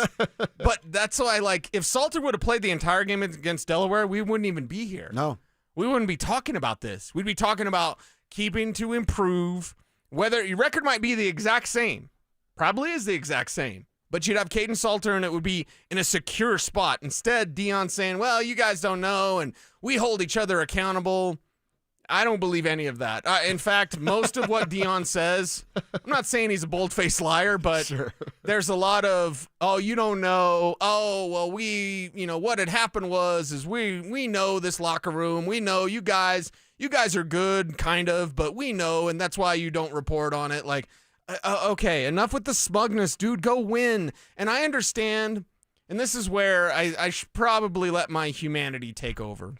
But that's why, like, if Salter would have played the entire game against Delaware, we wouldn't even be here. No. We wouldn't be talking about this. We'd be talking about keeping to improve. Whether your record might be the exact same. Probably is the exact same. But you'd have Caden Salter, and it would be in a secure spot. Instead, Deion saying, well, you guys don't know, and we hold each other accountable. I don't believe any of that. In fact, most of what Deion says, I'm not saying he's a bold-faced liar, but Sure. There's a lot of, oh, you don't know. Oh, well, what had happened is we know this locker room. We know you guys are good, kind of, but we know, and that's why you don't report on it. Like, okay, enough with the smugness, dude. Go win. And I understand, and this is where I should probably let my humanity take over.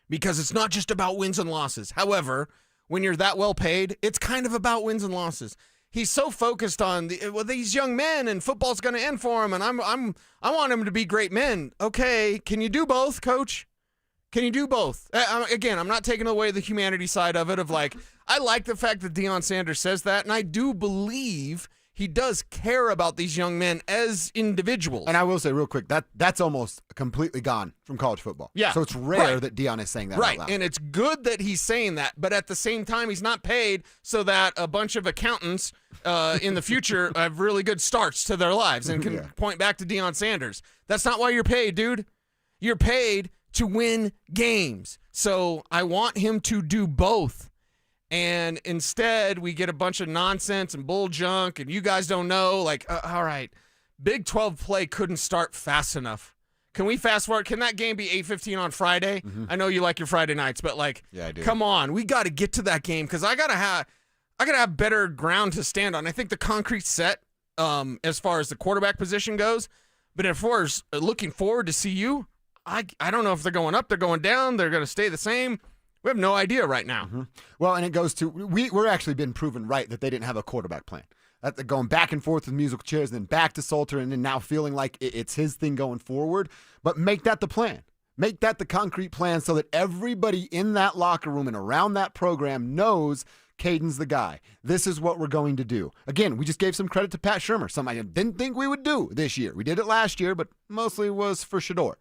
Because it's not just about wins and losses. However, when you're that well paid, it's kind of about wins and losses. He's so focused on these young men, and football's going to end for him, and I want him to be great men. Okay, can you do both, Coach? Can you do both? Again, I'm not taking away the humanity side of it. Of like, I like the fact that Deion Sanders says that, and I do believe he does care about these young men as individuals. And I will say real quick, that's almost completely gone from college football. Yeah. So it's rare that Deion is saying that out loud. And it's good that he's saying that, but at the same time, he's not paid so that a bunch of accountants in the future have really good starts to their lives and can point back to Deion Sanders. That's not why you're paid, dude. You're paid to win games. So I want him to do both. And instead, we get a bunch of nonsense and bull junk, and you guys don't know. Like, all right, Big 12 play couldn't start fast enough. Can we fast forward? Can that game be 8:15 on Friday? I know you like your Friday nights, but like, I do. Come on, we got to get to that game because I gotta have better ground to stand on. I think the concrete set, as far as the quarterback position goes, but as far as looking forward to CU, I don't know if they're going up, they're going down, they're going to stay the same. We have no idea right now. Well, and it goes to we're actually been proven right that they didn't have a quarterback plan. That they're going back and forth with musical chairs, then back to Salter, and then now feeling like it's his thing going forward. But make that the plan. Make that the concrete plan so that everybody in that locker room and around that program knows Caden's the guy. This is what we're going to do. Again, we just gave some credit to Pat Shurmur, something I didn't think we would do this year. We did it last year, but mostly was for Shedeur.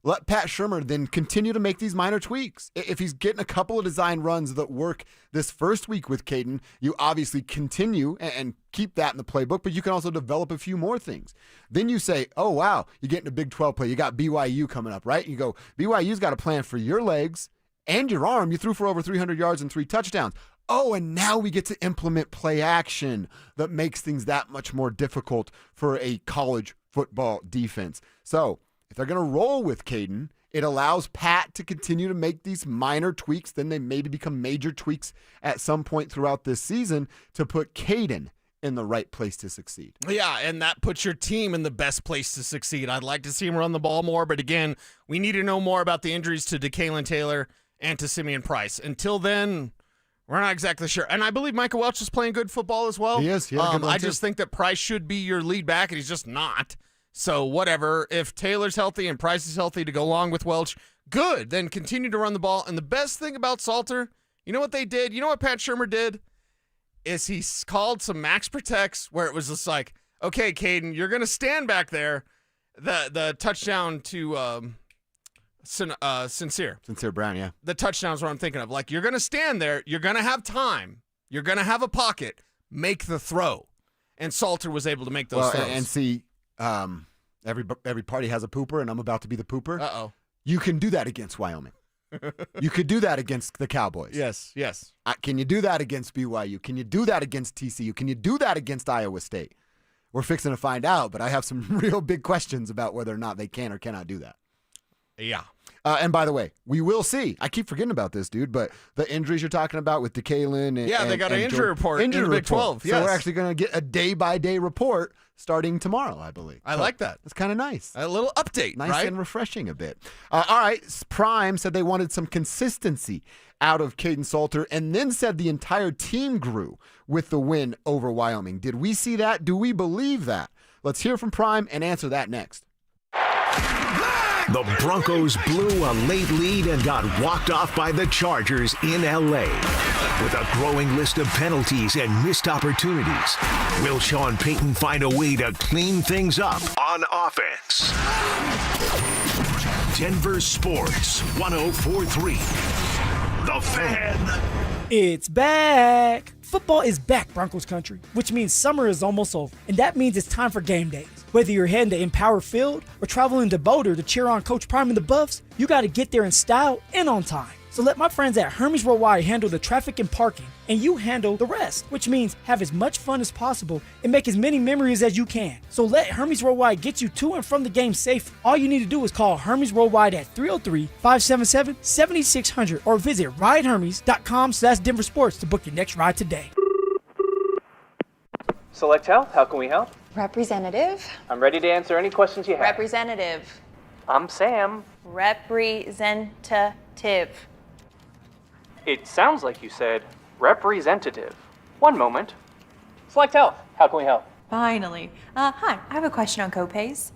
Let Pat Shurmur then continue to make these minor tweaks. If he's getting a couple of design runs that work this first week with Caden, you obviously continue and keep that in the playbook, but you can also develop a few more things. Then you say, oh, wow, you're getting a Big 12 play. You got BYU coming up, right? You go, BYU's got a plan for your legs and your arm. You threw for over 300 yards and 3 touchdowns. Oh, and now we get to implement play action that makes things that much more difficult for a college football defense. So, if they're going to roll with Caden, it allows Pat to continue to make these minor tweaks. Then they maybe become major tweaks at some point throughout this season to put Caden in the right place to succeed. Yeah, and that puts your team in the best place to succeed. I'd like to see him run the ball more, but again, we need to know more about the injuries to DeKalen Taylor and to Simeon Price. Until then, we're not exactly sure. And I believe Micah Welch is playing good football as well. He is. I just think that Price should be your lead back, and he's just not. So whatever, if Taylor's healthy and Price is healthy to go along with Welch, good. Then continue to run the ball. And the best thing about Salter, you know what they did? You know what Pat Shurmur did? Is he called some max protects where it was just like, okay, Caden, you're going to stand back there. The touchdown to Sincere Brown, yeah. The touchdown's what I'm thinking of. Like, you're going to stand there. You're going to have time. You're going to have a pocket. Make the throw. And Salter was able to make those throws. And see, every party has a pooper, and I'm about to be the pooper. Uh-oh. You can do that against Wyoming. You could do that against the Cowboys. Yes. Can you do that against BYU? Can you do that against TCU? Can you do that against Iowa State? We're fixing to find out, but I have some real big questions about whether or not they can or cannot do that. Yeah. And by the way, we will see. I keep forgetting about this, dude, but the injuries you're talking about with DeKalen and they got an injury report in the Big 12. Yes. So we're actually going to get a day-by-day report starting tomorrow, I believe. I like that. That's kind of nice. A little update, nice right? And refreshing a bit. All right, Prime said they wanted some consistency out of Caden Salter and then said the entire team grew with the win over Wyoming. Did we see that? Do we believe that? Let's hear from Prime and answer that next. The Broncos blew a late lead and got walked off by the Chargers in L.A. With a growing list of penalties and missed opportunities, will Sean Payton find a way to clean things up on offense? Denver Sports 104.3. The Fan. It's back! Football is back, Broncos country, which means summer is almost over, and that means it's time for game days. Whether you're heading to Empower Field or traveling to Boulder to cheer on Coach Prime and the Buffs, you got to get there in style and on time. So let my friends at Hermes Worldwide handle the traffic and parking, and you handle the rest, which means have as much fun as possible and make as many memories as you can. So let Hermes Worldwide get you to and from the game safely. All you need to do is call Hermes Worldwide at 303-577-7600 or visit ridehermes.com/DenverSports to book your next ride today. Select Health, how can we help? Representative. I'm ready to answer any questions you have. Representative. I'm Sam. Representative. It sounds like you said representative. One moment. Select Health, how can we help? Finally. Hi, I have a question on copays.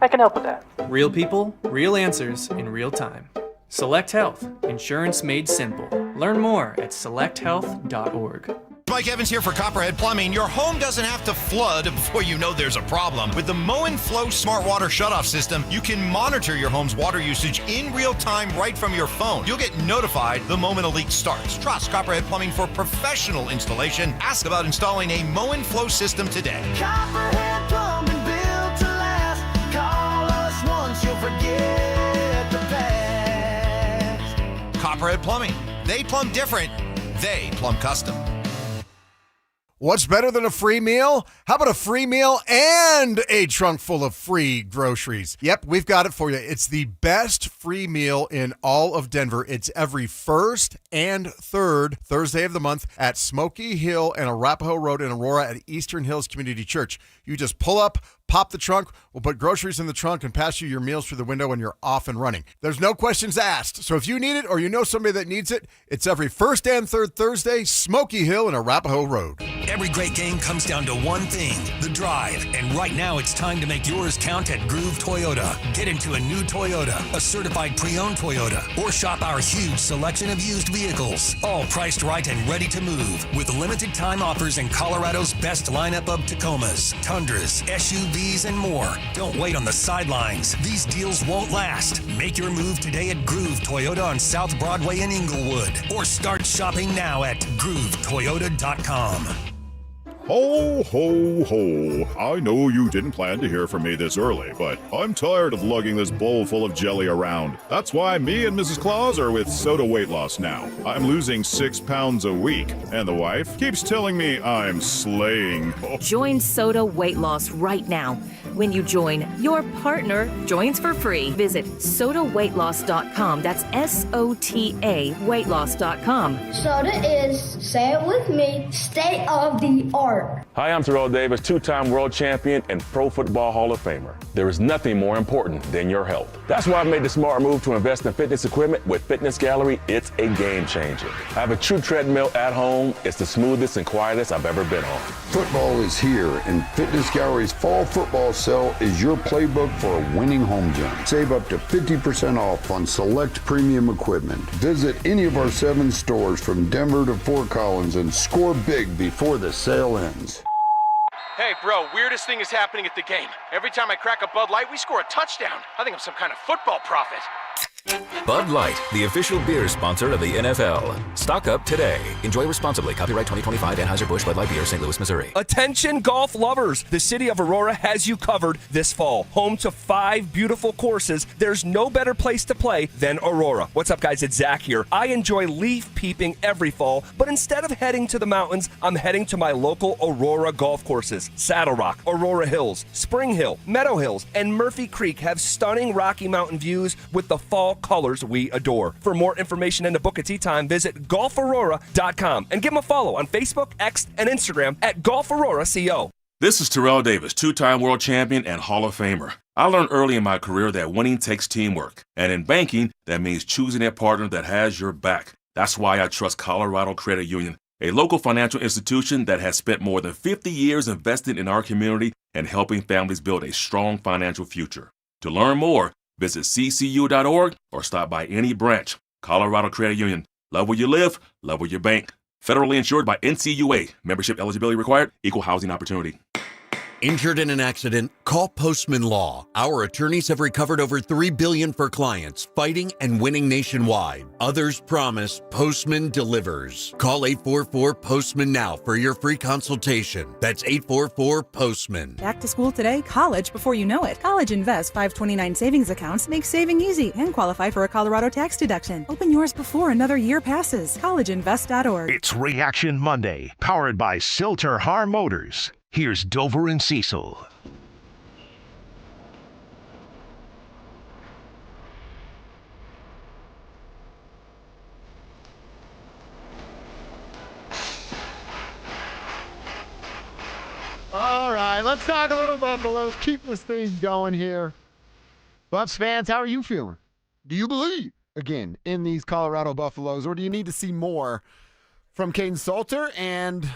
I can help with that. Real people, real answers in real time. Select Health, insurance made simple. Learn more at selecthealth.org. Mike Evans here for Copperhead Plumbing. Your home doesn't have to flood before you know there's a problem. With the Mow and Flow Smart Water Shutoff System, you can monitor your home's water usage in real time right from your phone. You'll get notified the moment a leak starts. Trust Copperhead Plumbing for professional installation. Ask about installing a Mow and Flow system today. Copperhead Plumbing, built to last. Call us once, you'll forget the past. Copperhead Plumbing. They plumb different. They plumb custom. What's better than a free meal? How about a free meal and a trunk full of free groceries? Yep, we've got it for you. It's the best free meal in all of Denver. It's every first and third Thursday of the month at Smoky Hill and Arapahoe Road in Aurora at Eastern Hills Community Church. You just pull up, pop the trunk, we'll put groceries in the trunk and pass you your meals through the window and you're off and running. There's no questions asked. So if you need it or you know somebody that needs it, it's every first and third Thursday, Smoky Hill and Arapahoe Road. Every great game comes down to one thing, the drive. And right now it's time to make yours count at Groove Toyota. Get into a new Toyota, a certified pre-owned Toyota, or shop our huge selection of used vehicles, all priced right and ready to move, with limited time offers in Colorado's best lineup of Tacomas, Tundras, SUVs, and more. Don't wait on the sidelines. These deals won't last. Make your move today at Groove Toyota on South Broadway in Inglewood, or start shopping now at GrooveToyota.com. Ho, ho, ho. I know you didn't plan to hear from me this early, but I'm tired of lugging this bowl full of jelly around. That's why me and Mrs. Claus are with Soda Weight Loss now. I'm losing 6 pounds a week, and the wife keeps telling me I'm slaying. Join Soda Weight Loss right now. When you join, your partner joins for free. Visit sodaweightloss.com. That's SOTA weightloss.com. Soda is, say it with me, state of the art. Hi, I'm Terrell Davis, two-time world champion and Pro Football Hall of Famer. There is nothing more important than your health. That's why I've made the smart move to invest in fitness equipment with Fitness Gallery. It's a game changer. I have a true treadmill at home. It's the smoothest and quietest I've ever been on. Football is here, and Fitness Gallery's fall football sale is your playbook for a winning home gym. Save up to 50% off on select premium equipment. Visit any of our 7 stores from Denver to Fort Collins and score big before the sale ends. Hey, bro, weirdest thing is happening at the game. Every time I crack a Bud Light, we score a touchdown. I think I'm some kind of football prophet. Bud Light, the official beer sponsor of the NFL. Stock up today. Enjoy responsibly. Copyright 2025 Anheuser-Busch Bud Light Beer, St. Louis, Missouri. Attention golf lovers. The city of Aurora has you covered this fall. Home to 5 beautiful courses. There's no better place to play than Aurora. What's up, guys? It's Zach here. I enjoy leaf peeping every fall, but instead of heading to the mountains, I'm heading to my local Aurora golf courses. Saddle Rock, Aurora Hills, Spring Hill, Meadow Hills, and Murphy Creek have stunning Rocky Mountain views with the fall colors we adore. For more information and to book a tee time, visit golfaurora.com and give them a follow on Facebook, X, and Instagram at golfaurora.co. This is Terrell Davis, two-time world champion and Hall of Famer. I learned early in my career that winning takes teamwork. And in banking, that means choosing a partner that has your back. That's why I trust Colorado Credit Union, a local financial institution that has spent more than 50 years investing in our community and helping families build a strong financial future. To learn more, visit ccu.org or stop by any branch. Colorado Credit Union. Love where you live, love where you bank. Federally insured by NCUA. Membership eligibility required. Equal housing opportunity. Injured in an accident? Call Postman Law. Our attorneys have recovered over $3 billion for clients, fighting and winning nationwide. Others promise, Postman delivers. Call 844-POSTMAN now for your free consultation. That's 844-POSTMAN. Back to school today, college before you know it. College Invest 529 savings accounts make saving easy and qualify for a Colorado tax deduction. Open yours before another year passes. collegeinvest.org. It's Reaction Monday, powered by Silter Har Motors. Here's Dover and Cecil. All right, let's talk a little Buffaloes. Keep this thing going here. Buffs fans, how are you feeling? Do you believe, again, in these Colorado Buffaloes, or do you need to see more from Caden Salter and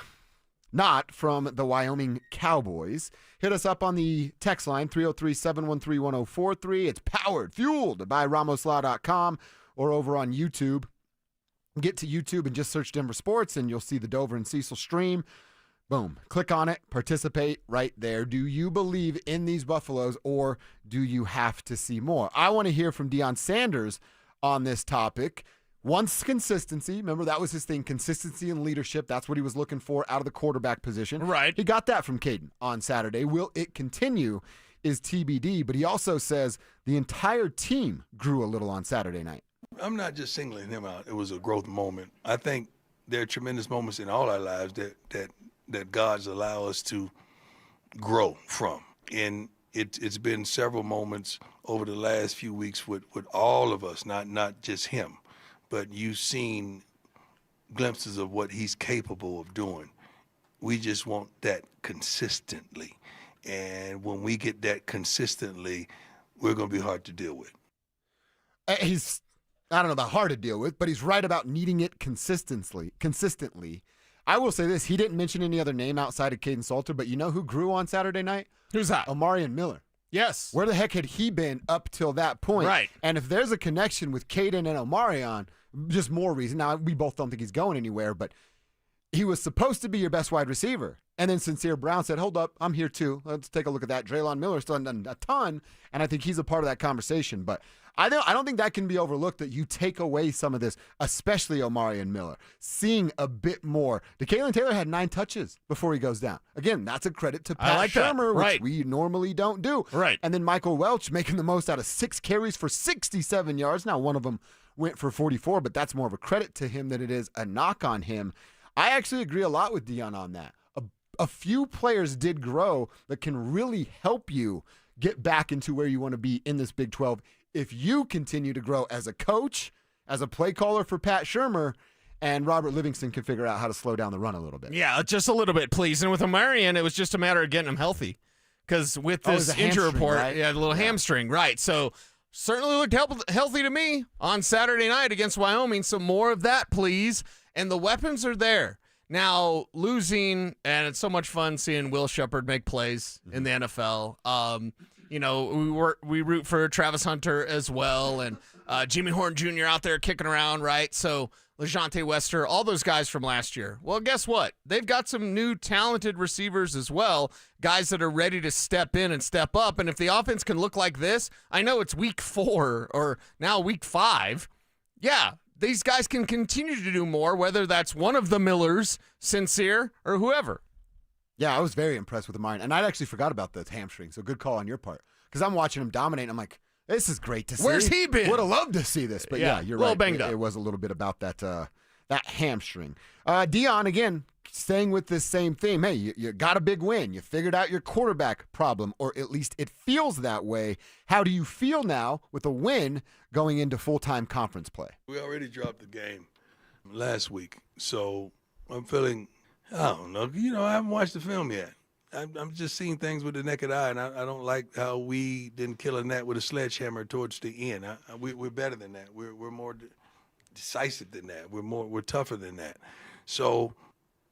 not from the Wyoming Cowboys? Hit us up on the text line, 303-713-1043. It's powered, fueled by RamosLaw.com or over on YouTube. get to YouTube and just search Denver Sports, and you'll see the Dover and Cecil stream. Boom. Click on it. Participate right there. Do you believe in these Buffaloes, or do you have to see more? I want to hear from Deion Sanders on this topic. Once consistency. Remember, that was his thing, consistency and leadership. That's what he was looking for out of the quarterback position. Right. He got that from Payton on Saturday. Will it continue is TBD, but he also says the entire team grew a little on Saturday night. I'm not just singling him out. It was a growth moment. I think there are tremendous moments in all our lives that God's allow us to grow from. And it's been several moments over the last few weeks with all of us, not just him, but you've seen glimpses of what he's capable of doing. We just want that consistently. And when we get that consistently, we're going to be hard to deal with. He's, I don't know about hard to deal with, but he's right about needing it consistently. I will say this. He didn't mention any other name outside of Caden Salter, but you know who grew on Saturday night? Who's that? Omarion Miller. Yes. Where the heck had he been up till that point? Right. And if there's a connection with Caden and Omarion, just more reason. Now, we both don't think he's going anywhere, but he was supposed to be your best wide receiver. And then Sincere Brown said, hold up, I'm here too. Let's take a look at that. Draylon Miller still done a ton, and I think he's a part of that conversation. But I don't think that can be overlooked, that you take away some of this, especially Omarion Miller, seeing a bit more. DeKalen Taylor had 9 touches before he goes down. Again, that's a credit to Pat Shurmur, which we normally don't do. Right. And then Michael Welch making the most out of 6 carries for 67 yards. Now, one of them went for 44, but that's more of a credit to him than it is a knock on him. I actually agree a lot with Deion on that. A few players did grow that can really help you get back into where you want to be in this Big 12 if you continue to grow as a coach, as a play caller for Pat Shurmur, and Robert Livingston can figure out how to slow down the run a little bit. Yeah, just a little bit, please. And with Omarion, it was just a matter of getting him healthy. Because with this injury report, right? a little hamstring, right? So certainly looked healthy to me on Saturday night against Wyoming. So more of that, please. And the weapons are there. Now, losing, and it's so much fun seeing Will Shepard make plays in the NFL. We root for Travis Hunter as well, and Jimmy Horn Jr. out there kicking around, right? So LeJonte Wester, all those guys from last year. Well, guess what? They've got some new talented receivers as well, guys that are ready to step in and step up. And if the offense can look like this, I know it's week 4 or now week 5. Yeah, these guys can continue to do more, whether that's one of the Millers, Sincere, or whoever. Yeah, I was very impressed with Omarion, and I actually forgot about the hamstring, so good call on your part. Because I'm watching him dominate, and I'm like, this is great to see. Where's he been? Would have loved to see this, but yeah, you're a little right. banged up. It was a little bit about that hamstring. Deion, again, staying with this same theme. Hey, you got a big win. You figured out your quarterback problem, or at least it feels that way. How do you feel now with a win going into full-time conference play? We already dropped the game last week, so I'm feeling, I don't know. I haven't watched the film yet. I'm just seeing things with the naked eye, and I don't like how we didn't kill a gnat with a sledgehammer towards the end. We're better than that. We're more decisive than that. We're tougher than that. So,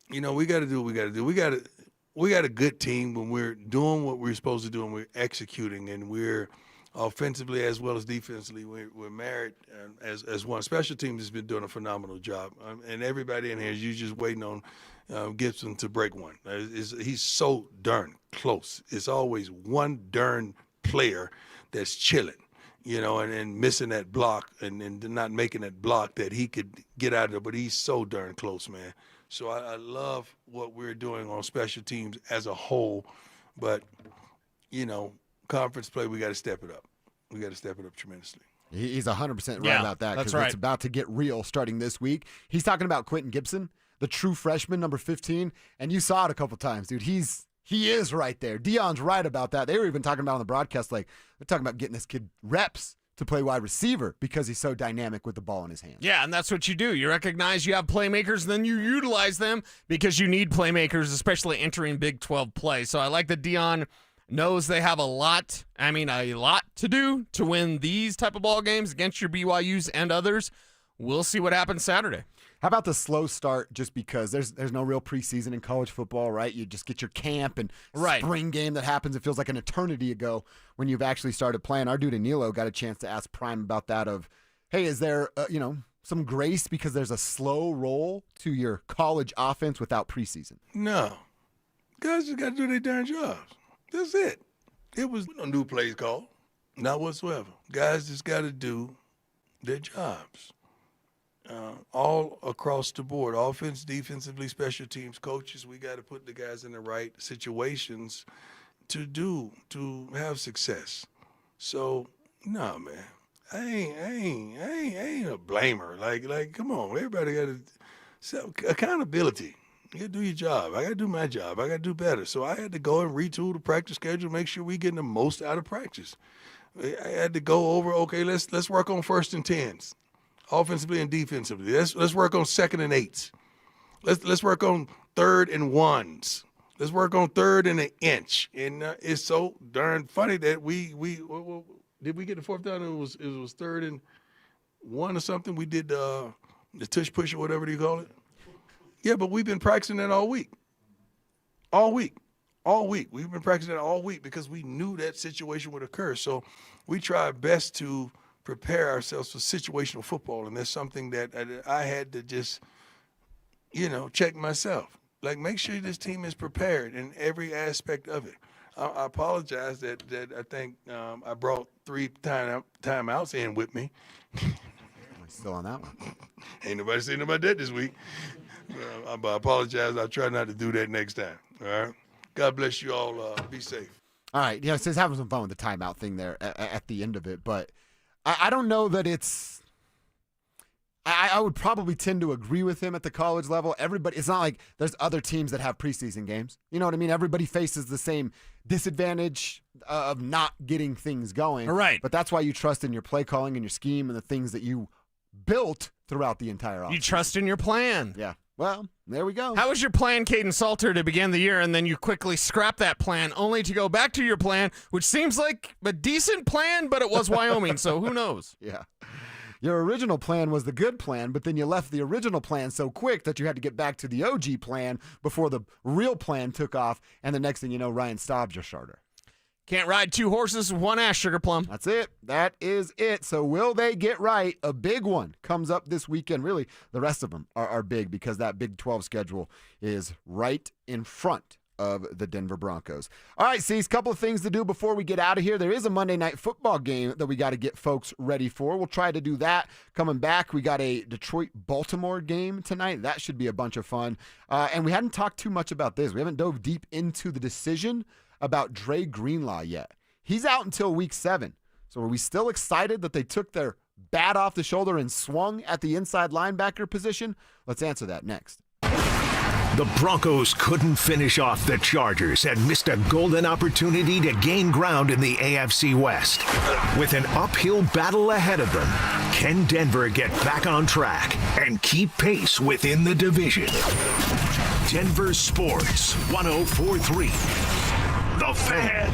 we got to do what we got to do. We got a good team when we're doing what we're supposed to do and we're executing, and we're offensively as well as defensively. We're married as one. Special teams has been doing a phenomenal job, and everybody in here is just waiting on Gibson to break one. He's so darn close. It's always one darn player that's chilling, and missing that block and not making that block that he could get out of there. But he's so darn close, man. So I love what we're doing on special teams as a whole. But, conference play, we got to step it up. We got to step it up tremendously. He's 100% right about that, because it's about to get real starting this week. He's talking about Quentin Gibson, the true freshman, number 15, and you saw it a couple times, dude. He is right there. Deion's right about that. They were even talking about on the broadcast, like, they're talking about getting this kid reps to play wide receiver because he's so dynamic with the ball in his hands. Yeah, and that's what you do. You recognize you have playmakers, and then you utilize them because you need playmakers, especially entering Big 12 play. So I like that Deion knows they have a lot to do to win these type of ball games against your BYUs and others. We'll see what happens Saturday. How about the slow start, just because there's no real preseason in college football, right? You just get your camp and spring game that happens. It feels like an eternity ago when you've actually started playing. Our dude Anilo got a chance to ask Prime about that of, hey, is there, some grace because there's a slow roll to your college offense without preseason? No. Guys just got to do their darn jobs. That's it. It was no new plays called. Not whatsoever. Guys just got to do their jobs. All across the board, offense, defensively, special teams, coaches, we got to put the guys in the right situations to have success. So, no, man, I ain't a blamer. Like, come on, everybody got to accountability. You got to do your job. I got to do my job. I got to do better. So I had to go and retool the practice schedule, make sure we getting the most out of practice. I had to go over. Okay, let's work on 1st and 10s. Offensively and defensively. Let's work on 2nd and 8s. Let's work on 3rd and 1s. Let's work on 3rd and an inch. And it's so darn funny that we did we get the 4th down? It was 3rd and 1 or something. We did the tush push or whatever you call it. Yeah, but we've been practicing that all week. All week. We've been practicing that all week because we knew that situation would occur. So we tried best to prepare ourselves for situational football, and that's something that I had to just, check myself. Like, make sure this team is prepared in every aspect of it. I apologize that I think I brought 3 timeouts in with me. Still on that one. Ain't nobody saying about that this week. I apologize. I'll try not to do that next time. All right? God bless you all. Be safe. All right. Yeah, so he's having some fun with the timeout thing there at the end of it, but I don't know that it's – I would probably tend to agree with him at the college level. Everybody – it's not like there's other teams that have preseason games. You know what I mean? Everybody faces the same disadvantage of not getting things going. Right. But that's why you trust in your play calling and your scheme and the things that you built throughout the entire offseason. You trust in your plan. Yeah. Well, there we go. How was your plan, Caden Salter, to begin the year, and then you quickly scrap that plan only to go back to your plan, which seems like a decent plan, but it was Wyoming, so who knows? Yeah. Your original plan was the good plan, but then you left the original plan so quick that you had to get back to the OG plan before the real plan took off, and the next thing you know, Ryan Staub's your starter. Can't ride 2 horses with 1 ass, Sugar Plum. That's it. That is it. So will they get right? A big one comes up this weekend. Really, the rest of them are big because that Big 12 schedule is right in front of the Denver Broncos. All right, Cease, couple of things to do before we get out of here. There is a Monday Night Football game that we got to get folks ready for. We'll try to do that. Coming back, we got a Detroit-Baltimore game tonight. That should be a bunch of fun. And we hadn't talked too much about this. We haven't dove deep into the decision about Dre Greenlaw yet. He's out until week 7. So are we still excited that they took their bat off the shoulder and swung at the inside linebacker position? Let's answer that next. The Broncos couldn't finish off the Chargers and missed a golden opportunity to gain ground in the AFC West. With an uphill battle ahead of them, can Denver get back on track and keep pace within the division? Denver Sports 104.3. The Fan.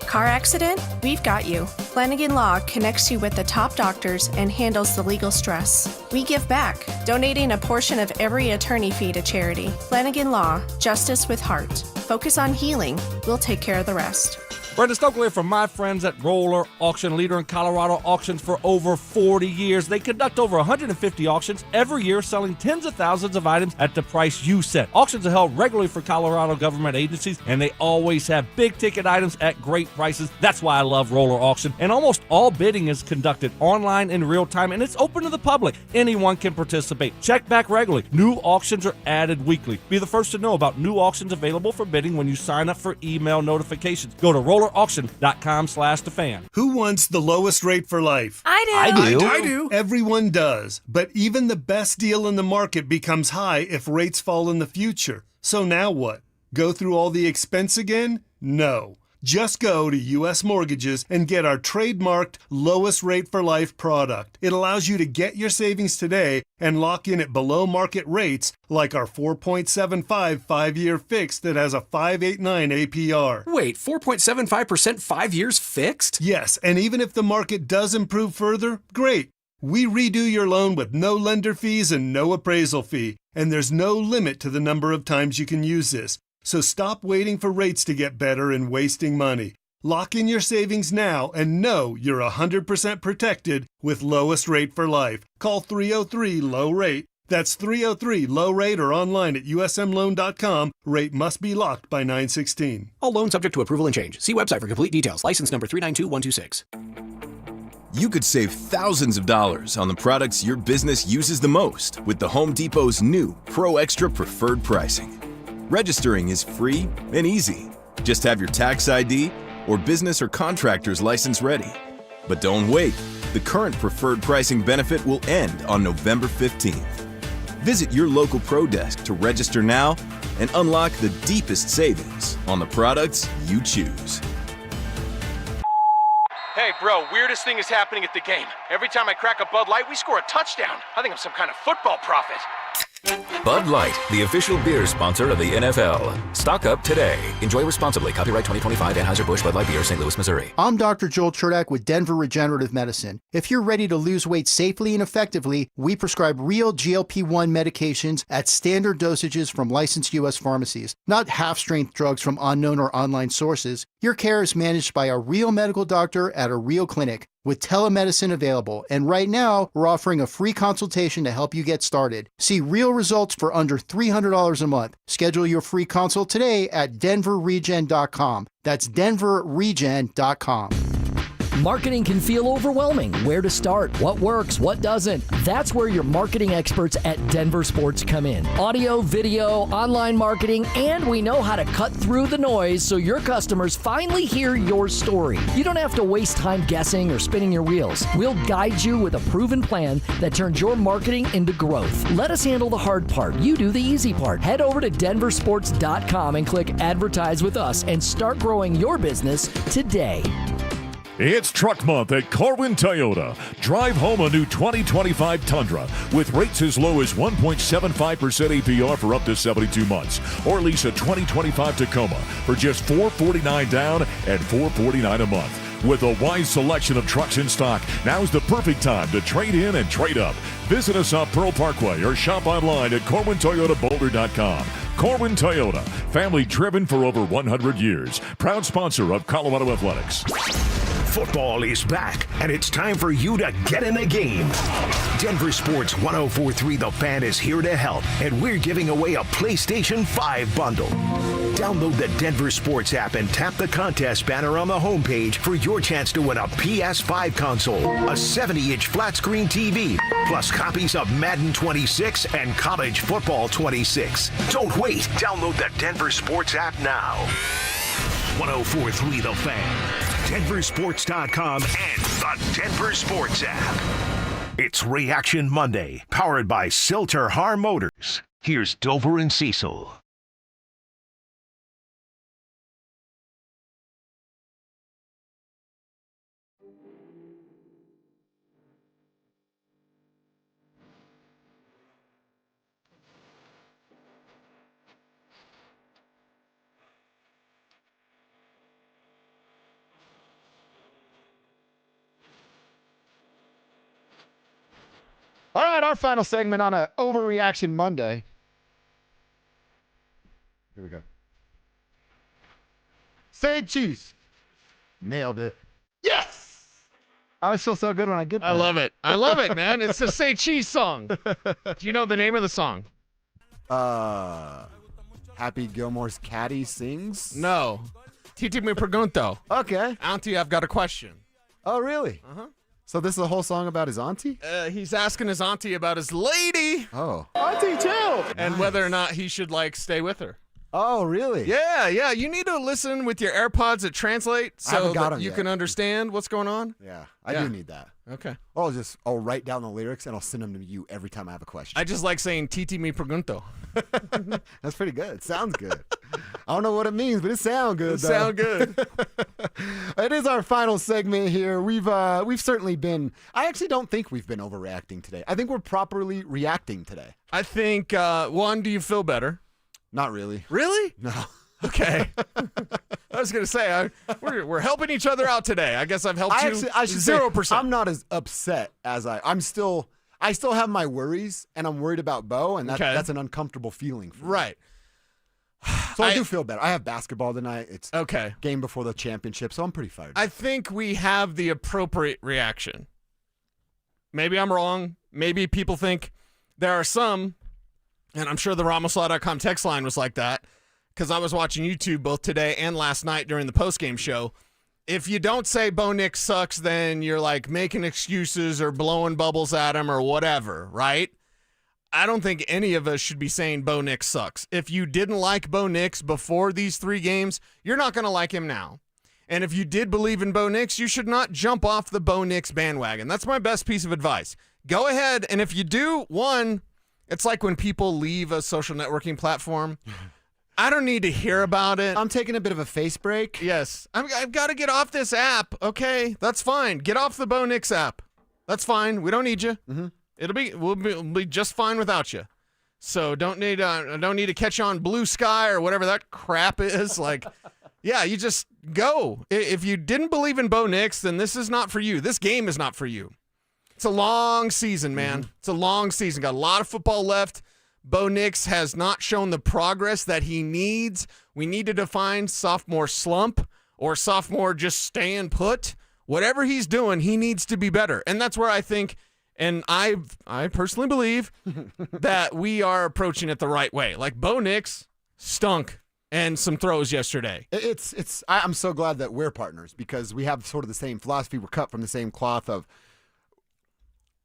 Car accident? We've got you. Flanagan Law connects you with the top doctors and handles the legal stress. We give back, donating a portion of every attorney fee to charity. Flanagan Law, justice with heart. Focus on healing. We'll take care of the rest. Brendan Stokely from my friends at Roller Auction, leader in Colorado auctions for over 40 years. They conduct over 150 auctions every year, selling tens of thousands of items at the price you set. Auctions are held regularly for Colorado government agencies, and they always have big-ticket items at great prices. That's why I love Roller Auction. And almost all bidding is conducted online in real time, and it's open to the public. Anyone can participate. Check back regularly. New auctions are added weekly. Be the first to know about new auctions available for bidding when you sign up for email notifications. Go to rollerauction.com/thefan. Who wants the lowest rate for life? I do. I do. Everyone does. But even the best deal in the market becomes high if rates fall in the future. So now what? Go through all the expense again? No. Just go to U.S. Mortgages and get our trademarked lowest rate for life product. It allows you to get your savings today and lock in at below market rates like our 4.75 5-year fixed that has a 5.89 APR. Wait, 4.75% 5 years fixed? Yes, and even if the market does improve further, great. We redo your loan with no lender fees and no appraisal fee, and there's no limit to the number of times you can use this. So stop waiting for rates to get better and wasting money. Lock in your savings now and know you're 100% protected with lowest rate for life. Call 303-LOW-RATE. That's 303-LOW-RATE or online at usmloan.com. Rate must be locked by 9/16. All loans subject to approval and change. See website for complete details. License number 392126. You could save thousands of dollars on the products your business uses the most with the Home Depot's new Pro Extra Preferred Pricing. Registering is free and easy. Just have your tax ID or business or contractor's license ready. But don't wait. The current preferred pricing benefit will end on November 15th. Visit your local Pro Desk to register now and unlock the deepest savings on the products you choose. Hey, bro, weirdest thing is happening at the game. Every time I crack a Bud Light, we score a touchdown. I think I'm some kind of football prophet. Bud Light, the official beer sponsor of the NFL. Stock up today. Enjoy responsibly. Copyright 2025 Anheuser-Busch Bud Light Beer, St. Louis, Missouri. I'm Dr. Joel Cherdak with Denver Regenerative Medicine. If you're ready to lose weight safely and effectively, we prescribe real GLP-1 medications at standard dosages from licensed U.S. pharmacies, not half-strength drugs from unknown or online sources. Your care is managed by a real medical doctor at a real clinic, with telemedicine available. And right now, we're offering a free consultation to help you get started. See real results for under $300 a month. Schedule your free consult today at DenverRegen.com. That's DenverRegen.com. Marketing can feel overwhelming. Where to start? What works? What doesn't? That's where your marketing experts at DenverSports come in. Audio, video, online marketing, and we know how to cut through the noise so your customers finally hear your story. You don't have to waste time guessing or spinning your wheels. We'll guide you with a proven plan that turns your marketing into growth. Let us handle the hard part. You do the easy part. Head over to DenverSports.com and click Advertise with Us and start growing your business today. It's Truck Month at Corwin Toyota. Drive home a new 2025 Tundra with rates as low as 1.75% APR for up to 72 months. Or lease a 2025 Tacoma for just $449 down and $449 a month. With a wide selection of trucks in stock, now's the perfect time to trade in and trade up. Visit us on Pearl Parkway or shop online at CorwinToyotaBoulder.com. Corwin Toyota, family driven for over 100 years. Proud sponsor of Colorado Athletics. Football is back, and it's time for you to get in the game. Denver Sports 104.3 The Fan is here to help, and we're giving away a PlayStation 5 bundle. Download the Denver Sports app and tap the contest banner on the homepage for your chance to win a PS5 console, a 70-inch flat-screen TV, plus copies of Madden 26 and College Football 26. Don't wait. Download the Denver Sports app now. 104.3 The Fan, DenverSports.com, and the Denver Sports app. It's Reaction Monday, powered by Silter-Har Motors. Here's Dover and Cecil. All right, our final segment on a Overreaction Monday. Here we go. Say cheese. Nailed it. Yes! I always feel so good when I get that. I love it. I love it, man. It's a Say Cheese song. Do you know the name of the song? Happy Gilmore's Caddy sings? No. Titi me pregunto. Okay. Auntie, I've got a question. Oh, really? Uh-huh. So this is a whole song about his auntie? He's asking his auntie about his lady. Oh. Auntie, chill! And whether or not he should, stay with her. Oh, really? Yeah. You need to listen with your AirPods that translate so that you can understand what's going on. Yeah, I do need that. Okay. Or I'll write down the lyrics and I'll send them to you every time I have a question. I just like saying Titi me pregunto. That's pretty good. It sounds good. I don't know what it means, but it sounds good. It sounds good. It is our final segment here. We've certainly been. I actually don't think we've been overreacting today. I think we're properly reacting today. I think one, do you feel better? Not really. Really? No. Okay. I was gonna say we're helping each other out today. I guess I've helped you 0%. I'm not as upset as I still have my worries, and I'm worried about Bo, and that's an uncomfortable feeling for me. Right. So I do feel better. I have basketball tonight. It's okay. Game before the championship, so I'm pretty fired. I think we have the appropriate reaction. Maybe I'm wrong. Maybe people think there are some, and I'm sure the RamosLaw.com text line was like that, because I was watching YouTube both today and last night during the postgame show. If you don't say Bo Nix sucks, then you're like making excuses or blowing bubbles at him or whatever, right? I don't think any of us should be saying Bo Nix sucks. If you didn't like Bo Nix before these 3 games, you're not going to like him now. And if you did believe in Bo Nix, you should not jump off the Bo Nix bandwagon. That's my best piece of advice. Go ahead, and if you do, one, it's like when people leave a social networking platform. I don't need to hear about it. I'm taking a bit of a face break. Yes. I've got to get off this app. Okay, that's fine. Get off the Bo Nix app. That's fine. We don't need you. Mm-hmm. We'll be just fine without you. So don't need to catch you on Blue Sky or whatever that crap is. Like, yeah, you just go. If you didn't believe in Bo Nix, then this is not for you. This game is not for you. It's a long season, man. It's a long season. Got a lot of football left. Bo Nix has not shown the progress that he needs. We need to define sophomore slump or sophomore just staying put. Whatever he's doing, he needs to be better. And that's where I think, and I personally believe that we are approaching it the right way. Like Bo Nix stunk and some throws yesterday. I'm so glad that we're partners because we have sort of the same philosophy. We're cut from the same cloth of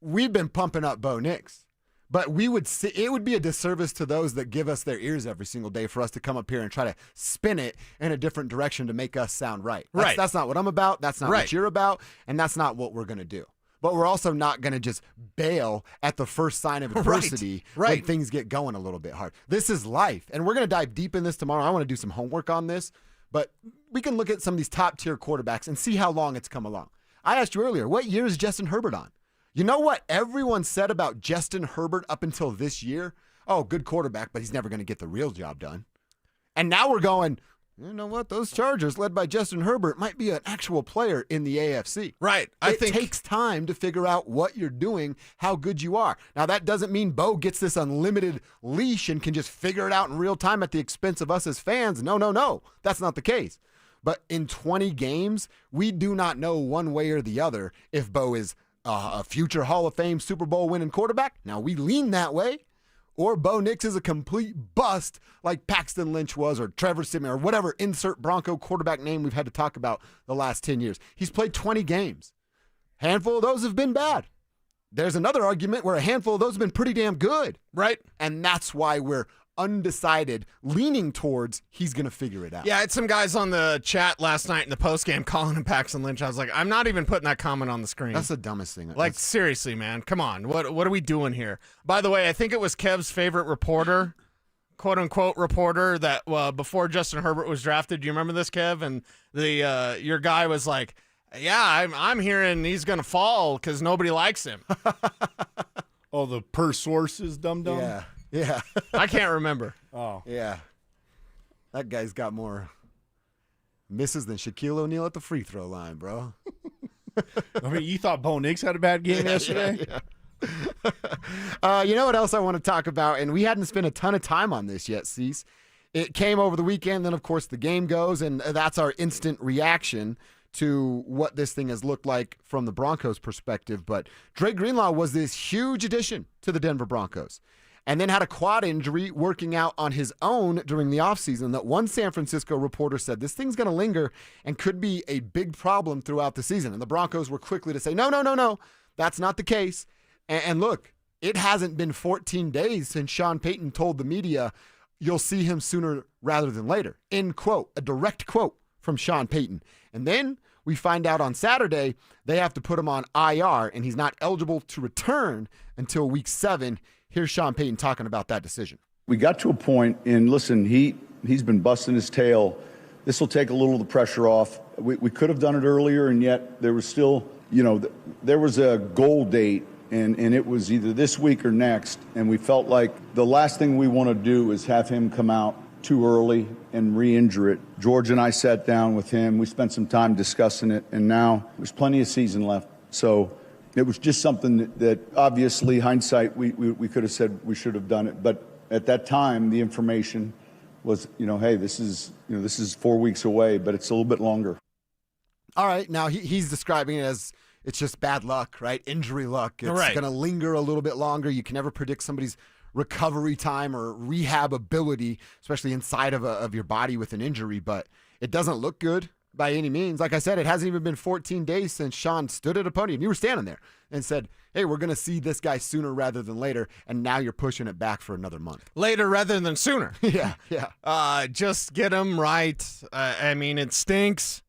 we've been pumping up Bo Nix. But it would be a disservice to those that give us their ears every single day for us to come up here and try to spin it in a different direction to make us sound right. That's not what I'm about. That's not what you're about. And that's not what we're going to do. But we're also not going to just bail at the first sign of adversity when things get going a little bit hard. This is life. And we're going to dive deep in this tomorrow. I want to do some homework on this. But we can look at some of these top-tier quarterbacks and see how long it's come along. I asked you earlier, what year is Justin Herbert on? You know what everyone said about Justin Herbert up until this year? Oh, good quarterback, but he's never going to get the real job done. And now we're going, you know what? Those Chargers led by Justin Herbert might be an actual player in the AFC. Right. It takes time to figure out what you're doing, how good you are. Now, that doesn't mean Bo gets this unlimited leash and can just figure it out in real time at the expense of us as fans. No. That's not the case. But in 20 games, we do not know one way or the other if Bo is a future Hall of Fame Super Bowl winning quarterback. Now, we lean that way. Or Bo Nix is a complete bust like Paxton Lynch was or Trevor Siemian or whatever insert Bronco quarterback name we've had to talk about the last 10 years. He's played 20 games. Handful of those have been bad. There's another argument where a handful of those have been pretty damn good. Right. And that's why we're undecided, leaning towards he's going to figure it out. Yeah, I had some guys on the chat last night in the postgame calling him Paxton Lynch. I was like, I'm not even putting that comment on the screen. That's the dumbest thing. Like, seriously, man. Come on. What are we doing here? By the way, I think it was Kev's favorite reporter, quote-unquote reporter, that before Justin Herbert was drafted. Do you remember this, Kev? And your guy was like, yeah, I'm hearing he's going to fall because nobody likes him. Oh, the per sources, dum-dum? Yeah. I can't remember. Oh. Yeah. That guy's got more misses than Shaquille O'Neal at the free throw line, bro. I mean, you thought Bo Nix had a bad game yesterday? Yeah. You know what else I want to talk about? And we hadn't spent a ton of time on this yet, Cease. It came over the weekend, then, of course, the game goes, and that's our instant reaction to what this thing has looked like from the Broncos' perspective. But Dre Greenlaw was this huge addition to the Denver Broncos, and then had a quad injury working out on his own during the offseason that one San Francisco reporter said this thing's going to linger and could be a big problem throughout the season. And the Broncos were quickly to say, no, that's not the case. And look, it hasn't been 14 days since Sean Payton told the media, you'll see him sooner rather than later. End quote, a direct quote from Sean Payton. And then we find out on Saturday they have to put him on IR, and he's not eligible to return until week 7. Here's Sean Payton talking about that decision. We got to a point, and listen, he's been busting his tail. This will take a little of the pressure off. We could have done it earlier, and yet there was still, there was a goal date, and it was either this week or next, and we felt like the last thing we want to do is have him come out too early and re-injure it. George and I sat down with him. We spent some time discussing it, and now there's plenty of season left. So it was just something that obviously, hindsight, we could have said we should have done it. But at that time, the information was, hey, this is 4 weeks away, but it's a little bit longer. All right. Now he's describing it as it's just bad luck, right? Injury luck. It's going to linger a little bit longer. You can never predict somebody's recovery time or rehab ability, especially inside of your body with an injury, but it doesn't look good by any means. Like I said, it hasn't even been 14 days since Sean stood at a podium. You were standing there and said, hey, we're going to see this guy sooner rather than later, and now you're pushing it back for another month. Later rather than sooner. Yeah. Just get him right. I mean, it stinks.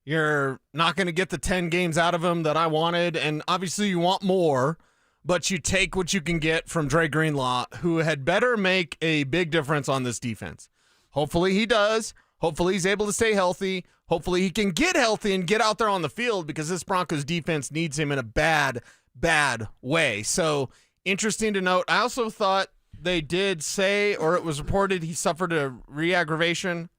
You're not going to get the 10 games out of him that I wanted, and obviously you want more, but you take what you can get from Dre Greenlaw, who had better make a big difference on this defense. Hopefully he does. Hopefully he's able to stay healthy. Hopefully he can get healthy and get out there on the field, because this Broncos defense needs him in a bad way. So interesting to note. I also thought they did say, or it was reported, he suffered a re-aggravation.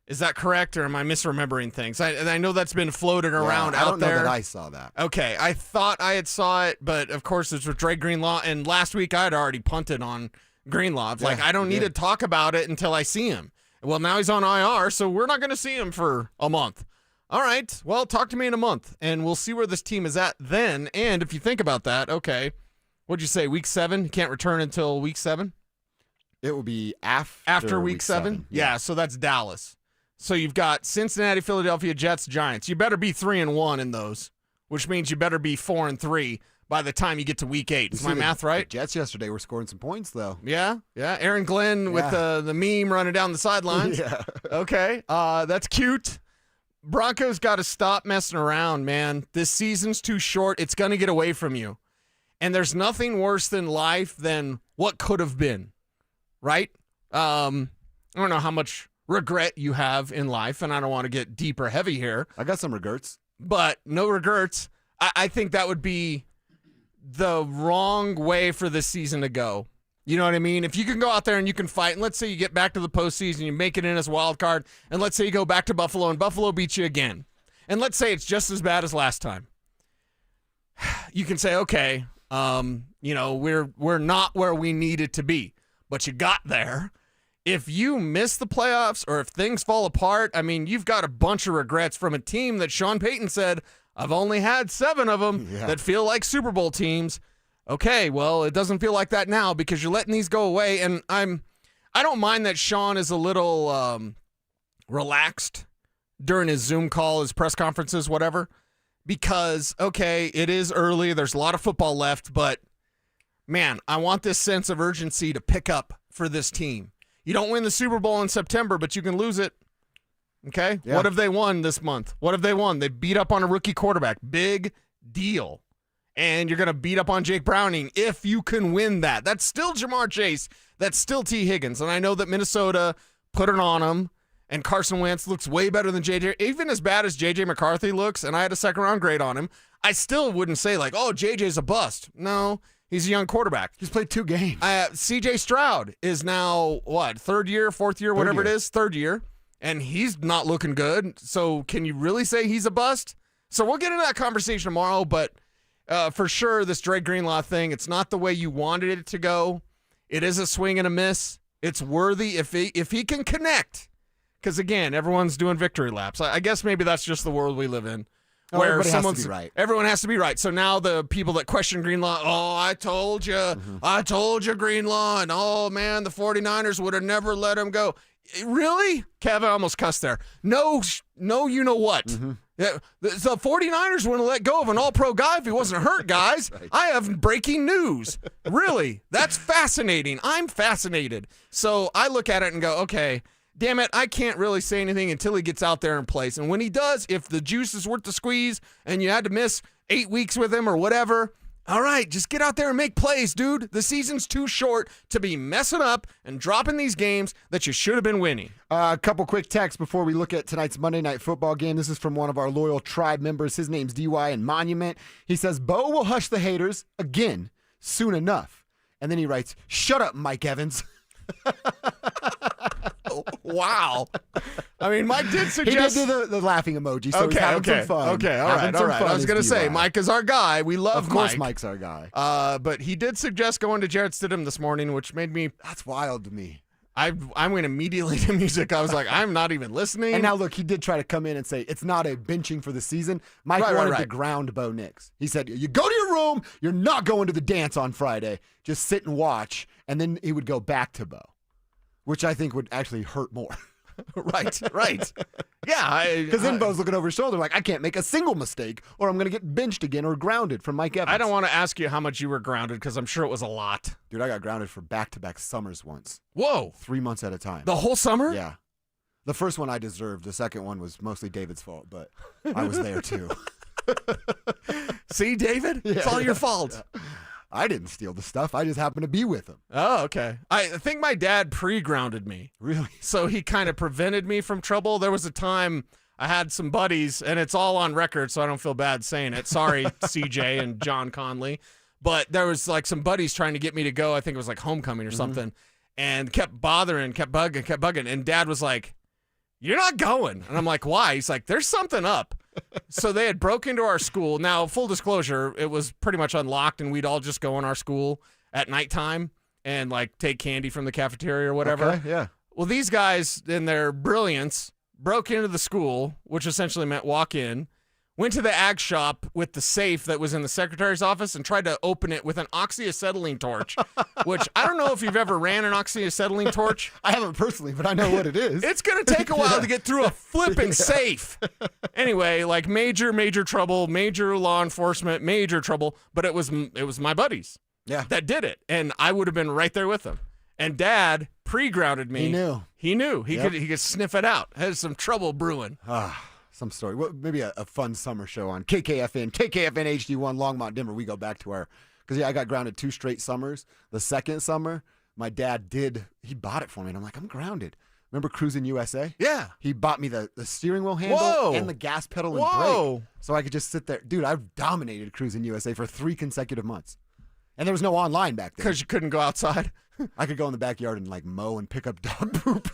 Is that correct, or am I misremembering things? I know that's been floated around out there. I don't know that I saw that. Okay, I thought I had saw it, but of course it's with Dre Greenlaw, and last week I had already punted on Greenlaw. It's like, I don't need to talk about it until I see him. Well, now he's on IR, so we're not going to see him for a month. All right, well, talk to me in a month, and we'll see where this team is at then. And if you think about that, okay, what'd you say, week 7? He can't return until week 7? It will be after week 7? Yeah, so that's Dallas. So you've got Cincinnati, Philadelphia, Jets, Giants. You better be 3-1 in those, which means you better be 4-3 by the time you get to week 8. Is my math right? The Jets yesterday were scoring some points, though. Yeah. Aaron Glenn with the meme running down the sidelines. Yeah. Okay, that's cute. Broncos got to stop messing around, man. This season's too short. It's going to get away from you. And there's nothing worse than life than what could have been, right? I don't know how much regret you have in life, and I don't want to get deep or heavy here. I got some regrets. But no regrets. I think that would be the wrong way for this season to go. You know what I mean? If you can go out there and you can fight, and let's say you get back to the postseason, you make it in as a wild card, and let's say you go back to Buffalo, and Buffalo beats you again. And let's say it's just as bad as last time. You can say, okay, we're not where we needed to be, but you got there. If you miss the playoffs or if things fall apart, I mean, you've got a bunch of regrets from a team that Sean Payton said, I've only had 7 of them that feel like Super Bowl teams. Okay, well, it doesn't feel like that now because you're letting these go away. And I don't mind that Sean is a little relaxed during his Zoom call, his press conferences, whatever, because, okay, it is early. There's a lot of football left, but, man, I want this sense of urgency to pick up for this team. You don't win the Super Bowl in September, but you can lose it. Okay? Yeah. What have they won this month? What have they won? They beat up on a rookie quarterback. Big deal. And you're going to beat up on Jake Browning if you can win that. That's still Jamar Chase. That's still T. Higgins. And I know that Minnesota put it on him, and Carson Wentz looks way better than J.J. Even as bad as J.J. McCarthy looks, and I had a second-round grade on him, I still wouldn't say like, oh, J.J.'s a bust. No. He's a young quarterback. He's played 2 games. C.J. Stroud is now, third year, fourth year, whatever it is, third year, and he's not looking good. So can you really say he's a bust? So we'll get into that conversation tomorrow, but for sure, this Dre Greenlaw thing, it's not the way you wanted it to go. It is a swing and a miss. It's worthy if he can connect, because, again, everyone's doing victory laps. I guess maybe that's just the world we live in. Where everyone has to be right. So now the people that question Greenlaw, I told you, Greenlaw, and oh man, the 49ers would have never let him go. Really? Kevin, I almost cussed there. No, you know what? The 49ers wouldn't let go of an all-pro guy if he wasn't hurt, guys. Right. I have breaking news. Really? That's fascinating. I'm fascinated. So I look at it and go, okay, damn it, I can't really say anything until he gets out there and plays. And when he does, if the juice is worth the squeeze and you had to miss 8 weeks with him or whatever, all right, just get out there and make plays, dude. The season's too short to be messing up and dropping these games that you should have been winning. A couple quick texts before we look at tonight's Monday Night Football game. This is from one of our loyal tribe members. His name's DY in Monument. He says, Bo will hush the haters again soon enough. And then he writes, shut up, Mike Evans. Wow. I mean, Mike did suggest... He did do the laughing emoji, so he's having some fun. Okay, all right. I was going to say, Mike is our guy. We love Mike. Of course Mike's our guy. But he did suggest going to Jarrett Stidham this morning, which made me... That's wild to me. I went immediately to music. I was like, I'm not even listening. And now look, he did try to come in and say it's not a benching for the season. Mike wanted to ground Bo Nix. He said, you go to your room, you're not going to the dance on Friday. Just sit and watch. And then he would go back to Bo, which I think would actually hurt more. Right. Yeah. Because then Bo's looking over his shoulder like, I can't make a single mistake or I'm going to get benched again or grounded from Mike Evans. I don't want to ask you how much you were grounded because I'm sure it was a lot. Dude, I got grounded for back-to-back summers once. Whoa. 3 months at a time. The whole summer? Yeah. The first one I deserved. The second one was mostly David's fault, but I was there too. See, David? It's all your fault. I didn't steal the stuff. I just happened to be with him. Oh, okay. I think my dad pre-grounded me. Really? So he kind of prevented me from trouble. There was a time I had some buddies, and it's all on record, so I don't feel bad saying it. Sorry, CJ and John Conley. But there was like some buddies trying to get me to go. I think it was like homecoming or something. And kept bugging. And Dad was like, you're not going. And I'm like, why? He's like, there's something up. So they had broke into our school. Now, full disclosure, it was pretty much unlocked, and we'd all just go in our school at nighttime and like take candy from the cafeteria or whatever. Okay, yeah. Well, these guys, in their brilliance, broke into the school, which essentially meant walk in, went to the ag shop with the safe that was in the secretary's office and tried to open it with an oxyacetylene torch, which I don't know if you've ever ran an oxyacetylene torch. I haven't personally, but I know what it is. It's going to take a while to get through a flipping safe. Anyway, like major trouble, major law enforcement, major trouble, but it was my buddies that did it, and I would have been right there with them. And Dad pre-grounded me. He knew. He could sniff it out. Had some trouble brewing. Some story. Well, maybe a fun summer show on KKFN HD1, Longmont, Denver. We go back to because I got grounded 2 straight summers. The second summer, my dad he bought it for me, and I'm like, I'm grounded. Remember Cruising USA? Yeah. He bought me the steering wheel handle and the gas pedal and brake. So I could just sit there. Dude, I've dominated Cruising USA for 3 consecutive months. And there was no online back then. Because you couldn't go outside? I could go in the backyard and like mow and pick up dog poop.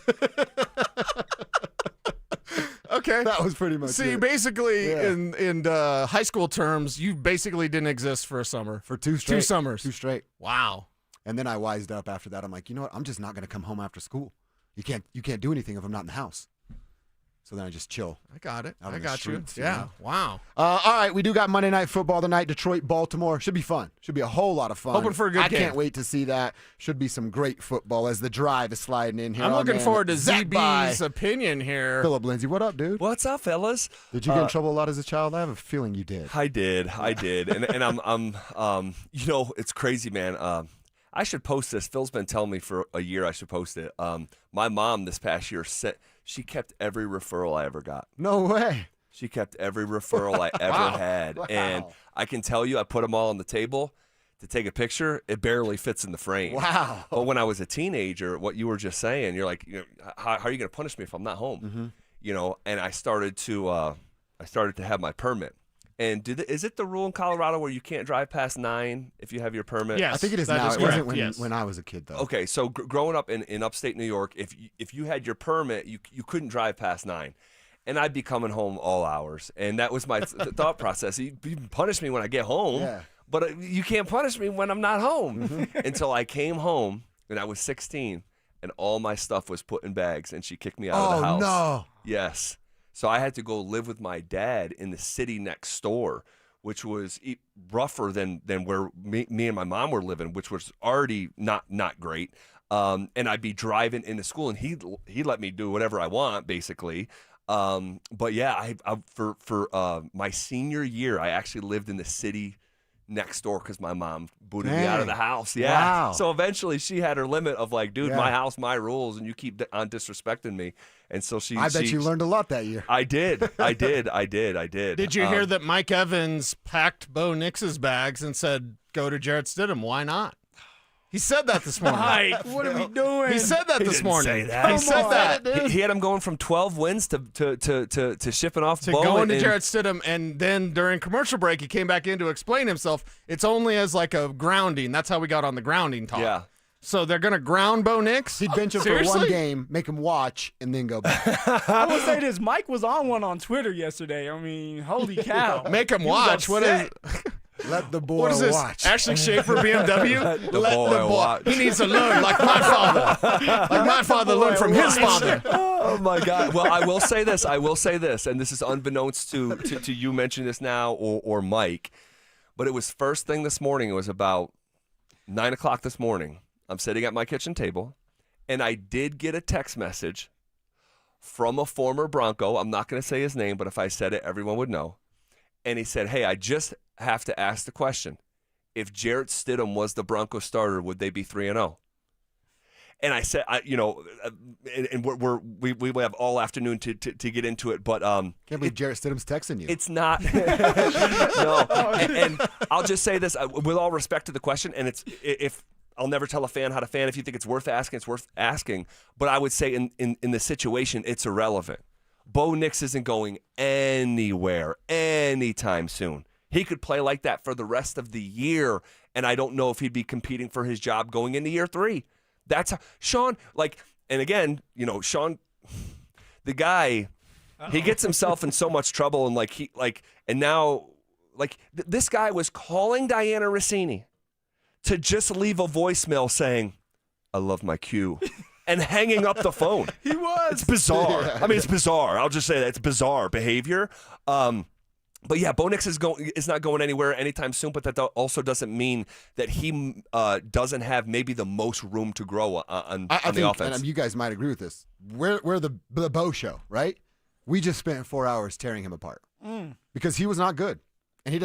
Okay. That was pretty much See, it. basically, in high school terms, you basically didn't exist for a summer. For 2 straight. 2 summers. 2 straight. Wow. And then I wised up after that. I'm like, you know what? I'm just not going to come home after school. You can't do anything if I'm not in the house. So then I just chill. I got it. I got streets, you. you Yeah. know? Wow. All right, we do got Monday Night Football tonight. Detroit, Baltimore. Should be fun. Should be a whole lot of fun. Hoping for a good game. I can't wait to see that. Should be some great football as the drive is sliding in here. I'm looking forward to Zach ZB's opinion here. Philip Lindsay, what up, dude? What's up, fellas? Did you get in trouble a lot as a child? I have a feeling you did. I did, and I'm you know, it's crazy, man. I should post this. Phil's been telling me for a year I should post it. My mom this past year she kept every referral I ever got. No way. She kept every referral I ever had. Wow. And I can tell you, I put them all on the table to take a picture. It barely fits in the frame. Wow. But when I was a teenager, what you were just saying, you're like, you know, how are you going to punish me if I'm not home? Mm-hmm. You know, and I started to have my permit. And is it the rule in Colorado where you can't drive past 9 if you have your permit? Yes, I think it is that now. is It correct, wasn't when I was a kid, though. Okay, so growing up in upstate New York, if you had your permit, you couldn't drive past 9. And I'd be coming home all hours. And that was my thought process. You punish me when I get home, but you can't punish me when I'm not home. Until I came home, and I was 16, and all my stuff was put in bags, and she kicked me out of the house. Oh, no. Yes. So I had to go live with my dad in the city next door, which was rougher than where me and my mom were living, which was already not great. And I'd be driving into school, and he let me do whatever I want, basically. But yeah, I for my senior year, I actually lived in the city next door because my mom booted me out of the house. Yeah. Wow. So eventually she had her limit of like, dude, Yeah. my house, my rules, and you keep on disrespecting me. And so I bet you learned a lot that year. I did. Did you hear that Mike Evans packed Bo Nix's bags and said, go to Jarrett Stidham? Why not? He said that this morning. Mike, what are we doing? He said that this morning. Say that. He said that. He had him going from 12 wins to shipping off To Bo going to and- Jarrett Stidham, and then during commercial break, he came back in to explain himself. It's only as like a grounding. That's how we got on the grounding talk. Yeah. So they're going to ground Bo Nix? He'd bench him for one game, make him watch, and then go back. I will say this: Mike was on one on Twitter yesterday. I mean, holy cow! Make him He was watch. What is upset. Let the boy What is this? watch. Ashley Schaefer BMW? Let the boy watch. He needs to learn like my father. Like my father learned from his father. Oh my God! Well, I will say this, and this is unbeknownst to you mentioning this now or Mike, but it was first thing this morning. It was about 9 o'clock this morning. I'm sitting at my kitchen table, and I did get a text message from a former Bronco. I'm not going to say his name, but if I said it, everyone would know. And he said, "Hey, I just have to ask the question: if Jarrett Stidham was the Bronco starter, would they be 3-0?" And I said, and we have all afternoon to get into it, but can't believe Jarrett Stidham's texting you. It's not. No, and I'll just say this with all respect to the question, and if I'll never tell a fan how to fan. If you think it's worth asking, it's worth asking. But I would say in the situation, it's irrelevant. Bo Nix isn't going anywhere anytime soon. He could play like that for the rest of the year, and I don't know if he'd be competing for his job going into year 3. That's how, Sean, and again, Sean, the guy, he gets himself in so much trouble, and now this guy was calling Diana Rossini to just leave a voicemail saying, "I love my cue," and hanging up the phone. He was. It's bizarre. Yeah. I mean, it's bizarre. I'll just say that it's bizarre behavior. But yeah, Bo Nix is not going anywhere anytime soon. But that also doesn't mean that he doesn't have maybe the most room to grow on the offense. And you guys might agree with this. We're the Bo show, right? We just spent 4 hours tearing him apart because he was not good, and he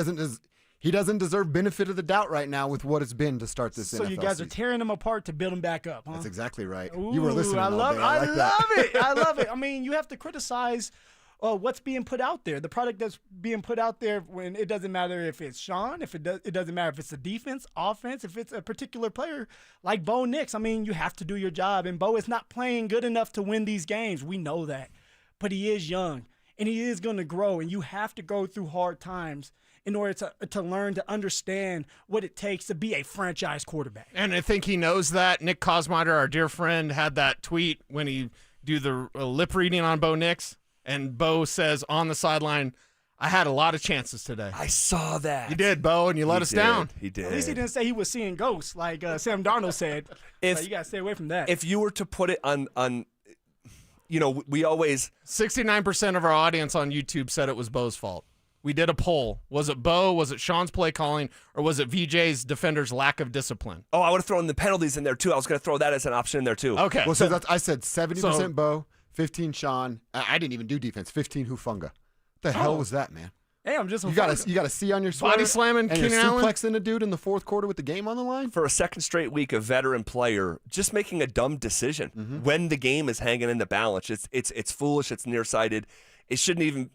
doesn't deserve benefit of the doubt right now with what it's been to start this. So NFL you guys season. are tearing him apart to build him back up, huh? That's exactly right. Ooh, You were listening. I love all day. it. that. I love it. I mean, you have to criticize what's being put out there, the product that's being put out there. When it doesn't matter if it's Sean, it doesn't matter if it's the defense, offense, if it's a particular player like Bo Nix. I mean, you have to do your job, and Bo is not playing good enough to win these games. We know that, but he is young and he is going to grow, and you have to go through hard times in order to learn to understand what it takes to be a franchise quarterback. And I think he knows that. Nick Kosmider, our dear friend, had that tweet when he do the lip reading on Bo Nix. And Bo says on the sideline, "I had a lot of chances today." I saw that. You did, Bo, and you let us down. He did. At least he didn't say he was seeing ghosts like Sam Darnold said. You got to stay away from that. If you were to put it on we always 69% of our audience on YouTube said it was Bo's fault. We did a poll. Was it Bo? Was it Sean's play calling? Or was it VJ's defender's lack of discipline? Oh, I would have thrown the penalties in there, too. I was going to throw that as an option in there, too. Okay. Well, I said 70% Bo, 15 Sean. I didn't even do defense. 15 Hufunga. What the hell was that, man? Hey, I'm just you got a C on your sweater. Body slamming and Keenan you're Allen? suplexing a dude in the fourth quarter with the game on the line. For a second straight week, a veteran player just making a dumb decision when the game is hanging in the balance. It's foolish. It's nearsighted. It shouldn't even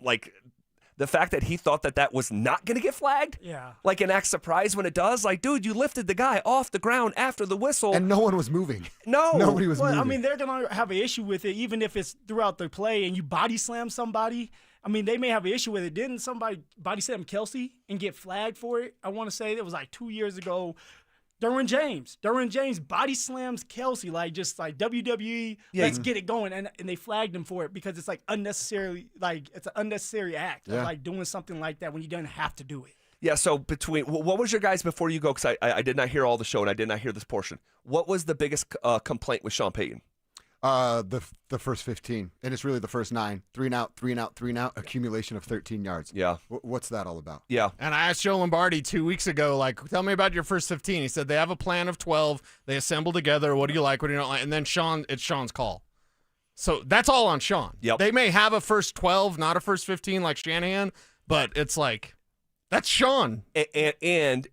the fact that he thought that was not going to get flagged. Yeah. Like an act surprise when it does. Like, dude, you lifted the guy off the ground after the whistle. And no one was moving. No. Nobody was moving. I mean, they're going to have an issue with it, even if it's throughout the play and you body slam somebody. I mean, they may have an issue with it. Didn't somebody body slam Kelsey and get flagged for it? I want to say it was like 2 years ago. Derwin James body slams Kelsey, just like WWE, let's get it going. And they flagged him for it because it's unnecessarily, it's an unnecessary act of doing something like that when you don't have to do it. Yeah, so what was your guys before you go? Because I did not hear all the show and I did not hear this portion. What was the biggest complaint with Sean Payton? The first 15, and it's really the first 9. 3 and out, accumulation of 13 yards. Yeah. What's that all about? Yeah. And I asked Joe Lombardi 2 weeks ago, tell me about your first 15. He said they have a plan of 12. They assemble together. What do you like? What do you not like? And then it's Sean's call. So that's all on Sean. Yep. They may have a first 12, not a first 15 like Shanahan, but it's that's Sean. And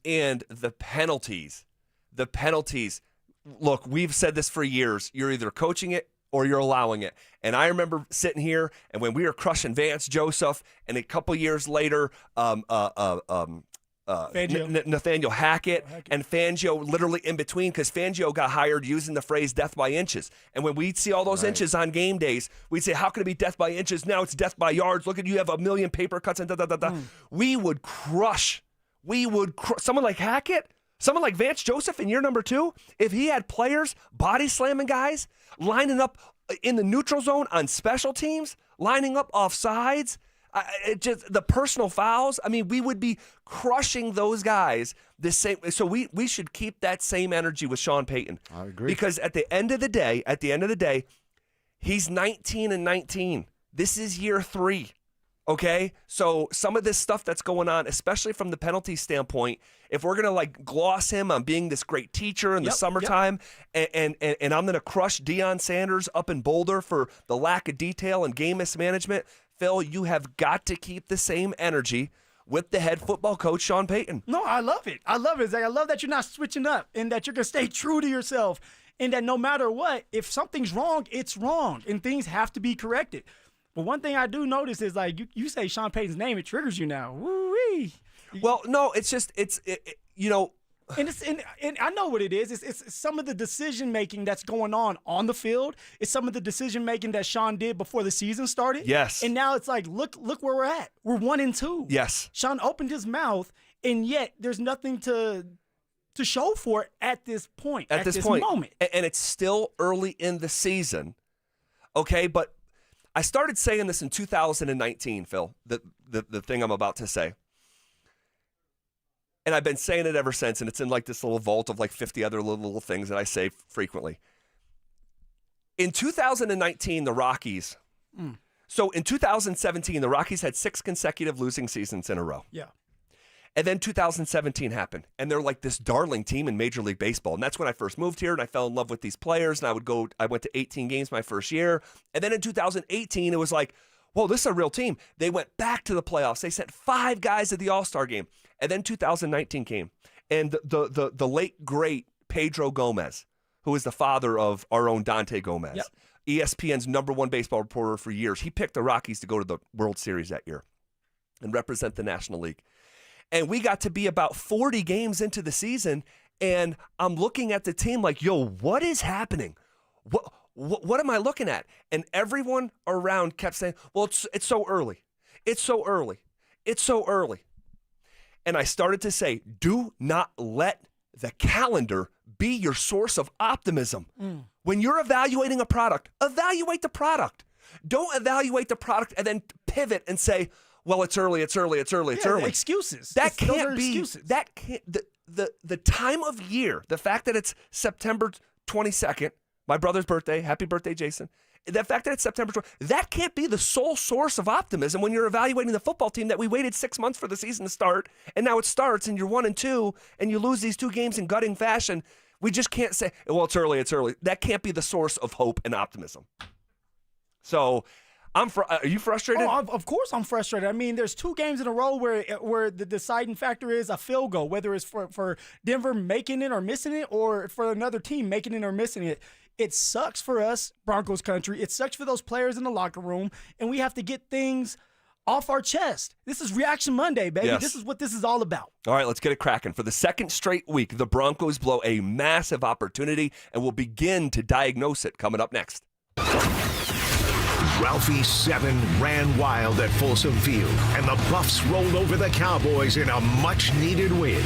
the penalties. The penalties. Look, we've said this for years. You're either coaching it or you're allowing it. And I remember sitting here, and when we were crushing Vance Joseph, and a couple years later, Nathaniel Hackett and Fangio literally in between, because Fangio got hired using the phrase death by inches. And when we'd see all those inches on game days, we'd say, how could it be death by inches? Now it's death by yards. Look at you have a million paper cuts and da-da-da-da. We would crush. Someone like Hackett, someone like Vance Joseph in year number 2, if he had players body slamming guys, lining up in the neutral zone on special teams, lining up off sides, It just the personal fouls. I mean, we would be crushing those guys the same. So we should keep that same energy with Sean Payton. I agree. Because at the end of the day, he's 19-19. This is year 3. Okay, so some of this stuff that's going on, especially from the penalty standpoint, if we're gonna like gloss him on being this great teacher in the summertime, and I'm gonna crush Deion Sanders up in Boulder for the lack of detail and game mismanagement, Phil, you have got to keep the same energy with the head football coach Sean Payton. No, I love it. I love it, Zach. I love that you're not switching up and that you're gonna stay true to yourself, and that no matter what, if something's wrong, it's wrong, and things have to be corrected. But one thing I do notice is, like, you say Sean Payton's name, it triggers you now. Woo-wee. Well, no, it's just, you know. And I know what it is. It's some of the decision-making that's going on the field. It's some of the decision-making that Sean did before the season started. Yes. And now it's like, look where we're at. We're 1-2. Yes. Sean opened his mouth, and yet there's nothing to show for it at this point, at this moment. And it's still early in the season, okay? But I started saying this in 2019, Phil, the thing I'm about to say. And I've been saying it ever since, and it's in like this little vault of like 50 other little things that I say frequently. In 2019, the Rockies. So in 2017, the Rockies had 6 consecutive losing seasons in a row. Yeah. And then 2017 happened, and they're like this darling team in Major League Baseball. And that's when I first moved here, and I fell in love with these players, and I went to 18 games my first year. And then in 2018, it was like, whoa, this is a real team. They went back to the playoffs. They sent 5 guys to the All-Star game. And then 2019 came, and the late, great Pedro Gomez, who is the father of our own Dante Gomez, ESPN's #1 baseball reporter for years, he picked the Rockies to go to the World Series that year and represent the National League. And we got to be about 40 games into the season, and I'm looking at the team like, yo, what is happening? What am I looking at? And everyone around kept saying, well, it's so early. It's so early. It's so early. And I started to say, do not let the calendar be your source of optimism. When you're evaluating a product, evaluate the product. Don't evaluate the product and then pivot and say, well, it's early. Excuses. That can't be. Excuses. That can't. The time of year. The fact that it's September 22nd, my brother's birthday. Happy birthday, Jason. The fact that it's September 20th, that can't be the sole source of optimism when you're evaluating the football team that we waited 6 months for the season to start, and now it starts, and you're 1-2, and you lose these 2 games in gutting fashion. We just can't say, well, it's early. That can't be the source of hope and optimism. So, are you frustrated? Oh, of course I'm frustrated. I mean, there's 2 games in a row where the deciding factor is a field goal, whether it's for Denver making it or missing it, or for another team making it or missing it. It sucks for us, Broncos country. It sucks for those players in the locker room, and we have to get things off our chest. This is Reaction Monday, baby. Yes. This is what this is all about. All right, let's get it cracking. For the second straight week, the Broncos blow a massive opportunity, and we'll begin to diagnose it coming up next. Ralphie 7 ran wild at Folsom Field, and the Buffs rolled over the Cowboys in a much-needed win.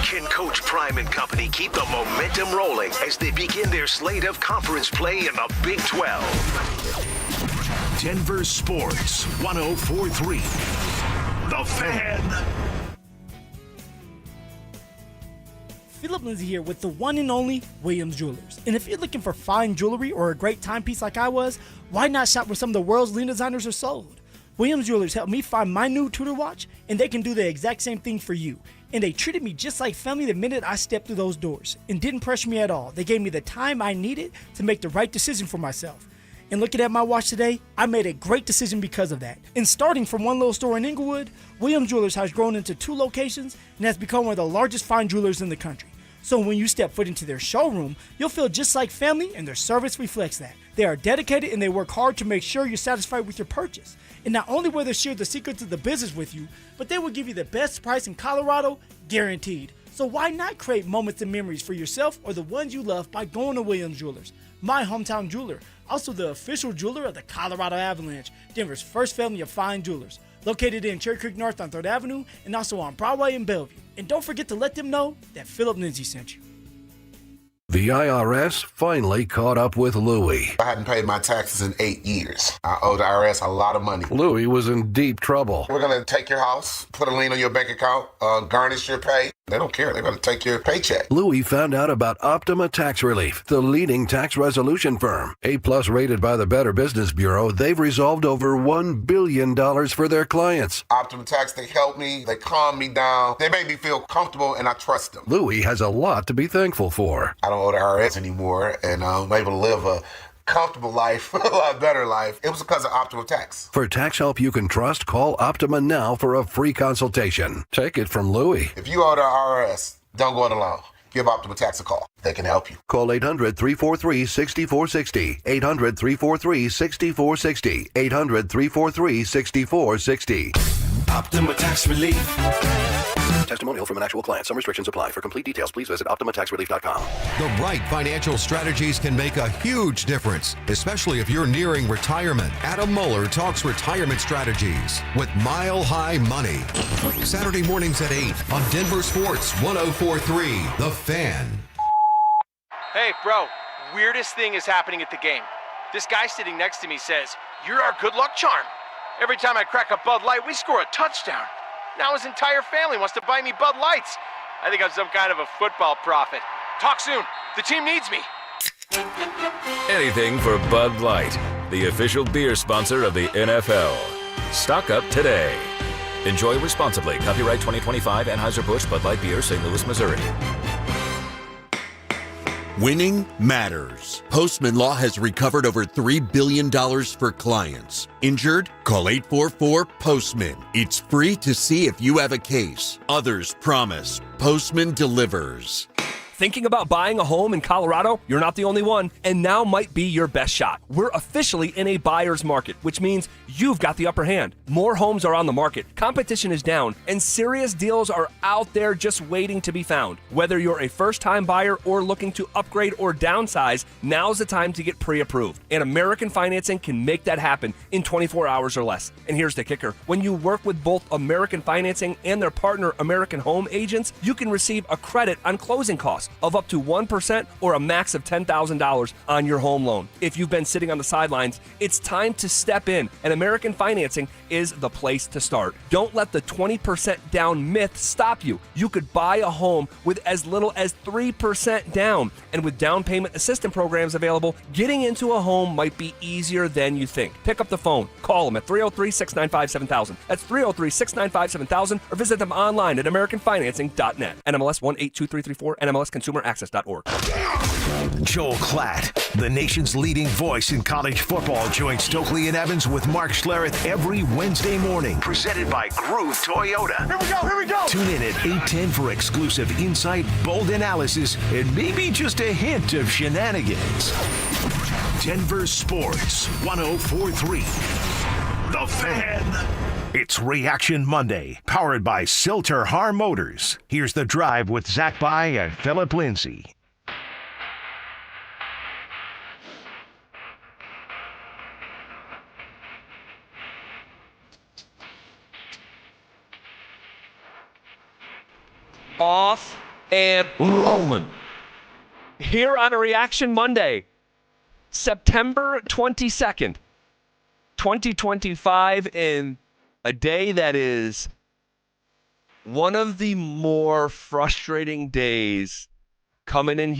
Can Coach Prime and company keep the momentum rolling as they begin their slate of conference play in the Big 12? Denver Sports 104.3. The Fan. Philip Lindsay here with the one and only Williams Jewelers. And if you're looking for fine jewelry or a great timepiece like I was, why not shop where some of the world's leading designers are sold? Williams Jewelers helped me find my new Tudor watch, and they can do the exact same thing for you. And they treated me just like family the minute I stepped through those doors and didn't pressure me at all. They gave me the time I needed to make the right decision for myself. And looking at my watch today, I made a great decision because of that. And starting from one little store in Inglewood, Williams Jewelers has grown into 2 locations and has become one of the largest fine jewelers in the country. So when you step foot into their showroom, you'll feel just like family, and their service reflects that. They are dedicated and they work hard to make sure you're satisfied with your purchase. And not only will they share the secrets of the business with you, but they will give you the best price in Colorado, guaranteed. So why not create moments and memories for yourself or the ones you love by going to Williams Jewelers, my hometown jeweler, also the official jeweler of the Colorado Avalanche, Denver's first family of fine jewelers. Located in Cherry Creek North on 3rd Avenue and also on Broadway and Bellevue. And don't forget to let them know that Philip Lindsay sent you. The IRS finally caught up with Louie. I hadn't paid my taxes in 8 years. I owe the IRS a lot of money. Louie was in deep trouble. We're going to take your house, put a lien on your bank account, garnish your pay. They don't care. They're going to take your paycheck. Louie found out about Optima Tax Relief, the leading tax resolution firm. A-plus rated by the Better Business Bureau, they've resolved over $1 billion for their clients. Optima Tax, they help me. They calm me down. They make me feel comfortable, and I trust them. Louie has a lot to be thankful for. I don't owe the IRS anymore, and I'm able to live a comfortable life, a lot better life. It was because of Optima Tax. For tax help you can trust, call Optima now for a free consultation. Take it from Louie. If you owe the IRS, don't go it alone. Give Optima Tax a call. They can help you. Call 800-343-6460. 800-343-6460. 800-343-6460. Optima Tax Relief. Testimonial from an actual client. Some restrictions apply. For complete details, please visit OptimaTaxRelief.com. The right financial strategies can make a huge difference, especially if you're nearing retirement. Adam Mueller talks retirement strategies with Mile High Money. Saturday mornings at 8 on Denver Sports 104.3 The Fan. Hey, bro, weirdest thing is happening at the game. This guy sitting next to me says, "You're our good luck charm. Every time I crack a Bud Light, we score a touchdown." Now his entire family wants to buy me Bud Lights. I think I'm some kind of a football prophet. Talk soon. The team needs me. Anything for Bud Light, the official beer sponsor of the NFL. Stock up today. Enjoy responsibly. Copyright 2025 Anheuser-Busch Bud Light Beer, St. Louis, Missouri. Winning matters. Postman Law has recovered over $3 billion for clients. Injured? Call 844-POSTMAN. It's free to see if you have a case. Others promise. Postman delivers. Thinking about buying a home in Colorado? You're not the only one, and now might be your best shot. We're officially in a buyer's market, which means you've got the upper hand. More homes are on the market, competition is down, and serious deals are out there just waiting to be found. Whether you're a first-time buyer or looking to upgrade or downsize, now's the time to get pre-approved. And American Financing can make that happen in 24 hours or less. And here's the kicker. When you work with both American Financing and their partner American Home Agents, you can receive a credit on closing costs of up to 1% or a max of $10,000 on your home loan. If you've been sitting on the sidelines, it's time to step in, and American Financing is the place to start. Don't let the 20% down myth stop you. You could buy a home with as little as 3% down, and with down payment assistance programs available, getting into a home might be easier than you think. Pick up the phone, call them at 303-695-7000. That's 303-695-7000, or visit them online at AmericanFinancing.net. NMLS 182334, NMLSConsumerAccess.org. Joel Klatt, the nation's leading voice in college football, joins Stokely and Evans with Mark Schlereth every Wednesday morning. Presented by Groove Toyota. Here we go. Tune in at 8:10 for exclusive insight, bold analysis, and maybe just a hint of shenanigans. Denver Sports 104.3 The Fan. It's Reaction Monday, powered by Silter Har Motors. Here's The Drive with Zach By and Philip Lindsay. Off and rolling. Here on a Reaction Monday, September 22nd, 2025, in a day that is one of the more frustrating days coming in here.